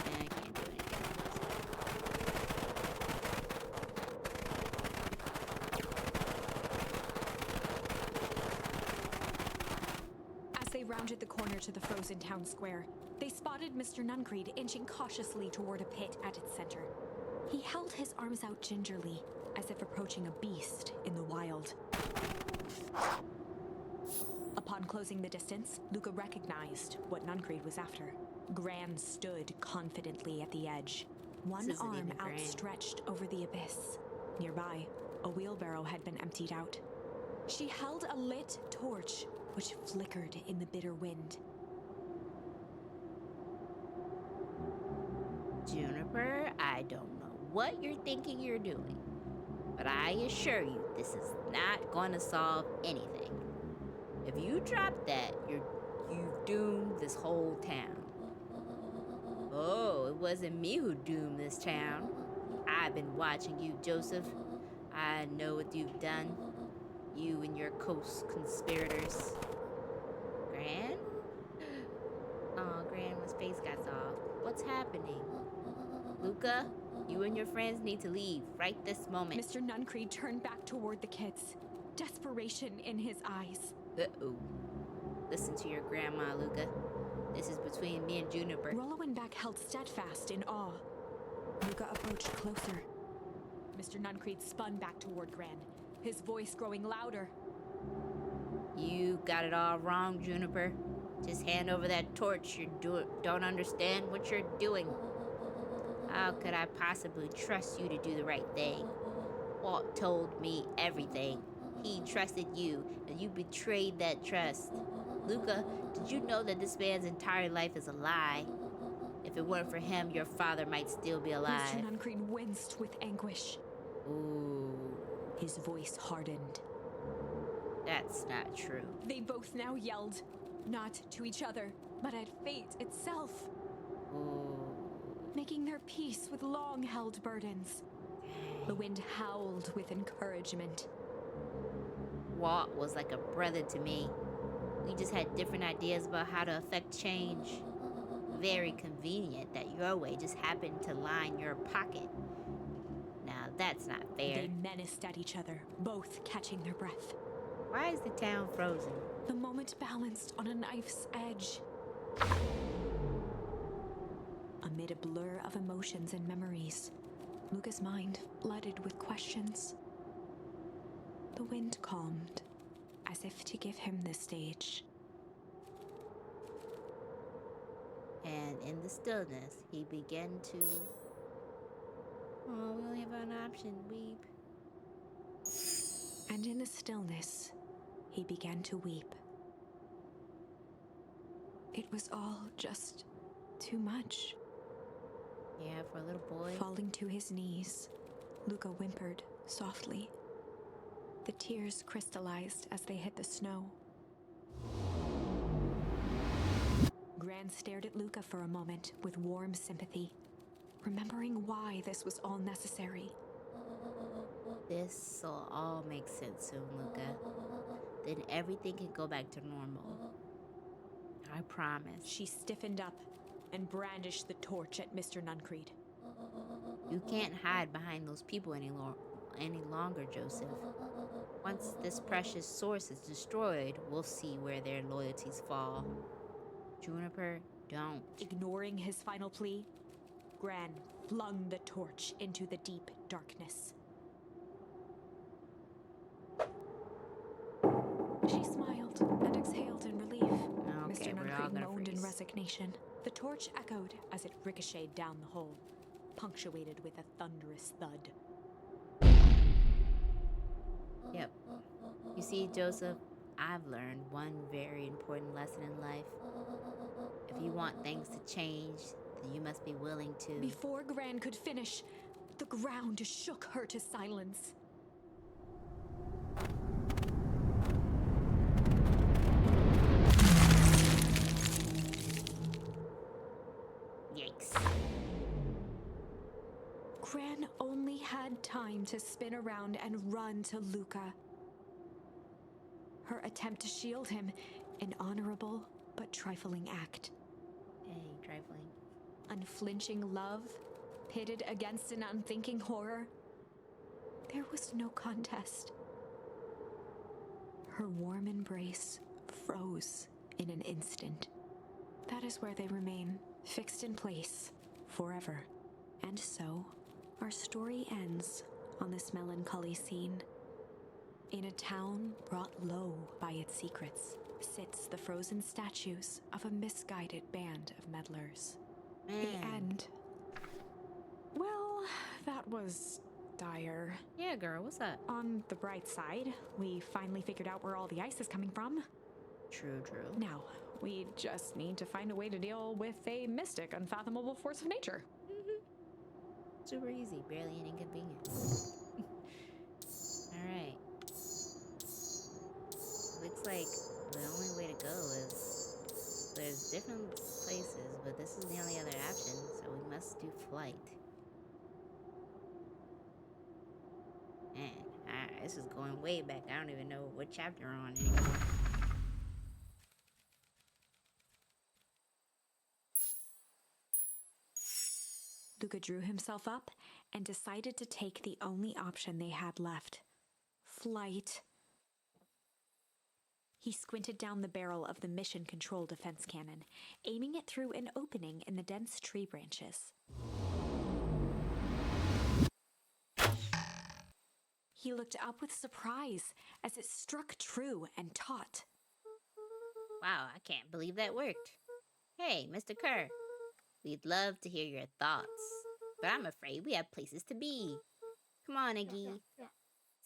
And I can't do anything. As they rounded the corner to the frozen town square, they spotted Mr. Nuncreed inching cautiously toward a pit at its center. He held his arms out gingerly, as if approaching a beast in the wild. Upon closing the distance, Luca recognized what Nuncreed was after. Gran stood confidently at the edge, one arm outstretched over the abyss. Nearby, a wheelbarrow had been emptied out. She held a lit torch, which flickered in the bitter wind. Juniper, I don't know what you're thinking you're doing, but I assure you this is not going to solve anything. If you drop that, you've doomed this whole town. Oh, it wasn't me who doomed this town. I've been watching you, Joseph. I know what you've done. You and your co-conspirators. Gran? Oh, Gran, his face got soft. What's happening? Luca, you and your friends need to leave right this moment. Mr. Nuncreed turned back toward the kids, desperation in his eyes. Uh-oh. Listen to your grandma, Luca. This is between me and Juniper. Rollo and Beck held steadfast in awe. Luca approached closer. Mr. Nuncreed spun back toward Gran, his voice growing louder. You got it all wrong, Juniper. Just hand over that torch. You don't understand what you're doing. How could I possibly trust you to do the right thing? Walt told me everything. He trusted you, and you betrayed that trust. Luca, did you know that this man's entire life is a lie? If it weren't for him, your father might still be alive. Mr. Nuncreed winced with anguish. Ooh. His voice hardened. That's not true. They both now yelled, not to each other, but at fate itself. Ooh. Making their peace with long-held burdens. The wind howled with encouragement. Walt was like a brother to me. We just had different ideas about how to affect change. Very convenient that your way just happened to line your pocket. Now that's not fair. They menaced at each other, both catching their breath. Why is the town frozen? The moment balanced on a knife's edge. A Amid a blur of emotions and memories, Luca's mind flooded with questions. The wind calmed, as if to give him the stage. And in the stillness, he began to... Oh, we only have an option, weep. And in the stillness, he began to weep. It was all just too much. Yeah, for a little boy. Falling to his knees, Luca whimpered softly. The tears crystallized as they hit the snow. Gran stared at Luca for a moment with warm sympathy, remembering why this was all necessary. This'll all make sense soon, Luca. Then everything can go back to normal. I promise. She stiffened up and brandished the torch at Mr. Nuncreed. You can't hide behind those people any longer, Joseph. Once this precious source is destroyed, we'll see where their loyalties fall. Juniper, don't. Ignoring his final plea, Gran flung the torch into the deep darkness. She smiled and exhaled in relief. Okay, Mr. we're all Nuncreed gonna moaned in freeze. resignation. The torch echoed as it ricocheted down the hole, punctuated with a thunderous thud. Yep. You see, Joseph, I've learned one very important lesson in life. If you want things to change, then you must be willing to... Before Gran could finish, the ground shook her to silence. Yikes. Gran only had time to spin around and run to Luca. Her attempt to shield him, an honorable but trifling act. Hey, trifling. Unflinching love, pitted against an unthinking horror. There was no contest. Her warm embrace froze in an instant. That is where they remain, fixed in place, forever. And so, our story ends on this melancholy scene. In a town brought low by its secrets, sits the frozen statues of a misguided band of meddlers. The end. Well, that was dire. Yeah, girl, what's up? On the bright side, we finally figured out where all the ice is coming from. True. Now, we just need to find a way to deal with a mystic, unfathomable force of nature. Super easy, barely an inconvenience. Alright. Looks like the only way to go is... There's different places, but this is the only other option, so we must do flight. Man, this is going way back. I don't even know what chapter we're on anymore. Luca drew himself up and decided to take the only option they had left. Flight. He squinted down the barrel of the mission control defense cannon, aiming it through an opening in the dense tree branches. He looked up with surprise as it struck true and taut. Wow, I can't believe that worked. Hey, Mr. Kerr. We'd love to hear your thoughts, but I'm afraid we have places to be. Come on, Iggy.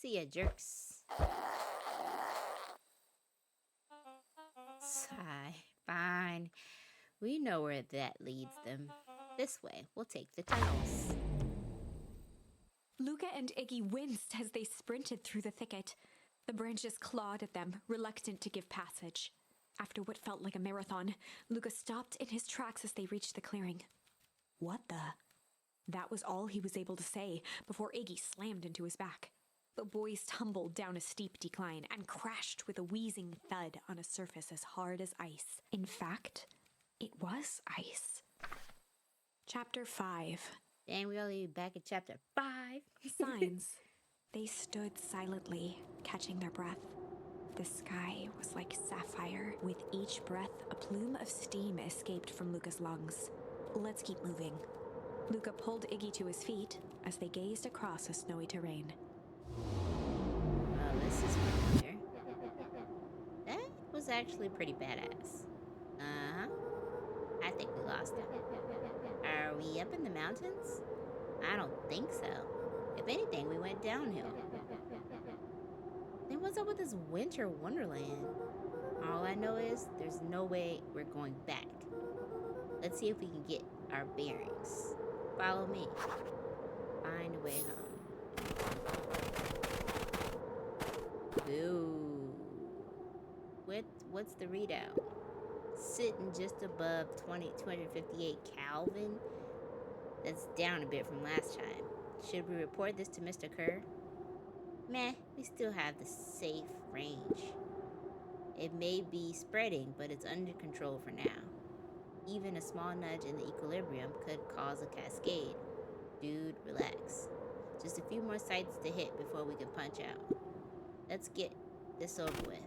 See ya, jerks. Sigh. Fine. We know where that leads them. This way, we'll take the tunnels. Luca and Iggy winced as they sprinted through the thicket. The branches clawed at them, reluctant to give passage. After what felt like a marathon, Luca stopped in his tracks as they reached the clearing. What the? That was all he was able to say before Iggy slammed into his back. The boys tumbled down a steep decline and crashed with a wheezing thud on a surface as hard as ice. In fact, it was ice. Chapter 5. And we'll be back at chapter 5. Signs. They stood silently, catching their breath. The sky was like sapphire. With each breath, a plume of steam escaped from Luca's lungs. Let's keep moving. Luca pulled Iggy to his feet as they gazed across a snowy terrain. Oh, this is familiar. That was actually pretty badass. Uh-huh. I think we lost him. Are we up in the mountains? I don't think so. If anything, we went downhill. Then what's up with this winter wonderland? All I know is there's no way we're going back. Let's see if we can get our bearings. Follow me. Find a way home. Ooh. What's the readout? Sitting just above 258 Kelvin? That's down a bit from last time. Should we report this to Mr. Kerr? Meh, we still have the safe range. It may be spreading, but it's under control for now. Even a small nudge in the equilibrium could cause a cascade. Dude, relax. Just a few more sites to hit before we can punch out. Let's get this over with.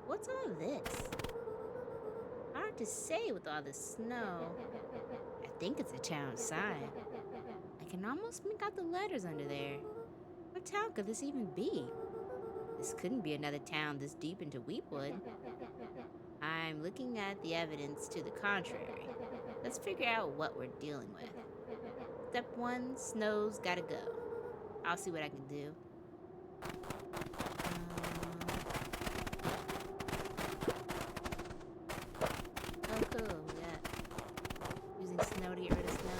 What's all this? Hard to say with all this snow. I think it's a town sign. I can almost make out the letters under there. What town could this even be? This couldn't be another town this deep into Wheatwood. I'm looking at the evidence to the contrary. Let's figure out what we're dealing with. Step 1, snow's gotta go. I'll see what I can do. Oh, cool. We got using snow to get rid of snow.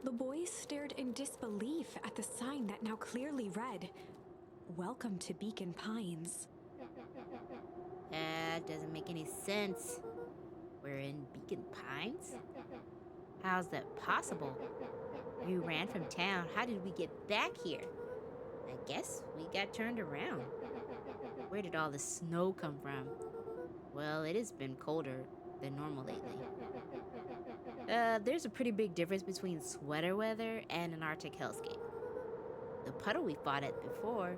The boys stared in disbelief at the sign that now clearly read, "Welcome to Beacon Pines." That doesn't make any sense. We're in Beacon Pines? How's that possible? We ran from town. How did we get back here? I guess we got turned around. Where did all the snow come from? Well, it has been colder than normal lately. There's a pretty big difference between sweater weather and an Arctic hellscape. The puddle we fought at before,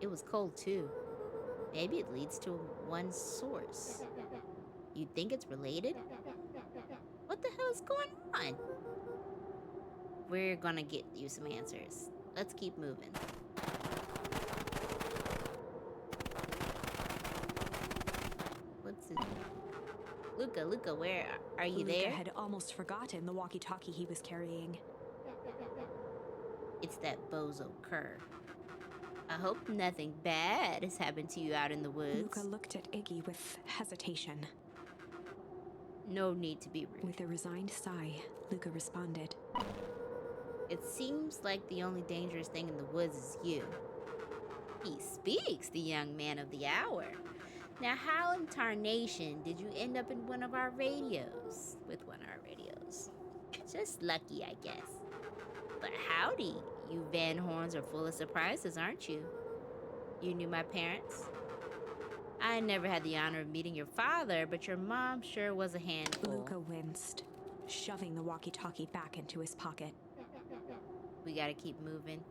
it was cold too. Maybe it leads to one source. You think it's related? What the hell is going on? We're gonna get you some answers. Let's keep moving. What's it? Luca, where are you there? Luca had almost forgotten the walkie-talkie he was carrying. It's that bozo Kerr. I hope nothing bad has happened to you out in the woods. Luca looked at Iggy with hesitation. No need to be rude. With a resigned sigh, Luca responded. It seems like the only dangerous thing in the woods is you. He speaks, the young man of the hour. Now, how in tarnation did you end up in one of our radios? With one of our radios. Just lucky, I guess. But howdy, you Van Horns are full of surprises, aren't you? You knew my parents? I never had the honor of meeting your father, but your mom sure was a handful. Luca winced, shoving the walkie-talkie back into his pocket. We gotta keep moving.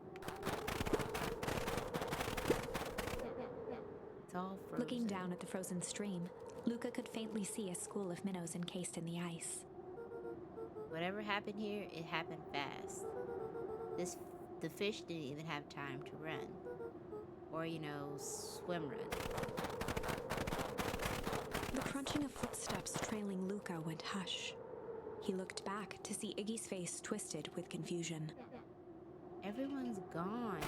It's all frozen. Looking down at the frozen stream, Luca could faintly see a school of minnows encased in the ice. Whatever happened here, it happened fast. The fish didn't even have time to run. Or, swim run. The crunching of footsteps trailing Luca went hush. He looked back to see Iggy's face twisted with confusion. Everyone's gone.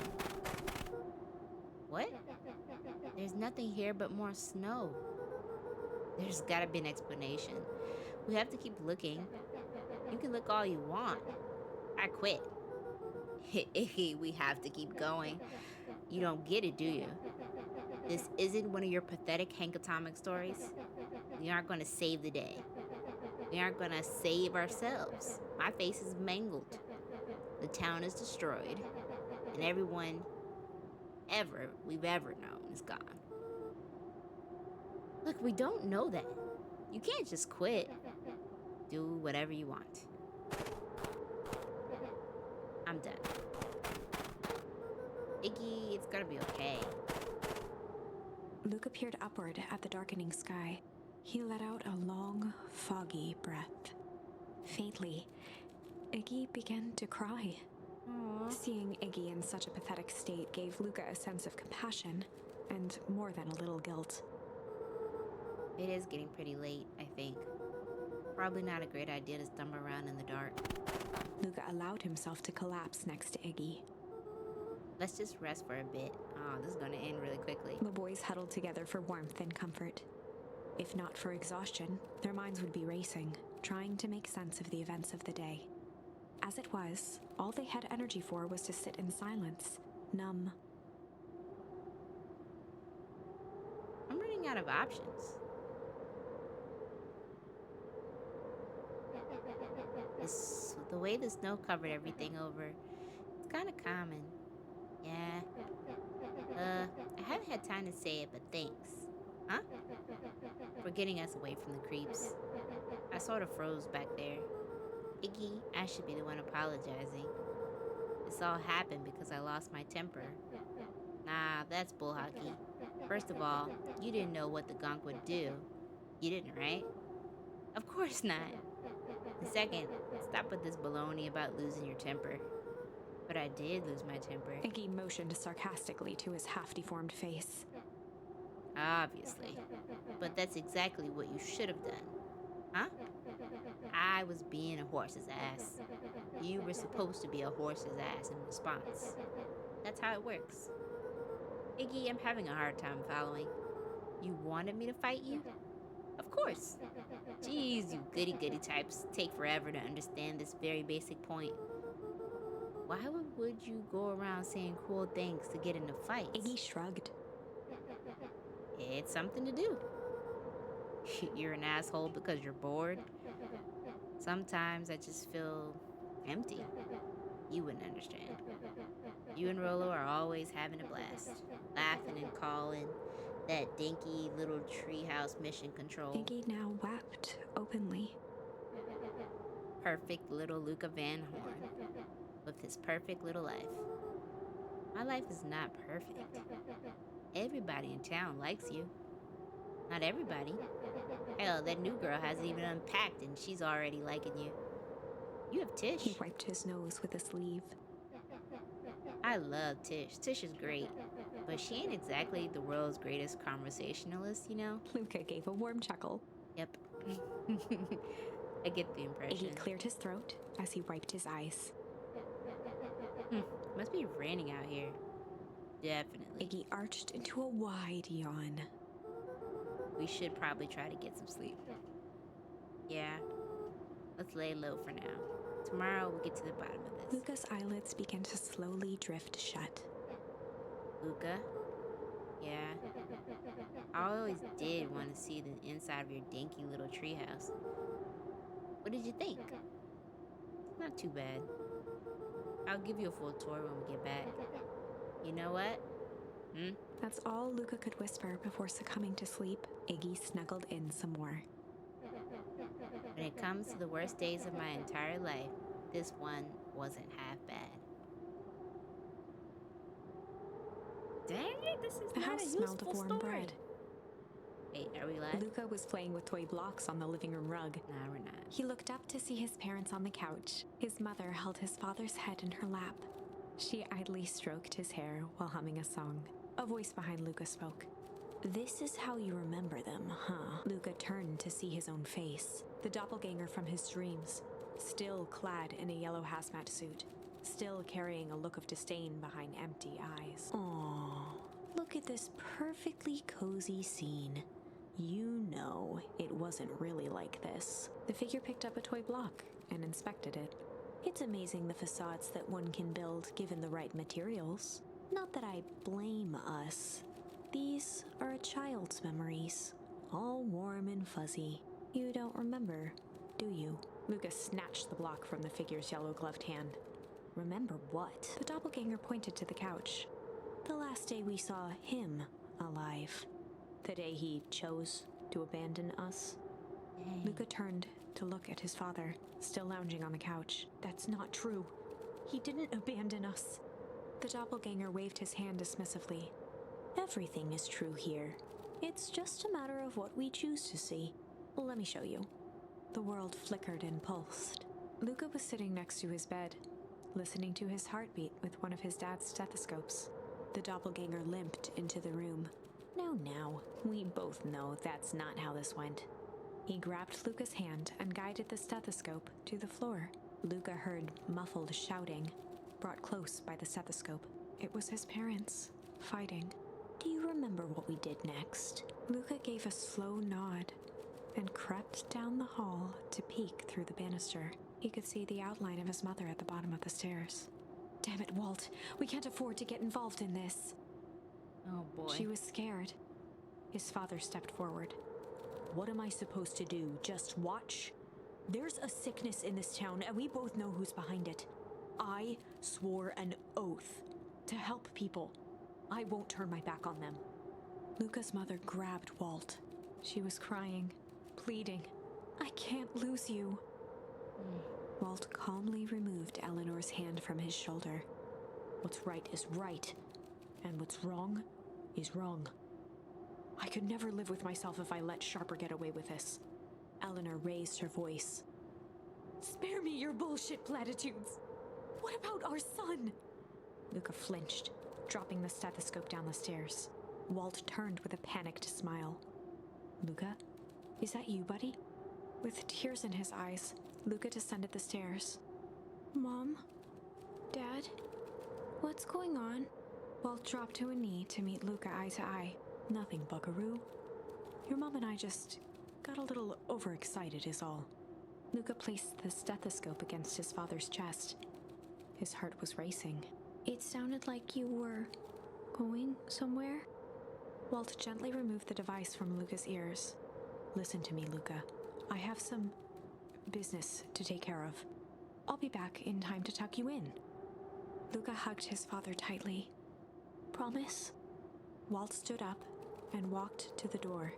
What? There's nothing here but more snow. There's gotta be an explanation. We have to keep looking. You can look all you want. I quit. We have to keep going. You don't get it, do you? This isn't one of your pathetic Hank Atomic stories. We aren't going to save the day. We aren't going to save ourselves. My face is mangled. The town is destroyed. And everyone we've ever known is gone. Look, we don't know that. You can't just quit. Do whatever you want. I'm done. Iggy, Iggy, it's gonna be okay. Luca peered upward at the darkening sky. He let out a long, foggy breath. Faintly, Iggy began to cry. Aww. Seeing Iggy in such a pathetic state gave Luca a sense of compassion, and more than a little guilt. It is getting pretty late, I think. Probably not a great idea to stumble around in the dark. Luca allowed himself to collapse next to Iggy. Let's just rest for a bit. Oh, this is gonna end really quickly. The boys huddled together for warmth and comfort. If not for exhaustion, their minds would be racing, trying to make sense of the events of the day. As it was, all they had energy for was to sit in silence, numb. I'm running out of options. The way the snow covered everything over, it's kind of common. Yeah. I haven't had time to say it, but thanks. Huh? For getting us away from the creeps. I sort of froze back there. Iggy, I should be the one apologizing. This all happened because I lost my temper. Nah, that's bull hockey. First of all, you didn't know what the gunk would do. You didn't, right? Of course not. And second, stop with this baloney about losing your temper. But I did lose my temper. Iggy motioned sarcastically to his half-deformed face. Obviously. But that's exactly what you should have done. Huh? I was being a horse's ass. You were supposed to be a horse's ass in response. That's how it works. Iggy, I'm having a hard time following. You wanted me to fight you? Of course. Jeez, you goody-goody types take forever to understand this very basic point. Why would you go around saying cruel things to get into fights? Iggy shrugged. It's something to do. You're an asshole because you're bored. Sometimes I just feel empty. You wouldn't understand. You and Rolo are always having a blast, laughing and calling that dinky little treehouse mission control. Iggy now wept openly. Perfect little Luca Van Horn with his perfect little life. My life is not perfect. Everybody in town likes you. Not everybody. Hell, that new girl hasn't even unpacked and she's already liking you. You have Tish. He wiped his nose with a sleeve. I love Tish. Tish is great. But she ain't exactly the world's greatest conversationalist, you know? Luca gave a warm chuckle. Yep. I get the impression. Iggy cleared his throat as he wiped his eyes. Must be raining out here. Definitely. Iggy arched into a wide yawn. We should probably try to get some sleep. Yeah. Let's lay low for now. Tomorrow we'll get to the bottom of this. Luca's eyelids began to slowly drift shut. Luca? Yeah. I always did want to see the inside of your dinky little treehouse. What did you think? Not too bad. I'll give you a full tour when we get back. You know what? That's all Luca could whisper before succumbing to sleep. Iggy snuggled in some more. When it comes to the worst days of my entire life, this one wasn't half bad. Dang it, this is The not house a smelled of useful warm story. bread. Wait, are we live? Luca was playing with toy blocks on the living room rug. Nah, we're not. He looked up to see his parents on the couch. His mother held his father's head in her lap. She idly stroked his hair while humming a song. A voice behind Luca spoke. "This is how you remember them, huh?" Luca turned to see his own face. The doppelganger from his dreams, still clad in a yellow hazmat suit, still carrying a look of disdain behind empty eyes. Aww, look at this perfectly cozy scene. You know it wasn't really like this. The figure picked up a toy block and inspected it. It's amazing the facades that one can build given the right materials. Not that I blame us. These are a child's memories, all warm and fuzzy. You don't remember, do you? Lucas snatched the block from the figure's yellow-gloved hand. Remember what? The doppelganger pointed to the couch. The last day we saw him alive. The day he chose to abandon us. Dang. Luca turned to look at his father, still lounging on the couch. That's not true. He didn't abandon us. The The doppelganger waved his hand dismissively. Everything is true here. It's just a matter of what we choose to see. Let me show you. The world flickered and pulsed. Luca was sitting next to his bed, listening to his heartbeat with one of his dad's stethoscopes. The doppelganger limped into the room. Now, we both know that's not how this went. He grabbed Luca's hand and guided the stethoscope to the floor. Luca heard muffled shouting, brought close by the stethoscope. It was his parents, fighting. Do you remember what we did next? Luca gave a slow nod and crept down the hall to peek through the banister. He could see the outline of his mother at the bottom of the stairs. Damn it, Walt. We can't afford to get involved in this. Oh boy. She was scared. His father stepped forward. What am I supposed to do? Just watch? There's a sickness in this town, and we both know who's behind it. I swore an oath to help people. I won't turn my back on them. Luca's mother grabbed Walt. She was crying, pleading. I can't lose you. Walt calmly removed Eleanor's hand from his shoulder. What's right is right, and what's wrong is wrong. I could never live with myself if I let Sharper get away with this. Eleanor raised her voice. Spare me your bullshit platitudes. What about our son? Luca flinched, dropping the stethoscope down the stairs. Walt turned with a panicked smile. Luca, is that you, buddy? With tears in his eyes, Luca descended the stairs. Mom? Dad? What's going on? Walt dropped to a knee to meet Luca eye to eye. Nothing, buckaroo. Your mom and I just got a little overexcited is all. Luca placed the stethoscope against his father's chest. His heart was racing. It sounded like you were going somewhere? Walt gently removed the device from Luca's ears. Listen to me, Luca. I have some business to take care of. I'll be back in time to tuck you in. Luca hugged his father tightly. Promise? Walt stood up and walked to the door.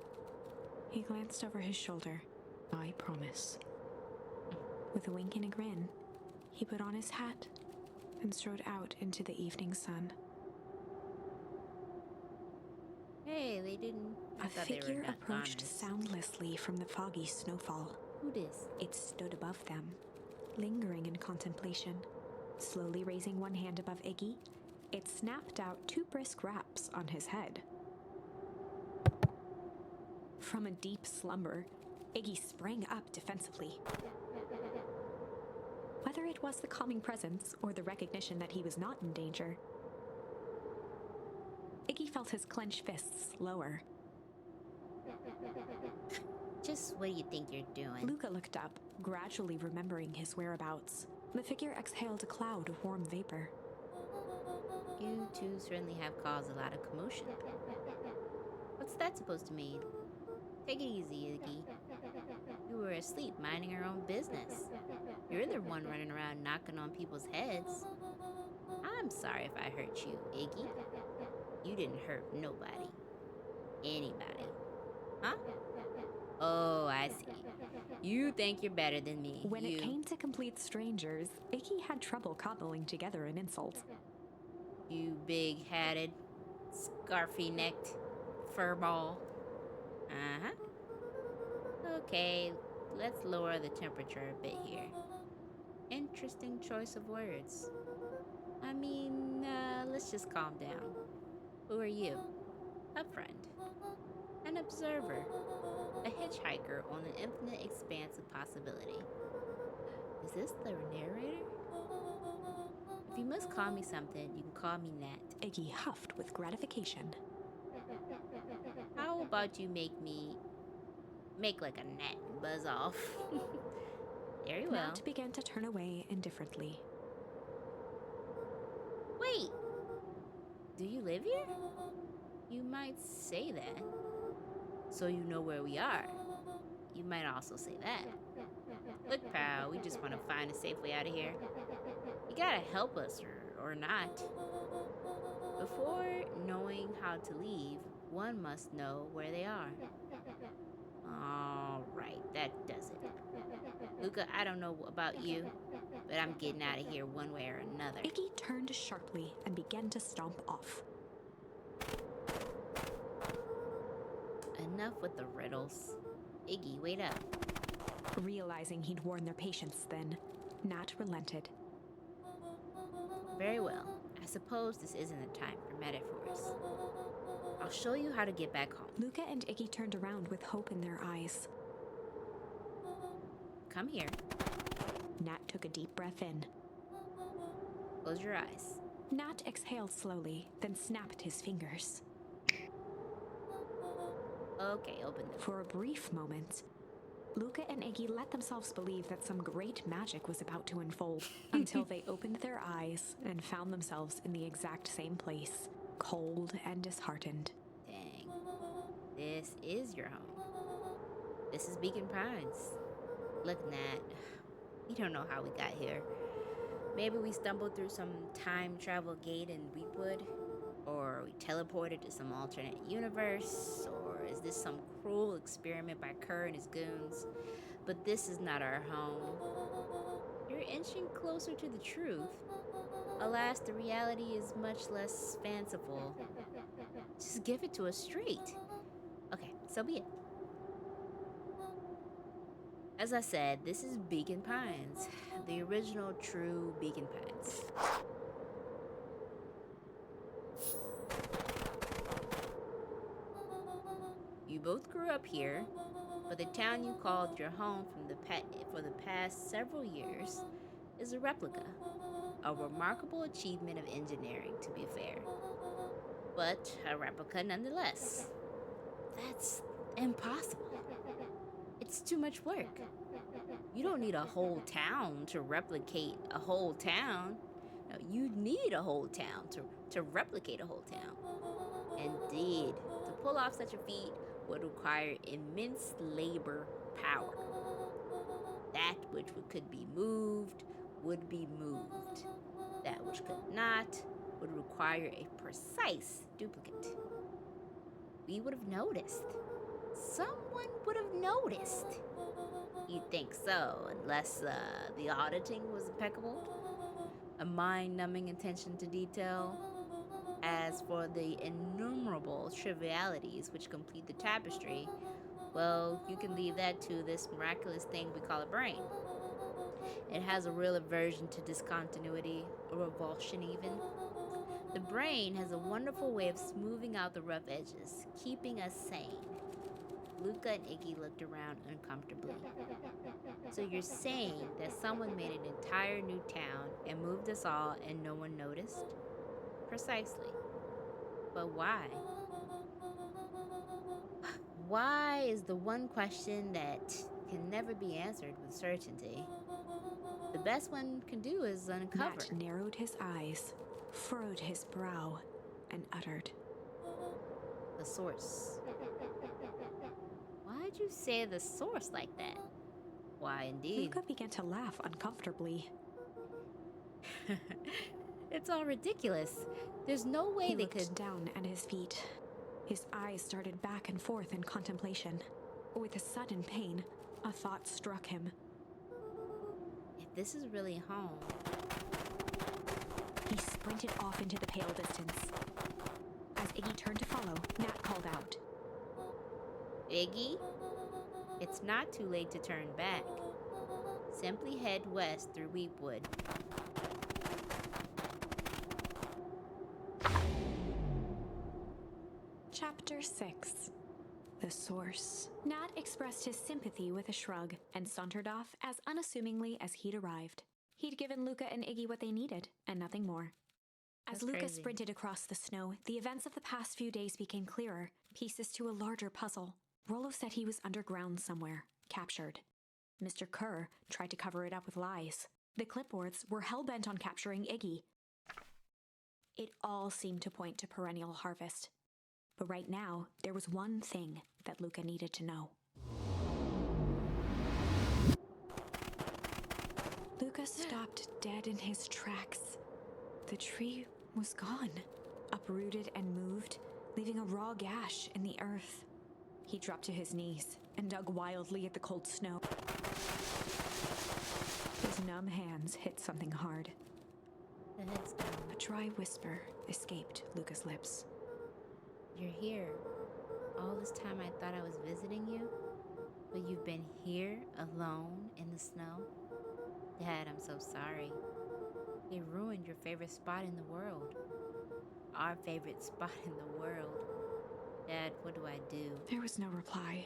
He glanced over his shoulder. I promise. With a wink and a grin, he put on his hat and strode out into the evening sun. Hey, they didn't. A figure approached soundlessly from the foggy snowfall. Who dis? It stood above them, lingering in contemplation. Slowly raising one hand above Iggy, it snapped out 2 brisk raps on his head. From a deep slumber, Iggy sprang up defensively. Whether it was the calming presence or the recognition that he was not in danger, Iggy felt his clenched fists lower. Just what do you think you're doing? Luca looked up, gradually remembering his whereabouts. The figure exhaled a cloud of warm vapor. You two certainly have caused a lot of commotion. What's that supposed to mean? Take it easy, Iggy. You were asleep, minding your own business. You're the one running around knocking on people's heads. I'm sorry if I hurt you, Iggy. You didn't hurt nobody. Anybody. Huh? Oh, I see. You think you're better than me. When it came to complete strangers, Iggy had trouble cobbling together an insult. You big-hatted, scarfy-necked furball. Uh-huh. Okay, let's lower the temperature a bit here. Interesting choice of words. I mean, let's just calm down. Who are you? A friend. An observer. A hitchhiker on an infinite expanse of possibility. Is this the narrator? If you must call me something, you can call me Nat. Iggy huffed with gratification. How about you make like a gnat and buzz off? Very well. Nat began to turn away indifferently. Wait! Do you live here? You might say that. So you know where we are. You might also say that. Look, pal, we just want to find a safe way out of here. You gotta help us or not. Before knowing how to leave, one must know where they are. All right, that does it. Luca, I don't know about you, but I'm getting out of here one way or another. Iggy turned sharply and began to stomp off. Enough with the riddles. Iggy, wait up. Realizing he'd worn their patience then, Nat relented. Very well. I suppose this isn't the time for metaphors. I'll show you how to get back home. Luca and Iggy turned around with hope in their eyes. Come here. Nat took a deep breath in. Close your eyes. Nat exhaled slowly, then snapped his fingers. Okay, open them. For a brief moment, Luca and Iggy let themselves believe that some great magic was about to unfold until they opened their eyes and found themselves in the exact same place, cold and disheartened. Dang. This is your home. This is Beacon Pines. Look, Nat, we don't know how we got here. Maybe we stumbled through some time travel gate in Weepwood, or we teleported to some alternate universe, or is this some cruel experiment by Kerr and his goons? But this is not our home. You're inching closer to the truth. Alas, the reality is much less fanciful. Just give it to us straight. Okay, so be it. As I said, this is Beacon Pines, the original true Beacon Pines. You both grew up here, but the town you called your home for the past several years is a replica. A remarkable achievement of engineering, to be fair. But a replica nonetheless. That's impossible. It's too much work. You don't need a whole town to replicate a whole town. No, you need a whole town to replicate a whole town. Indeed, to pull off such a feat would require immense labor power. That which could be moved would be moved. That which could not would require a precise duplicate. We would have noticed. Someone would have noticed. You'd think so, unless the auditing was impeccable. A mind-numbing attention to detail. As for the innumerable trivialities which complete the tapestry, well, you can leave that to this miraculous thing we call a brain. It has a real aversion to discontinuity, or revulsion even. The brain has a wonderful way of smoothing out the rough edges, keeping us sane. Luca and Iggy looked around uncomfortably. So you're saying that someone made an entire new town and moved us all and no one noticed? Precisely. But why? Why is the one question that can never be answered with certainty. The best one can do is uncover. Matt narrowed his eyes, furrowed his brow, and uttered, The source. Why'd you say the source like that? Why, indeed. Luca began to laugh uncomfortably. It's all ridiculous. There's no way He they looked could... down at his feet. His eyes started back and forth in contemplation. With a sudden pain, a thought struck him. If this is really home... He sprinted off into the pale distance. As Iggy turned to follow, Nat called out, Iggy? It's not too late to turn back. Simply head west through Weepwood. Chapter 6. The Source. Nat expressed his sympathy with a shrug and sauntered off as unassumingly as he'd arrived. He'd given Luca and Iggy what they needed, and nothing more. As That's Luca crazy. sprinted across the snow, the events of the past few days became clearer, pieces to a larger puzzle. Rollo said he was underground somewhere, captured. Mr. Kerr tried to cover it up with lies. The clipboards were hell-bent on capturing Iggy. It all seemed to point to perennial harvest. But right now, there was one thing that Luca needed to know. Luca stopped dead in his tracks. The tree was gone, uprooted and moved, leaving a raw gash in the earth. He dropped to his knees and dug wildly at the cold snow. His numb hands hit something hard. The headstone. A dry whisper escaped Luca's lips. You're here. All this time I thought I was visiting you, but you've been here alone in the snow? Dad, I'm so sorry. It ruined your favorite spot in the world. Our favorite spot in the world. Dad, what do I do? There was no reply,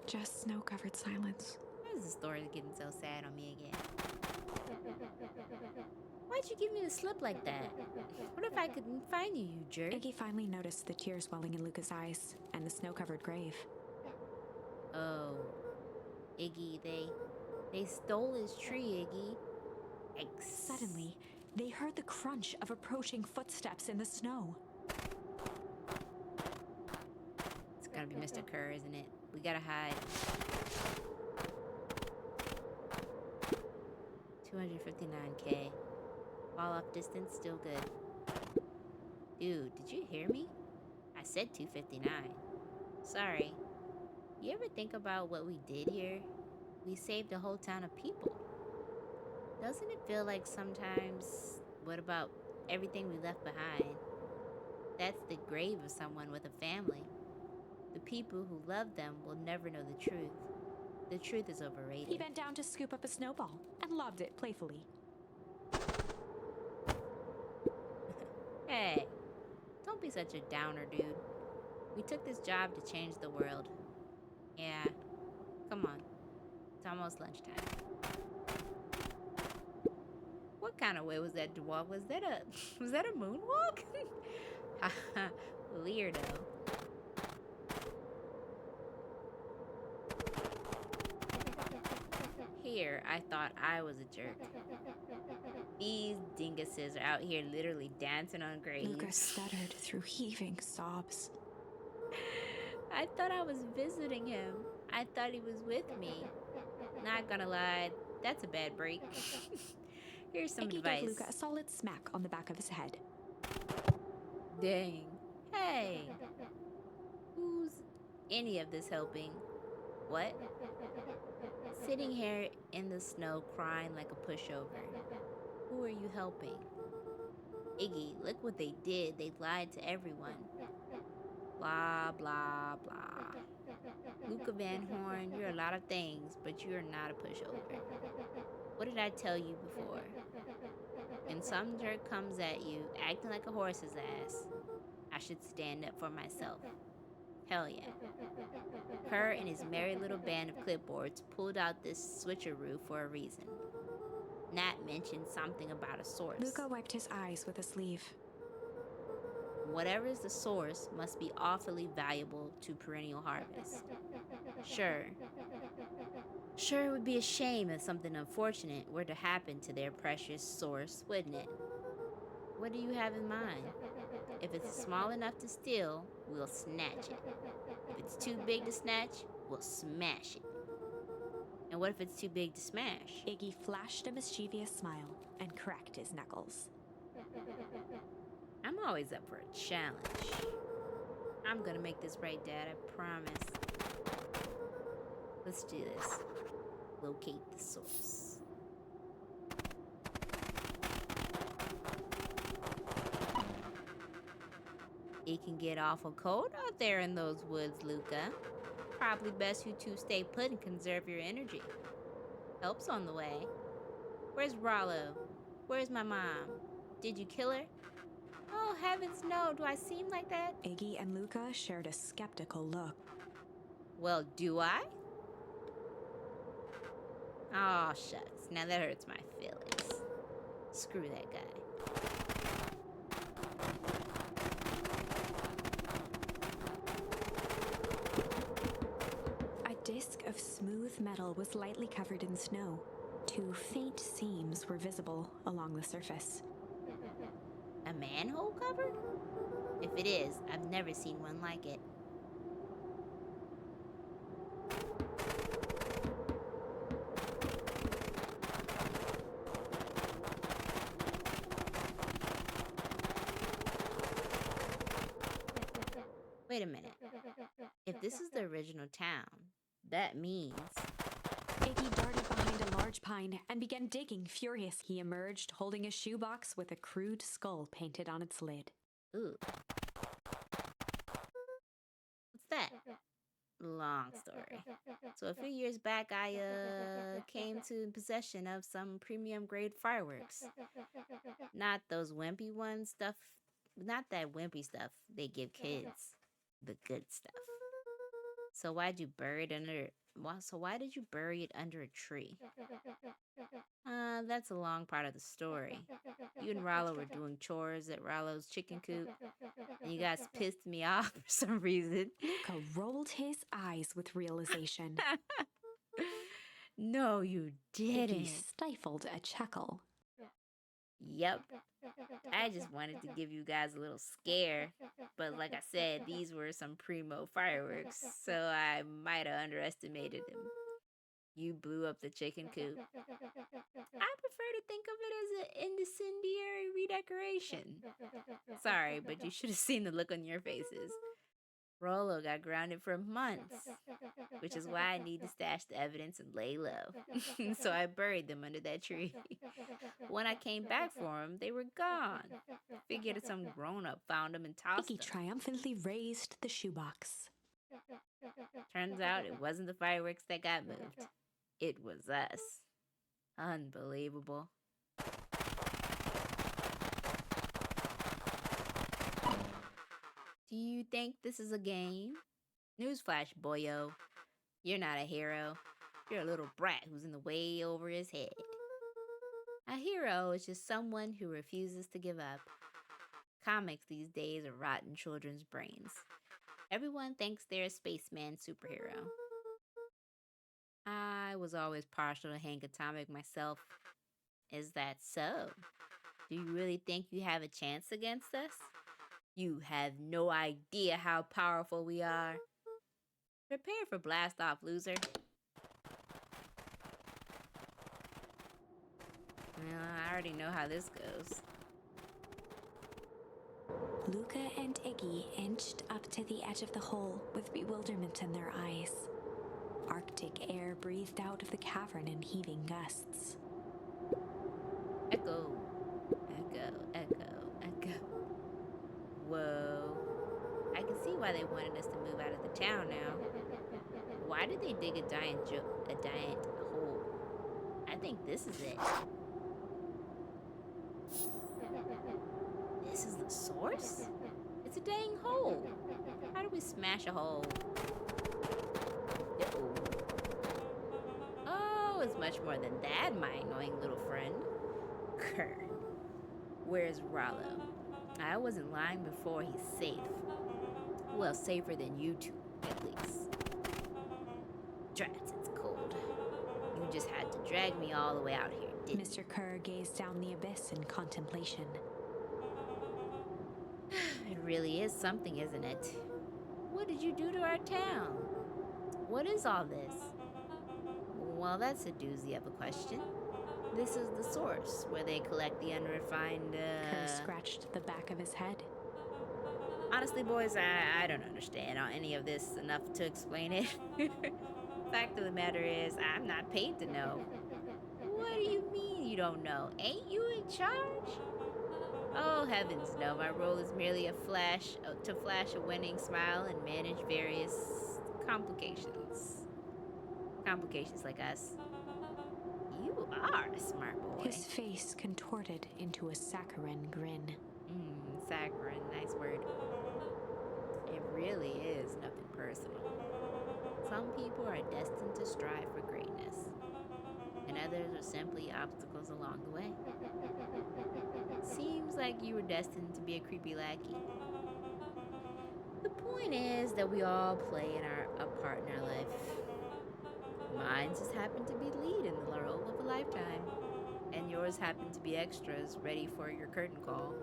just snow-covered silence. Why is the story getting so sad on me again? Why'd you give me the slip like that? What if I couldn't find you, you jerk? Iggy finally noticed the tears welling in Luca's eyes and the snow-covered grave. Oh, Iggy, they stole his tree, Iggy. Suddenly, they heard the crunch of approaching footsteps in the snow. It's gotta be Mr. Kerr, isn't it? We gotta hide. 259K. Fall off distance, still good. Dude, did you hear me? I said 259. Sorry. You ever think about what we did here? We saved a whole town of people. Doesn't it feel like sometimes, what about everything we left behind? That's the grave of someone with a family. The people who love them will never know the truth. The truth is overrated. He bent down to scoop up a snowball and lobbed it playfully. Hey, don't be such a downer, dude. We took this job to change the world. Yeah, come on. It's almost lunchtime. What kind of way was that to walk? Was that a moonwalk? Weirdo. Here, I thought I was a jerk. These dinguses are out here literally dancing on graves. Luca stuttered through heaving sobs. I thought I was visiting him. I thought he was with me. Not gonna lie, that's a bad break. Here's some Iggy advice. gave Luca a solid smack on the back of his head. Dang. Hey. Who's any of this helping? What? Sitting here in the snow crying like a pushover. Who are you helping? Iggy, look what they did. They lied to everyone. Blah, blah, blah. Luca Van Horn, you're a lot of things, but you're not a pushover. What did I tell you before? When some jerk comes at you, acting like a horse's ass, I should stand up for myself. Hell yeah. Kerr and his merry little band of clipboards pulled out this switcheroo for a reason. Nat mentioned something about a source. Luca wiped his eyes with a sleeve. Whatever is the source must be awfully valuable to Perennial Harvest. Sure, it would be a shame if something unfortunate were to happen to their precious source, wouldn't it? What do you have in mind? If it's small enough to steal, we'll snatch it. If it's too big to snatch, we'll smash it. And what if it's too big to smash? Iggy flashed a mischievous smile and cracked his knuckles. I'm always up for a challenge. I'm gonna make this right, Dad, I promise. Let's do this. Locate the source. It can get awful cold out there in those woods, Luca. Probably best you two stay put and conserve your energy. Help's on the way. Where's Rollo? Where's my mom? Did you kill her? Oh, heavens no, do I seem like that? Iggy and Luca shared a skeptical look. Well, do I? Aw, shucks. Now that hurts my feelings. Screw that guy. A disc of smooth metal was lightly covered in snow. Two faint seams were visible along the surface. A manhole cover? If it is, I've never seen one like it. Wait a minute. If this is the original town, that means... Iggy darted behind a large pine and began digging furious. He emerged holding a shoebox with a crude skull painted on its lid. Ooh. What's that? Long story. So a few years back, I came to possession of some premium grade fireworks. Not those wimpy ones stuff. Not that wimpy stuff they give kids. The good stuff. So why'd you bury it under... Well, so why did you bury it under a tree? That's a long part of the story. You and Rollo were doing chores at Rollo's chicken coop, and you guys pissed me off for some reason. Luca rolled his eyes with realization. No, you didn't. Iggy stifled a chuckle. Yep. I just wanted to give you guys a little scare. But like I said, these were some primo fireworks, so I might have underestimated them. You blew up the chicken coop. I prefer to think of it as an incendiary redecoration. Sorry, but you should have seen the look on your faces. Rollo got grounded for months, which is why I need to stash the evidence and lay low. So I buried them under that tree. When I came back for them, they were gone. Figured some grown-up found them and tossed them. Iggy triumphantly raised the shoebox. Turns out it wasn't the fireworks that got moved. It was us. Unbelievable. Do you think this is a game? Newsflash, boyo. You're not a hero. You're a little brat who's in the way over his head. A hero is just someone who refuses to give up. Comics these days are rotten children's brains. Everyone thinks they're a spaceman superhero. I was always partial to Hank Atomic myself. Is that so? Do you really think you have a chance against us? You have no idea how powerful we are. Prepare for blast off, loser. Well, I already know how this goes. Luca and Iggy inched up to the edge of the hole with bewilderment in their eyes. Arctic air breathed out of the cavern in heaving gusts. Echo, echo, echo, echo. Whoa. I can see why they wanted us to move out of the town now. Why did they dig a giant hole? I think this is it. This is the source? It's a dang hole. How do we smash a hole? Oh, it's much more than that, my annoying little friend. Grr. Where's Rollo? I wasn't lying before. He's safe. Well, safer than you two, at least. Drats, it's cold. You just had to drag me all the way out here, didn't you? Mr. Kerr gazed down the abyss in contemplation. It really is something, isn't it? What did you do to our town? What is all this? Well, that's a doozy of a question. This is the source, where they collect the unrefined, Kerr scratched the back of his head. Honestly, boys, I don't understand any of this enough to explain it. Fact of the matter is, I'm not paid to know. What do you mean you don't know? Ain't you in charge? Oh, heavens no, my role is merely to flash a winning smile and manage various complications. Complications like us. You are a smart boy. His face contorted into a saccharine grin. Saccharine, nice word. It really is nothing personal. Some people are destined to strive for greatness, and others are simply obstacles along the way. Seems like you were destined to be a creepy lackey. The point is that we all play a part in our life. Mine just happened to be lead in the role of a lifetime, and yours happened to be extras ready for your curtain call.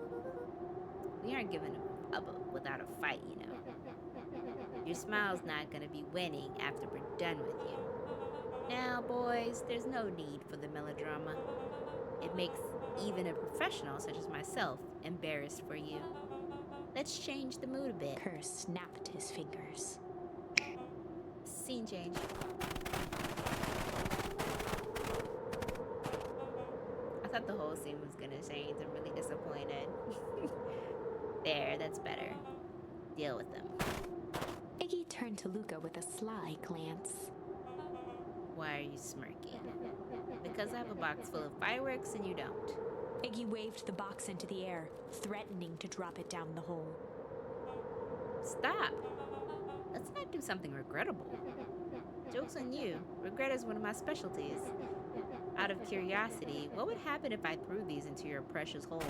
We aren't giving up without a fight, you know. Your smile's not gonna be winning after we're done with you. Now, boys, there's no need for the melodrama. It makes even a professional such as myself embarrassed for you. Let's change the mood a bit. Kerr snapped his fingers. Scene change. I thought the whole scene was gonna change. I'm really disappointed. There, that's better. Deal with them. Iggy turned to Luca with a sly glance. Why are you smirking? Because I have a box full of fireworks and you don't. Iggy waved the box into the air, threatening to drop it down the hole. Stop! Let's not do something regrettable. Joke's on you. Regret is one of my specialties. Out of curiosity, what would happen if I threw these into your precious hole?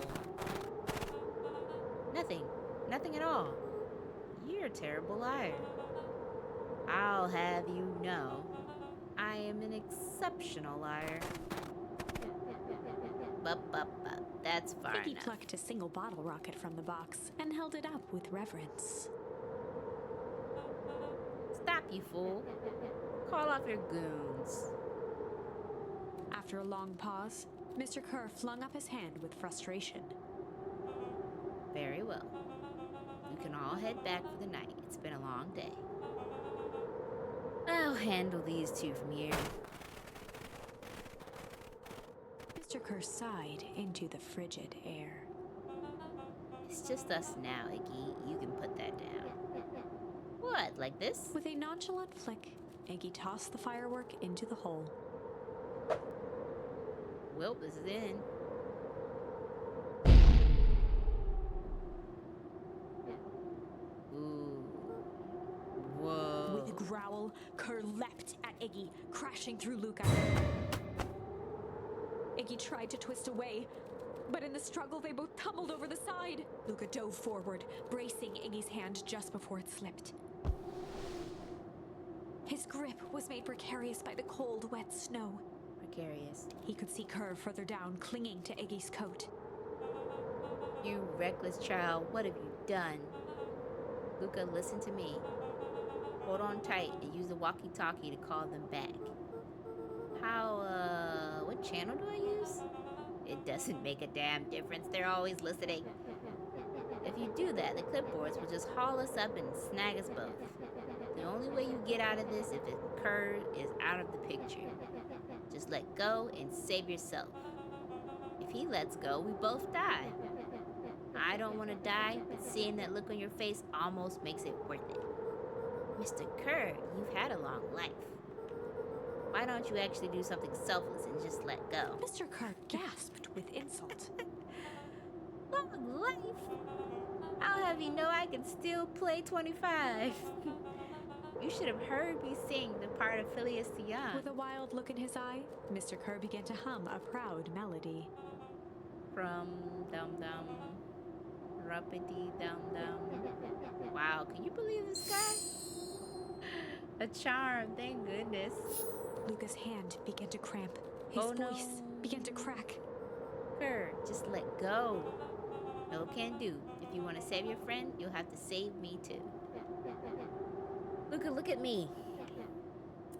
Nothing. Nothing at all. You're a terrible liar. I'll have you know, I am an exceptional liar. Bup. That's far Iggy enough. plucked a single bottle rocket from the box and held it up with reverence. Stop, you fool. Call off your goons. After a long pause, Mr. Kerr flung up his hand with frustration. Very well. You can all head back for the night. It's been a long day. I'll handle these two from here. Mr. Kerr sighed into the frigid air. It's just us now, Iggy. You can put that down. What, like this? With a nonchalant flick, Iggy tossed the firework into the hole. Well, this is in. Ooh. Whoa. With a growl, Kerr leapt at Iggy, crashing through Luca. Iggy tried to twist away, but in the struggle they both tumbled over the side. Luca dove forward, bracing Iggy's hand just before it slipped. His grip was made precarious by the cold, wet snow. Precarious. He could see Kerr further down, clinging to Iggy's coat. You reckless child, what have you done? Luca, listen to me. Hold on tight and use the walkie-talkie to call them back. What channel do I use? It doesn't make a damn difference. They're always listening. If you do that, the clipboards will just haul us up and snag us both. The only way you get out of this is if Kerr is out of the picture. Just let go and save yourself. If he lets go, we both die. I don't want to die, but seeing that look on your face almost makes it worth it. Mr. Kerr, you've had a long life. Why don't you actually do something selfless and just let go? Mr. Kerr gasped with insult. Long life? I'll have you know I can still play 25. You should have heard me sing the part of Phileas the Young. With a wild look in his eye, Mr. Kerr began to hum a proud melody. From dum dum, ruppity dum dum. Wow, can you believe this guy? A charm, thank goodness. Luca's hand began to cramp. His voice began to crack. Kerr, just let go. No can do. If you want to save your friend, you'll have to save me too. Luca, look at me.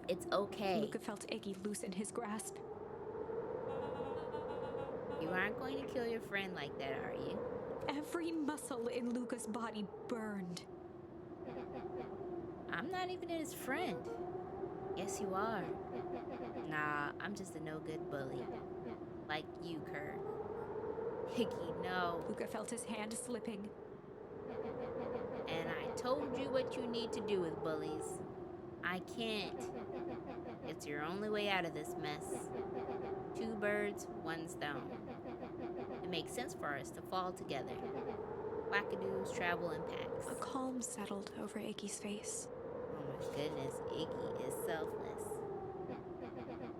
It's okay. Luca felt Iggy loosen his grasp. You aren't going to kill your friend like that, are you? Every muscle in Luca's body burned. I'm not even his friend. Yes, you are. Nah, I'm just a no-good bully. Like you, Kerr. Iggy, no. Luca felt his hand slipping. And I told you what you need to do with bullies. I can't. It's your only way out of this mess. 2 birds, 1 stone. It makes sense for us to fall together. Wackadoos travel in packs. A calm settled over Iggy's face. Oh my goodness, Iggy is selfless.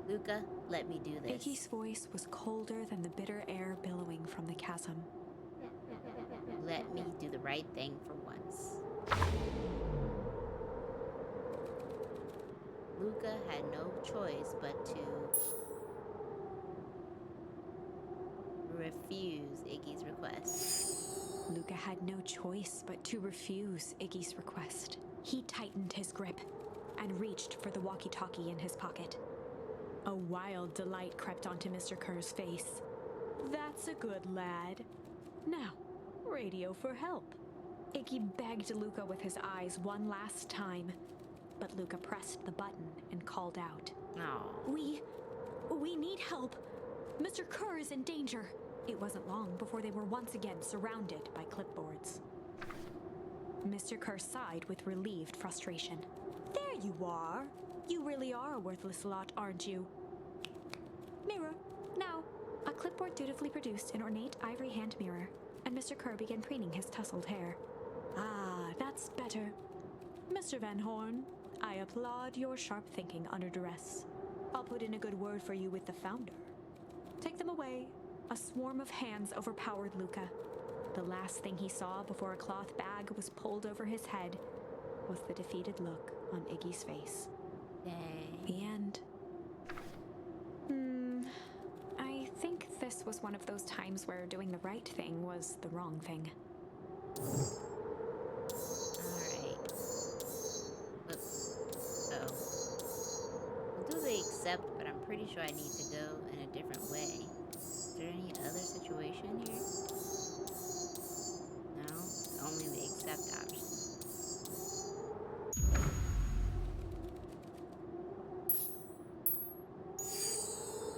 Luca, let me do this. Iggy's voice was colder than the bitter air billowing from the chasm. Let me do the right thing for once. Luca had no choice but to refuse Iggy's request. Luca had no choice but to refuse Iggy's request. He tightened his grip and reached for the walkie-talkie in his pocket. A wild delight crept onto Mr. Kerr's face. That's a good lad. Now, radio for help. Iggy begged Luca with his eyes one last time, but Luca pressed the button and called out. No. We need help. Mr. Kerr is in danger. It wasn't long before they were once again surrounded by clipboards. Mr. Kerr sighed with relieved frustration. There you are. You really are a worthless lot, aren't you? Mirror, now. A clipboard dutifully produced an ornate ivory hand mirror, and Mr. Kerr began preening his tousled hair. Ah, that's better. Mr. Van Horn, I applaud your sharp thinking under duress. I'll put in a good word for you with the founder. Take them away. A swarm of hands overpowered Luca. The last thing he saw before a cloth bag was pulled over his head was the defeated look on Iggy's face. Dang. The end. I think this was one of those times where doing the right thing was the wrong thing. Alright. Oh. We'll do the accept, but I'm pretty sure I need to go in a different way. Is there any other situation here? No? Only the accept option.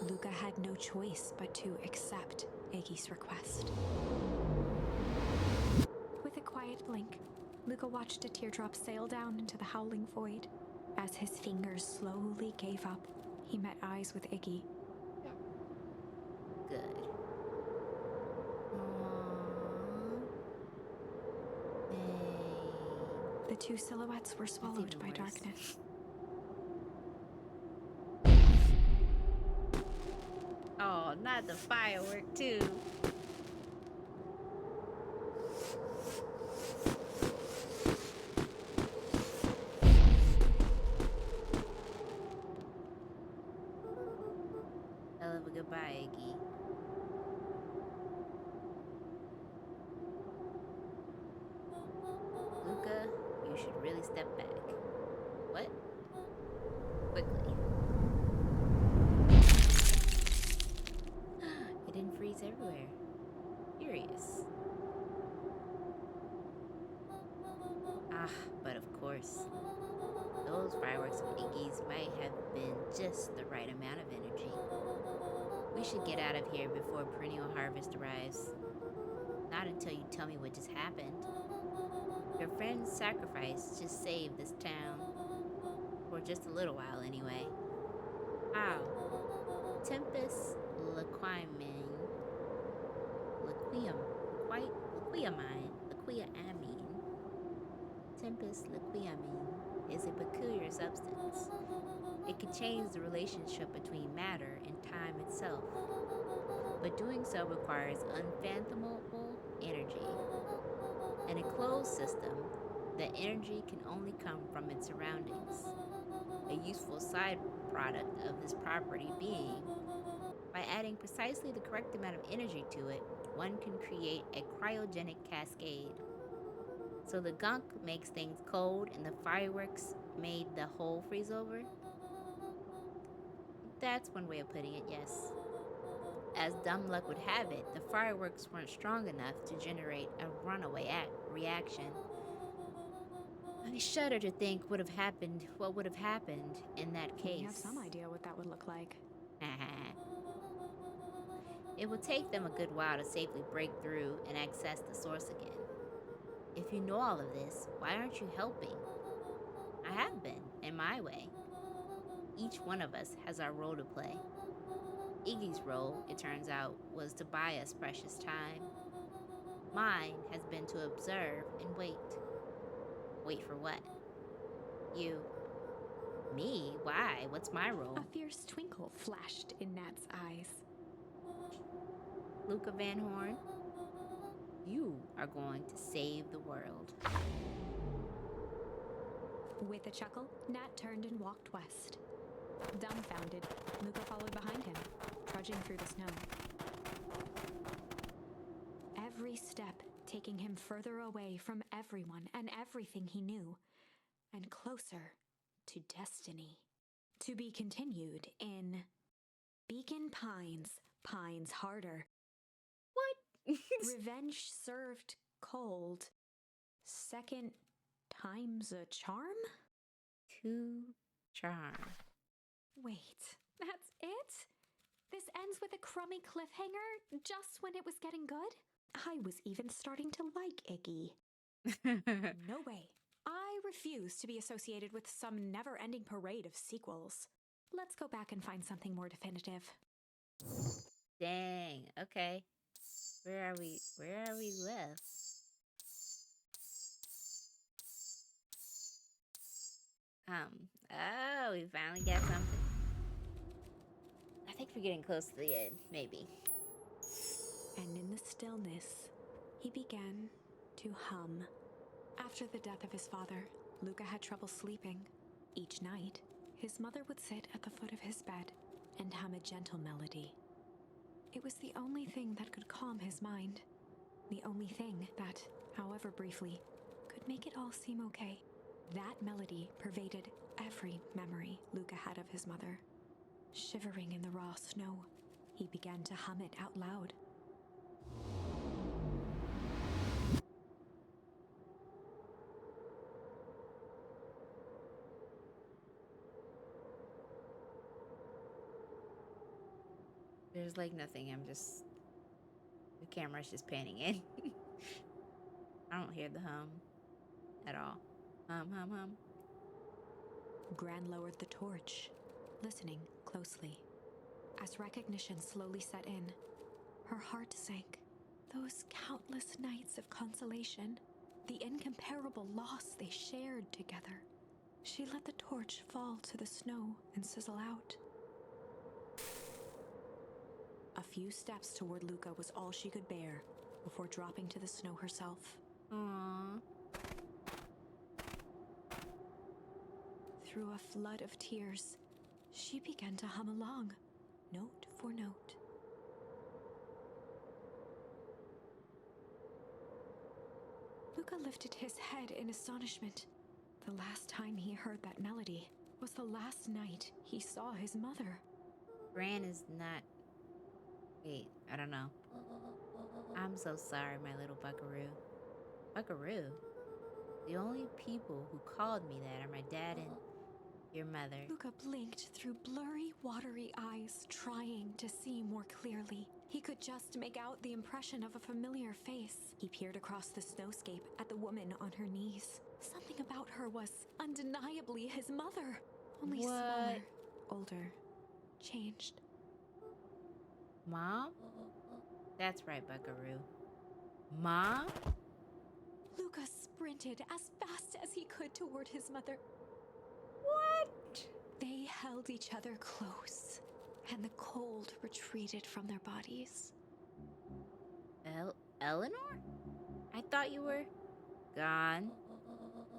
Luca had no choice but to accept Iggy's request. With a quiet blink, Luca watched a teardrop sail down into the howling void. As his fingers slowly gave up, he met eyes with Iggy. Good. Aww. The two silhouettes were swallowed even by worse. darkness. Oh, not the firework, too. Hell of a goodbye, Iggy. Luca, you should really step back. What? Quickly. It didn't freeze everywhere. Curious. Ah, but of course. Those fireworks of Iggy's might have been just the right amount of energy. We should get out of here before perennial harvest arrives. Not until you tell me what just happened. Your friend's sacrifice just saved this town. For just a little while, anyway. How? Tempest Liquiamine. Tempest liquiamine is a peculiar substance. It can change the relationship between matter and time itself, but doing so requires unfathomable energy. In a closed system, the energy can only come from its surroundings. A useful side product of this property being, by adding precisely the correct amount of energy to it, one can create a cryogenic cascade. So the gunk makes things cold and the fireworks made the whole freeze over? That's one way of putting it, yes. As dumb luck would have it, the fireworks weren't strong enough to generate a runaway reaction. I shudder to think what would have happened in that case. We have some idea what that would look like. It will take them a good while to safely break through and access the source again. If you know all of this, why aren't you helping? I have been, in my way. Each one of us has our role to play. Iggy's role, it turns out, was to buy us precious time. Mine has been to observe and wait. Wait for what? You. Me? Why? What's my role? A fierce twinkle flashed in Nat's eyes. Luca Van Horn, you are going to save the world. With a chuckle, Nat turned and walked west. Dumbfounded, Luca followed behind him, trudging through the snow. Every step taking him further away from everyone and everything he knew, and closer to destiny. To be continued in Beacon Pines, Pines Harder. What? Revenge served cold, second time's a charm? 2 charm. Wait, that's it? This ends with a crummy cliffhanger just when it was getting good? I was even starting to like Iggy. No way. I refuse to be associated with some never-ending parade of sequels. Let's go back and find something more definitive. Dang. Okay. Where are we? Where are we left? Oh, we finally got something. I think we're getting close to the end, maybe. And in the stillness, he began to hum. After the death of his father, Luca had trouble sleeping. Each night, his mother would sit at the foot of his bed and hum a gentle melody. It was the only thing that could calm his mind. The only thing that, however briefly, could make it all seem okay. That melody pervaded every memory Luca had of his mother. Shivering in the raw snow, he began to hum it out loud. There's like nothing. The camera's just panning in. I don't hear the hum at all. Hum, hum, hum. Gran lowered the torch, listening closely. As recognition slowly set in, her heart sank. Those countless nights of consolation, the incomparable loss they shared together. She let the torch fall to the snow and sizzle out. A few steps toward Luca was all she could bear before dropping to the snow herself. Aww. Through a flood of tears, she began to hum along, note for note. Luca lifted his head in astonishment. The last time he heard that melody was the last night he saw his mother. Gran is not... Wait, I don't know. I'm so sorry, my little buckaroo. Buckaroo? The only people who called me that are my dad and your mother. Luca blinked through blurry, watery eyes, trying to see more clearly. He could just make out the impression of a familiar face. He peered across the snowscape at the woman on her knees. Something about her was undeniably his mother. Only What? smaller, older, changed. Mom? That's right, buckaroo. Mom? Luca sprinted as fast as he could toward his mother. What? They held each other close, and the cold retreated from their bodies. Eleanor? I thought you were gone.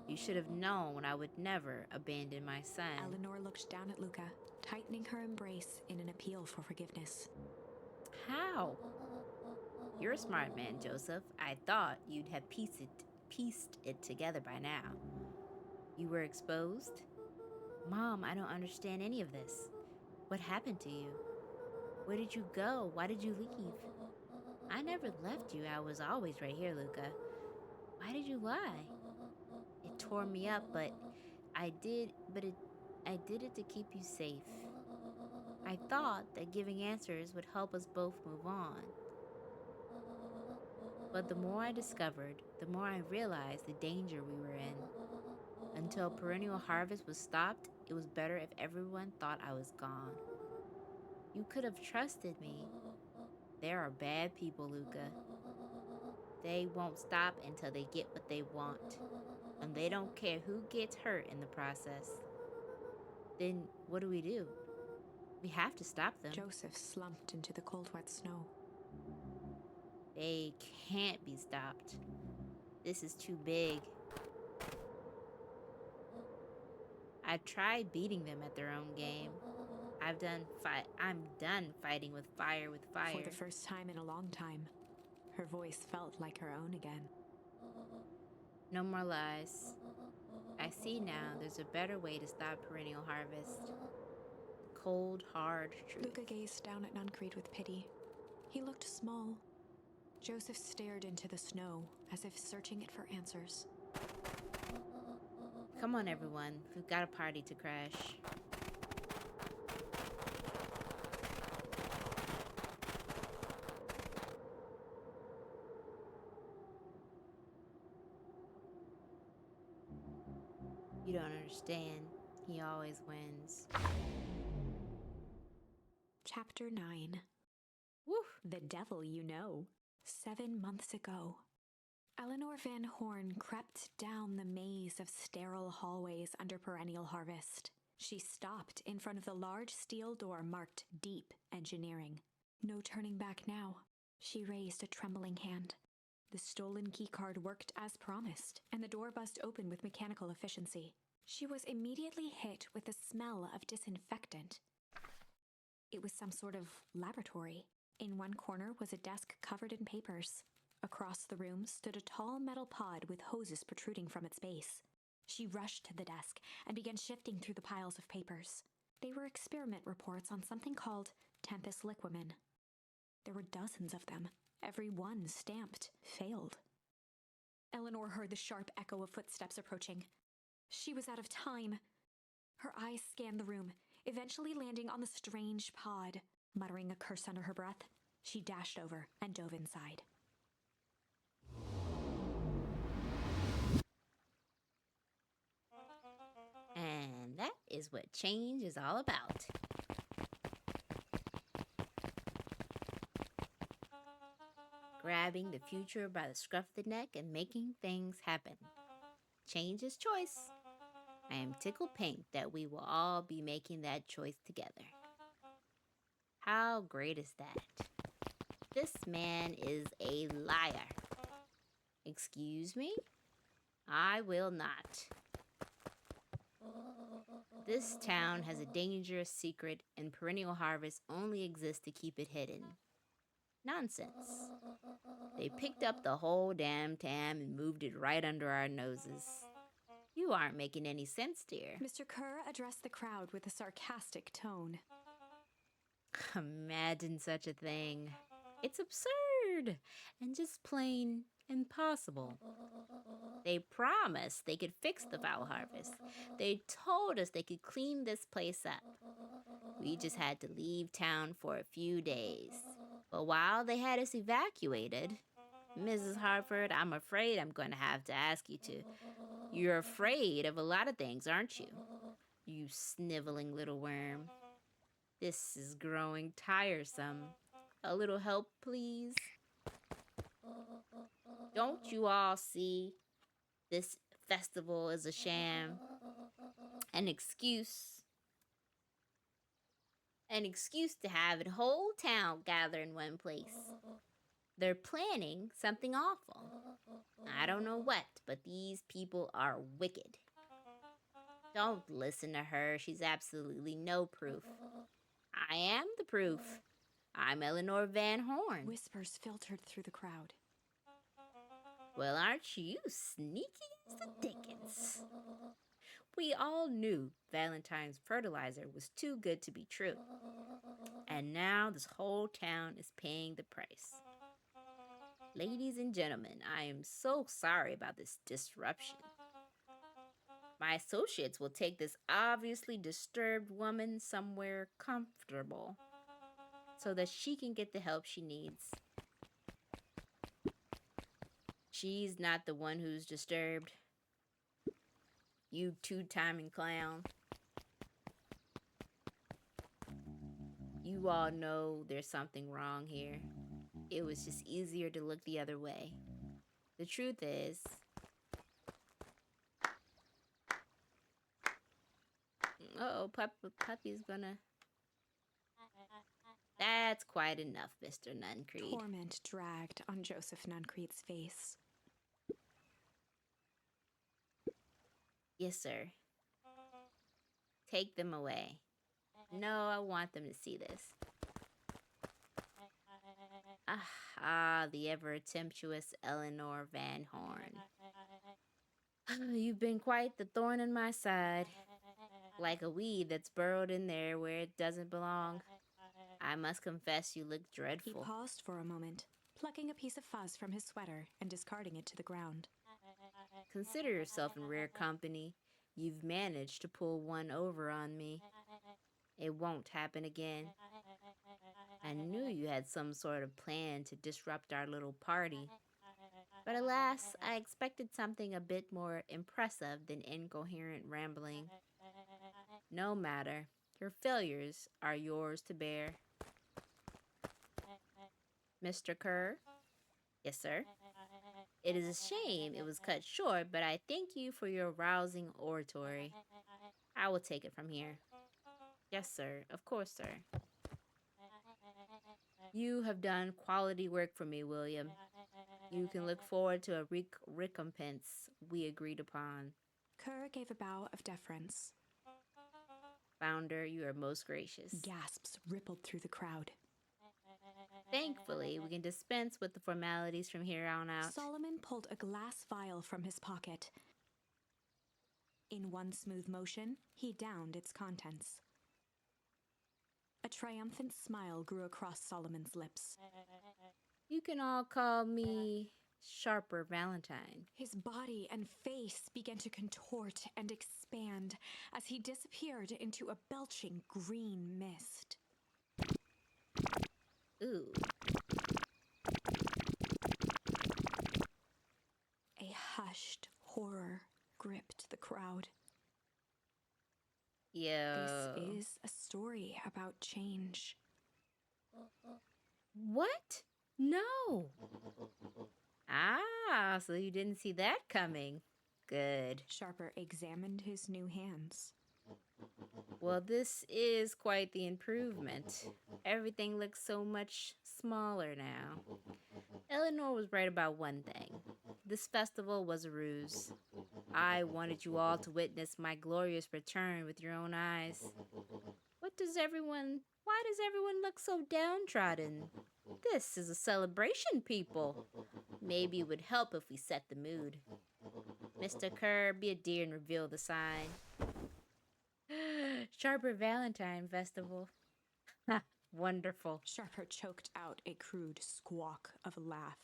You should have known I would never abandon my son. Eleanor looked down at Luca, tightening her embrace in an appeal for forgiveness. How? You're a smart man, Joseph. I thought you'd have pieced it together by now. You were exposed? Mom, I don't understand any of this. What happened to you? Where did you go? Why did you leave? I never left you. I was always right here, Luca. Why did you lie? It tore me up, but I did it to keep you safe. I thought that giving answers would help us both move on. But the more I discovered, the more I realized the danger we were in. Until perennial harvest was stopped, it was better if everyone thought I was gone. You could have trusted me. There are bad people, Luca. They won't stop until they get what they want. And they don't care who gets hurt in the process. Then what do? We have to stop them. Joseph slumped into the cold, wet snow. They can't be stopped. This is too big. I tried beating them at their own game. I'm done fighting with fire. For the first time in a long time, her voice felt like her own again. No more lies. I see now there's a better way to stop perennial harvest. Cold, hard truth. Luca gazed down at Nuncreed with pity. He looked small. Joseph stared into the snow as if searching it for answers. Come on, everyone. We've got a party to crash. You don't understand. He always wins. Chapter 9. Woo! The Devil You Know. 7 months ago. Eleanor Van Horn crept down the maze of sterile hallways under perennial harvest. She stopped in front of the large steel door marked Deep Engineering. No turning back now. She raised a trembling hand. The stolen keycard worked as promised, and the door buzzed open with mechanical efficiency. She was immediately hit with the smell of disinfectant. It was some sort of laboratory. In one corner was a desk covered in papers. Across the room stood a tall metal pod with hoses protruding from its base. She rushed to the desk and began shifting through the piles of papers. They were experiment reports on something called Tempus liquamen. There were dozens of them, every one stamped failed. Eleanor heard the sharp echo of footsteps approaching. She was out of time. Her eyes scanned the room, eventually landing on the strange pod. Muttering a curse under her breath, she dashed over and dove inside. And that is what change is all about. Grabbing the future by the scruff of the neck and making things happen. Change is choice. I am tickled pink that we will all be making that choice together. How great is that? This man is a liar. Excuse me? I will not. This town has a dangerous secret, and perennial harvest only exists to keep it hidden. Nonsense. They picked up the whole damn town and moved it right under our noses. You aren't making any sense, dear. Mr. Kerr addressed the crowd with a sarcastic tone. Imagine such a thing. It's absurd and just plain impossible. They promised they could fix the foul harvest. They told us they could clean this place up. We just had to leave town for a few days. But while they had us evacuated, Mrs. Hartford, I'm afraid I'm going to have to ask you to. You're afraid of a lot of things, aren't you? You sniveling little worm. This is growing tiresome. A little help, please? Don't you all see? This festival is a sham. An excuse. An excuse to have a whole town gather in one place. They're planning something awful. I don't know what, but these people are wicked. Don't listen to her. She's absolutely no proof. I am the proof. I'm Eleanor Van Horn. Whispers filtered through the crowd. Well, aren't you sneaky as the dickens? We all knew Valentine's fertilizer was too good to be true. And now this whole town is paying the price. Ladies and gentlemen, I am so sorry about this disruption. My associates will take this obviously disturbed woman somewhere comfortable so that she can get the help she needs. She's not the one who's disturbed. You two-timing clown. You all know there's something wrong here. It was just easier to look the other way. The truth is, puppy's gonna... That's quite enough, Mr. Nuncreed. Torment dragged on Joseph Nuncreed's face. Yes, sir. Take them away. No, I want them to see this. The ever-tempestuous Eleanor Van Horn. You've been quite the thorn in my side. Like a weed that's burrowed in there where it doesn't belong. I must confess you look dreadful. He paused for a moment, plucking a piece of fuzz from his sweater and discarding it to the ground. Consider yourself in rare company. You've managed to pull one over on me. It won't happen again. I knew you had some sort of plan to disrupt our little party. But alas, I expected something a bit more impressive than incoherent rambling. No matter. Your failures are yours to bear. Mr. Kerr? Yes, sir. It is a shame it was cut short, but I thank you for your rousing oratory. I will take it from here. Yes, sir. Of course, sir. You have done quality work for me, William. You can look forward to a recompense we agreed upon. Kerr gave a bow of deference. Founder, you are most gracious. Gasps rippled through the crowd. Thankfully, we can dispense with the formalities from here on out. Solomon pulled a glass vial from his pocket. In one smooth motion, he downed its contents. A triumphant smile grew across Solomon's lips. You can all call me Sharper Valentine. His body and face began to contort and expand as he disappeared into a belching green mist. Ooh. A hushed horror gripped the crowd. Yo. This is a story about change. What? No. Ah, so you didn't see that coming. Good. Sharper examined his new hands. Well, this is quite the improvement. Everything looks so much smaller now. Eleanor was right about one thing. This festival was a ruse. I wanted you all to witness my glorious return with your own eyes. Why does everyone look so downtrodden? This is a celebration, people. Maybe it would help if we set the mood. Mr. Kerr, be a dear and reveal the sign. Sharper Valentine Festival. Ha, wonderful. Sharper choked out a crude squawk of a laugh.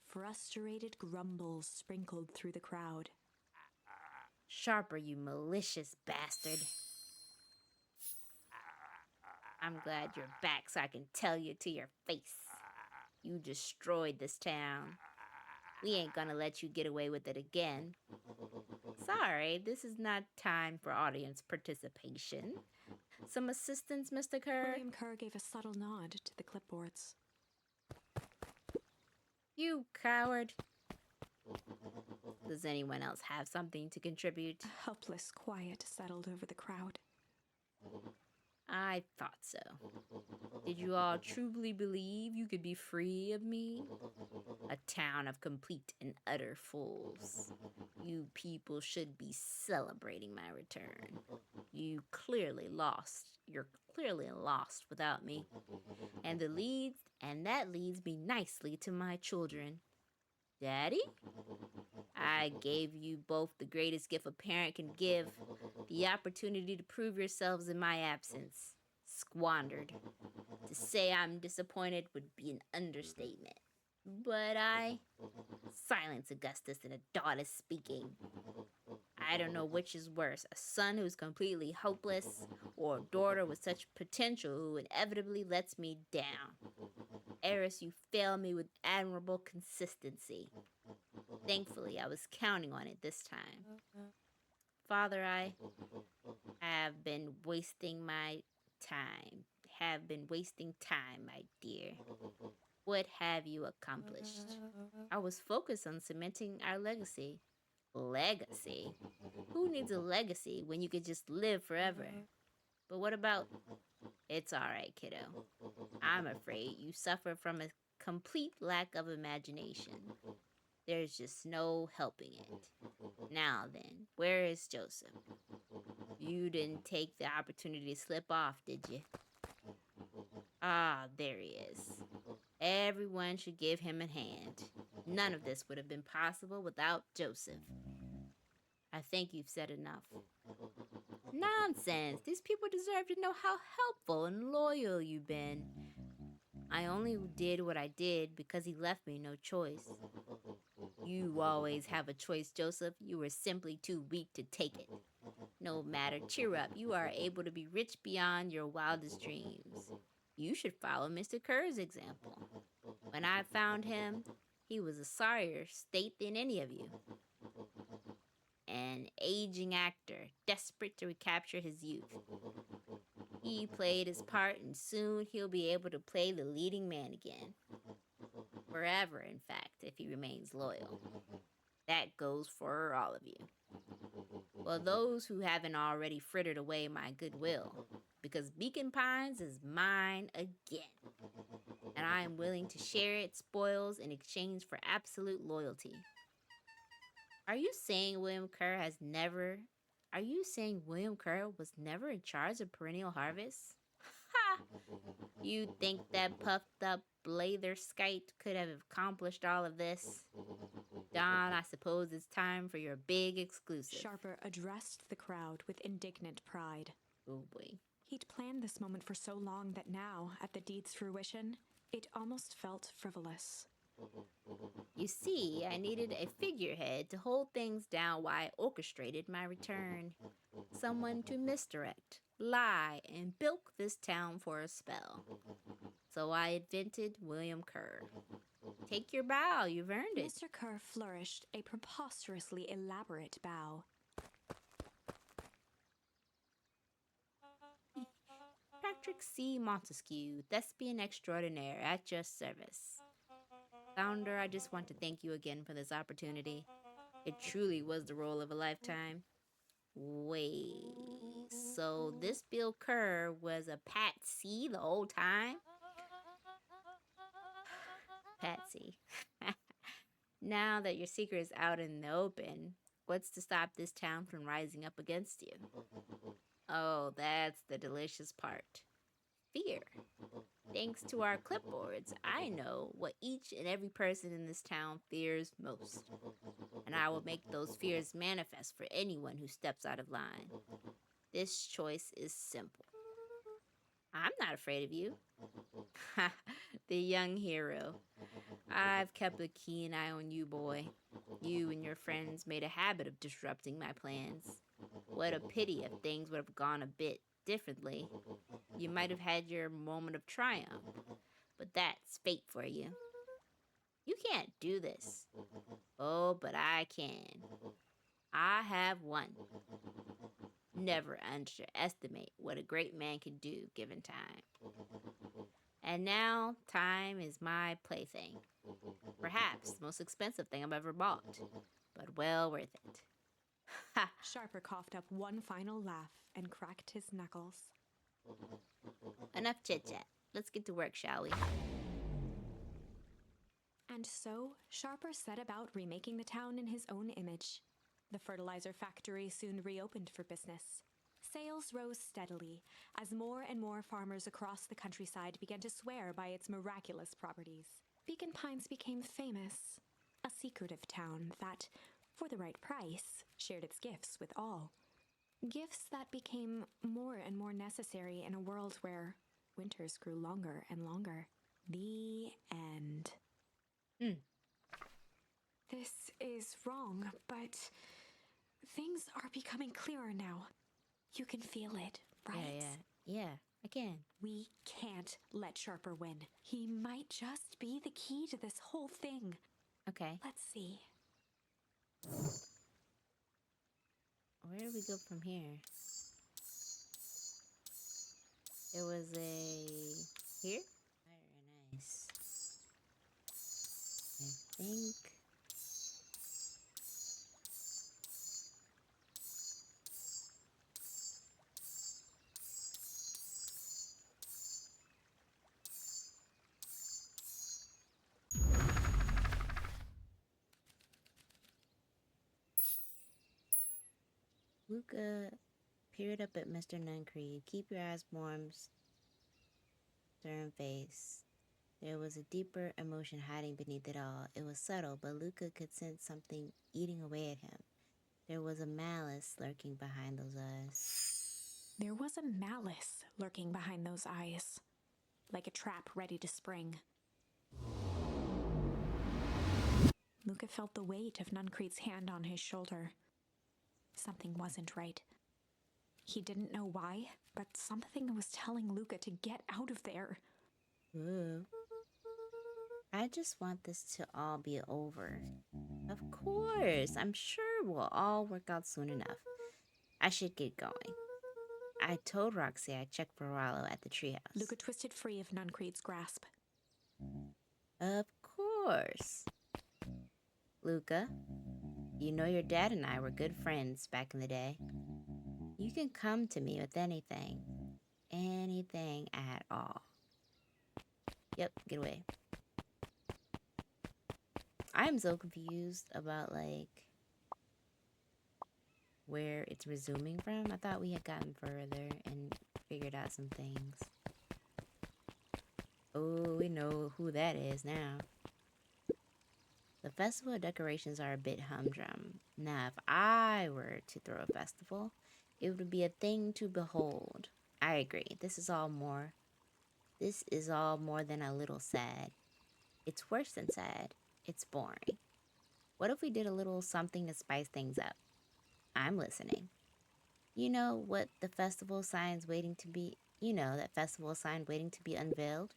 Frustrated grumbles sprinkled through the crowd. Sharper, you malicious bastard. I'm glad you're back so I can tell you to your face. You destroyed this town. We ain't gonna let you get away with it again. Sorry, this is not time for audience participation. Some assistance, Mr. Kerr? William Kerr gave a subtle nod to the clipboards. You coward. Does anyone else have something to contribute? A helpless quiet settled over the crowd. I thought so. Did you all truly believe you could be free of me? A town of complete and utter fools. You people should be celebrating my return. You're clearly lost without me. And that leads me nicely to my children. Daddy? I gave you both the greatest gift a parent can give, the opportunity to prove yourselves in my absence. Squandered. To say I'm disappointed would be an understatement. But silence, Augustus, and a daughter speaking. I don't know which is worse, a son who's completely hopeless, or a daughter with such potential who inevitably lets me down. Eris, you fail me with admirable consistency. Thankfully, I was counting on it this time. Father, I have been wasting time, my dear. What have you accomplished? I was focused on cementing our legacy. Legacy? Who needs a legacy when you could just live forever? But what about... It's alright, kiddo. I'm afraid you suffer from a complete lack of imagination. There's just no helping it. Now then, where is Joseph? You didn't take the opportunity to slip off, did you? Ah, there he is. Everyone should give him a hand. None of this would have been possible without Joseph. I think you've said enough. Nonsense! These people deserve to know how helpful and loyal you've been. I only did what I did because he left me no choice. You always have a choice, Joseph. You were simply too weak to take it. No matter, cheer up. You are able to be rich beyond your wildest dreams. You should follow Mr. Kerr's example. When I found him, he was a sorrier state than any of you. An aging actor, desperate to recapture his youth. He played his part, and soon he'll be able to play the leading man again. Forever, in fact, if he remains loyal. That goes for all of you. Well, those who haven't already frittered away my goodwill, because Beacon Pines is mine again. And I am willing to share its spoils in exchange for absolute loyalty. Are you saying William Kerr was never in charge of Perennial Harvest? Ha! You think that puffed up blatherskite could have accomplished all of this? Don, I suppose it's time for your big exclusive. Sharper addressed the crowd with indignant pride. Oh boy. He'd planned this moment for so long that now, at the deed's fruition, it almost felt frivolous. You see, I needed a figurehead to hold things down while I orchestrated my return. Someone to misdirect, lie, and bilk this town for a spell. So I invented William Kerr. Take your bow, you've earned it. Mr. Kerr flourished a preposterously elaborate bow. Patrick C. Montesquieu, thespian extraordinaire, at your service. Founder, I just want to thank you again for this opportunity. It truly was the role of a lifetime. Wait, so this Bill Kerr was a patsy the whole time? Patsy. Now that your secret is out in the open, what's to stop this town from rising up against you? Oh, that's the delicious part. Fear. Thanks to our clipboards, I know what each and every person in this town fears most. And I will make those fears manifest for anyone who steps out of line. This choice is simple. I'm not afraid of you. The young hero. I've kept a keen eye on you, boy. You and your friends made a habit of disrupting my plans. What a pity if things would have gone a bit differently. You might have had your moment of triumph, but that's fate for you. You can't do this. Oh, but I can. I have won. Never underestimate what a great man can do given time. And now, time is my plaything. Perhaps the most expensive thing I've ever bought, but well worth it. Ha! Sharper coughed up one final laugh and cracked his knuckles. Enough chit-chat. Let's get to work, shall we? And so, Sharper set about remaking the town in his own image. The fertilizer factory soon reopened for business. Sales rose steadily as more and more farmers across the countryside began to swear by its miraculous properties. Beacon Pines became famous, a secretive town that, for the right price, shared its gifts with all. Gifts that became more and more necessary in a world where winters grew longer and longer. The end. This is wrong, but things are becoming clearer now. You can feel it, right? Yeah, I can. We can't let Sharper win. He might just be the key to this whole thing. Okay. Let's see. Where do we go from here? There was a... Here? Very nice. I think... Luca peered up at Mr. Nuncreed. Keep your eyes warm, stern face. There was a deeper emotion hiding beneath it all. It was subtle, but Luca could sense something eating away at him. There was a malice lurking behind those eyes. There was a malice lurking behind those eyes, like a trap ready to spring. Luca felt the weight of Nuncrete's hand on his shoulder. Something wasn't right. He didn't know why, but something was telling Luca to get out of there. Ooh. I just want this to all be over. Of course, I'm sure we'll all work out soon enough. I should get going. I told Roxy I'd check for Rollo at the treehouse. Luca twisted free of Nuncrete's grasp. Of course. Luca, you know your dad and I were good friends back in the day. You can come to me with anything. Anything at all. Yep, get away. I'm so confused about, like, where it's resuming from. I thought we had gotten further and figured out some things. Oh, we know who that is now. The festival decorations are a bit humdrum. Now, if I were to throw a festival, it would be a thing to behold. I agree. This is all more than a little sad. It's worse than sad. It's boring. What if we did a little something to spice things up? I'm listening. You know what the festival sign's waiting to be, that festival sign waiting to be unveiled?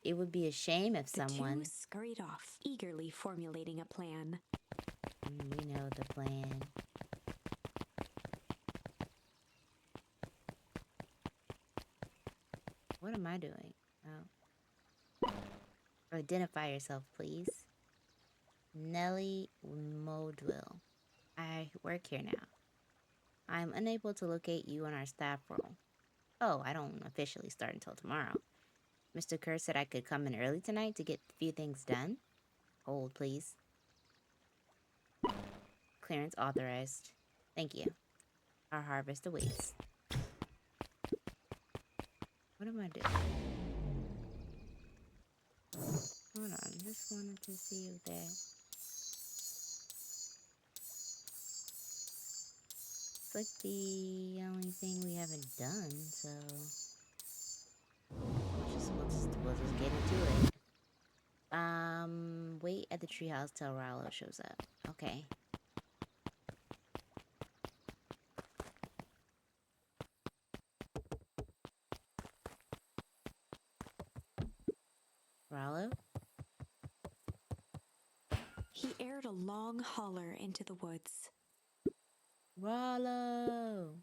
It would be a shame if someone... The two scurried off, eagerly formulating a plan. We know the plan. What am I doing? Oh. Identify yourself, please. Nellie Modwell. I work here now. I'm unable to locate you on our staff roll. Oh, I don't officially start until tomorrow. Mr. Kerr said I could come in early tonight to get a few things done. Hold, please. Clearance authorized. Thank you. Our harvest awaits. What am I doing? Hold on, just wanted to see if there... It's like the only thing we haven't done, so... We'll just get into it. Wait at the treehouse till Rollo shows up. Okay. Rollo? He aired a long holler into the woods. Rollo!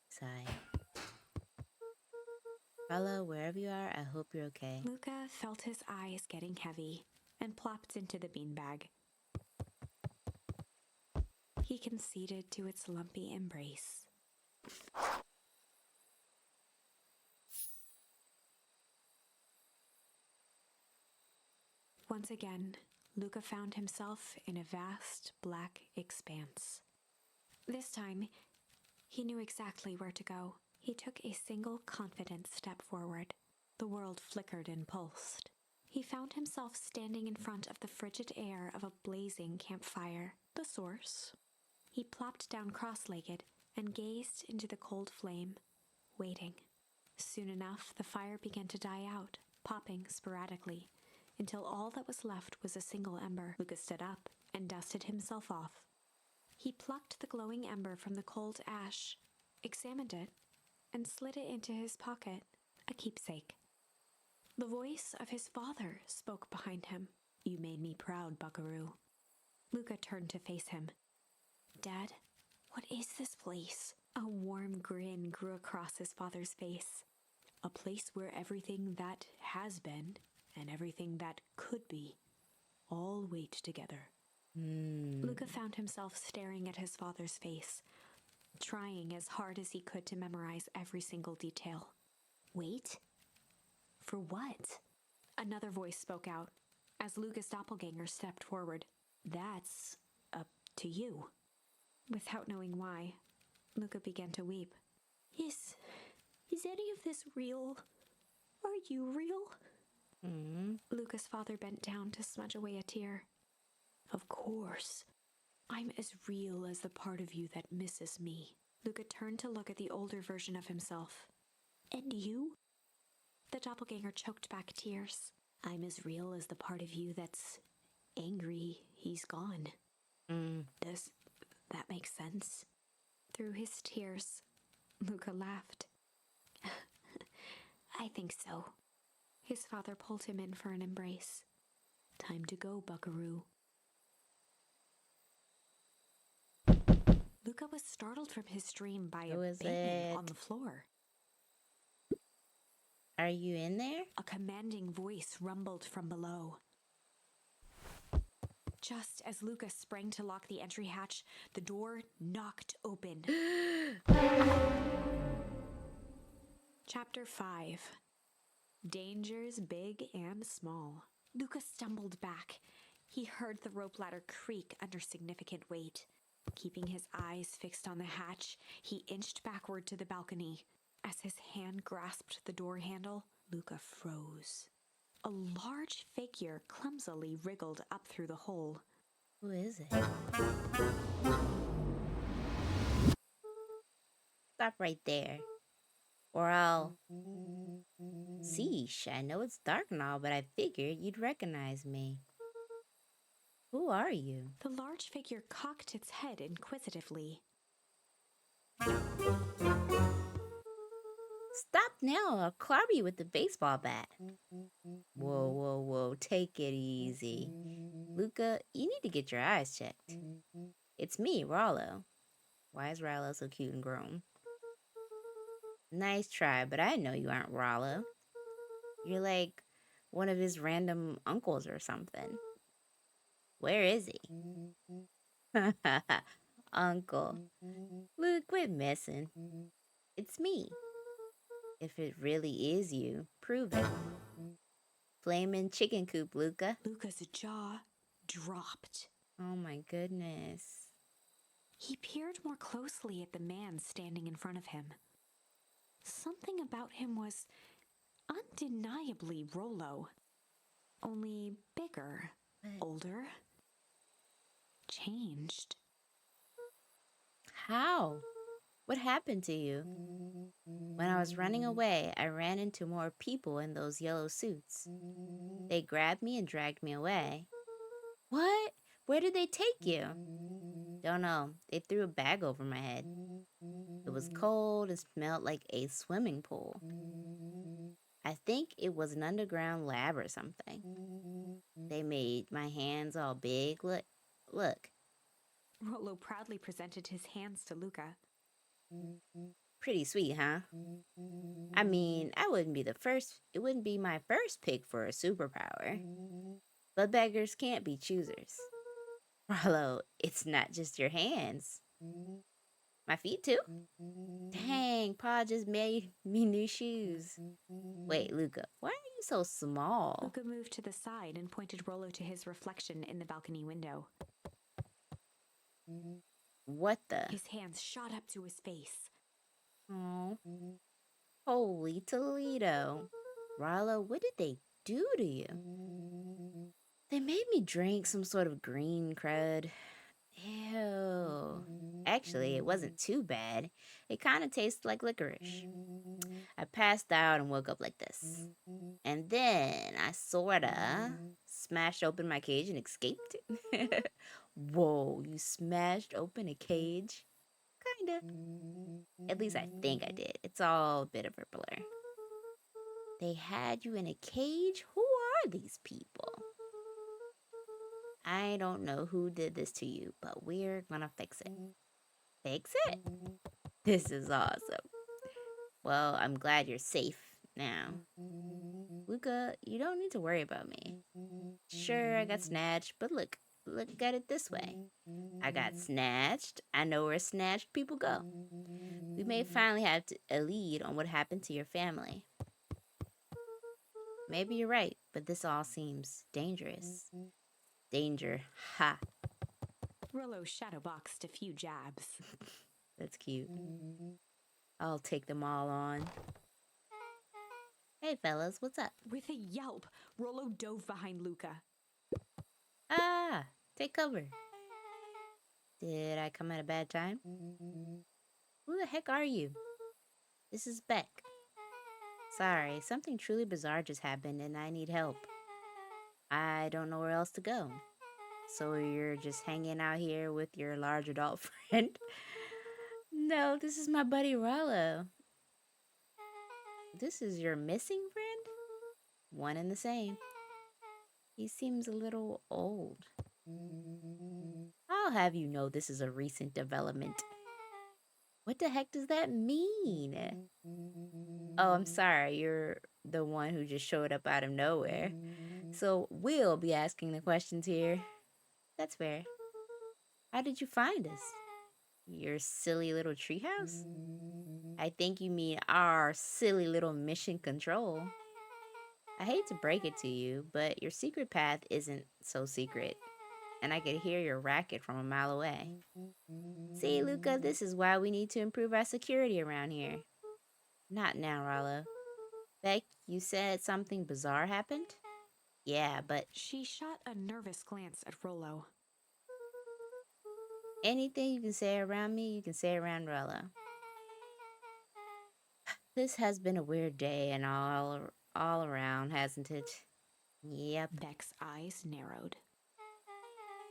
Sigh. Rollo, wherever you are, I hope you're okay. Luca felt his eyes getting heavy and plopped into the beanbag. He conceded to its lumpy embrace. Once again, Luca found himself in a vast black expanse. This time, he knew exactly where to go. He took a single confident step forward. The world flickered and pulsed. He found himself standing in front of the frigid air of a blazing campfire, the source. He plopped down cross-legged and gazed into the cold flame, waiting. Soon enough, the fire began to die out, popping sporadically, until all that was left was a single ember. Luca stood up and dusted himself off. He plucked the glowing ember from the cold ash, examined it, and slid it into his pocket, a keepsake. The voice of his father spoke behind him. "You made me proud, buckaroo." Luca turned to face him. "Dad, what is this place?" A warm grin grew across his father's face. "A place where everything that has been and everything that could be all wait together." Luca found himself staring at his father's face, trying as hard as he could to memorize every single detail. "Wait? For what?" Another voice spoke out as Luca's doppelganger stepped forward. "That's up to you." Without knowing why, Luca began to weep. Is any of this real? Are you real?" Luca's father bent down to smudge away a tear. "Of course. I'm as real as the part of you that misses me." Luca turned to look at the older version of himself. "And you?" The doppelganger choked back tears. "I'm as real as the part of you that's angry he's gone. Mm. Does that make sense? Through his tears, Luca laughed. I think so. His father pulled him in for an embrace. Time to go, buckaroo. Luca was startled from his dream by Who a is banging it? on the floor. Are you in there? A commanding voice rumbled from below. Just as Luca sprang to lock the entry hatch, the door knocked open. Chapter 5. Dangers big and small. Luca stumbled back. He heard the rope ladder creak under significant weight. Keeping his eyes fixed on the hatch, he inched backward to the balcony. As his hand grasped the door handle, Luca froze. A large figure clumsily wriggled up through the hole. Who is it? Stop right there, or I'll... Sheesh, I know it's dark and all, but I figured you'd recognize me. Who are you? The large figure cocked its head inquisitively. Stop now, I'll clobber you with the baseball bat. Whoa, whoa, whoa, take it easy. Luca, you need to get your eyes checked. It's me, Rollo. Why is Rollo so cute and grown? Nice try, but I know you aren't Rollo. You're like one of his random uncles or something. Where is he? Uncle. Luke, quit messing. It's me. If it really is you, prove it. Flamin' chicken coop, Luca. Luca's jaw dropped. Oh my goodness. He peered more closely at the man standing in front of him. Something about him was undeniably Rollo. Only bigger, older, changed. How? What happened to you? When I was running away, I ran into more people in those yellow suits. They grabbed me and dragged me away. What? Where did they take you? Don't know. They threw a bag over my head. It was cold and smelled like a swimming pool. I think it was an underground lab or something. They made my hands all big. Look. Rollo proudly presented his hands to Luca. Pretty sweet, huh? I mean, it wouldn't be my first pick for a superpower. But beggars can't be choosers. Rollo, it's not just your hands. My feet too? Dang, Pa just made me new shoes. Wait, Luca, why are you so small? Luca moved to the side and pointed Rollo to his reflection in the balcony window. What the? His hands shot up to his face. Oh, holy Toledo. Rollo, what did they do to you? They made me drink some sort of green crud. Ew. Actually, it wasn't too bad. It kind of tasted like licorice. I passed out and woke up like this. And then I sorta smashed open my cage and escaped. Whoa, you smashed open a cage? Kinda. At least I think I did. It's all a bit of a blur. They had you in a cage? Who are these people? I don't know who did this to you, but we're gonna fix it. Fix it? This is awesome. Well, I'm glad you're safe now. Luca, you don't need to worry about me. Sure, I got snatched, but look at it this way. I got snatched. I know where snatched people go. We may finally have a lead on what happened to your family. Maybe you're right, but this all seems dangerous. Danger, ha. Rollo shadowboxed a few jabs. That's cute. I'll take them all on. Hey fellas, what's up? With a yelp, Rollo dove behind Luca. Ah, take cover. Did I come at a bad time? Who the heck are you? This is Beck. Sorry, something truly bizarre just happened and I need help. I don't know where else to go. So you're just hanging out here with your large adult friend? No, this is my buddy Rollo. This is your missing friend? One and the same. He seems a little old. I'll have you know this is a recent development. What the heck does that mean? Oh, I'm sorry. You're the one who just showed up out of nowhere. So we'll be asking the questions here. That's fair. How did you find us? Your silly little treehouse? I think you mean our silly little mission control. I hate to break it to you, but your secret path isn't so secret, and I could hear your racket from a mile away. See, Luca, this is why we need to improve our security around here. Not now, Rollo. Beck, you said something bizarre happened? Yeah, but She shot a nervous glance at Rollo. anything you can say around me, you can say around Rollo. This has been a weird day and all around, hasn't it? Yep. Beck's eyes narrowed.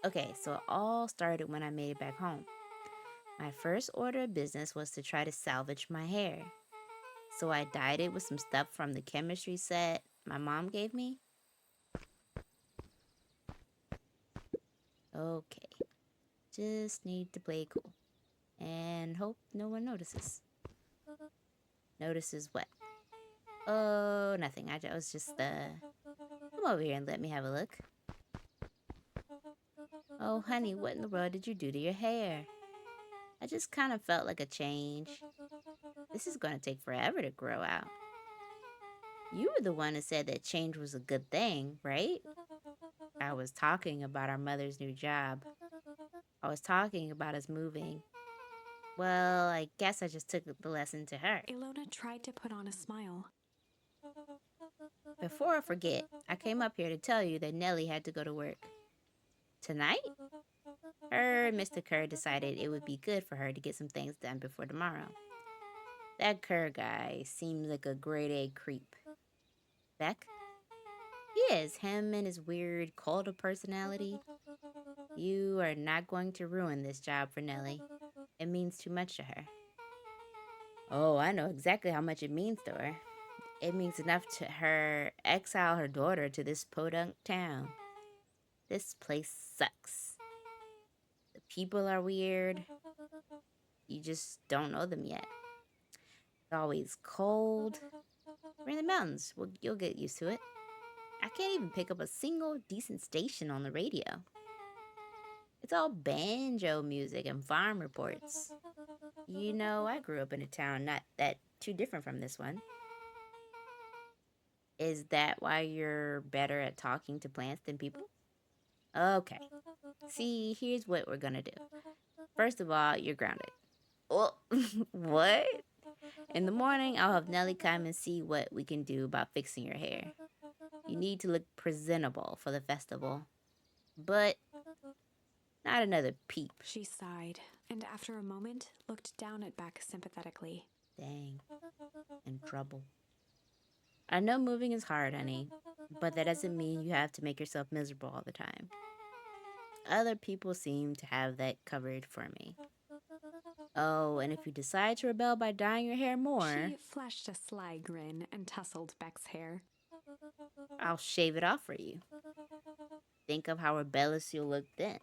Okay, so it all started when I made it back home. My first order of business was to try to salvage my hair. So I dyed it with some stuff from the chemistry set my mom gave me. Okay, just need to play cool and hope no one notices. Notices what? Oh, nothing. I was just, come over here and let me have a look. Oh, honey, what in the world did you do to your hair? I just kind of felt like a change. This is going to take forever to grow out. You were the one who said that change was a good thing, right? I was talking about our mother's new job. I was talking about us moving. Well, I guess I just took the lesson to heart. Ilona tried to put on a smile. Before I forget, I came up here to tell you that Nellie had to go to work. Tonight? Her and Mr. Kerr decided it would be good for her to get some things done before tomorrow. That Kerr guy seems like a grade A creep. Beck? He is, him and his weird cult of personality. You are not going to ruin this job for Nellie. It means too much to her. Oh, I know exactly how much it means to her. It means enough to her exile her daughter to this podunk town. This place sucks. The people are weird. You just don't know them yet. It's always cold. We're in the mountains. You'll get used to it. I can't even pick up a single decent station on the radio. It's all banjo music and farm reports. You know, I grew up in a town not that too different from this one. Is that why you're better at talking to plants than people? Okay. See, here's what we're gonna do. First of all, you're grounded. Oh, what? In the morning, I'll have Nellie come and see what we can do about fixing your hair. You need to look presentable for the festival. But not another peep. She sighed, and after a moment, looked down at Beck sympathetically. Dang. In trouble. I know moving is hard, honey, but that doesn't mean you have to make yourself miserable all the time. Other people seem to have that covered for me. Oh, and if you decide to rebel by dyeing your hair more, She flashed a sly grin and tousled Beck's hair. I'll shave it off for you. Think of how rebellious you'll look then.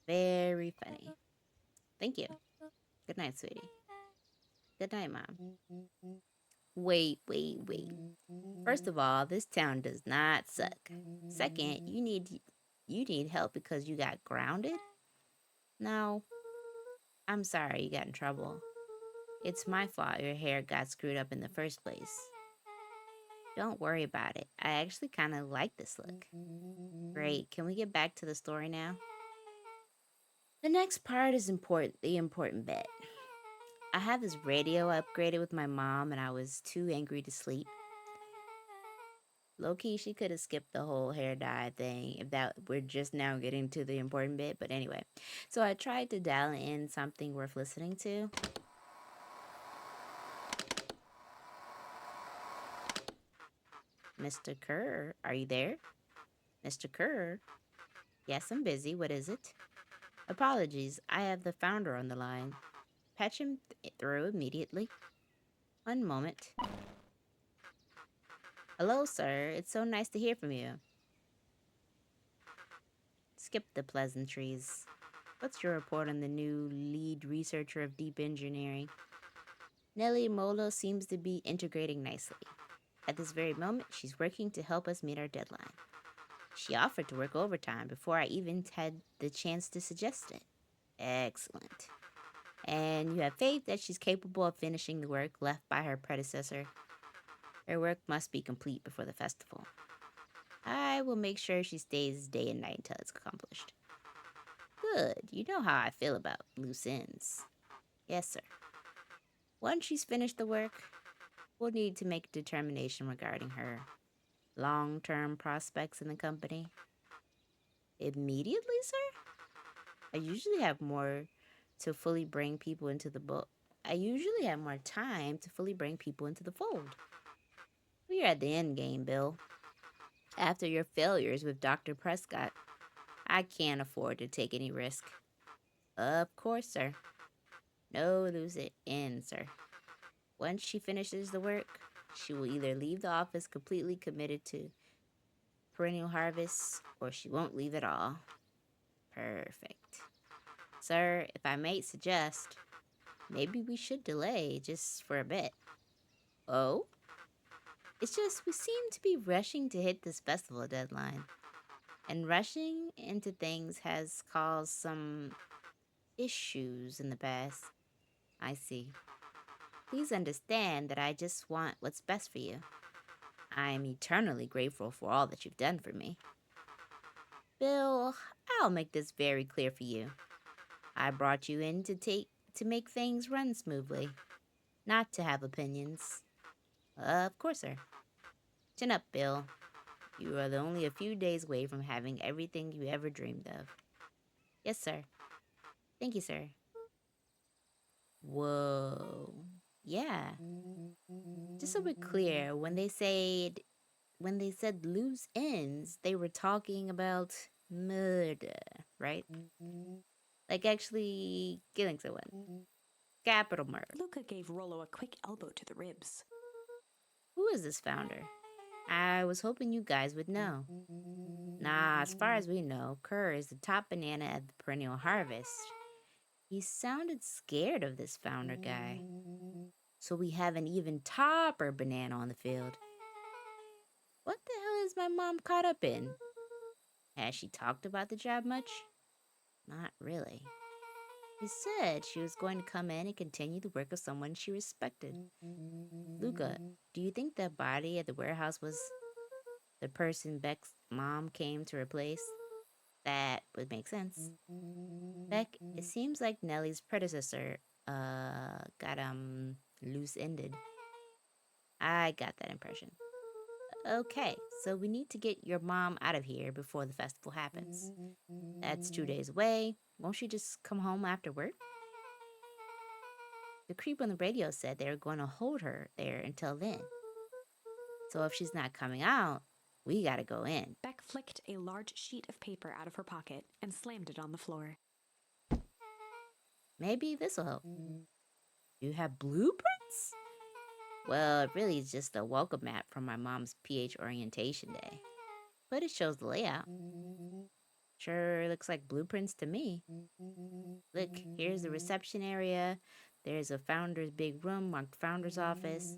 Very funny. Thank you. Good night, sweetie. Good night, Mom. Wait. First of all, this town does not suck. Second, you need help because you got grounded? No. I'm sorry you got in trouble. It's my fault your hair got screwed up in the first place. Don't worry about it. I actually kind of like this look. Great. Can we get back to the story now? The next part is the important bit. I had this radio upgraded with my mom and I was too angry to sleep. Low-key, she could have skipped the whole hair dye thing if that we're just now getting to the important bit. But anyway, so I tried to dial in something worth listening to. Mr. Kerr, are you there? Mr. Kerr? Yes, I'm busy. What is it? Apologies, I have the founder on the line. Patch him through immediately. One moment. Hello, sir. It's so nice to hear from you. Skip the pleasantries. What's your report on the new lead researcher of deep engineering? Nellie Molo seems to be integrating nicely. At this very moment, she's working to help us meet our deadline. She offered to work overtime before I even had the chance to suggest it. Excellent. And you have faith that she's capable of finishing the work left by her predecessor. Her work must be complete before the festival. I will make sure she stays day and night until it's accomplished. Good. You know how I feel about loose ends. Yes, sir. Once she's finished the work, we'll need to make a determination regarding her long-term prospects in the company. Immediately, sir? I usually have more to fully bring people into the book. I usually have more time to fully bring people into the fold. We're at the end game, Bill. After your failures with Dr. Prescott, I can't afford to take any risk. Of course, sir. No loose ends, sir. Once she finishes the work, she will either leave the office completely committed to perennial harvests, or she won't leave at all. Perfect. Sir, if I may suggest, maybe we should delay just for a bit. Oh? It's just we seem to be rushing to hit this festival deadline. And rushing into things has caused some issues in the past. I see. Please understand that I just want what's best for you. I am eternally grateful for all that you've done for me. Bill, I'll make this very clear for you. I brought you in to make things run smoothly, not to have opinions. Of course, sir. Chin up, Bill. You are only a few days away from having everything you ever dreamed of. Yes, sir. Thank you, sir. Whoa. Yeah. Just so we're clear, when they said loose ends, they were talking about murder, right? Like actually killing someone. Capital murder. Luca gave Rollo a quick elbow to the ribs. Who is this founder? I was hoping you guys would know. Nah, as far as we know, Kerr is the top banana at the perennial harvest. He sounded scared of this founder guy. So we have an even topper banana on the field. What the hell is my mom caught up in? Has she talked about the job much? Not really. She said she was going to come in and continue the work of someone she respected. Luca, do you think the body at the warehouse was the person Beck's mom came to replace? That would make sense. Beck, it seems like Nellie's predecessor, got, loose-ended. I got that impression. Okay, so we need to get your mom out of here before the festival happens. That's 2 days away. Won't she just come home after work? The creep on the radio said they were going to hold her there until then. So if she's not coming out, we gotta go in. Beck flicked a large sheet of paper out of her pocket and slammed it on the floor. Maybe this'll help. You have blueprints? Well, it really is just a welcome map from my mom's PH orientation day. But it shows the layout. Sure looks like blueprints to me. Look, here's the reception area. There's a founder's big room marked founder's office.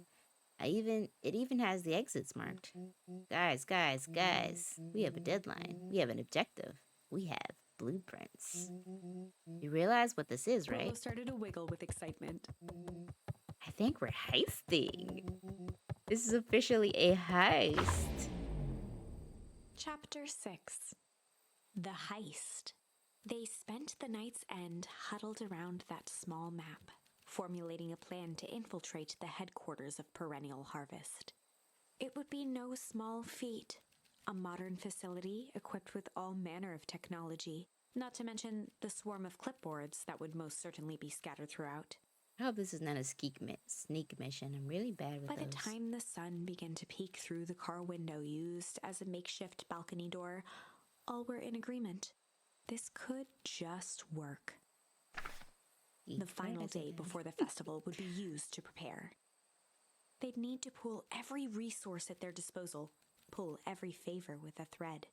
It even has the exits marked. Guys, we have a deadline. We have an objective. We have blueprints. You realize what this is, right? Rollo started to wiggle with excitement. I think we're heisting. This is officially a heist. Chapter 6. The Heist. They spent the night's end huddled around that small map, formulating a plan to infiltrate the headquarters of Perennial Harvest. It would be no small feat. A modern facility equipped with all manner of technology, not to mention the swarm of clipboards that would most certainly be scattered throughout. I hope this is not a sneak mission. I'm really bad with By those. the time the sun began to peek through the car window used as a makeshift balcony door, all were in agreement. this could just work. He The final started day it. before the festival would be used to prepare. They'd need to pool every resource at their disposal, pull every favor with a thread.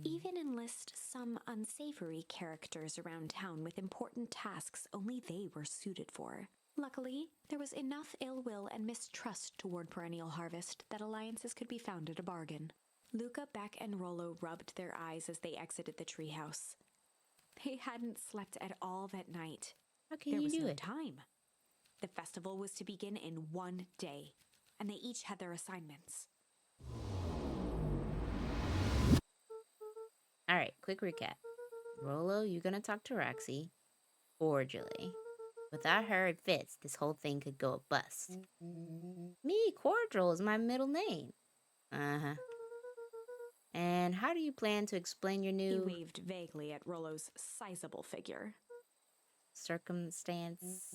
Even enlist some unsavory characters around town with important tasks only they were suited for. Luckily, there was enough ill will and mistrust toward Perennial Harvest that alliances could be found at a bargain. Luca, Beck, and Rollo rubbed their eyes as they exited the treehouse. They hadn't slept at all that night. How can There you was do no it? time. The festival was to begin in one day, and they each had their assignments. All right, quick recap. Rolo, you're gonna talk to Roxy cordially. Without her and Fitz, this whole thing could go bust. Me, Cordial is my middle name. Uh-huh. And how do you plan to explain your He new waved vaguely at Rollo's sizable figure. circumstance?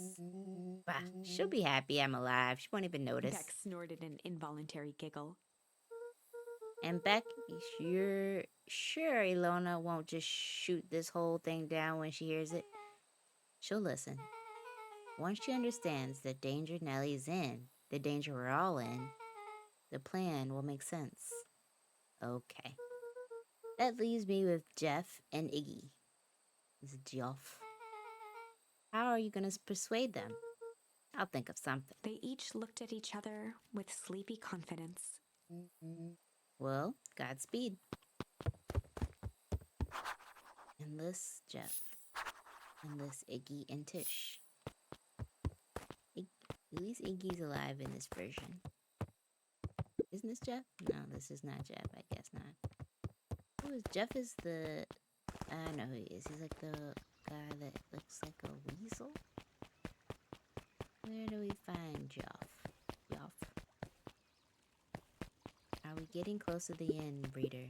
Bah, she'll be happy I'm alive. She won't even notice. Beck snorted an involuntary giggle. And Beck, you're sure Ilona won't just shoot this whole thing down when she hears it? She'll listen. Once she understands the danger Nellie's in, the danger we're all in, the plan will make sense. Okay. That leaves me with Jeff and Iggy. Is it Geoff? How are you going to persuade them? I'll think of something. They each looked at each other with sleepy confidence. Well, Godspeed. Enlist Jeff. Enlist Iggy and Tish. At least Iggy's alive in this version. Isn't this Jeff? No, this is not Jeff. I guess not. Who is Jeff? Is the... I know who he is. He's like the guy that looks like a weasel. Where do we find Joff? Are we getting close to the end, Breeder?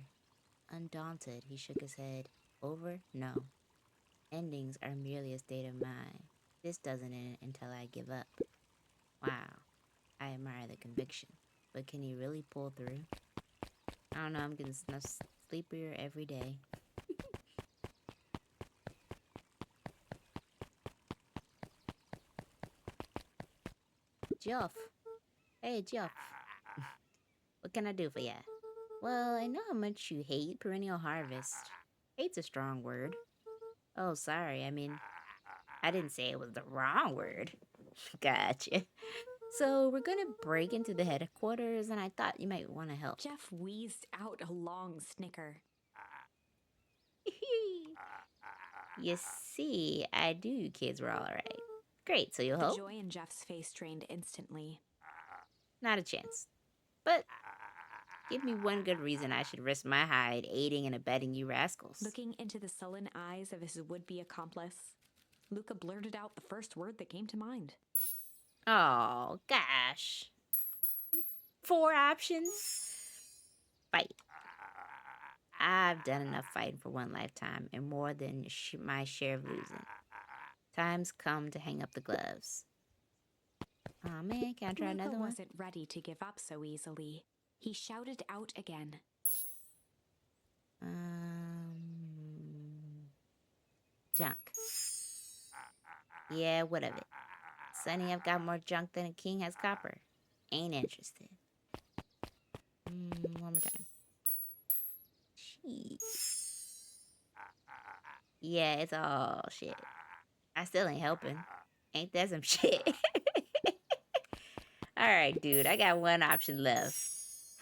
Undaunted, he shook his head. Over? No. Endings are merely a state of mind. This doesn't end until I give up. Wow. I admire the conviction. But can he really pull through? I don't know, I'm getting sleepier every day. Geoff. Hey, Geoff. What can I do for ya? Well, I know how much you hate Perennial Harvest. Hate's a strong word. Oh, sorry. I mean, I didn't say it was the wrong word. Gotcha. So we're gonna break into the headquarters, and I thought you might want to help. Jeff wheezed out a long snicker. You see, I do. You kids were all right. Great. So you'll The help? joy in Jeff's face drained instantly. Not a chance. But give me one good reason I should risk my hide aiding and abetting you rascals. Looking into the sullen eyes of his would-be accomplice, Luca blurted out the first word that came to mind. Oh, gosh. 4 options? Fight. I've done enough fighting for one lifetime and more than my share of losing. Time's come to hang up the gloves. Aw, man, can I try Luca another one? wasn't ready to give up so easily. He shouted out again. Junk. Yeah, what of it? Sonny, I've got more junk than a king has copper. Ain't interested. One more time. Jeez. Yeah, it's all shit. I still ain't helping. Ain't that some shit? Alright, dude, I got one option left.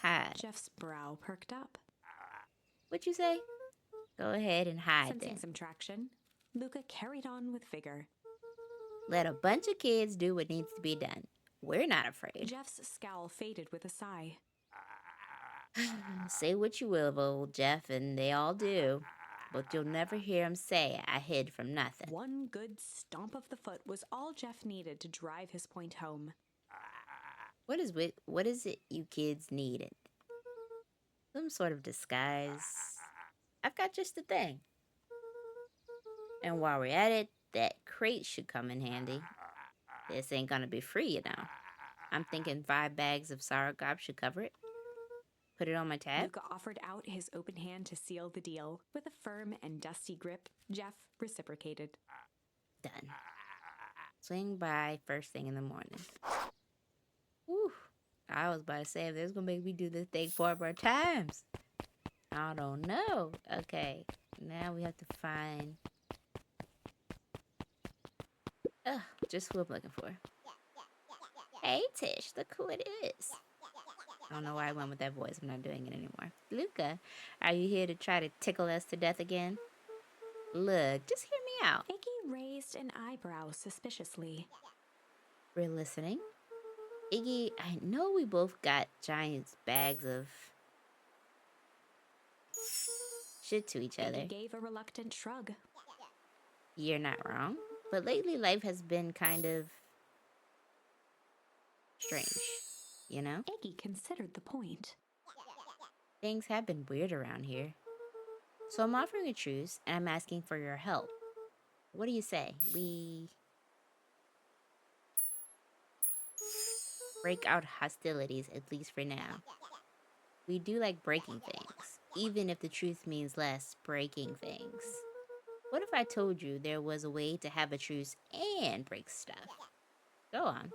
Hide. Jeff's brow perked up. What you say? Go ahead and hide Sensing then. some traction, Luca carried on with vigor. Let a bunch of kids do what needs to be done. We're not afraid. Jeff's scowl faded with a sigh. Say what you will of old Jeff, and they all do. But you'll never hear him say I hid from nothing. One good stomp of the foot was all Jeff needed to drive his point home. What is it you kids need? Some sort of disguise. I've got just the thing. And while we're at it, that crate should come in handy. This ain't gonna be free, you know. I'm thinking 5 bags of sauerkraut should cover it. Put it on my tab? Luca offered out his open hand to seal the deal. With a firm and dusty grip, Jeff reciprocated. Done. Swing by first thing in the morning. Whew. I was about to say, if they're gonna make me do this thing 4 more times. I don't know. Okay. Now we have to find... just who I'm looking for. Hey, Tish. Look who it is. I don't know why I went with that voice. I'm not doing it anymore. Luca, are you here to try to tickle us to death again? Look, just hear me out. Iggy raised an eyebrow suspiciously. We're listening. Iggy, I know we both got giant bags of shit to each other. Iggy gave a reluctant shrug. You're not wrong. But lately life has been kind of strange, you know? Iggy considered the point. Things have been weird around here. So I'm offering a truce, and I'm asking for your help. What do you say? We break out hostilities, at least for now. We do like breaking things, even if the truth means less breaking things. What if I told you there was a way to have a truce and break stuff? Go on.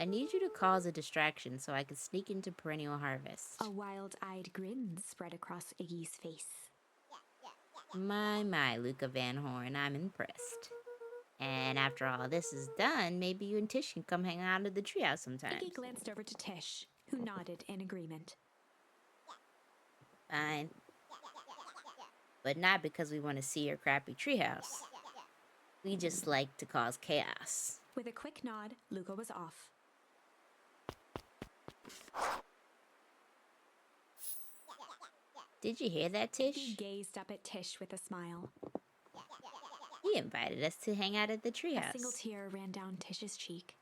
I need you to cause a distraction so I can sneak into Perennial Harvest. A wild-eyed grin spread across Iggy's face. My, Luca Van Horn, I'm impressed. And after all this is done, maybe you and Tish can come hang out at the treehouse sometime. Iggy glanced over to Tish, who nodded in agreement. Fine. But not because we want to see your crappy treehouse. We just like to cause chaos. With a quick nod, Luca was off. Did you hear that, Tish? Iggy gazed up at Tish with a smile. He invited us to hang out at the treehouse. A single tear ran down Tish's cheek.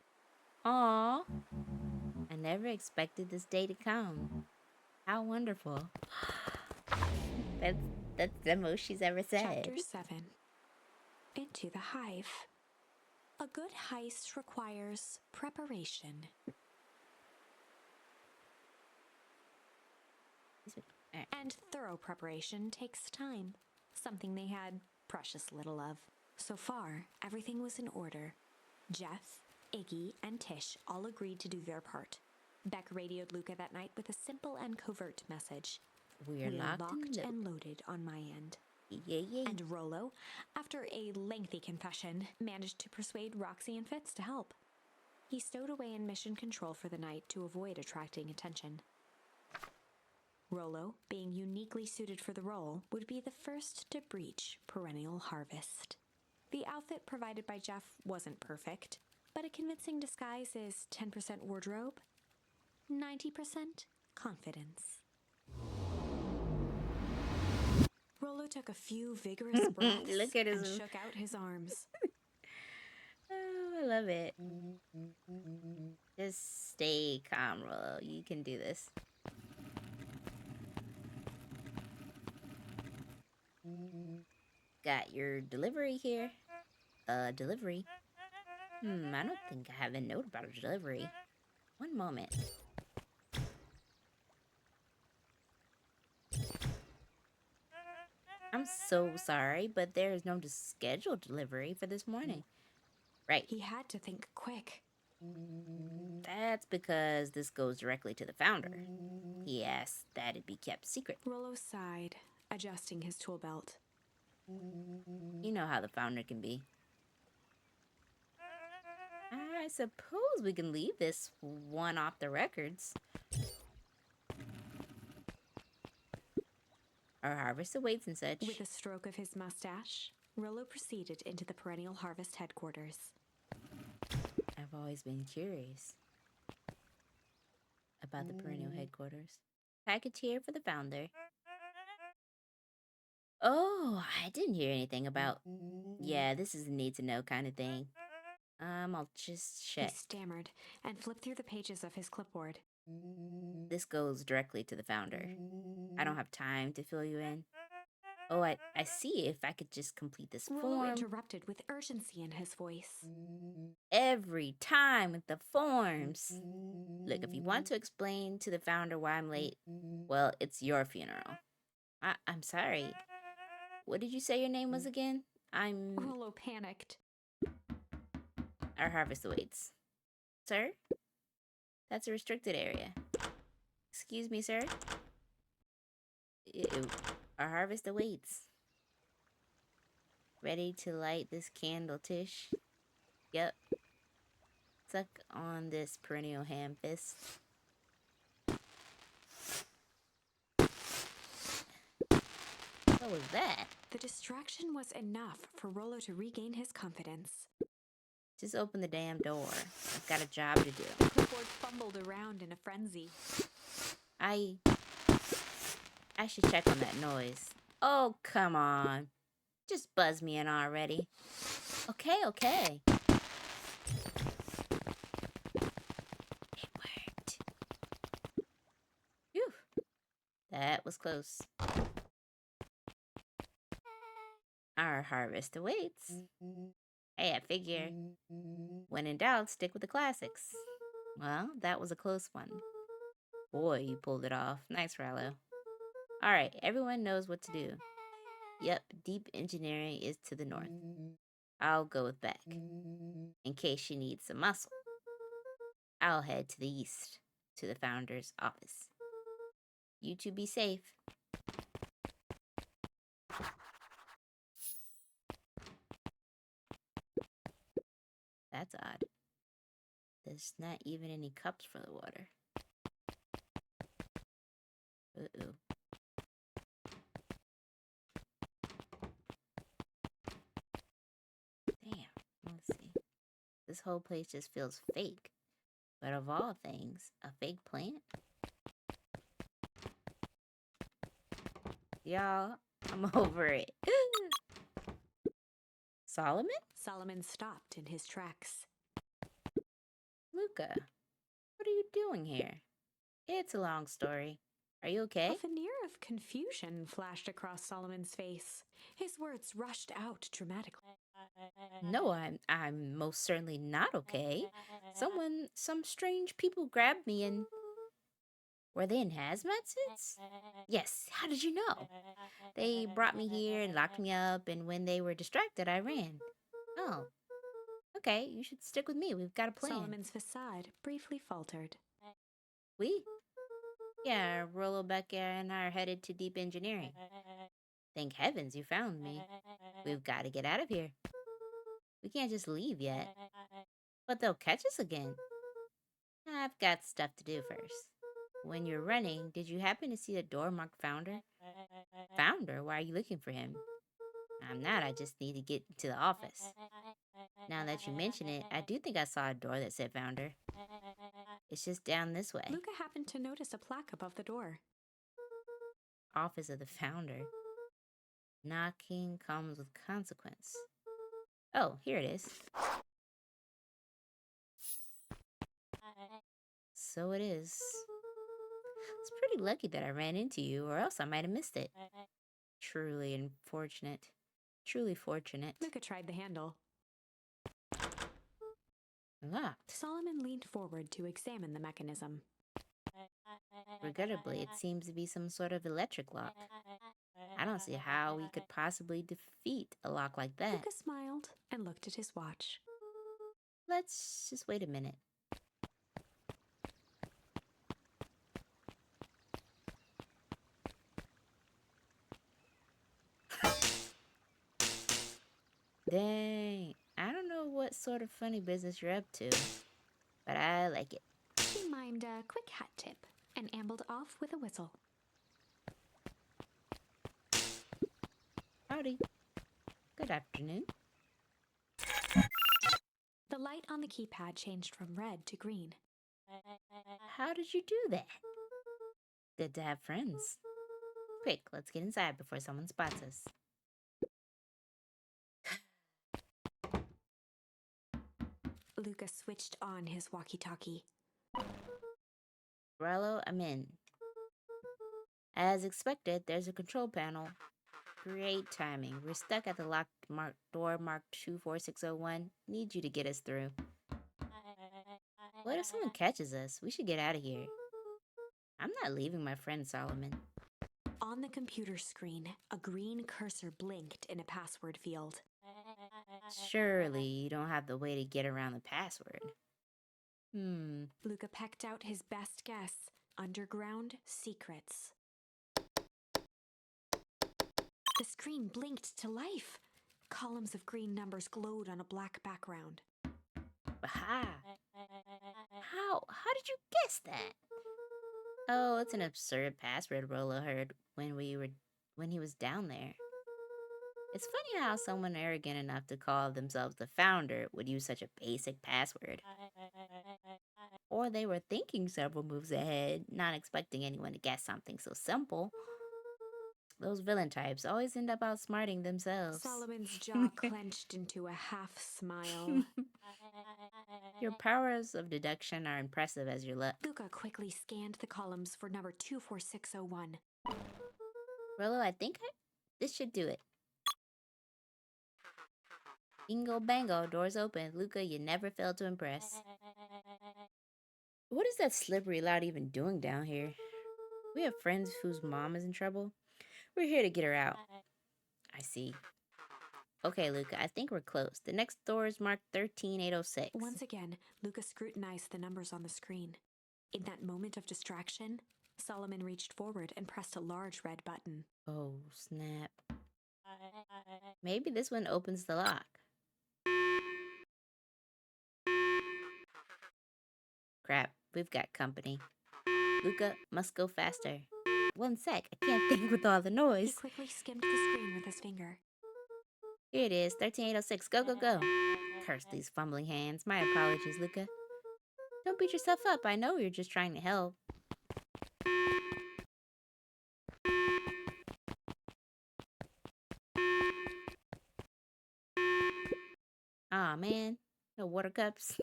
Aww. I never expected this day to come. How wonderful. That's the most she's ever said. Chapter 7. Into the Hive. A good heist requires preparation. And thorough preparation takes time, something they had precious little of. So far, everything was in order. Jeff, Iggy, and Tish all agreed to do their part. Beck radioed Luca that night with a simple and covert message. We're locked and loaded on my end. Yeah. And Rollo, after a lengthy confession, managed to persuade Roxy and Fitz to help. He stowed away in mission control for the night to avoid attracting attention. Rollo, being uniquely suited for the role, would be the first to breach Perennial Harvest. The outfit provided by Jeff wasn't perfect, but a convincing disguise is 10% wardrobe, 90% confidence. Rollo took a few vigorous breaths Look at and shook out his arms. Oh, I love it. Just stay calm, Rollo. You can do this. Got your delivery here. Delivery? I don't think I have a note about a delivery. One moment. I'm so sorry, but there is no scheduled delivery for this morning. Right. He had to think quick. That's because this goes directly to the founder. He asked that it be kept secret. Rollo sighed, adjusting his tool belt. You know how the founder can be. I suppose we can leave this one off the records. Our harvest awaits and such. With a stroke of his mustache, Rollo proceeded into the Perennial Harvest headquarters. I've always been curious about the Perennial headquarters. Package here for the founder. Oh, I didn't hear anything about... Yeah, this is a need-to-know kind of thing. I'll just check. He stammered and flipped through the pages of his clipboard. This goes directly to the founder. I don't have time to fill you in. Oh, I see. If I could just complete this Rollo form. interrupted with urgency in his voice. Every time with the forms. Look, if you want to explain to the founder why I'm late, well, it's your funeral. I'm sorry. What did you say your name was again? Rollo panicked. Our harvest awaits. Sir? That's a restricted area. Excuse me, sir? Our harvest awaits. Ready to light this candle, Tish? Yep. Suck on this perennial ham fist. What was that? The distraction was enough for Rollo to regain his confidence. Just open the damn door. I've got a job to do. The clipboard fumbled around in a frenzy. I should check on that noise. Oh, come on. Just buzz me in already. Okay. It worked. Phew. That was close. Our harvest awaits. Hey, I figure, when in doubt, stick with the classics. Well, that was a close one. Boy, you pulled it off. Nice, Rallo. Alright, everyone knows what to do. Yep, deep engineering is to the north. I'll go with Beck. In case she needs some muscle. I'll head to the east, to the founder's office. You two be safe. That's odd. There's not even any cups for the water. Uh-oh. Damn, let's see. This whole place just feels fake. But of all things, a fake plant? Y'all, I'm over it. Solomon? Solomon stopped in his tracks. Luca, what are you doing here? It's a long story. Are you okay? A veneer of confusion flashed across Solomon's face. His words rushed out dramatically. No, I'm most certainly not okay. Some strange people grabbed me and... Were they in hazmat suits? Yes, how did you know? They brought me here and locked me up, and when they were distracted, I ran. Oh, okay, you should stick with me. We've got a plan. Solomon's facade briefly faltered. We? Yeah, Rollo, Becca, and I are headed to deep engineering. Thank heavens you found me. We've got to get out of here. We can't just leave yet. But they'll catch us again. I've got stuff to do first. When you're running, did you happen to see the door marked Founder? Founder? Why are you looking for him? I'm not. I just need to get to the office. Now that you mention it, I do think I saw a door that said Founder. It's just down this way. Luca happened to notice a plaque above the door. Office of the Founder. Knocking comes with consequence. Oh, here it is. So it is. It's pretty lucky that I ran into you, or else I might have missed it. Truly unfortunate. Truly fortunate. Luca tried the handle. Locked. Solomon leaned forward to examine the mechanism. Regrettably, it seems to be some sort of electric lock. I don't see how we could possibly defeat a lock like that. Luca smiled and looked at his watch. Let's just wait a minute. Dang, I don't know what sort of funny business you're up to, but I like it. She mimed a quick hat tip and ambled off with a whistle. Howdy. Good afternoon. The light on the keypad changed from red to green. How did you do that? Good to have friends. Quick, let's get inside before someone spots us. Luca switched on his walkie-talkie. Rollo, I'm in. As expected, there's a control panel. Great timing. We're stuck at the locked door marked 24601. Need you to get us through. What if someone catches us? We should get out of here. I'm not leaving my friend Solomon. On the computer screen, a green cursor blinked in a password field. Surely you don't have the way to get around the password. Luca pecked out his best guess. Underground secrets. The screen blinked to life. Columns of green numbers glowed on a black background. Aha! How did you guess that? Oh, it's an absurd password Rolo heard when he was down there. It's funny how someone arrogant enough to call themselves the founder would use such a basic password. Or they were thinking several moves ahead, not expecting anyone to guess something so simple. Those villain types always end up outsmarting themselves. Solomon's jaw clenched into a half smile. Your powers of deduction are impressive as your luck. Luca quickly scanned the columns for number 24601. Rolo, I think this should do it. Bingo bango, doors open. Luca, you never fail to impress. What is that slippery loud even doing down here? We have friends whose mom is in trouble. We're here to get her out. I see. Okay, Luca, I think we're close. The next door is marked 13806. Once again, Luca scrutinized the numbers on the screen. In that moment of distraction, Solomon reached forward and pressed a large red button. Oh, snap. Maybe this one opens the lock. Crap, we've got company. Luca, must go faster. One sec, I can't think with all the noise. He quickly skimmed the screen with his finger. Here it is, 13806. Go, go, go. Curse these fumbling hands. My apologies, Luca. Don't beat yourself up. I know you're just trying to help. Aw, man. No water cups.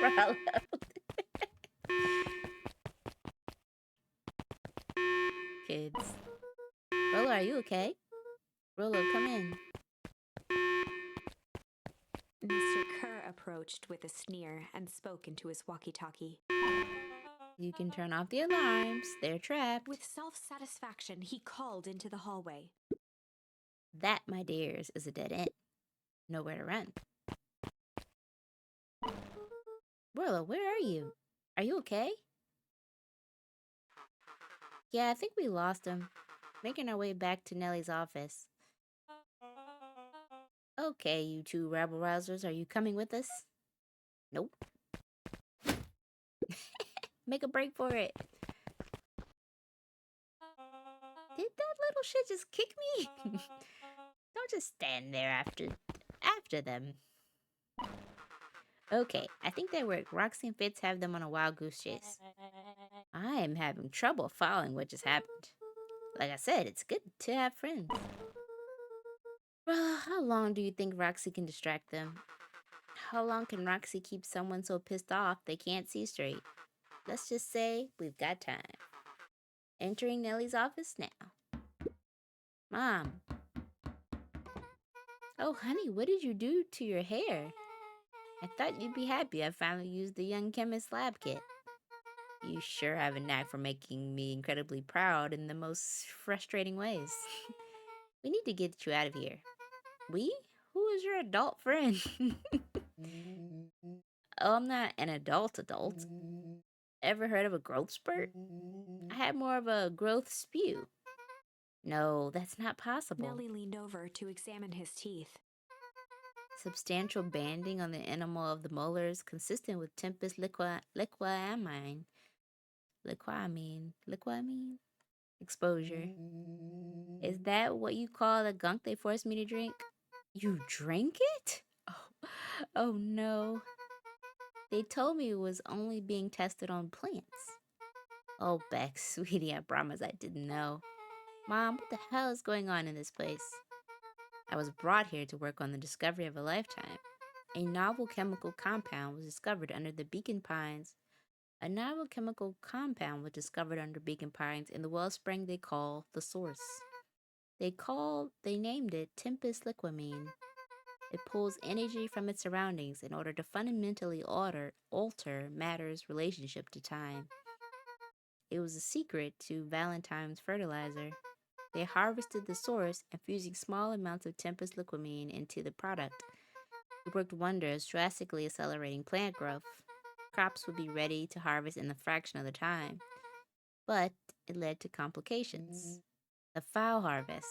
Rollo. Kids. Rollo, are you okay? Rollo, come in. Mr. Kerr approached with a sneer and spoke into his walkie-talkie. You can turn off the alarms. They're trapped. With self-satisfaction, he called into the hallway. That, my dears, is a dead end. Nowhere to run. Rollo, where are you? Are you okay? Yeah, I think we lost him. Making our way back to Nellie's office. Okay, you two rabble-rousers, are you coming with us? Nope. Make a break for it. Did that little shit just kick me? Don't just stand there after them. Okay, I think they work. Roxy and Fitz have them on a wild goose chase. I am having trouble following what just happened. Like I said, it's good to have friends. Well, how long do you think Roxy can distract them? How long can Roxy keep someone so pissed off they can't see straight? Let's just say we've got time. Entering Nellie's office now. Mom. Oh, honey, what did you do to your hair? I thought you'd be happy I finally used the young chemist lab kit. You sure have a knack for making me incredibly proud in the most frustrating ways. We need to get you out of here. We? Who is your adult friend? Oh, I'm not an adult. Ever heard of a growth spurt? I had more of a growth spew. No, that's not possible. Nellie leaned over to examine his teeth. Substantial banding on the enamel of the molars consistent with tempest liquamine exposure. Is that what you call the gunk they forced me to drink? You drank it? Oh no. They told me it was only being tested on plants. Oh, Beck, sweetie, I promise I didn't know. Mom, what the hell is going on in this place? I was brought here to work on the discovery of a lifetime. A novel chemical compound was discovered under the beacon pines. A novel chemical compound was discovered under beacon pines in the wellspring they call the source. They named it Tempest Liquamine. It pulls energy from its surroundings in order to fundamentally alter matter's relationship to time. It was a secret to Valentine's fertilizer. They harvested the source, infusing small amounts of Tempest Liquamine into the product. It worked wonders, drastically accelerating plant growth. Crops would be ready to harvest in a fraction of the time. But it led to complications. The foul harvest.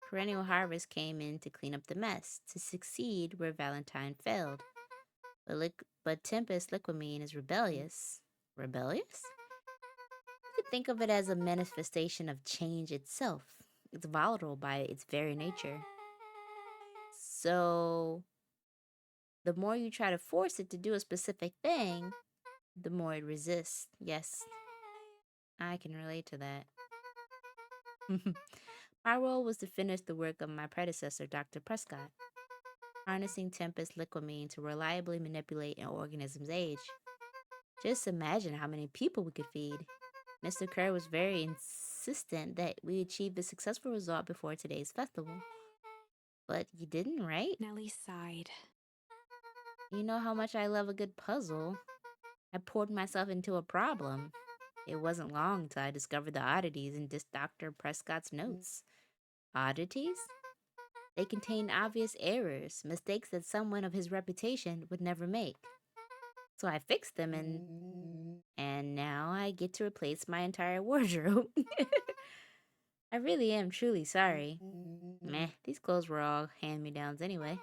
Perennial harvest came in to clean up the mess, to succeed where Valentine failed. But Tempest Liquamine is rebellious. Rebellious? You could think of it as a manifestation of change itself. It's volatile by its very nature. So, the more you try to force it to do a specific thing, the more it resists. Yes, I can relate to that. My role was to finish the work of my predecessor, Dr. Prescott, harnessing Tempest Liquamine to reliably manipulate an organism's age. Just imagine how many people we could feed. Mr. Kerr was very insistent that we achieve the successful result before today's festival. But you didn't, right? Nellie sighed. You know how much I love a good puzzle. I poured myself into a problem. It wasn't long till I discovered the oddities in Dr. Prescott's notes. Oddities? They contained obvious errors, mistakes that someone of his reputation would never make. So I fixed them and now I get to replace my entire wardrobe. I really am truly sorry. Meh, these clothes were all hand-me-downs anyway.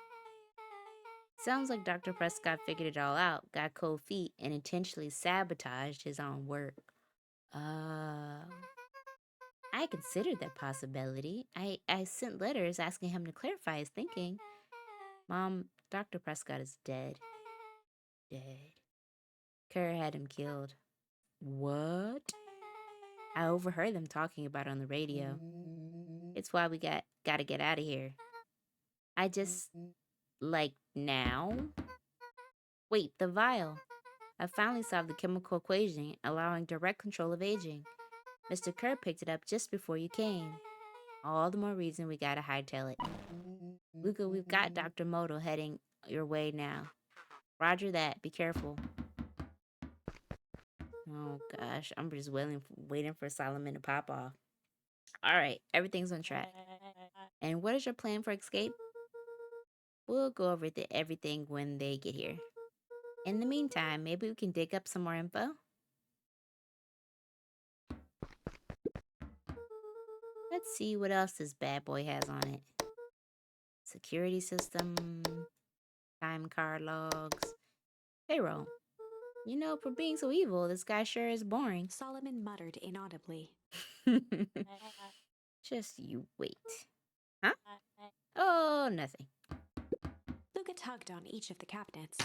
Sounds like Dr. Prescott figured it all out, got cold feet, and intentionally sabotaged his own work. I considered that possibility. I sent letters asking him to clarify his thinking. Mom, Dr. Prescott is dead. Dead. Kerr had him killed. What? I overheard them talking about it on the radio. It's why we gotta get out of here. I just... like now? Wait, the vial. I finally solved the chemical equation, allowing direct control of aging. Mr. Kerr picked it up just before you came. All the more reason we gotta hightail it. Luca, we've got Dr. Moto heading your way now. Roger that. Be careful. Oh gosh, I'm just waiting for Solomon to pop off. Alright, everything's on track. And what is your plan for escape? We'll go over everything when they get here. In the meantime, maybe we can dig up some more info? Let's see what else this bad boy has on it. Security system, time card logs, payroll. You know, for being so evil, this guy sure is boring. Solomon muttered inaudibly. Just you wait. Huh? Oh, nothing. Luca tugged on each of the cabinets.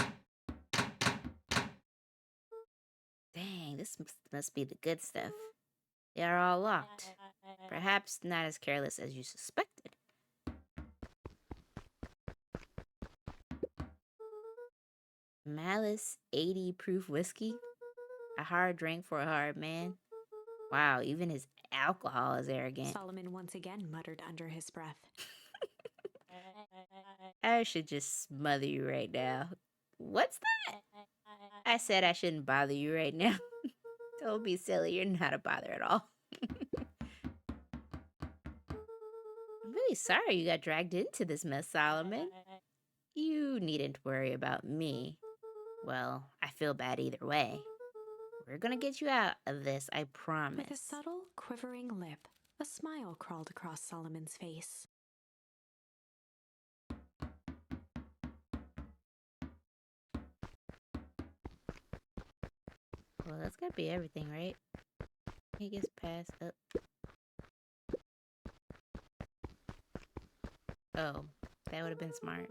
Dang, this must be the good stuff. They are all locked. Perhaps not as careless as you suspected. Malice 80 proof whiskey? A hard drink for a hard man? Wow, even his alcohol is arrogant. Solomon once again muttered under his breath. I should just smother you right now. What's that? I said I shouldn't bother you right now. Don't be silly, you're not a bother at all. I'm really sorry you got dragged into this mess, Solomon. You needn't worry about me. Well, I feel bad either way. We're gonna get you out of this, I promise. With a subtle, quivering lip, a smile crawled across Solomon's face. Well, that's gotta be everything, right? He gets passed up. Oh, that would have been smart.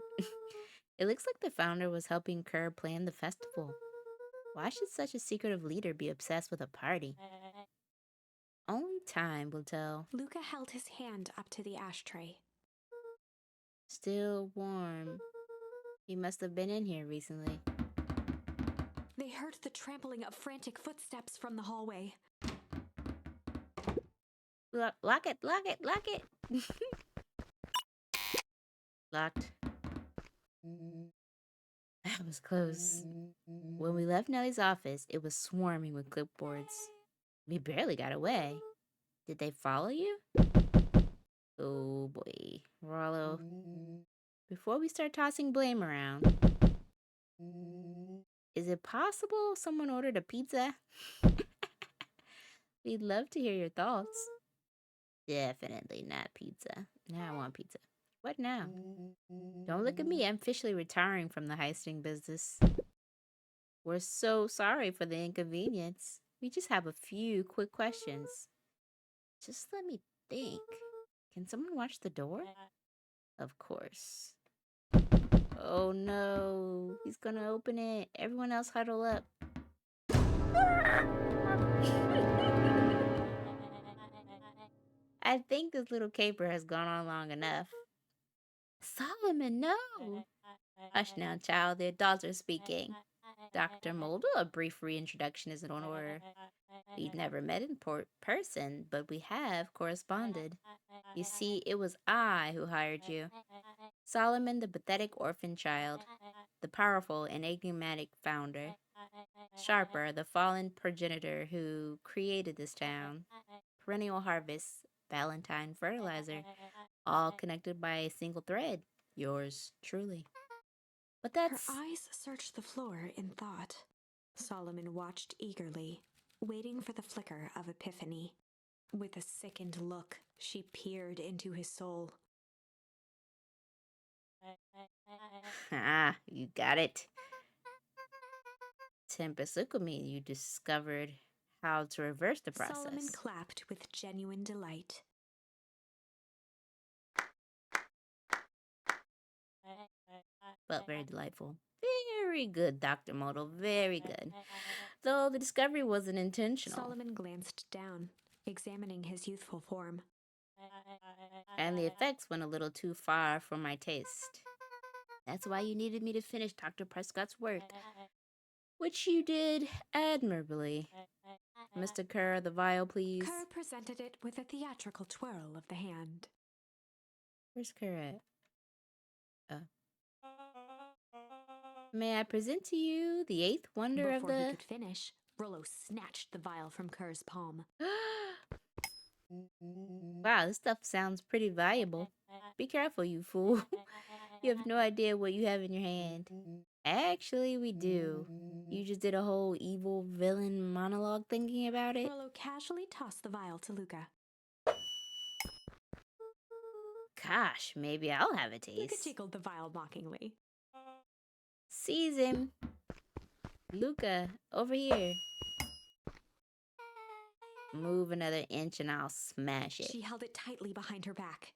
It looks like the founder was helping Kerr plan the festival. Why should such a secretive leader be obsessed with a party? Only time will tell. Luca held his hand up to the ashtray. Still warm. He must have been in here recently. They heard the trampling of frantic footsteps from the hallway. Lock it, lock it, lock it. Locked. That was close. When we left Nellie's office, it was swarming with clipboards. We barely got away. Did they follow you? Oh boy. Rollo, before we start tossing blame around, is it possible someone ordered a pizza? We'd love to hear your thoughts. Definitely not pizza. Now I want pizza. What now? Don't look at me. I'm officially retiring from the heisting business. We're so sorry for the inconvenience. We just have a few quick questions. Just let me think. Can someone watch the door? Of course. Oh no. He's gonna open it. Everyone else huddle up. I think this little caper has gone on long enough. Solomon, no! Hush now, child. The adults are speaking. Dr. Mulder, a brief reintroduction is in order. We've never met in person, but we have corresponded. You see, it was I who hired you. Solomon, the pathetic orphan child. The powerful and enigmatic founder. Sharper, the fallen progenitor who created this town. Perennial harvest, Valentine fertilizer, all connected by a single thread. Yours truly. But that's... Her eyes searched the floor in thought. Solomon watched eagerly, waiting for the flicker of epiphany. With a sickened look, she peered into his soul. Ah, you got it. Tempest, look at me. You discovered how to reverse the process. Solomon clapped with genuine delight. But very delightful. Very good, Dr. Modal. Very good. Though the discovery wasn't intentional. Solomon glanced down, examining his youthful form. And the effects went a little too far for my taste. That's why you needed me to finish Dr. Prescott's work, which you did admirably. Mr. Kerr, the vial, please. Kerr presented it with a theatrical twirl of the hand. Where's Kerr at? May I present to you the eighth wonder Before of the... he could finish, Rollo snatched the vial from Kerr's palm. Wow, this stuff sounds pretty valuable. Be careful, you fool. You have no idea what you have in your hand. Actually, we do. You just did a whole evil villain monologue thinking about it. Rollo casually tossed the vial to Luca. Gosh, maybe I'll have a Luca taste. tickled the vial mockingly. Seize him. Luca, over here. Move another inch and I'll smash it. She held it tightly behind her back.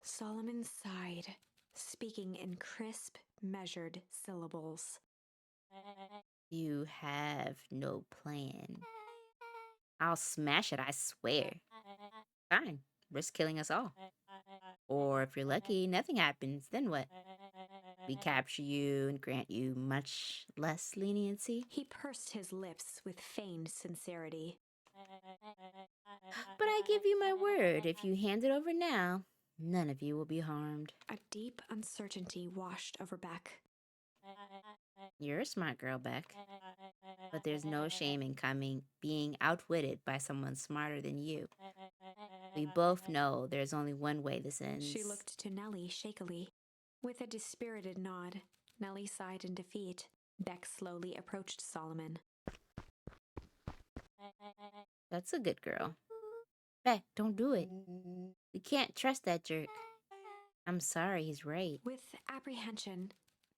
Solomon sighed, speaking in crisp, measured syllables. You have no plan. I'll smash it, I swear. Fine, risk killing us all. Or if you're lucky, nothing happens, then what? We capture you and grant you much less leniency. He pursed his lips with feigned sincerity. But I give you my word, if you hand it over now, none of you will be harmed. A deep uncertainty washed over Beck. You're a smart girl, Beck. But there's no shame in being outwitted by someone smarter than you. We both know there's only one way this ends. She looked to Nellie shakily. With a dispirited nod, Nellie sighed in defeat. Beck slowly approached Solomon. That's a good girl. Beck, don't do it. We can't trust that jerk. I'm sorry, he's right. With apprehension,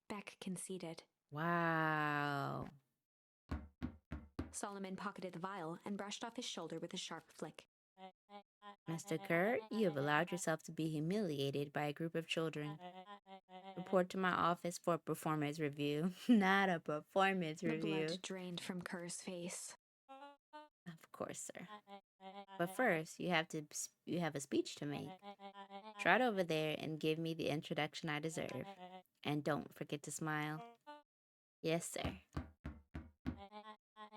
Beck conceded. Wow. Solomon pocketed the vial and brushed off his shoulder with a sharp flick. Mr. Kerr, you have allowed yourself to be humiliated by a group of children. Report to my office for a performance review. Not a performance review. The blood drained from Kerr's face. Of course, sir. But first, you have a speech to make. Trot over there and give me the introduction I deserve. And don't forget to smile. Yes, sir.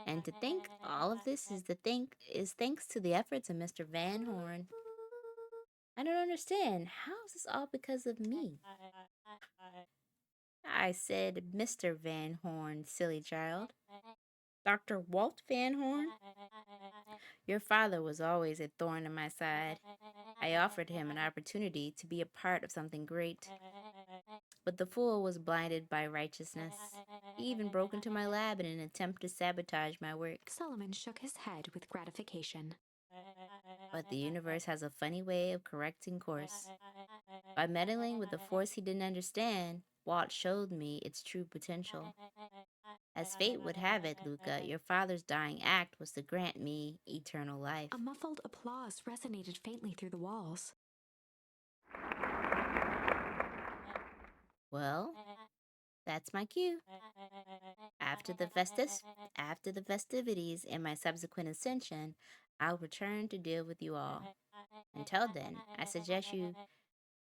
And to think all of this is thanks to the efforts of Mr. Van Horn. I don't understand. How is this all because of me? I said Mr. Van Horn, silly child. Dr. Walt Van Horn? Your father was always a thorn in my side. I offered him an opportunity to be a part of something great. But the fool was blinded by righteousness. He even broke into my lab in an attempt to sabotage my work. Solomon shook his head with gratification. But the universe has a funny way of correcting course. By meddling with a force he didn't understand, Walt showed me its true potential. As fate would have it, Luca, your father's dying act was to grant me eternal life. A muffled applause resonated faintly through the walls. Well, that's my cue. After the festivities and my subsequent ascension, I'll return to deal with you all. Until then, I suggest you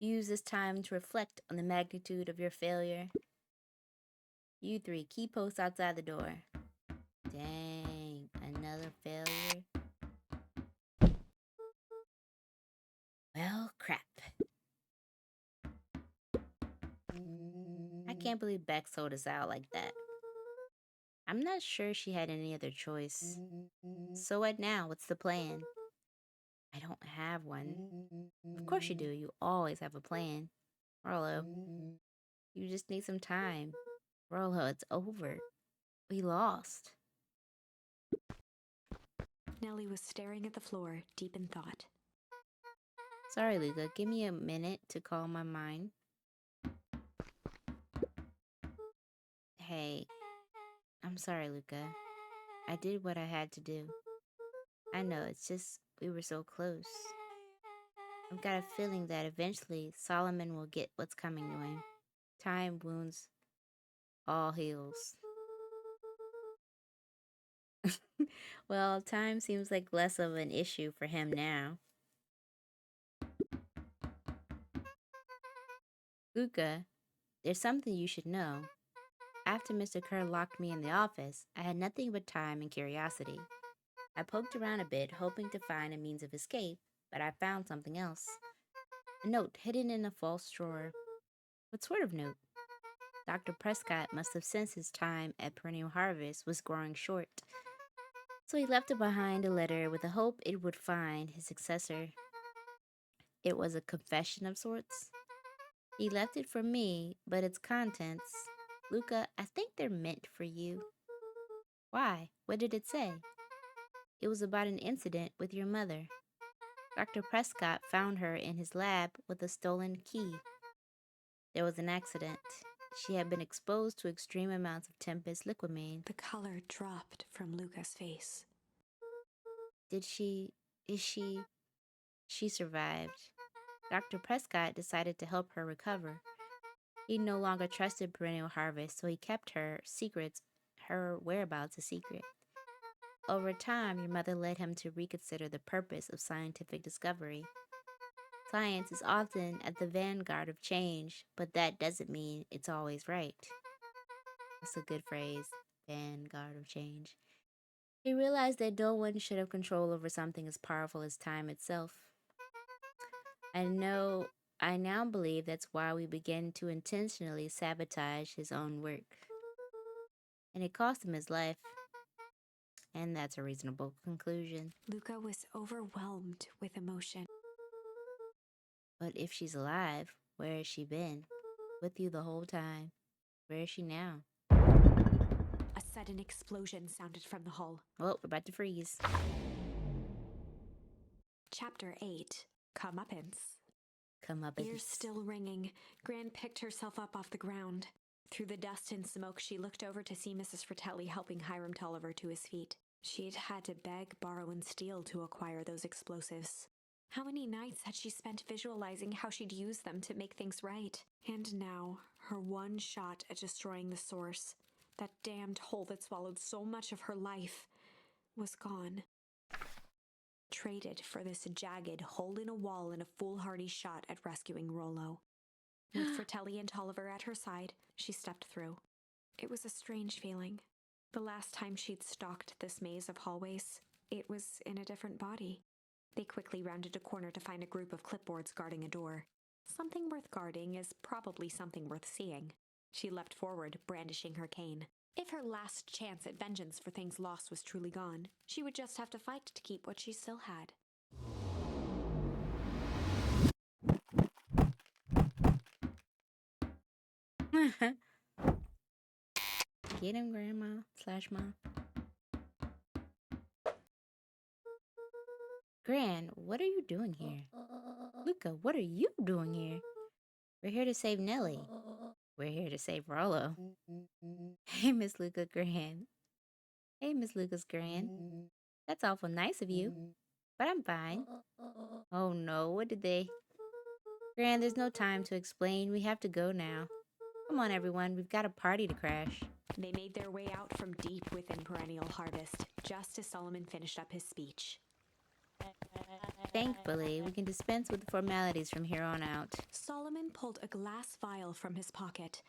use this time to reflect on the magnitude of your failure. You three, key posts outside the door. Dang, another failure. Well, crap. I can't believe Beck sold us out like that. I'm not sure she had any other choice. So what now? What's the plan? I don't have one. Of course you do. You always have a plan. Rollo, you just need some time. Rollo, it's over. We lost. Nellie was staring at the floor, deep in thought. Sorry, Luca. Give me a minute to calm my mind. Hey, I'm sorry, Luca. I did what I had to do. I know, it's just we were so close. I've got a feeling that eventually Solomon will get what's coming to him. Time wounds, all heals. Well, time seems like less of an issue for him now. Luca, there's something you should know. After Mr. Kerr locked me in the office, I had nothing but time and curiosity. I poked around a bit, hoping to find a means of escape, but I found something else. A note hidden in a false drawer. What sort of note? Dr. Prescott must have sensed his time at Perennial Harvest was growing short. So he left it behind a letter with the hope it would find his successor. It was a confession of sorts. He left it for me, but its contents, Luca, I think they're meant for you. Why? What did it say? It was about an incident with your mother. Dr. Prescott found her in his lab with a stolen key. There was an accident. She had been exposed to extreme amounts of Tempest liquamine. The color dropped from Luca's face. She survived. Dr. Prescott decided to help her recover. He no longer trusted Perennial Harvest, so he kept her whereabouts a secret. Over time, your mother led him to reconsider the purpose of scientific discovery. Science is often at the vanguard of change, but that doesn't mean it's always right. That's a good phrase, vanguard of change. He realized that no one should have control over something as powerful as time itself. I now believe that's why we begin to intentionally sabotage his own work. And it cost him his life. And that's a reasonable conclusion. Luca was overwhelmed with emotion. But if she's alive, where has she been? With you the whole time. Where is she now? A sudden explosion sounded from the hull. Oh, we're about to freeze. Chapter 8. Comeuppance. Comeuppance. Ears still ringing, Gran picked herself up off the ground. Through the dust and smoke, she looked over to see Mrs. Fratelli helping Hiram Tolliver to his feet. She'd had to beg, borrow, and steal to acquire those explosives. How many nights had she spent visualizing how she'd use them to make things right? And now, her one shot at destroying the source, that damned hole that swallowed so much of her life, was gone. Traded for this jagged hole in a wall and a foolhardy shot at rescuing Rollo. With Fratelli and Tolliver at her side, she stepped through. It was a strange feeling. The last time she'd stalked this maze of hallways, it was in a different body. They quickly rounded a corner to find a group of clipboards guarding a door. Something worth guarding is probably something worth seeing. She leapt forward, brandishing her cane. If her last chance at vengeance for things lost was truly gone, she would just have to fight to keep what she still had. Get him, Grandma/Mom. Gran, what are you doing here? Luca, what are you doing here? We're here to save Nellie. We're here to save Rollo. Hey, Miss Luca Gran. Hey, Miss Lucas Gran. That's awful nice of you. But I'm fine. Oh no, what did they? Gran, there's no time to explain. We have to go now. Come on, everyone. We've got a party to crash. They made their way out from deep within Perennial Harvest, just as Solomon finished up his speech. Thankfully, we can dispense with the formalities from here on out. Solomon pulled a glass vial from his pocket.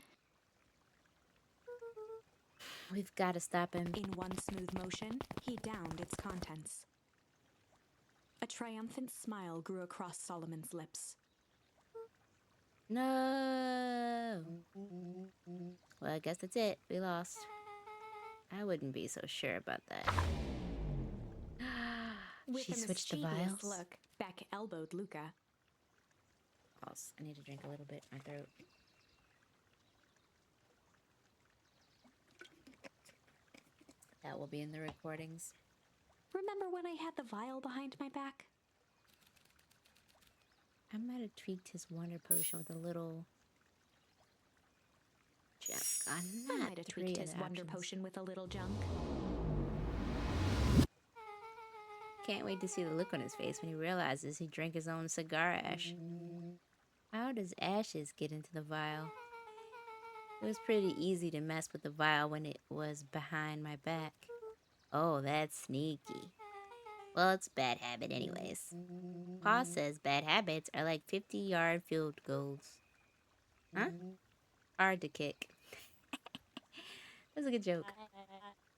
We've got to stop him. In one smooth motion, he downed its contents. A triumphant smile grew across Solomon's lips. No! Well, I guess that's it. We lost. I wouldn't be so sure about that. With She a switched the mischievous vials. look, Beck elbowed Luca. Pause. I need to drink a little bit. My throat. That will be in the recordings. Remember when I had the vial behind my back? I might have tweaked his wonder potion with a little junk. I might have tweaked his wonder potion with a little junk. Can't wait to see the look on his face when he realizes he drank his own cigar ash. How does ashes get into the vial? It was pretty easy to mess with the vial when it was behind my back. Oh, that's sneaky. Well, it's a bad habit anyways. Pa says bad habits are like 50-yard field goals. Huh? Hard to kick. That's a good joke.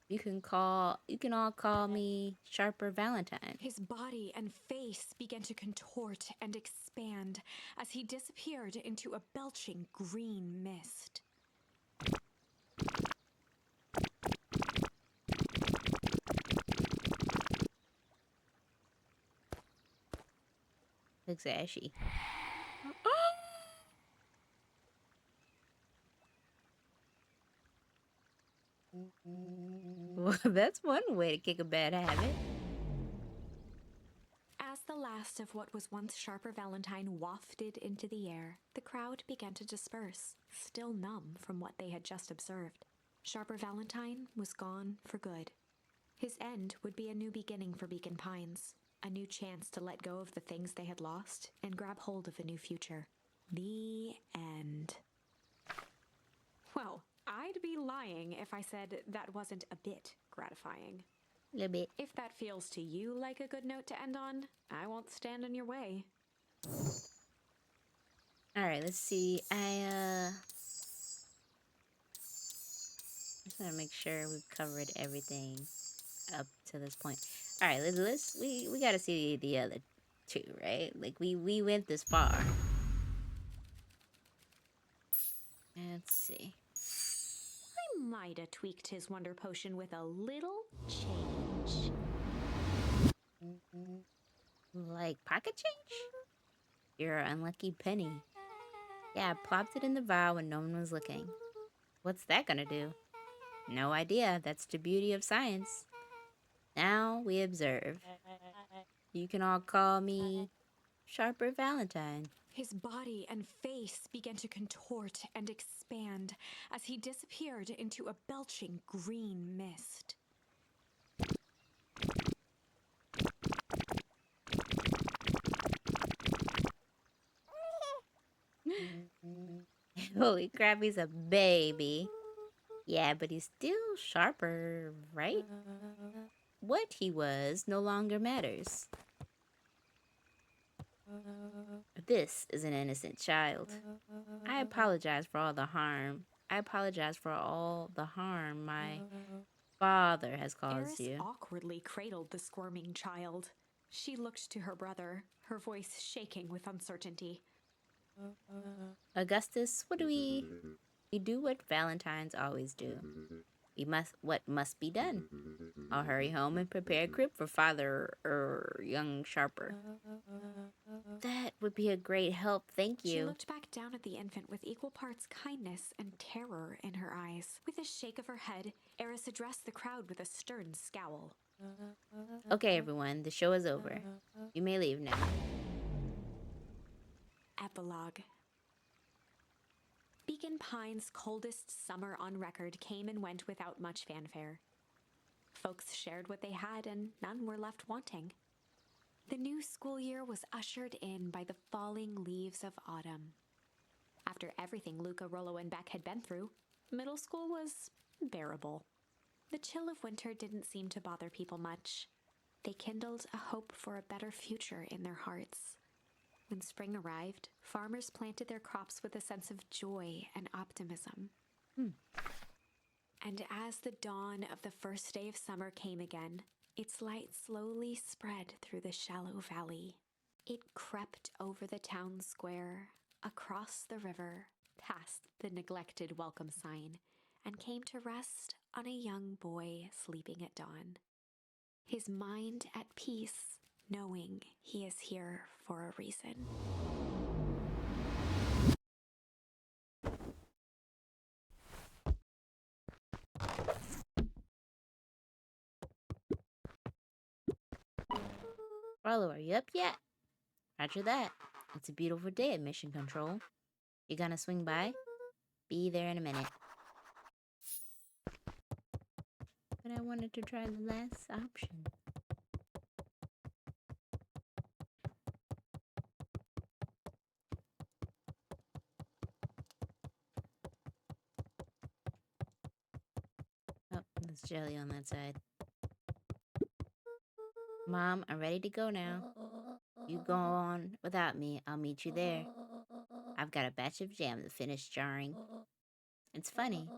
You can all call me Sharper Valentine. His body and face began to contort and expand as he disappeared into a belching green mist. Looks ashy. Well, that's one way to kick a bad habit. As the last of what was once Sharper Valentine wafted into the air, the crowd began to disperse, still numb from what they had just observed. Sharper Valentine was gone for good. His end would be a new beginning for Beacon Pines, a new chance to let go of the things they had lost and grab hold of a new future. The end. Well, I'd be lying if I said that wasn't a bit gratifying. A little bit. If that feels to you like a good note to end on, I won't stand in your way. Alright, let's see. I just want to make sure we've covered everything up to this point. Alright, we gotta see the other two, right? Like we went this far. Let's see. I might have tweaked his wonder potion with a little change. Like pocket change? You're an unlucky penny. Yeah, I plopped it in the vial when no one was looking. What's that gonna do? No idea. That's the beauty of science. Now we observe. You can all call me Sharper Valentine. His body and face began to contort and expand as he disappeared into a belching green mist. Holy crap, he's a baby. Yeah, but he's still sharper, right? What he was no longer matters. This is an innocent child. I apologize for all the harm. I apologize for all the harm my father has caused Eris you. awkwardly cradled the squirming child. She looked to her brother, her voice shaking with uncertainty. Augustus, what do we do what Valentines always do. What must be done. I'll hurry home and prepare a crib for father young Sharper. That would be a great help, thank you. She looked back down at the infant with equal parts kindness and terror in her eyes. With a shake of her head, Eris addressed the crowd with a stern scowl. Okay, everyone, the show is over. You may leave now. Epilogue. Beacon Pine's coldest summer on record came and went without much fanfare. Folks shared what they had, and none were left wanting. The new school year was ushered in by the falling leaves of autumn. After everything Luca, Rollo, and Beck had been through, middle school was bearable. The chill of winter didn't seem to bother people much. They kindled a hope for a better future in their hearts. When spring arrived, farmers planted their crops with a sense of joy and optimism. And as the dawn of the first day of summer came again, its light slowly spread through the shallow valley. It crept over the town square, across the river, past the neglected welcome sign, and came to rest on a young boy sleeping at dawn. His mind at peace, knowing he is here for a reason. Rollo, are you up yet? Roger that. It's a beautiful day at Mission Control. You gonna swing by? Be there in a minute. But I wanted to try the last option. Oh, there's jelly on that side. Mom, I'm ready to go now. You go on without me, I'll meet you there. I've got a batch of jam to finish jarring. It's funny.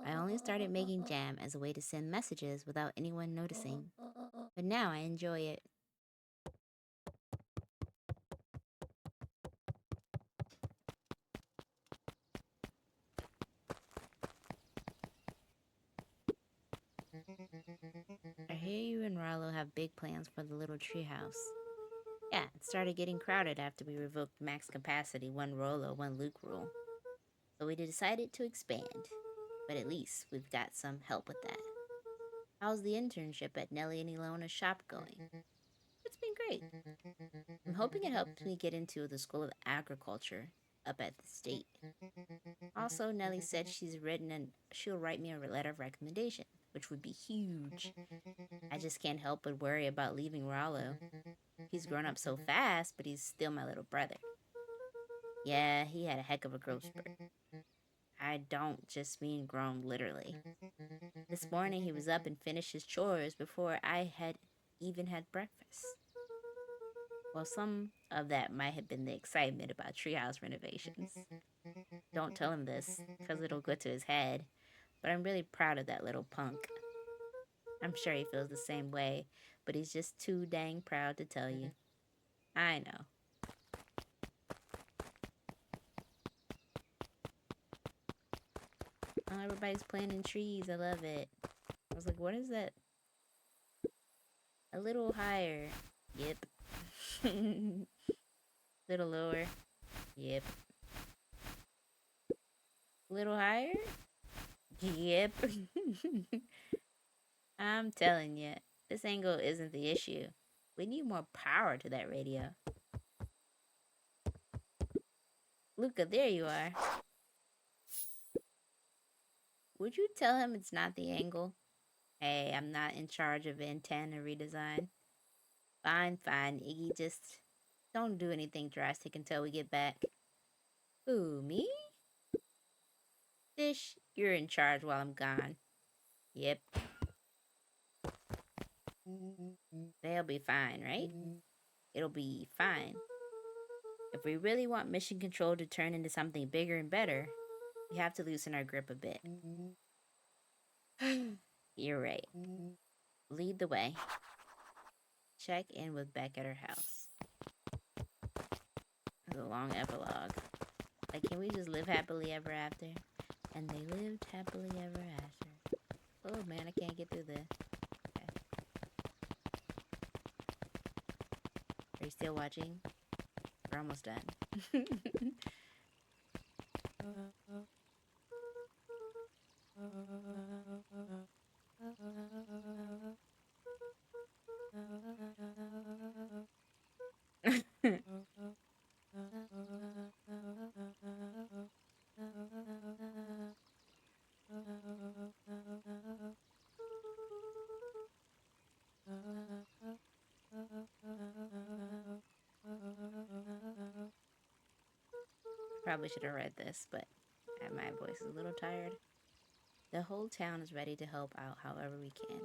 I only started making jam as a way to send messages without anyone noticing. But now I enjoy it. I hear you and Rollo have big plans for the little treehouse. Yeah, it started getting crowded after we revoked max capacity, one Rollo, one Luke rule. So we decided to expand. But at least we've got some help with that. How's the internship at Nellie and Ilona's shop going? It's been great. I'm hoping it helps me get into the School of Agriculture up at the state. Also, Nellie said she'll write me a letter of recommendation, which would be huge. I just can't help but worry about leaving Rollo. He's grown up so fast, but he's still my little brother. Yeah, he had a heck of a growth spurt. I don't just mean grown literally. This morning he was up and finished his chores before I had even had breakfast. Well, some of that might have been the excitement about treehouse renovations. Don't tell him this, because it'll go to his head, but I'm really proud of that little punk. I'm sure he feels the same way, but he's just too dang proud to tell you. I know. Oh, everybody's planting trees. I love it. I was like, what is that? A little higher. Yep. Little lower. Yep. Little higher? Yep. I'm telling you, this angle isn't the issue. We need more power to that radio. Luca, there you are. Would you tell him it's not the angle? Hey, I'm not in charge of antenna redesign. Fine, Iggy, just don't do anything drastic until we get back. Who, me? Dish, you're in charge while I'm gone. Yep. They'll be fine, right? It'll be fine. If we really want mission control to turn into something bigger and better, we have to loosen our grip a bit. You're right. Lead the way. Check in with Beck at her house. It's a long epilogue. Like, can we just live happily ever after? And they lived happily ever after. Oh man, I can't get through this. Okay. Are you still watching? We're almost done. Probably should have read this, but my voice is a little tired. The whole town is ready to help out however we can.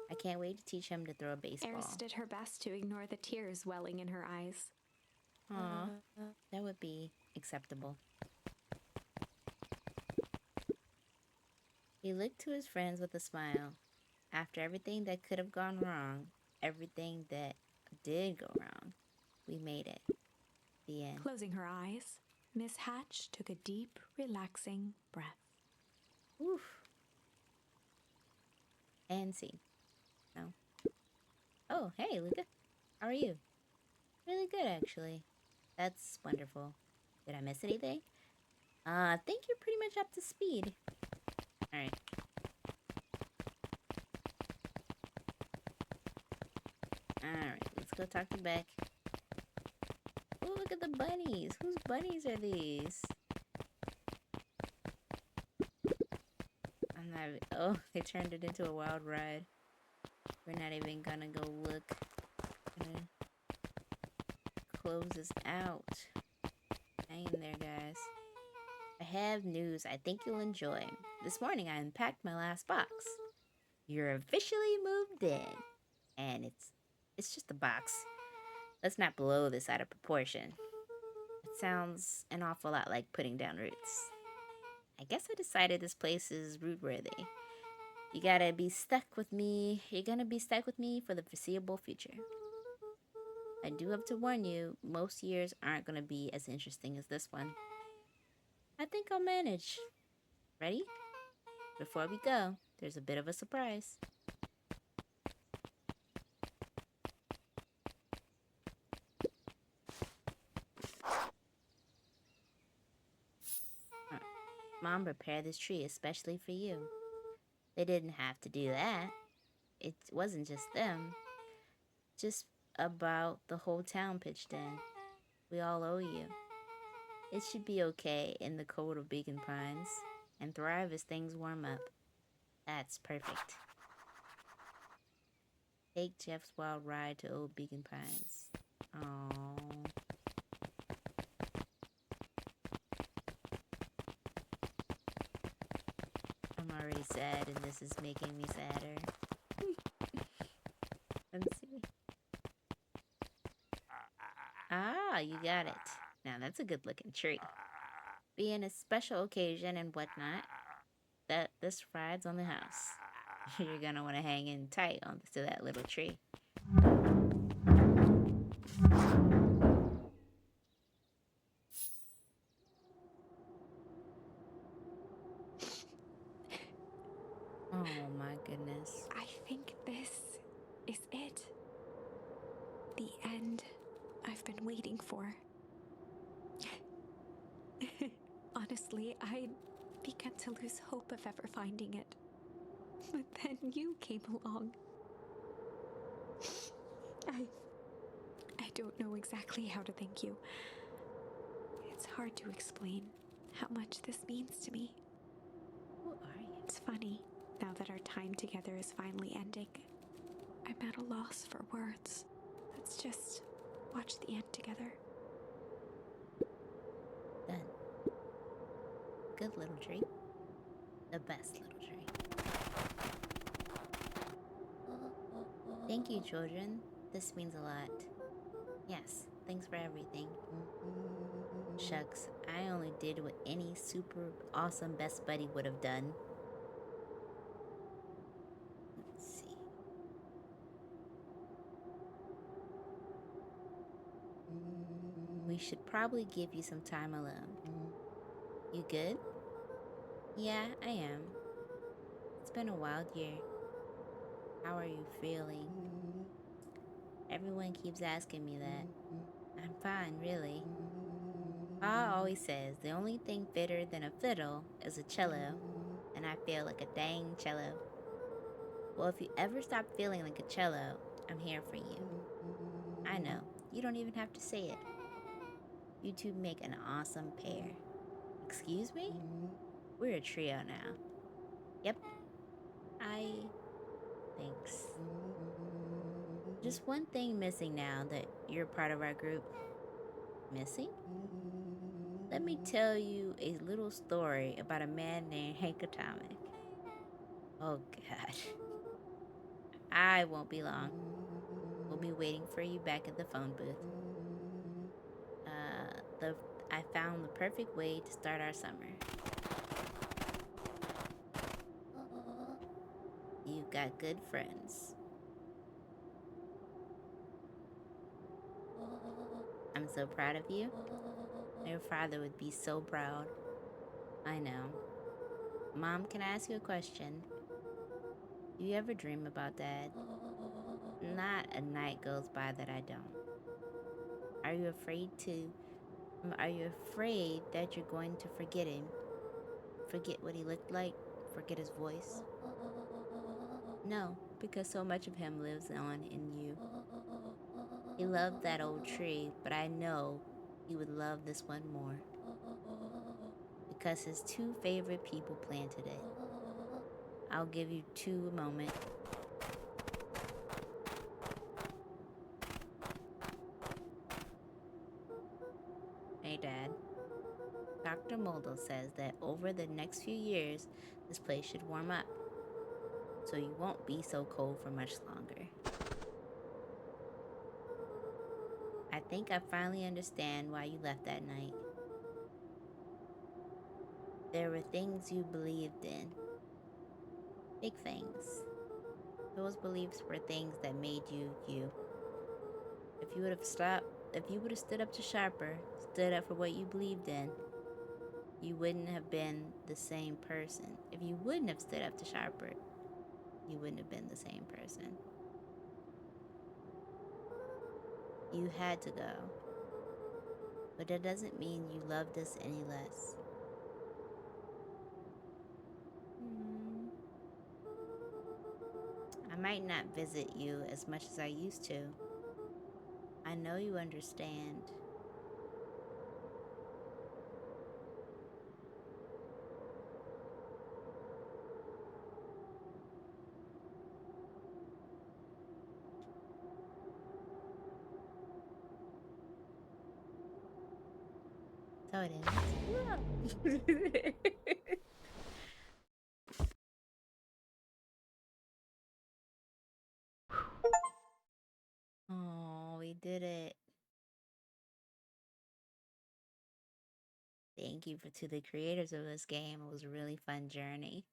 I can't wait to teach him to throw a baseball. Eris did her best to ignore the tears welling in her eyes. Aw, that would be acceptable. He looked to his friends with a smile. After everything that could have gone wrong, everything that did go wrong, we made it. The end. Closing her eyes, Miss Hatch took a deep, relaxing breath. Oof. And scene. No. Oh, hey, Luca. How are you? Really good, actually. That's wonderful. Did I miss anything? I think you're pretty much up to speed. Alright. Alright, let's go talk to Beck. Oh, look at the bunnies. Whose bunnies are these? I'm not... Oh, they turned it into a wild ride. We're not even gonna go look. Gonna close this out. Hang in there, guys. I have news I think you'll enjoy. This morning I unpacked my last box. You're officially moved in. And it's just a box. Let's not blow this out of proportion. It sounds an awful lot like putting down roots. I guess I decided this place is root-worthy. You gotta be stuck with me. You're gonna be stuck with me for the foreseeable future. I do have to warn you, most years aren't gonna be as interesting as this one. I think I'll manage. Ready? Before we go, there's a bit of a surprise. Mom prepared this tree especially for you. They didn't have to do that. It wasn't just them. Just about the whole town pitched in. We all owe you. It should be okay in the cold of Beacon Pines and thrive as things warm up. That's perfect. Take Jeff's wild ride to Old Beacon Pines. Aww. I'm already sad and this is making me sadder. Let's see. Ah, you got it. Now that's a good looking tree. Being a special occasion and whatnot, that this rides on the house. You're gonna want to hang in tight to that little tree. Oh my goodness. I think this is it. The end I've been waiting for. Honestly, I began to lose hope of ever finding it. But then you came along. I don't know exactly how to thank you. It's hard to explain how much this means to me. Who are you? It's funny, now that our time together is finally ending. I'm at a loss for words. Let's just watch the end together. Done. Good little tree. The best little tree. Thank you, children. This means a lot. Yes, thanks for everything. Shucks, I only did what any super awesome best buddy would have done. we should probably give you some time alone. You good? Yeah, I am. It's been a wild year. How are you feeling? Everyone keeps asking me that. I'm fine, really. Pa always says the only thing fitter than a fiddle is a cello, and I feel like a dang cello. Well, if you ever stop feeling like a cello, I'm here for you. I know, you don't even have to say it. You two make an awesome pair. Excuse me? We're a trio now. Yep. Thanks. Just one thing missing now that you're part of our group. Missing? Let me tell you a little story about a man named Hank Atomic. Oh, God. I won't be long. We'll be waiting for you back at the phone booth. I found the perfect way to start our summer. You've got good friends. I'm so proud of you. Your father would be so proud. I know. Mom, can I ask you a question? Do you ever dream about Dad? Not a night goes by that I don't. Are you afraid that you're going to forget him? Forget what he looked like? Forget his voice? No, because so much of him lives on in you. He loved that old tree, but I know he would love this one more. Because his two favorite people planted it. I'll give you two a moment. Hey, Dad. Dr. Moldal says that over the next few years, this place should warm up, so you won't be so cold for much longer. I think I finally understand why you left that night. There were things you believed in. Big things. Those beliefs were things that made you, you. If you would have stood up to Sharper, stood up for what you believed in, you wouldn't have been the same person. If you wouldn't have stood up to Sharper, you wouldn't have been the same person. You had to go. But that doesn't mean you loved us any less. I might not visit you as much as I used to. I know you understand. So it is. Oh, we did it. Thank you to the creators of this game. It was a really fun journey.